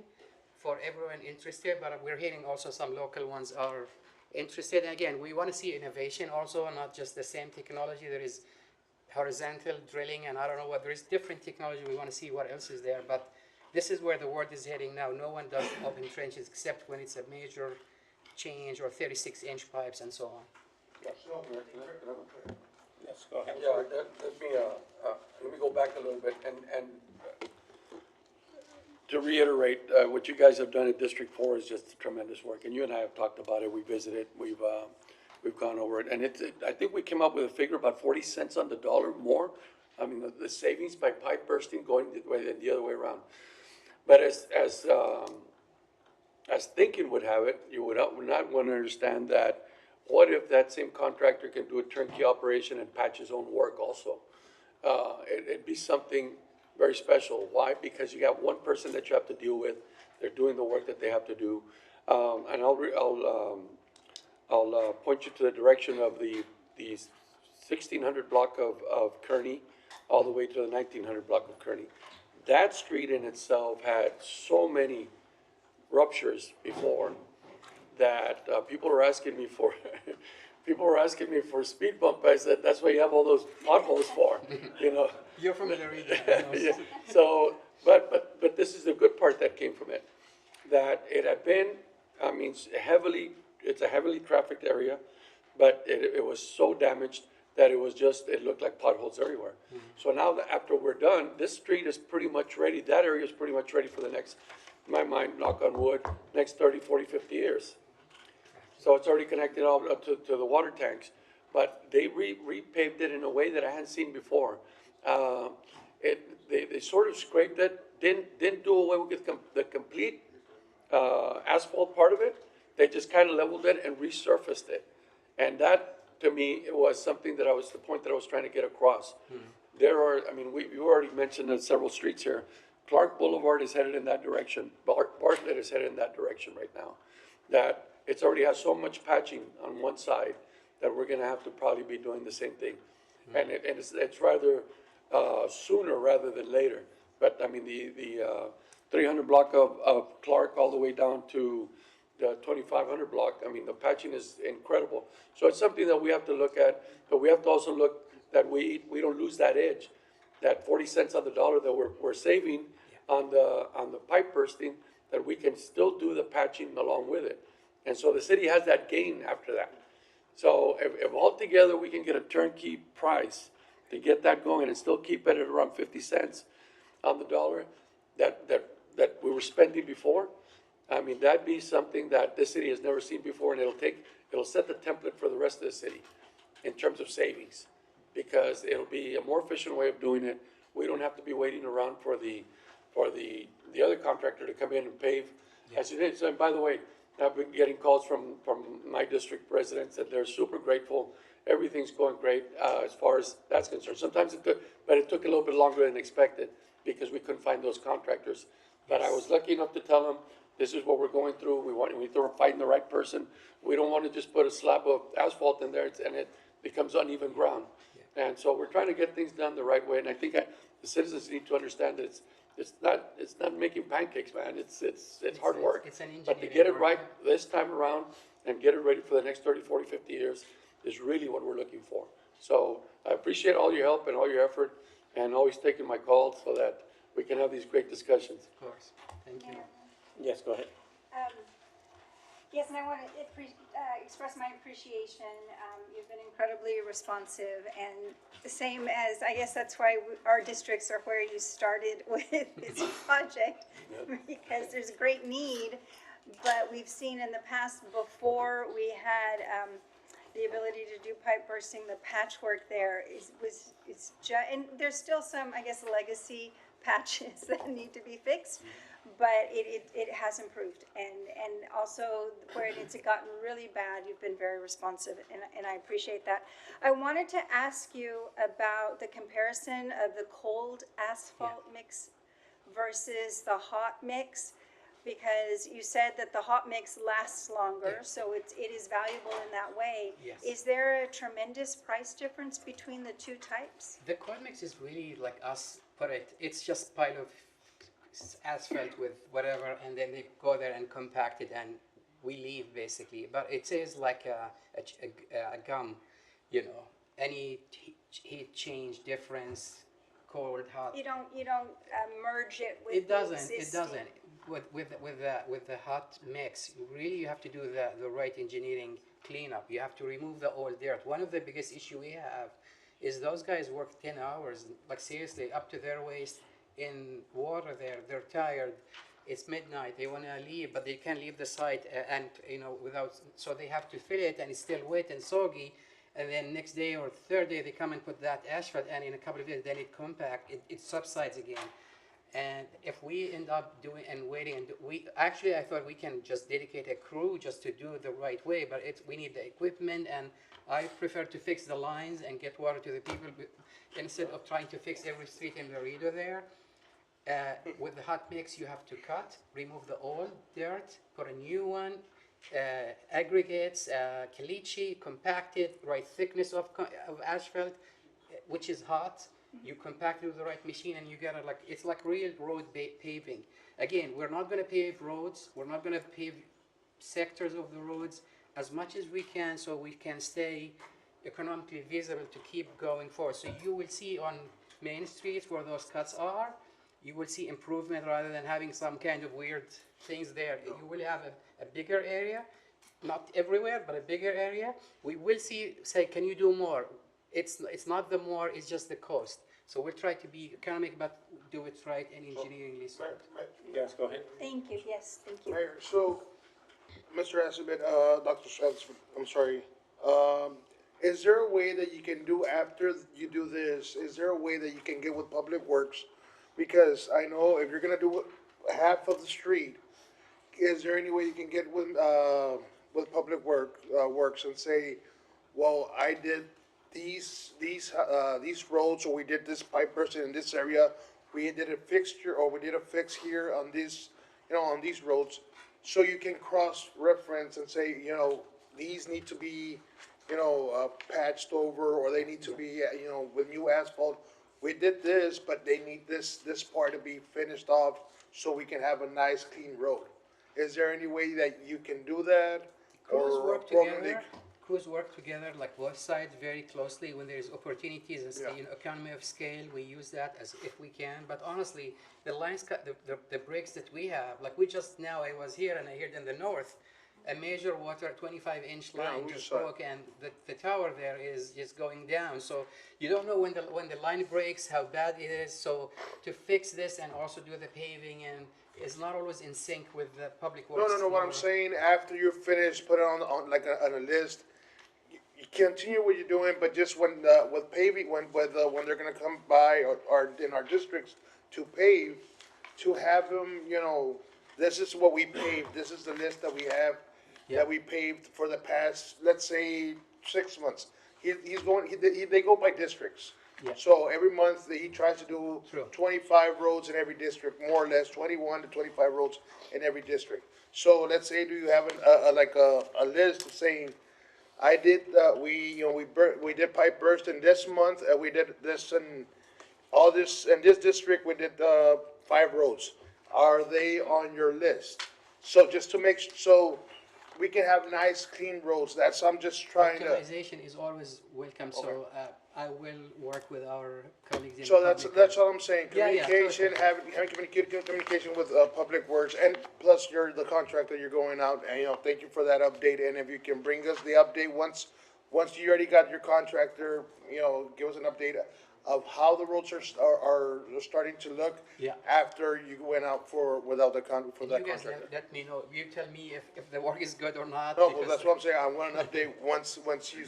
for everyone interested, but we're hearing also some local ones are interested. And again, we want to see innovation also, not just the same technology. There is horizontal drilling, and I don't know what, there is different technology. We want to see what else is there, but this is where the world is heading now. No one does open trenches except when it's a major change or 36-inch pipes and so on. Yes, go ahead. Yeah, let me go back a little bit and to reiterate, what you guys have done at District 4 is just tremendous work, and you and I have talked about it, we visited, we've gone over it, and I think we came up with a figure about 40 cents on the dollar more. I mean, the savings by pipe bursting going the other way around. But as thinking would have it, you would not want to understand that, what if that same contractor can do a turnkey operation and patch his own work also? It'd be something very special. Why? Because you got one person that you have to deal with. They're doing the work that they have to do. And I'll point you to the direction of the 1600 block of Kearney all the way to the 1900 block of Kearney. That street in itself had so many ruptures before that people were asking me for speed bump. I said, that's why you have all those potholes for, you know. You're from Laredo. Yeah. So, but this is the good part that came from it, that it had been, I mean, it's a heavily trafficked area, but it was so damaged that it was just, it looked like potholes everywhere. So now that after we're done, this street is pretty much ready, that area is pretty much ready for the next, in my mind, knock on wood, next 30, 40, 50 years. So it's already connected all up to the water tanks. But they repaved it in a way that I hadn't seen before. They sort of scraped it, didn't do away with the complete asphalt part of it. They just kind of leveled it and resurfaced it. And that, to me, it was something that the point that I was trying to get across. There are, I mean, you already mentioned several streets here. Clark Boulevard is headed in that direction. Bartlett is headed in that direction right now. That it's already has so much patching on one side that we're gonna have to probably be doing the same thing. And it's rather sooner rather than later. But I mean, the 300 block of Clark all the way down to the 2500 block, I mean, the patching is incredible. So it's something that we have to look at, but we have to also look that we don't lose that edge. That 40 cents on the dollar that we're saving on the pipe bursting, that we can still do the patching along with it. And so the city has that gain after that. So if altogether we can get a turnkey price to get that going and still keep it at around 50 cents on the dollar that we were spending before, I mean, that'd be something that this city has never seen before, and it'll set the template for the rest of the city in terms of savings, because it'll be a more efficient way of doing it. We don't have to be waiting around for the other contractor to come in and pave as it is. And by the way, I've been getting calls from my district residents, and they're super grateful. Everything's going great as far as that's concerned. Sometimes it took a little bit longer than expected because we couldn't find those contractors. But I was lucky enough to tell them, this is what we're going through. We're finding the right person. We don't want to just put a slab of asphalt in there and it becomes uneven ground. And so we're trying to get things done the right way. And I think the citizens need to understand that it's not making pancakes, man. It's hard work. It's an But to get it right this time around and get it ready for the next 30, 40, 50 years is really what we're looking for. So I appreciate all your help and all your effort and always taking my calls so that we can have these great discussions. Of course. Thank you. Yes, go ahead. Yes, and I want to express my appreciation. You've been incredibly responsive, and the same as, I guess that's why our districts are where you started with this project, because there's a great need, but we've seen in the past, before we had the ability to do pipe bursting, the patchwork there and there's still some, I guess, legacy patches that need to be fixed. But it has improved, and also where it's gotten really bad, you've been very responsive, and I appreciate that. I wanted to ask you about the comparison of the cold asphalt mix versus the hot mix, because you said that the hot mix lasts longer, so it is valuable in that way. Yes. Is there a tremendous price difference between the two types? The cold mix is really like us put it. It's just pile of asphalt with whatever, and then they go there and compact it, and we leave basically. But it is like a gum, you know. Any heat change difference, cold, hot. You don't merge it with It doesn't. the It existing. doesn't. With the hot mix, really you have to do the right engineering cleanup. You have to remove the old dirt. One of the biggest issue we have is those guys work 10 hours, like seriously, up to their waist in water there. They're tired. It's midnight. They want to leave, but they can't leave the site, and without. So they have to fill it, and it's still wet and soggy. And then next day or third day, they come and put that asphalt, and in a couple of days, then it compact. It subsides again. And if we end up doing and waiting, and I thought we can just dedicate a crew just to do it the right way, but we need the equipment, and I prefer to fix the lines and get water to the people instead of trying to fix every street in Laredo there. With the hot mix, you have to cut, remove the old dirt, put a new one, aggregates, caliche, compact it, right thickness of asphalt, which is hot. You compact it with the right machine, and you get it's like real road paving. Again, we're not going to pave roads. We're not going to pave sectors of the roads as much as we can, so we can stay economically visible to keep going forward. So you will see on main streets where those cuts are, you will see improvement rather than having some kind of weird things there. You will have a bigger area, not everywhere, but a bigger area. We will say, can you do more? it's not the more, it's just the cost. So we'll try to be economic, but do it right and engineeringly sound. Yes, go ahead. Thank you, yes, thank you. Mayor, so, Mr. Assabet, Dr. Schultz, I'm sorry, is there a way that you can do after you do this, is there a way that you can get with Public Works? Because I know if you're gonna do half of the street, is there any way you can get with Public Works and say, well, I did these roads, or we did this pipe bursting in this area, we did a fixture, or we did a fix here on this, on these roads, so you can cross-reference and say, these need to be, patched over, or they need to be, with new asphalt. We did this, but they need this part to be finished off, so we can have a nice, clean road. Is there any way that you can do that? Crews work together, like both sides, very closely when there's opportunities, as economy of scale, we use that as if we can. But honestly, the lines cut, the breaks that we have, like we just now, I was here and I heard in the north, a major water 25-inch line just broke, and the tower there is just going down. So you don't know when the line breaks, how bad it is. So to fix this and also do the paving and is not always in sync with the Public Works. No, what I'm saying, after you're finished, put it on a list. You continue what you're doing, but just with paving, when they're gonna come by or in our districts to pave, to have them, this is what we paved, this is the list that we have, that we paved for the past, let's say, 6 months. They go by districts. So every month, he tries to do 25 roads in every district, more or less, 21 to 25 roads in every district. So let's say, do you have a list saying, I did, we did pipe burst in this month, we did this and all this, in this district, we did, 5 roads. Are they on your list? So just to make, so we can have nice, clean roads, I'm just trying to. Optimization is always welcome, so, I will work with our colleagues in. So that's all I'm saying, communication, totally. having communication with, Public Works, and plus you're the contractor, you're going out, and, thank you for that update, and if you can bring us the update once you already got your contractor, give us an update of how the roads are starting to look after you went out without that You guys contractor. let me know, you tell me if the work is good or not. No, well, because- that's what I'm saying, I want an update once you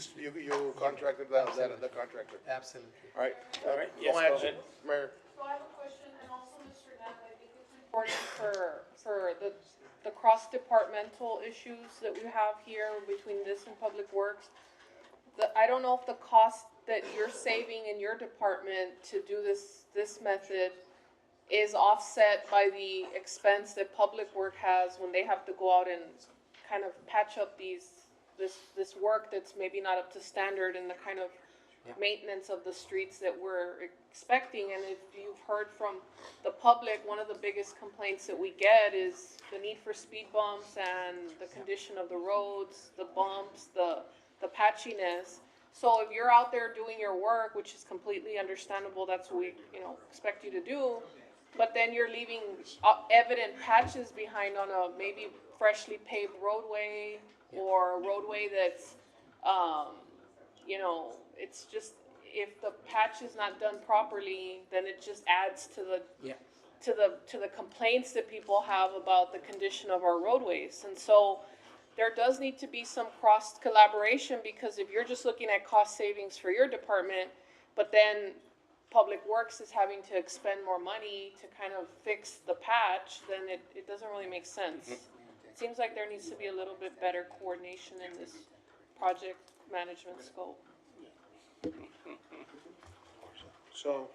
contracted the contractor. Absolutely. All right, Yes, no go action, ahead. Mayor. So I have a question, and also Mr. Knapp, I think it's important for the cross-departmental issues that we have here between this and Public Works. I don't know if the cost that you're saving in your department to do this method is offset by the expense that Public Work has when they have to go out and kind of patch up this work that's maybe not up to standard and the kind of maintenance of the streets that we're expecting. And if you've heard from the public, one of the biggest complaints that we get is the need for speed bumps and the condition of the roads, the bumps, the patchiness. So if you're out there doing your work, which is completely understandable, that's what we, expect you to do, but then you're leaving evident patches behind on a maybe freshly paved roadway or a roadway that's, it's just, if the patch is not done properly, then it just adds to the complaints that people have about the condition of our roadways. And so there does need to be some cross collaboration, because if you're just looking at cost savings for your department, but then Public Works is having to expend more money to kind of fix the patch, then it doesn't really make sense. It seems like there needs to be a little bit better coordination in this project management scope. So,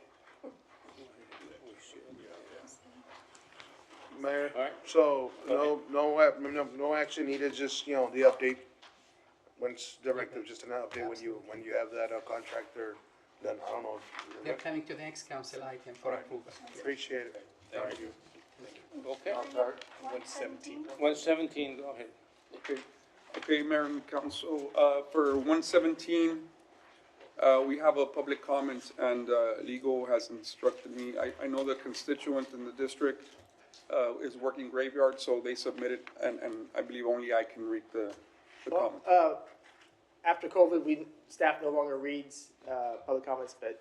Mayor, so, no action needed, just, the update, once directive, just an update when you have that contractor done, I don't know. They're coming to the next council item for approval. Appreciate it. Thank you. Okay. 117. 117, go ahead. Okay, Mayor and Council, for 117, we have a public comment, and legal has instructed me. I know the constituent in the district is working graveyard, so they submitted, and I believe only I can read the comment. after COVID, staff no longer reads, public comments, but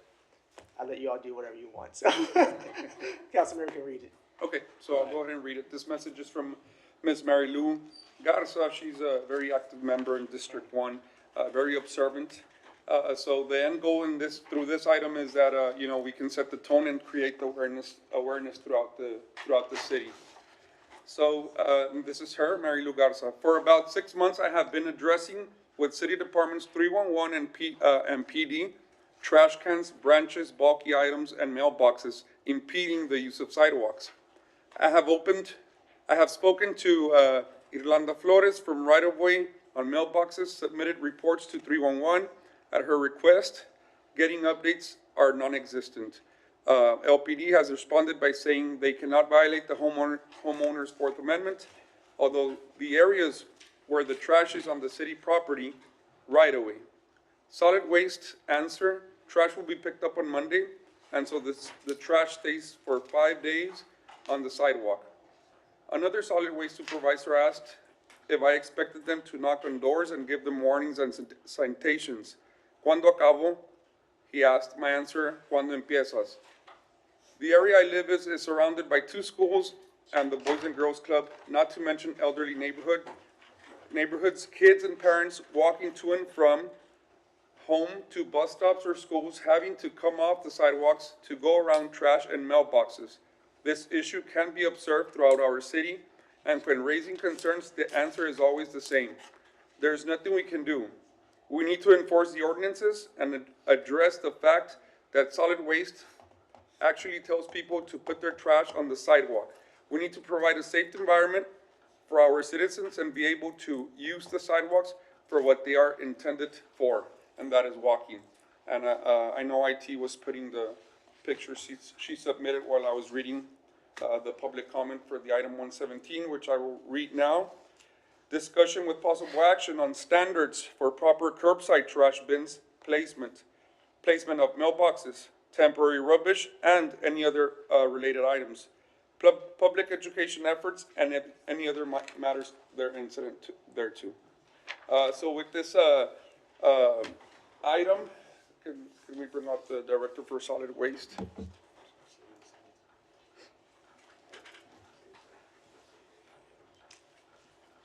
I let you all do whatever you want, so. Councilmember can read it. Okay, so I'll go ahead and read it. This message is from Ms. Mary Lou Garza. She's a very active member in District One, very observant. So the end goal through this item is that, we can set the tone and create the awareness throughout the city. So, this is her, Mary Lou Garza. For about 6 months, I have been addressing with city departments 311 and PD, trash cans, branches, bulky items, and mailboxes impeding the use of sidewalks. I have spoken to Irlanda Flores from Right of Way on mailboxes, submitted reports to 311 at her request. Getting updates are non-existent. LPD has responded by saying they cannot violate the homeowner's Fourth Amendment, although the areas where the trash is on the city property, right away. Solid waste answer, trash will be picked up on Monday, and so the trash stays for 5 days on the sidewalk. Another solid waste supervisor asked if I expected them to knock on doors and give them warnings and citations. ¿Cuándo acabo? He asked. My answer, ¿cuándo empiezas? The area I live is surrounded by 2 schools and the Boys and Girls Club, not to mention elderly neighborhoods, kids and parents walking to and from home to bus stops or schools, having to come off the sidewalks to go around trash and mailboxes. This issue can be observed throughout our city, and when raising concerns, the answer is always the same. There's nothing we can do. We need to enforce the ordinances and address the fact that solid waste actually tells people to put their trash on the sidewalk. We need to provide a safe environment for our citizens and be able to use the sidewalks for what they are intended for, and that is walking. And I know IT was putting the pictures she submitted while I was reading the public comment for the item 117, which I will read now. Discussion with possible action on standards for proper curbside trash bins placement of mailboxes, temporary rubbish, and any other related items. Public education efforts and any other matters that are incident thereto. So with this item, can we bring up the Director for Solid Waste?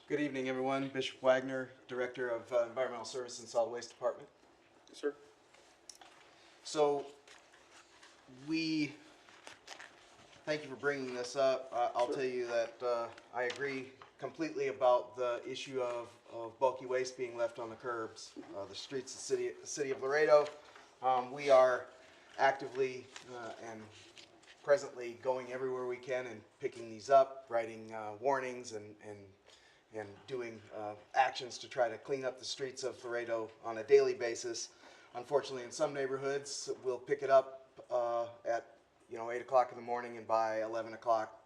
Good evening, everyone. Bishop Wagner, Director of Environmental Service and Solid Waste Department. Yes, sir. So, thank you for bringing this up. I'll tell you that I agree completely about the issue of bulky waste being left on the curbs, the streets of the city of Laredo. We are actively and presently going everywhere we can and picking these up, writing warnings and doing actions to try to clean up the streets of Laredo on a daily basis. Unfortunately, in some neighborhoods, we'll pick it up at 8 o'clock in the morning, and by 11 o'clock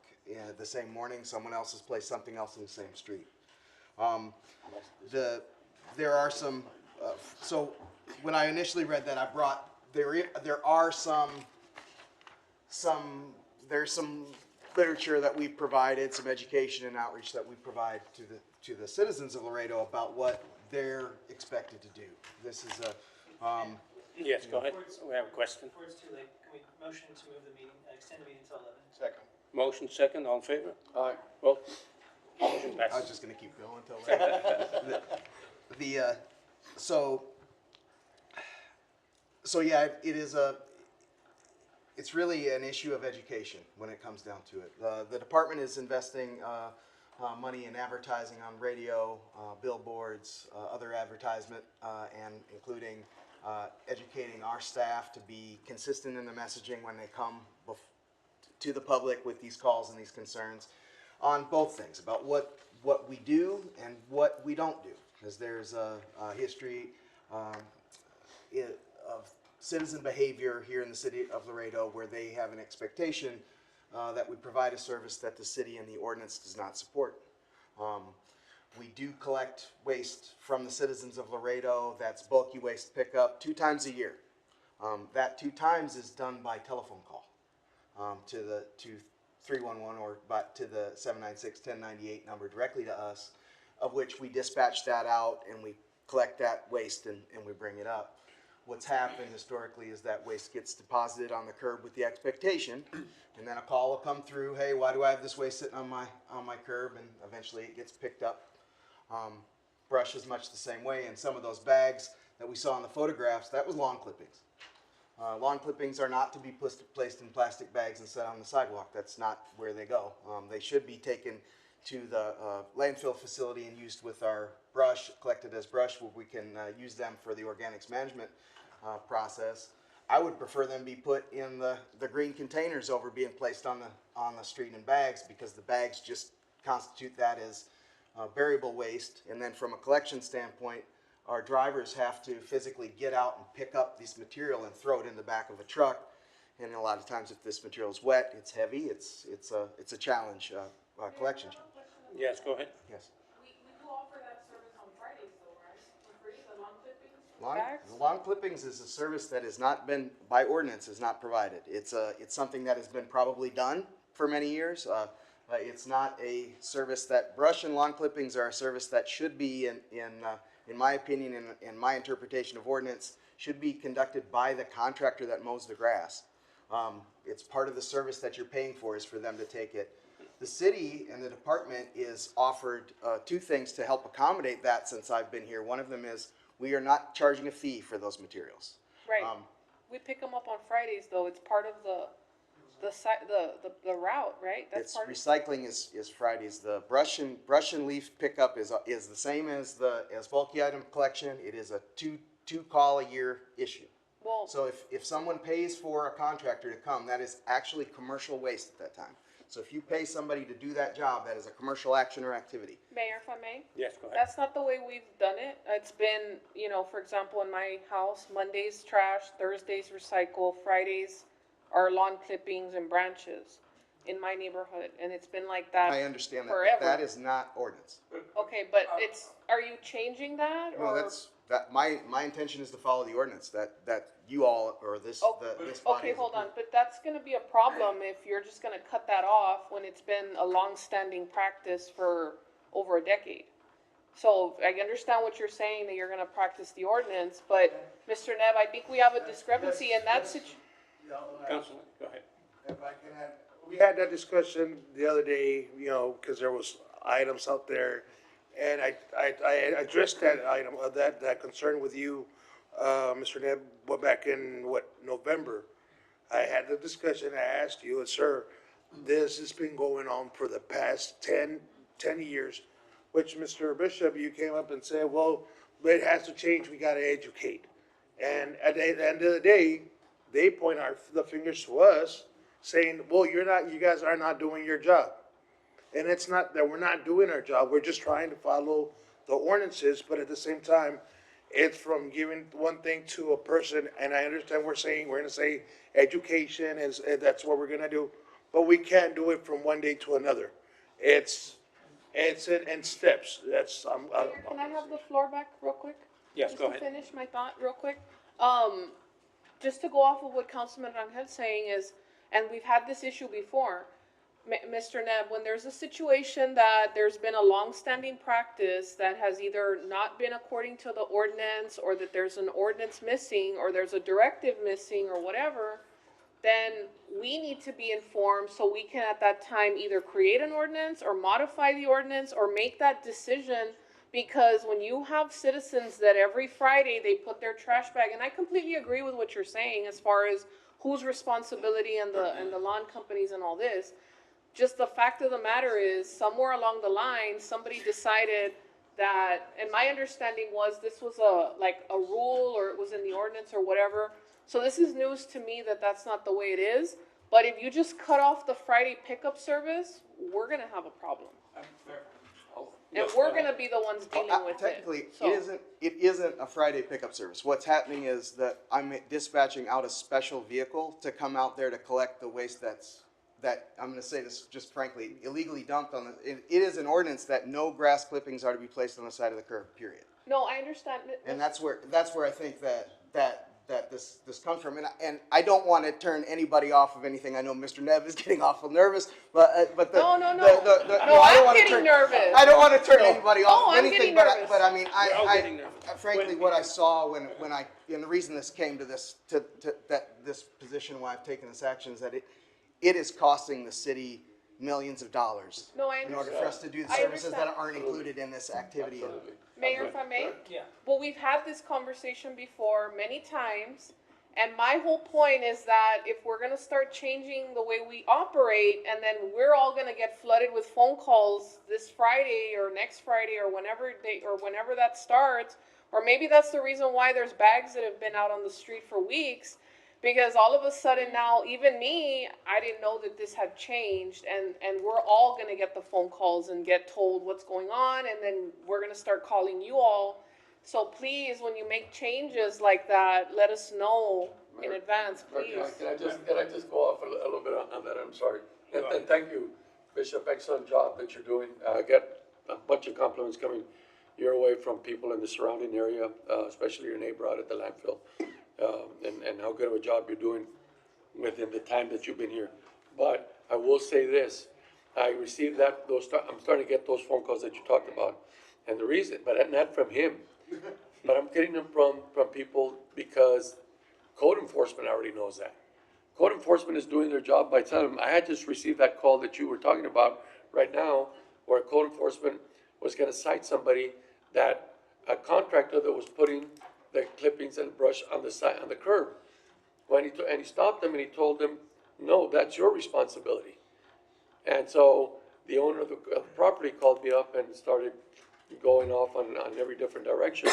the same morning, someone else has placed something else in the same street. There are some. So when I initially read that, I brought there's some literature that we've provided, some education and outreach that we provide to the citizens of Laredo about what they're expected to do. This is a Yes, go ahead. We have a question. Before it's too late, can we motion to move the meeting, extend the meeting until 11? Second. Motion second, all in favor? Aye. Vote. Motion I was passes. just gonna keep going until later. So yeah, it's really an issue of education when it comes down to it. The department is investing money in advertising on radio, billboards, other advertisement, and including educating our staff to be consistent in the messaging when they come to the public with these calls and these concerns on both things, about what we do and what we don't do. Because there's a history of citizen behavior here in the city of Laredo where they have an expectation that we provide a service that the city and the ordinance does not support. We do collect waste from the citizens of Laredo. That's bulky waste pickup 2 times a year. That 2 times is done by telephone call to 311 or to the 796-1098 number directly to us, of which we dispatch that out and we collect that waste and we bring it up. What's happened historically is that waste gets deposited on the curb with the expectation, and then a call will come through, hey, why do I have this waste sitting on my curb? And eventually it gets picked up. Brush is much the same way, and some of those bags that we saw in the photographs, that was lawn clippings. Lawn clippings are not to be placed in plastic bags and set on the sidewalk. That's not where they go. They should be taken to the landfill facility and used with our brush, collected as brush, where we can use them for the organics management process. I would prefer them be put in the green containers over being placed on the street in bags, because the bags just constitute that as variable waste. And then from a collection standpoint, our drivers have to physically get out and pick up this material and throw it in the back of a truck. And a lot of times, if this material is wet, it's heavy, it's a challenge, collection challenge. Yes, go ahead. Yes. We do offer that service on Fridays though, right? For free, the lawn clippings? Lawn clippings is a service that has not been, by ordinance, is not provided. It's something that has been probably done for many years. It's not a service that, brush and lawn clippings are a service that should be, in my opinion, in my interpretation of ordinance, should be conducted by the contractor that mows the grass. It's part of the service that you're paying for, is for them to take it. The city and the department is offered two things to help accommodate that since I've been here. One of them is we are not charging a fee for those materials. Right. We pick them up on Fridays though. It's part of the route, right? That's It's part of. recycling is Fridays. The brush and leaf pickup is the same as bulky item collection. It is a two call a year issue. Well, So if someone pays for a contractor to come, that is actually commercial waste at that time. So if you pay somebody to do that job, that is a commercial action or activity. Mayor, if I may? Yes, go ahead. That's not the way we've done it. It's been, for example, in my house, Mondays trash, Thursdays recycle, Fridays are lawn clippings and branches in my neighborhood. And it's been like that I understand that, forever. but that is not ordinance. Okay, but are you changing that? No, my intention is to follow the ordinance that you all, or this body. Okay, has hold on, approved. but that's gonna be a problem if you're just gonna cut that off when it's been a long-standing practice for over a decade. So I understand what you're saying, that you're gonna practice the ordinance, but Mr. Neb, I think we have a discrepancy in that Councilman, go ahead. If I can add, we had that discussion the other day, because there was items out there, and I addressed that item, that concern with you, Mr. Neb, back in, November. I had the discussion, I asked you, sir, this has been going on for the past 10 years, which, Mr. Bishop, you came up and said, well, it has to change, we gotta educate. And at the end of the day, they point the fingers to us, saying, well, you guys are not doing your job. And it's not that we're not doing our job, we're just trying to follow the ordinances, but at the same time, it's from giving one thing to a person, and I understand we're gonna say education, and that's what we're gonna do, but we can't do it from one day to another. It's in steps, Can I have the floor back real quick? Yes, go ahead. Just to finish my thought real quick. Just to go off of what Councilman Rangel is saying is, and we've had this issue before, Mr. Neb, when there's a situation that there's been a long-standing practice that has either not been according to the ordinance, or that there's an ordinance missing, or there's a directive missing, or whatever, then we need to be informed so we can at that time either create an ordinance or modify the ordinance or make that decision. Because when you have citizens that every Friday they put their trash bag, and I completely agree with what you're saying as far as whose responsibility and the lawn companies and all this. Just the fact of the matter is, somewhere along the line, somebody decided that, and my understanding was this was a rule, or it was in the ordinance or whatever. So this is news to me that that's not the way it is. But if you just cut off the Friday pickup service, we're gonna have a problem. And we're gonna be the ones dealing with it. Technically, So- it isn't a Friday pickup service. What's happening is that I'm dispatching out a special vehicle to come out there to collect the waste that, I'm gonna say this just frankly, illegally dumped on it is an ordinance that no grass clippings are to be placed on the side of the curb, period. No, I understand. And that's where I think that that this comes from. And I don't want to turn anybody off of anything. I know Mr. Nev is getting awful nervous, but the No, I I'm don't wanna getting turn- nervous. I don't want to turn anybody off of I'm anything, getting but nervous. I mean, We're all getting nervous. frankly, what I saw when and the reason this came to this, that this position, why I've taken this action, is that it is costing the city millions of dollars. No, I in order for us to do the I services that understand. aren't included in this activity. Mayor, if I may? Yeah. Well, we've had this conversation before many times, and my whole point is that if we're gonna start changing the way we operate, and then we're all gonna get flooded with phone calls this Friday or next Friday or whenever that starts, or maybe that's the reason why there's bags that have been out on the street for weeks, because all of a sudden now, even me, I didn't know that this had changed, and we're all gonna get the phone calls and get told what's going on, and then we're gonna start calling you all. So please, when you make changes like that, let us know in advance, please. Can I just go off a little bit on that? I'm sorry. And thank you, Bishop, excellent job that you're doing. I get a bunch of compliments coming your way from people in the surrounding area, especially your neighbor out at the landfill. And how good of a job you're doing within the time that you've been here. But I will say this, I received I'm starting to get those phone calls that you talked about. And the reason, but not from him, but I'm getting them from people because code enforcement already knows that. Code enforcement is doing their job by telling them. I had just received that call that you were talking about right now, where code enforcement was gonna cite somebody that a contractor that was putting the clippings and brush on the side, on the curb. And he stopped them and he told them, no, that's your responsibility. And so the owner of the property called me up and started going off on every different direction.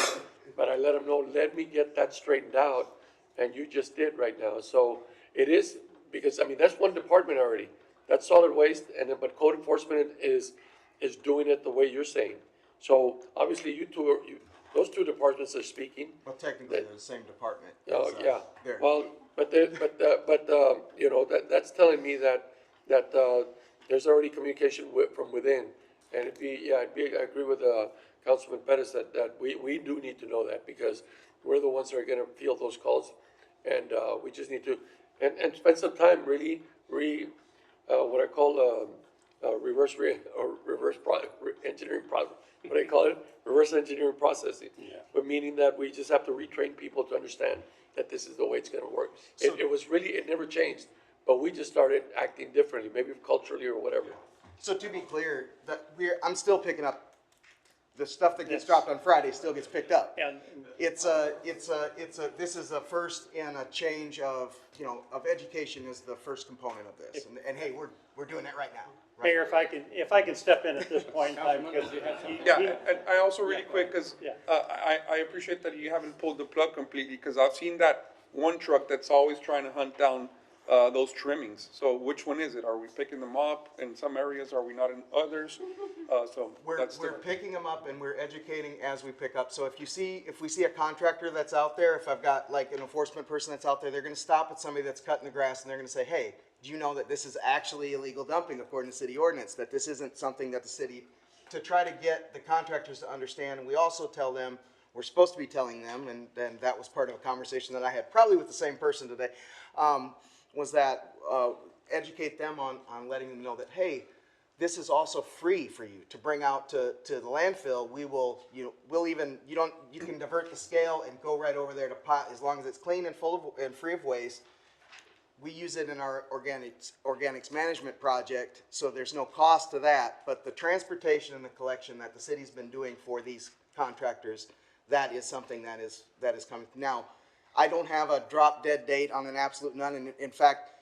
But I let him know, let me get that straightened out, and you just did right now. So it is, because, I mean, that's one department already. That's solid waste, but code enforcement is doing it the way you're saying. So obviously those two departments are speaking. Well, technically, they're the same department. Oh, yeah, they're- well, you know, that's telling me that there's already communication from within. And I agree with, Councilman Pettis that we do need to know that, because we're the ones that are gonna field those calls. And, we just need to, and spend some time really, what I call, reverse engineering process. What do you call it? Reverse engineering processing. Yeah. But meaning that we just have to retrain people to understand that this is the way it's gonna work. It never changed, but we just started acting differently, maybe culturally or whatever. So to be clear, I'm still picking up the stuff that gets dropped on Friday still gets picked up. And This is a first in a change of education is the first component of this. And hey, we're doing it right now. Mayor, if I can step in at this point in time, because Yeah, and I also really quick, because I appreciate that you haven't pulled the plug completely, because I've seen that one truck that's always trying to hunt down those trimmings. So which one is it? Are we picking them up in some areas? Are we not in others? So We're picking them up and we're educating as we pick up. So if we see a contractor that's out there, if I've got like an enforcement person that's out there, they're gonna stop at somebody that's cutting the grass and they're gonna say, hey, do you know that this is actually illegal dumping according to city ordinance? That this isn't something that the city, to try to get the contractors to understand. And we also tell them, we're supposed to be telling them, and that was part of a conversation that I had probably with the same person today, was that educate them on letting them know that, hey, this is also free for you to bring out to the landfill. You can divert the scale and go right over there to pot, as long as it's clean and free of waste. We use it in our organics management project, so there's no cost to that. But the transportation and the collection that the city's been doing for these contractors, that is something that is coming. Now, I don't have a drop dead date on an absolute none. And in fact,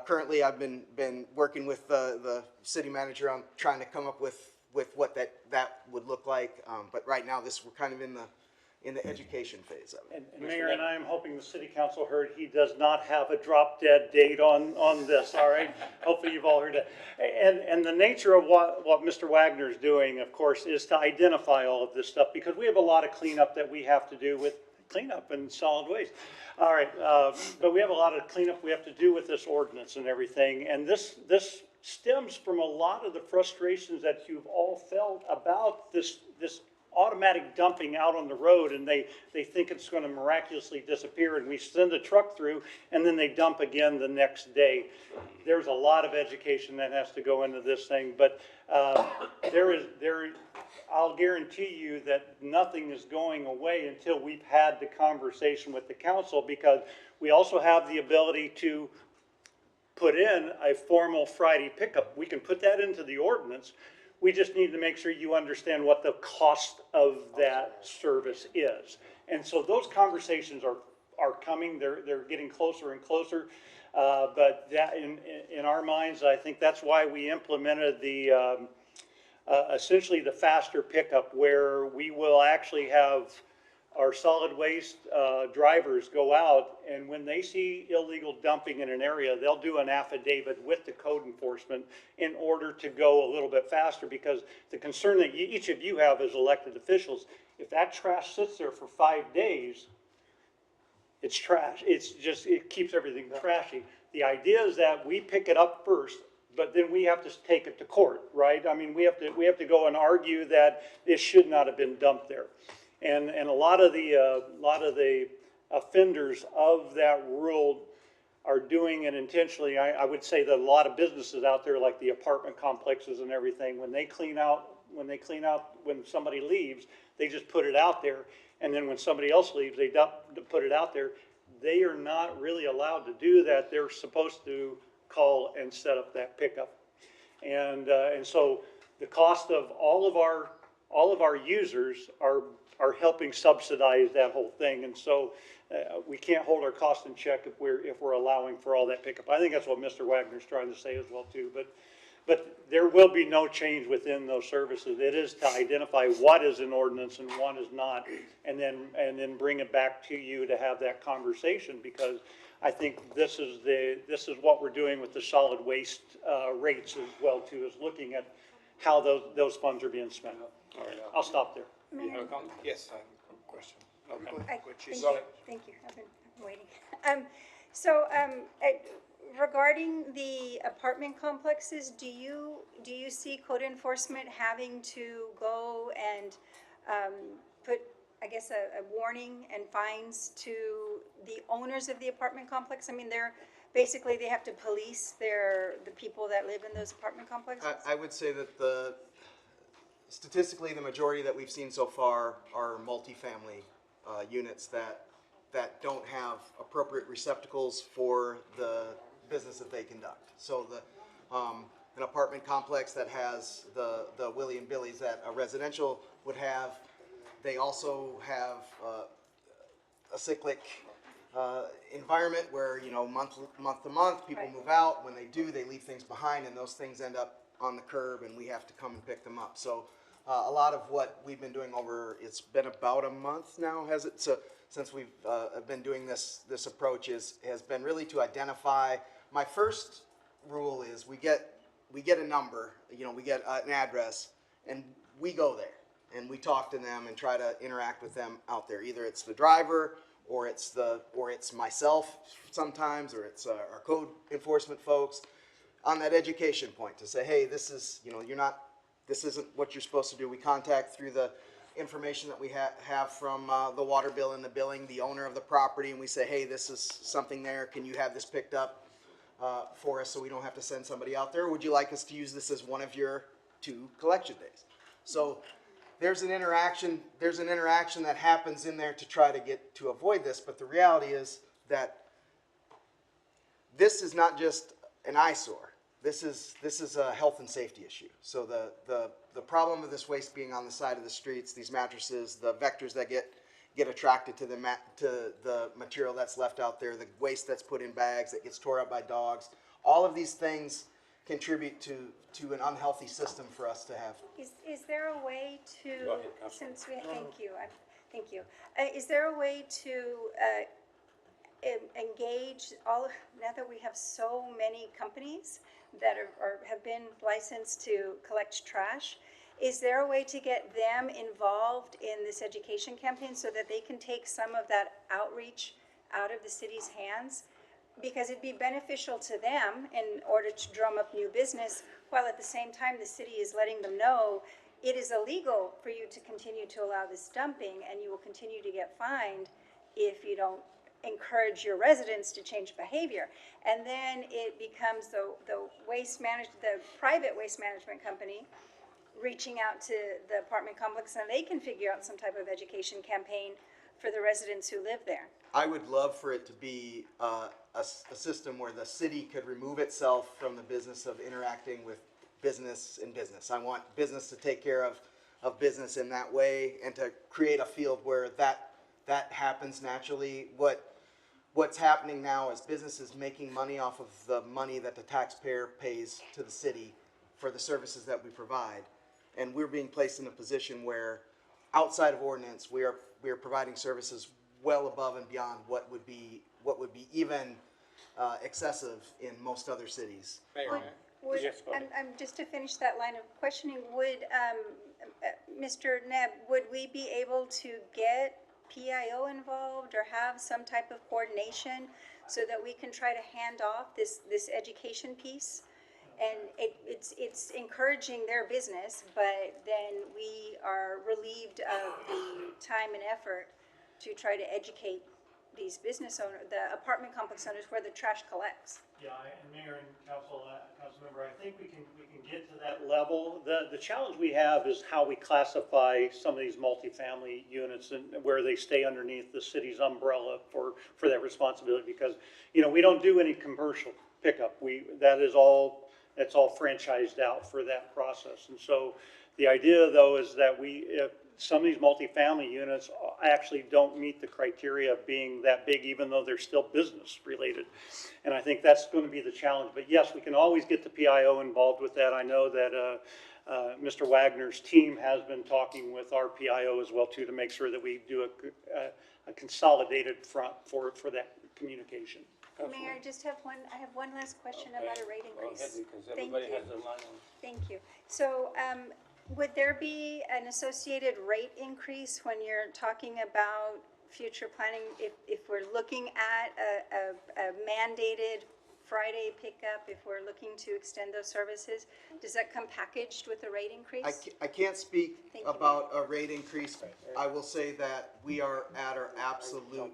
currently I've been working with the city manager on trying to come up with what that would look like. But right now, we're kind of in the education phase of it. And Mayor, and I am hoping the city council heard he does not have a drop dead date on this, all right? Hopefully you've all heard that. And the nature of what Mr. Wagner is doing, of course, is to identify all of this stuff, because we have a lot of cleanup that we have to do with cleanup and solid waste. All right, but we have a lot of cleanup we have to do with this ordinance and everything. And this stems from a lot of the frustrations that you've all felt about this automatic dumping out on the road, and they think it's gonna miraculously disappear, and we send a truck through, and then they dump again the next day. There's a lot of education that has to go into this thing, but, I'll guarantee you that nothing is going away until we've had the conversation with the council, because we also have the ability to put in a formal Friday pickup. We can put that into the ordinance. We just need to make sure you understand what the cost of that service is. And so those conversations are coming, they're getting closer and closer. But that, in our minds, I think that's why we implemented the, essentially the faster pickup, where we will actually have our solid waste drivers go out, and when they see illegal dumping in an area, they'll do an affidavit with the code enforcement in order to go a little bit faster, because the concern that each of you have as elected officials, if that trash sits there for 5 days, it's trash. It's just, it keeps everything trashy. The idea is that we pick it up first, but then we have to take it to court, right? I mean, we have to go and argue that it should not have been dumped there. And a lot of the offenders of that rule are doing it intentionally. I would say that a lot of businesses out there, like the apartment complexes and everything, when somebody leaves, they just put it out there. And then when somebody else leaves, they put it out there. They are not really allowed to do that. They're supposed to call and set up that pickup. And so the cost of all of our users are helping subsidize that whole thing. And so we can't hold our costs in check if we're allowing for all that pickup. I think that's what Mr. Wagner's trying to say as well too. But there will be no change within those services. It is to identify what is an ordinance and what is not, and then bring it back to you to have that conversation, because I think this is what we're doing with the solid waste rates as well too, is looking at how those funds are being spent. All right, I'll stop there. You have a comment? Yes, I have a question. Thank you, I've been waiting. Regarding the apartment complexes, do you see code enforcement having to go and put, I guess, a warning and fines to the owners of the apartment complex? I mean, they have to police the people that live in those apartment complexes? I would say that statistically, the majority that we've seen so far are multifamily units that don't have appropriate receptacles for the business that they conduct. So an apartment complex that has the Willie and Billy's that a residential would have, they also have a cyclic environment where, month to month, people move out. When they do, they leave things behind, and those things end up on the curb, and we have to come and pick them up. So a lot of what we've been doing it's been about a month now, has it? So since we've been doing this approach has been really to identify. My first rule is we get a number, we get an address, and we go there and we talk to them and try to interact with them out there. Either it's the driver, or it's myself sometimes, or it's our code enforcement folks on that education point to say, hey, this is, this isn't what you're supposed to do. We contact through the information that we have from the water bill and the billing, the owner of the property, and we say, hey, this is something there. Can you have this picked up for us so we don't have to send somebody out there? Or would you like us to use this as one of your 2 collection days? So there's an interaction that happens in there to try to avoid this, but the reality is that this is not just an eyesore. This is a health and safety issue. So the problem of this waste being on the side of the streets, these mattresses, the vectors that get attracted to the material that's left out there, the waste that's put in bags that gets tore up by dogs, all of these things contribute to an unhealthy system for us to have. Is there a way to, Go ahead, Councilman. thank you. Is there a way to engage now that we have so many companies that have been licensed to collect trash, is there a way to get them involved in this education campaign so that they can take some of that outreach out of the city's hands? Because it'd be beneficial to them in order to drum up new business, while at the same time the city is letting them know, it is illegal for you to continue to allow this dumping, and you will continue to get fined if you don't encourage your residents to change behavior. And then it becomes the private waste management company reaching out to the apartment complex, and they can figure out some type of education campaign for the residents who live there. I would love for it to be a system where the city could remove itself from the business of interacting with business in business. I want business to take care of business in that way, and to create a field where that happens naturally. What's happening now is business is making money off of the money that the taxpayer pays to the city for the services that we provide. And we're being placed in a position where, outside of ordinance, we are providing services well above and beyond what would be even excessive in most other cities. Would, just to finish that line of questioning, would, Mr. Neb, would we be able to get PIO involved or have some type of coordination so that we can try to hand off this education piece? And it's encouraging their business, but then we are relieved of the time and effort to try to educate these business owners, the apartment complex owners where the trash collects. Yeah, and Mayor and council member, I think we can get to that level. The challenge we have is how we classify some of these multifamily units and where they stay underneath the city's umbrella for that responsibility, because, you know, we don't do any commercial pickup. That's all franchised out for that process. And so the idea, though, is that if some of these multifamily units actually don't meet the criteria of being that big, even though they're still business related. And I think that's going to be the challenge. But yes, we can always get the PIO involved with that. I know that Mr. Wagner's team has been talking with our PIO as well too, to make sure that we do a consolidated front for that communication. Mayor, I have one last question about a rate increase. Go ahead, because Thank everybody you. has their line on. Thank you. So, would there be an associated rate increase when you're talking about future planning? If we're looking at a mandated Friday pickup, if we're looking to extend those services, does that come packaged with a rate increase? I can't speak about a rate increase. I will say that we are at our absolute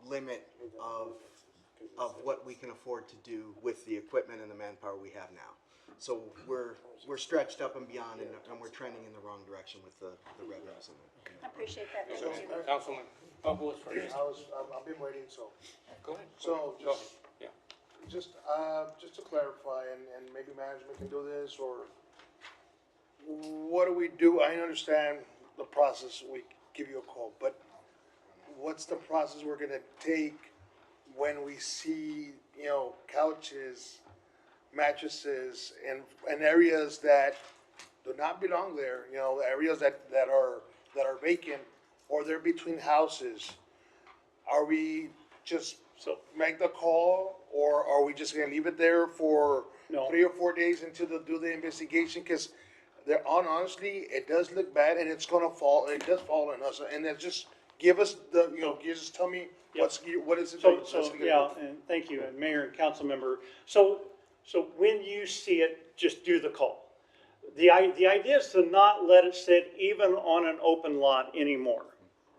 limit of what we can afford to do with the equipment and the manpower we have now. So we're stretched up and beyond, and we're trending in the wrong direction with the revenues in it. I appreciate that. Thank you. Councilman, who was first? I've been waiting, so. Go ahead. So, Go ahead. Yeah. just to clarify, and maybe management can do this, or what do we do? I understand the process, we give you a call, but what's the process we're gonna take when we see, couches, mattresses, and areas that do not belong there, areas that are vacant, or they're between houses? Are we just make the call, or are we just gonna leave it there for 3 or 4 days until they do the investigation? Because honestly, it does look bad, and it does fall on us, and then just give us just tell me what is it? And thank you, and Mayor and council member. So when you see it, just do the call. The idea is to not let it sit even on an open lot anymore.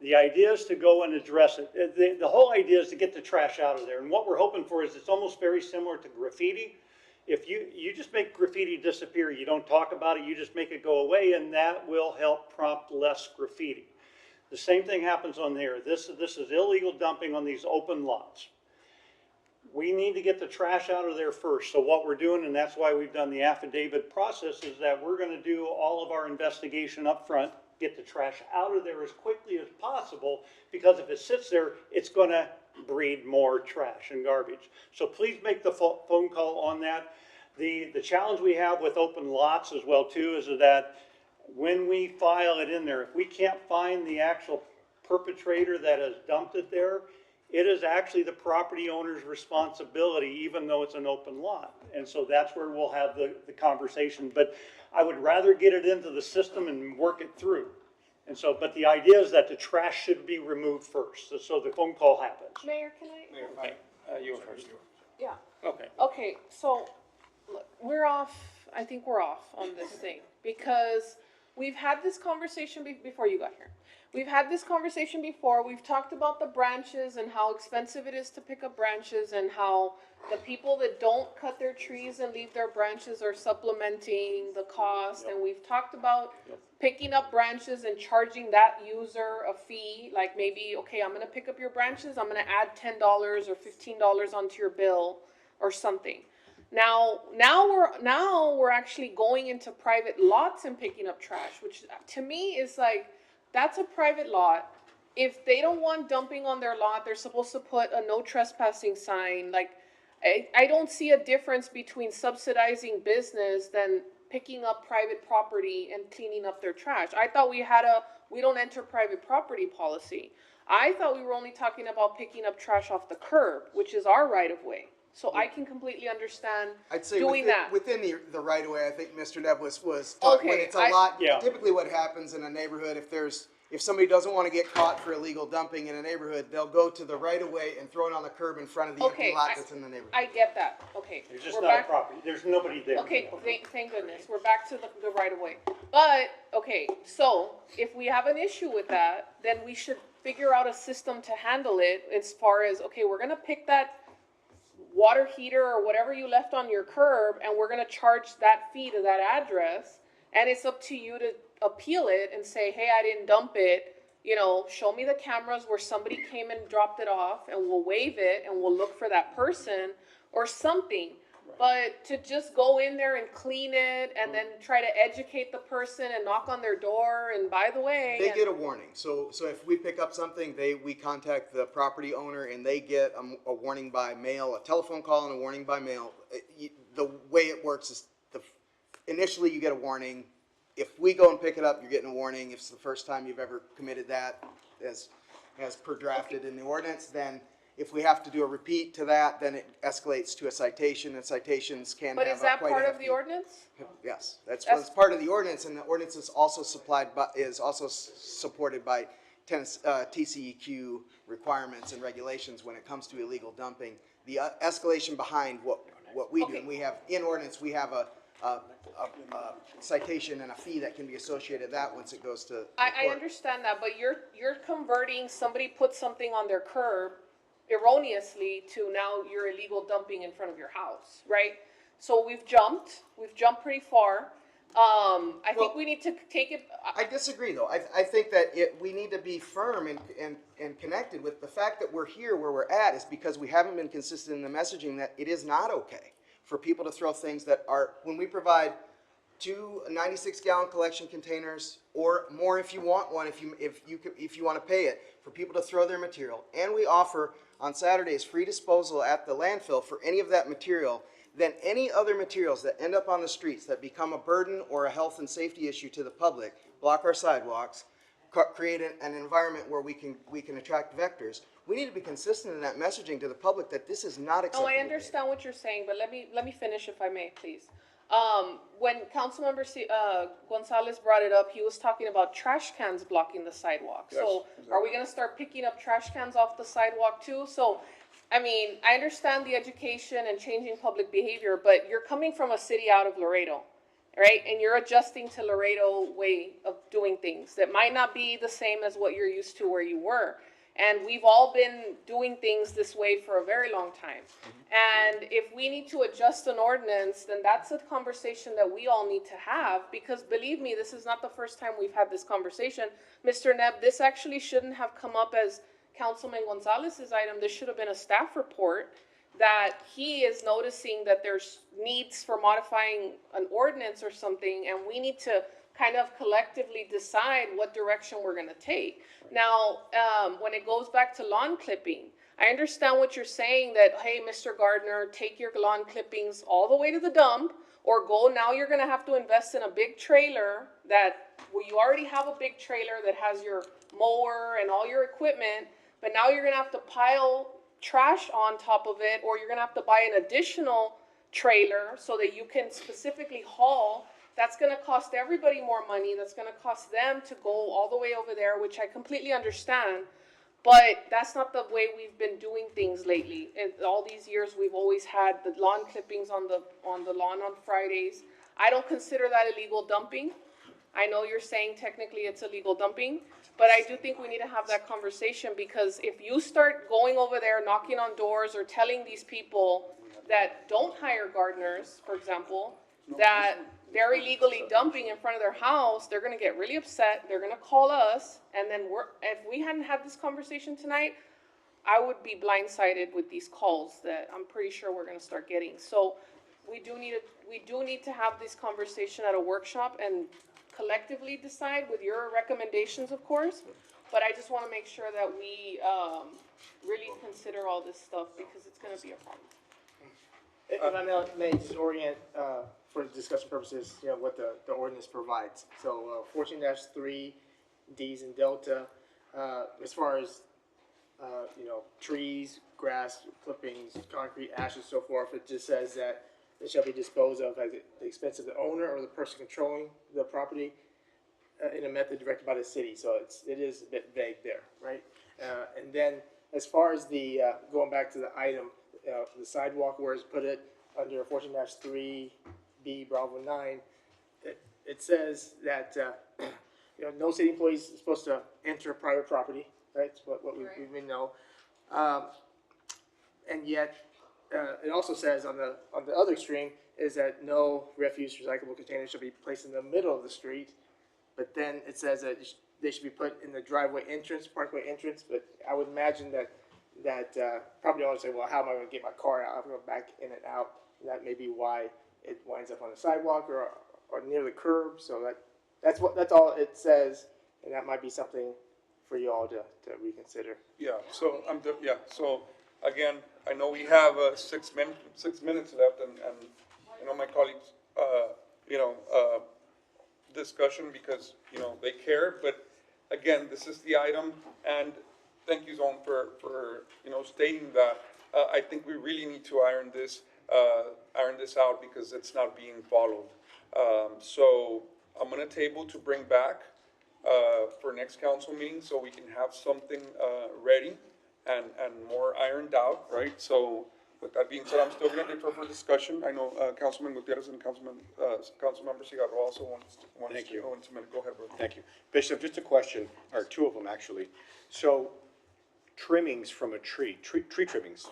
The idea is to go and address it. The whole idea is to get the trash out of there. And what we're hoping for is it's almost very similar to graffiti. If you just make graffiti disappear, you don't talk about it, you just make it go away, and that will help prompt less graffiti. The same thing happens on there. This is illegal dumping on these open lots. We need to get the trash out of there first. So what we're doing, and that's why we've done the affidavit process, is that we're going to do all of our investigation up front, get the trash out of there as quickly as possible, because if it sits there, it's going to breed more trash and garbage. So please make the phone call on that. The challenge we have with open lots as well too is that when we file it in there, if we can't find the actual perpetrator that has dumped it there, it is actually the property owner's responsibility, even though it's an open lot. And so that's where we'll have the conversation. But I would rather get it into the system and work it through. And so, but the idea is that the trash should be removed first, so the phone call happens. Mayor, can I? Mayor, you were first. Yeah. Okay. Okay, so look, I think we're off on this thing, because we've had this conversation before you got here. We've had this conversation before. We've talked about the branches and how expensive it is to pick up branches and how the people that don't cut their trees and leave their branches are supplementing the cost. And we've talked about picking up branches and charging that user a fee, like maybe, okay, I'm gonna pick up your branches, I'm gonna add $10 or $15 onto your bill or something. Now we're actually going into private lots and picking up trash, which to me is like, that's a private lot. If they don't want dumping on their lot, they're supposed to put a no trespassing sign. Like, I don't see a difference between subsidizing business than picking up private property and cleaning up their trash. I thought we don't enter private property policy. I thought we were only talking about picking up trash off the curb, which is our right of way. So I can completely understand I'd say doing that. within the right of way, I think Mr. Neb was talking, when Okay, it's a lot, Yeah. typically what happens in a neighborhood, if somebody doesn't want to get caught for illegal dumping in a neighborhood, they'll go to the right of way and throw it on the curb in front of the empty Okay, lot that's in the neighborhood. I get that, okay. There's just We're not a back- property, there's nobody there. Okay, thank goodness, we're back to the right of way. But, okay, so if we have an issue with that, then we should figure out a system to handle it as far as, okay, we're gonna pick that water heater or whatever you left on your curb and we're gonna charge that fee to that address. And it's up to you to appeal it and say, hey, I didn't dump it. You know, show me the cameras where somebody came and dropped it off and we'll waive it and we'll look for that person or something. But to just go in there and clean it and then try to educate the person and knock on their door and by the way. They and- get a warning. So if we pick up something, we contact the property owner and they get a warning by mail, a telephone call and a warning by mail. The way it works is initially you get a warning. If we go and pick it up, you're getting a warning. If it's the first time you've ever committed that, as per drafted in the ordinance, then if we have to do a repeat to that, then it escalates to a citation, and citations can have But is that quite a part of hefty- the ordinance? Yes, that's part of the ordinance, and the ordinance is also supported by TCEQ requirements and regulations when it comes to illegal dumping. The escalation behind what we do, and we have, in ordinance, we have a citation and a fee that can be associated with that once it goes to I court. understand that, but you're converting, somebody put something on their curb erroneously to now you're illegal dumping in front of your house, right? So we've jumped pretty far. I think we need to take it. I disagree, though. I think that we need to be firm and connected with the fact that we're here where we're at is because we haven't been consistent in the messaging that it is not okay for people to throw things that are, when we provide 2 96-gallon collection containers or more if you want one, if you want to pay it, for people to throw their material, and we offer on Saturdays free disposal at the landfill for any of that material, then any other materials that end up on the streets that become a burden or a health and safety issue to the public, block our sidewalks, create an environment where we can attract vectors. We need to be consistent in that messaging to the public that this is not acceptable. No, I understand what you're saying, but let me finish if I may, please. When Councilmember Gonzalez brought it up, he was talking about trash cans blocking the sidewalk. So are we gonna start picking up trash cans off the sidewalk too? So, I mean, I understand the education and changing public behavior, but you're coming from a city out of Laredo, right? And you're adjusting to Laredo way of doing things that might not be the same as what you're used to where you were. And we've all been doing things this way for a very long time. And if we need to adjust an ordinance, then that's a conversation that we all need to have, because believe me, this is not the first time we've had this conversation. Mr. Neb, this actually shouldn't have come up as Councilman Gonzalez's item. This should have been a staff report that he is noticing that there's needs for modifying an ordinance or something, and we need to kind of collectively decide what direction we're gonna take. Now, when it goes back to lawn clipping, I understand what you're saying that, hey, Mr. Gardner, take your lawn clippings all the way to the dump, or now you're gonna have to invest in a big trailer where you already have a big trailer that has your mower and all your equipment, but now you're gonna have to pile trash on top of it, or you're gonna have to buy an additional trailer so that you can specifically haul. That's gonna cost everybody more money. That's gonna cost them to go all the way over there, which I completely understand. But that's not the way we've been doing things lately. In all these years, we've always had the lawn clippings on the lawn on Fridays. I don't consider that illegal dumping. I know you're saying technically it's illegal dumping, but I do think we need to have that conversation, because if you start going over there, knocking on doors or telling these people that don't hire gardeners, for example, that they're illegally dumping in front of their house, they're gonna get really upset, they're gonna call us, and then if we hadn't had this conversation tonight, I would be blindsided with these calls that I'm pretty sure we're gonna start getting. So we do need to have this conversation at a workshop and collectively decide with your recommendations, of course. But I just wanna make sure that we, really consider all this stuff, because it's gonna be a problem. If I may just orient, for discussion purposes, what the ordinance provides. So, 14-3, Ds and Delta, as far as, trees, grass, clippings, concrete, ashes, so forth, it just says that it shall be disposed of at the expense of the owner or the person controlling the property, in a method directed by the city. So it is a bit vague there, right? And then as far as the, going back to the item, the sidewalk where it's put it under 14-3B Bravo 9, it says that, no city employee is supposed to enter private property, right? It's what we know. And yet, it also says on the other extreme is that no refuse recyclable containers shall be placed in the middle of the street. But then it says that they should be put in the driveway entrance, parkway entrance. But I would imagine that property owners say, well, how am I going to get my car out? I'm going to back in and out. And that may be why it winds up on the sidewalk or near the curb. So that's all it says, and that might be something for you all to reconsider. Yeah, so so again, I know we have 6 minutes left, and my colleagues, discussion, because, they care, but again, this is the item, and thank you, Zone, for stating that. I think we really need to iron this out, because it's not being followed. So I'm gonna table to bring back, for next council meeting, so we can have something, ready and more ironed out, right? So with that being said, I'm still gonna defer for discussion. I know, Councilman Gutierrez and Councilmember Cigarro also wants to go into a minute. Go ahead, brother. Thank you. Bishop, just a question, or two of them actually. So trimmings from a tree trimmings,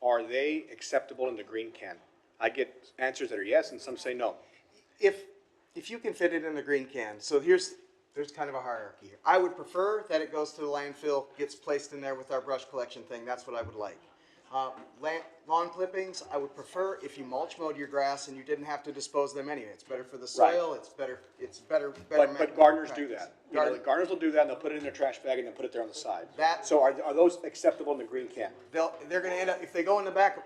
are they acceptable in the green can? I get answers that are yes, and some say no. If you can fit it in the green can, so there's kind of a hierarchy here. I would prefer that it goes to the landfill, gets placed in there with our brush collection thing. That's what I would like. Lawn clippings, I would prefer if you mulch mowed your grass and you didn't have to dispose of them anyway. It's better for the soil. Right. It's better. But gardeners do that. Gardeners will do that, and they'll put it in their trash bag and then put it there on the side. So are those acceptable in the green can? They're going to end up, if they go in the back,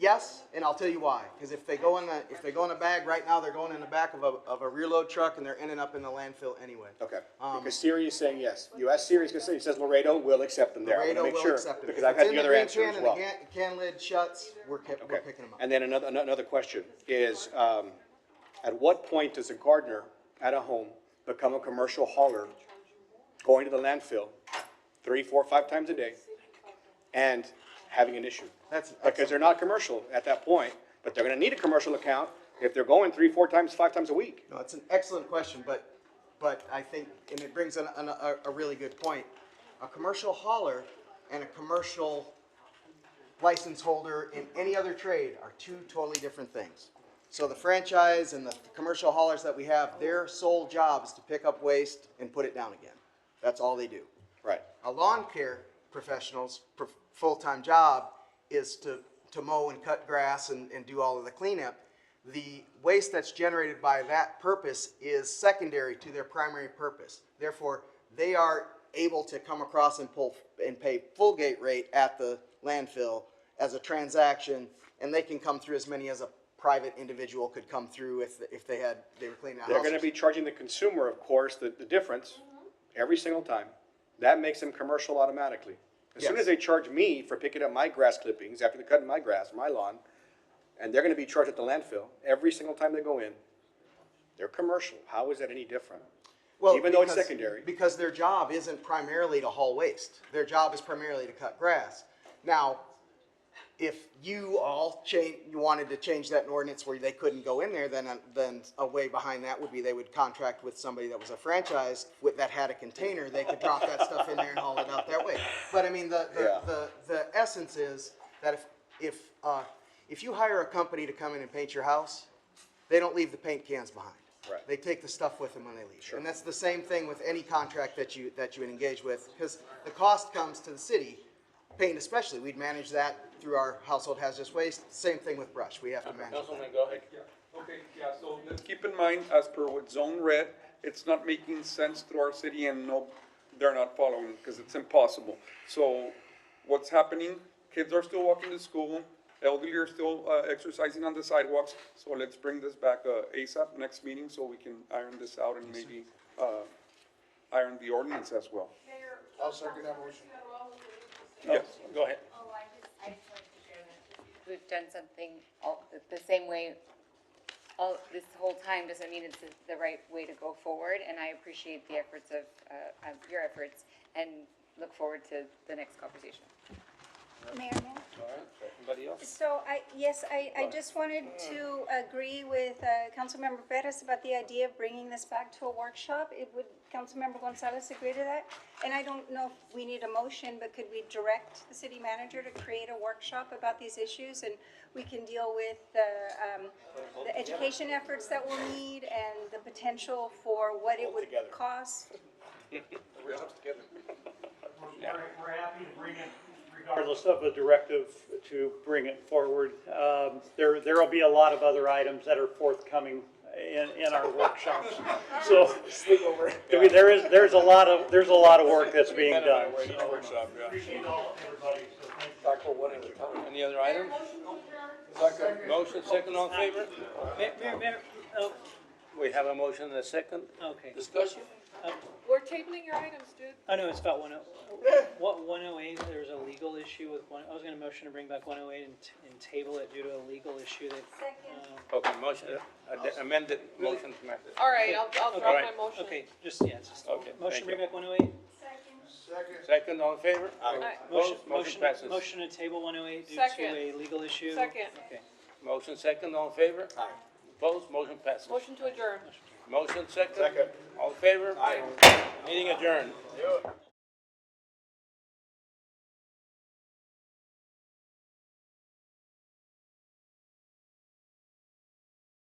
yes, and I'll tell you why. Because if they go in the bag right now, they're going in the back of a rear load truck, and they're ending up in the landfill anyway. Okay. Because Siri is saying yes. You ask Siri, it says Laredo will accept them there. Laredo I want to make will sure, accept them. because If I've it's had in the other green answer can as and well. the can lid shuts, we're picking them up. And then another question is, at what point does a gardener at a home become a commercial hauler going to the landfill 3, 4, 5 times a day and having an issue? Because they're not commercial at that point, but they're gonna need a commercial account if they're going 3, 4 times, 5 times a week. No, it's an excellent question, but I think, and it brings a really good point. A commercial hauler and a commercial license holder in any other trade are two totally different things. So the franchise and the commercial haulers that we have, their sole job is to pick up waste and put it down again. That's all they do. Right. A lawn care professional's full-time job is to mow and cut grass and do all of the cleanup. The waste that's generated by that purpose is secondary to their primary purpose. Therefore, they are able to come across and pay full gate rate at the landfill as a transaction, and they can come through as many as a private individual could come through if they were cleaning a house. They're gonna be charging the consumer, of course, the difference every single time. That makes them commercial automatically. As soon as they charge me for picking up my grass clippings after they're cutting my grass, my lawn, and they're gonna be charged at the landfill every single time they go in, they're commercial. How is that any different? Well, even though it's secondary. Because their job isn't primarily to haul waste. Their job is primarily to cut grass. Now, if you all you wanted to change that in ordinance where they couldn't go in there, then a way behind that would be they would contract with somebody that was a franchise that had a container, they could drop that stuff in there and haul it out that way. But I mean, the essence is that if you hire a company to come in and paint your house, they don't leave the paint cans behind. Right. They take the stuff with them when they leave. And that's the same thing with any contract that you engage with, because the cost comes to the city, paint especially. We'd manage that through our household hazardous waste. Same thing with brush. We have to manage that. Councilman, go ahead. Okay, yeah, so let's keep in mind, as per what zone read, it's not making sense through our city and no, they're not following, because it's impossible. So what's happening, kids are still walking to school, elderly are still exercising on the sidewalks, so let's bring this back ASAP, next meeting, so we can iron this out and maybe iron the ordinance as well. I'll second that motion. Yes, go ahead. I just wanted to share that we've done something the same way this whole time doesn't mean it's the right way to go forward, and I appreciate the efforts of your efforts and look forward to the next conversation. Mayor, All right, anybody else? So I just wanted to agree with Councilmember Perez about the idea of bringing this back to a workshop. Would Councilmember Gonzalez agree to that? And I don't know if we need a motion, but could we direct the city manager to create a workshop about these issues? And we can deal with the education efforts that we'll need and the potential for what it would cost. We're happy to bring it, regardless of the directive, to bring it forward. There will be a lot of other items that are forthcoming in our workshops. So, I mean, there's a lot of work that's being done. Appreciate all everybody. So thank you. Any other items? Motion, second, all in favor? Mayor, oh, We have a motion and a second. okay. Discussion? We're tabling your items, dude. Oh, no, it's about 108, there's a legal issue with I was gonna motion to bring back 108 and table it due to a legal issue that. Okay, motion, amended, motion amended. All right, I'll drop All right. my motion. Okay, just Okay, motion to thank bring you. back 108? Second, all in favor? Aye. Motion passes. Motion to table 108 due Second. to a legal issue? Second. Okay. Motion second, all in favor? Aye. Opposed, motion passes. Motion to adjourn. Motion second. All in favor? Aye. Meeting adjourned.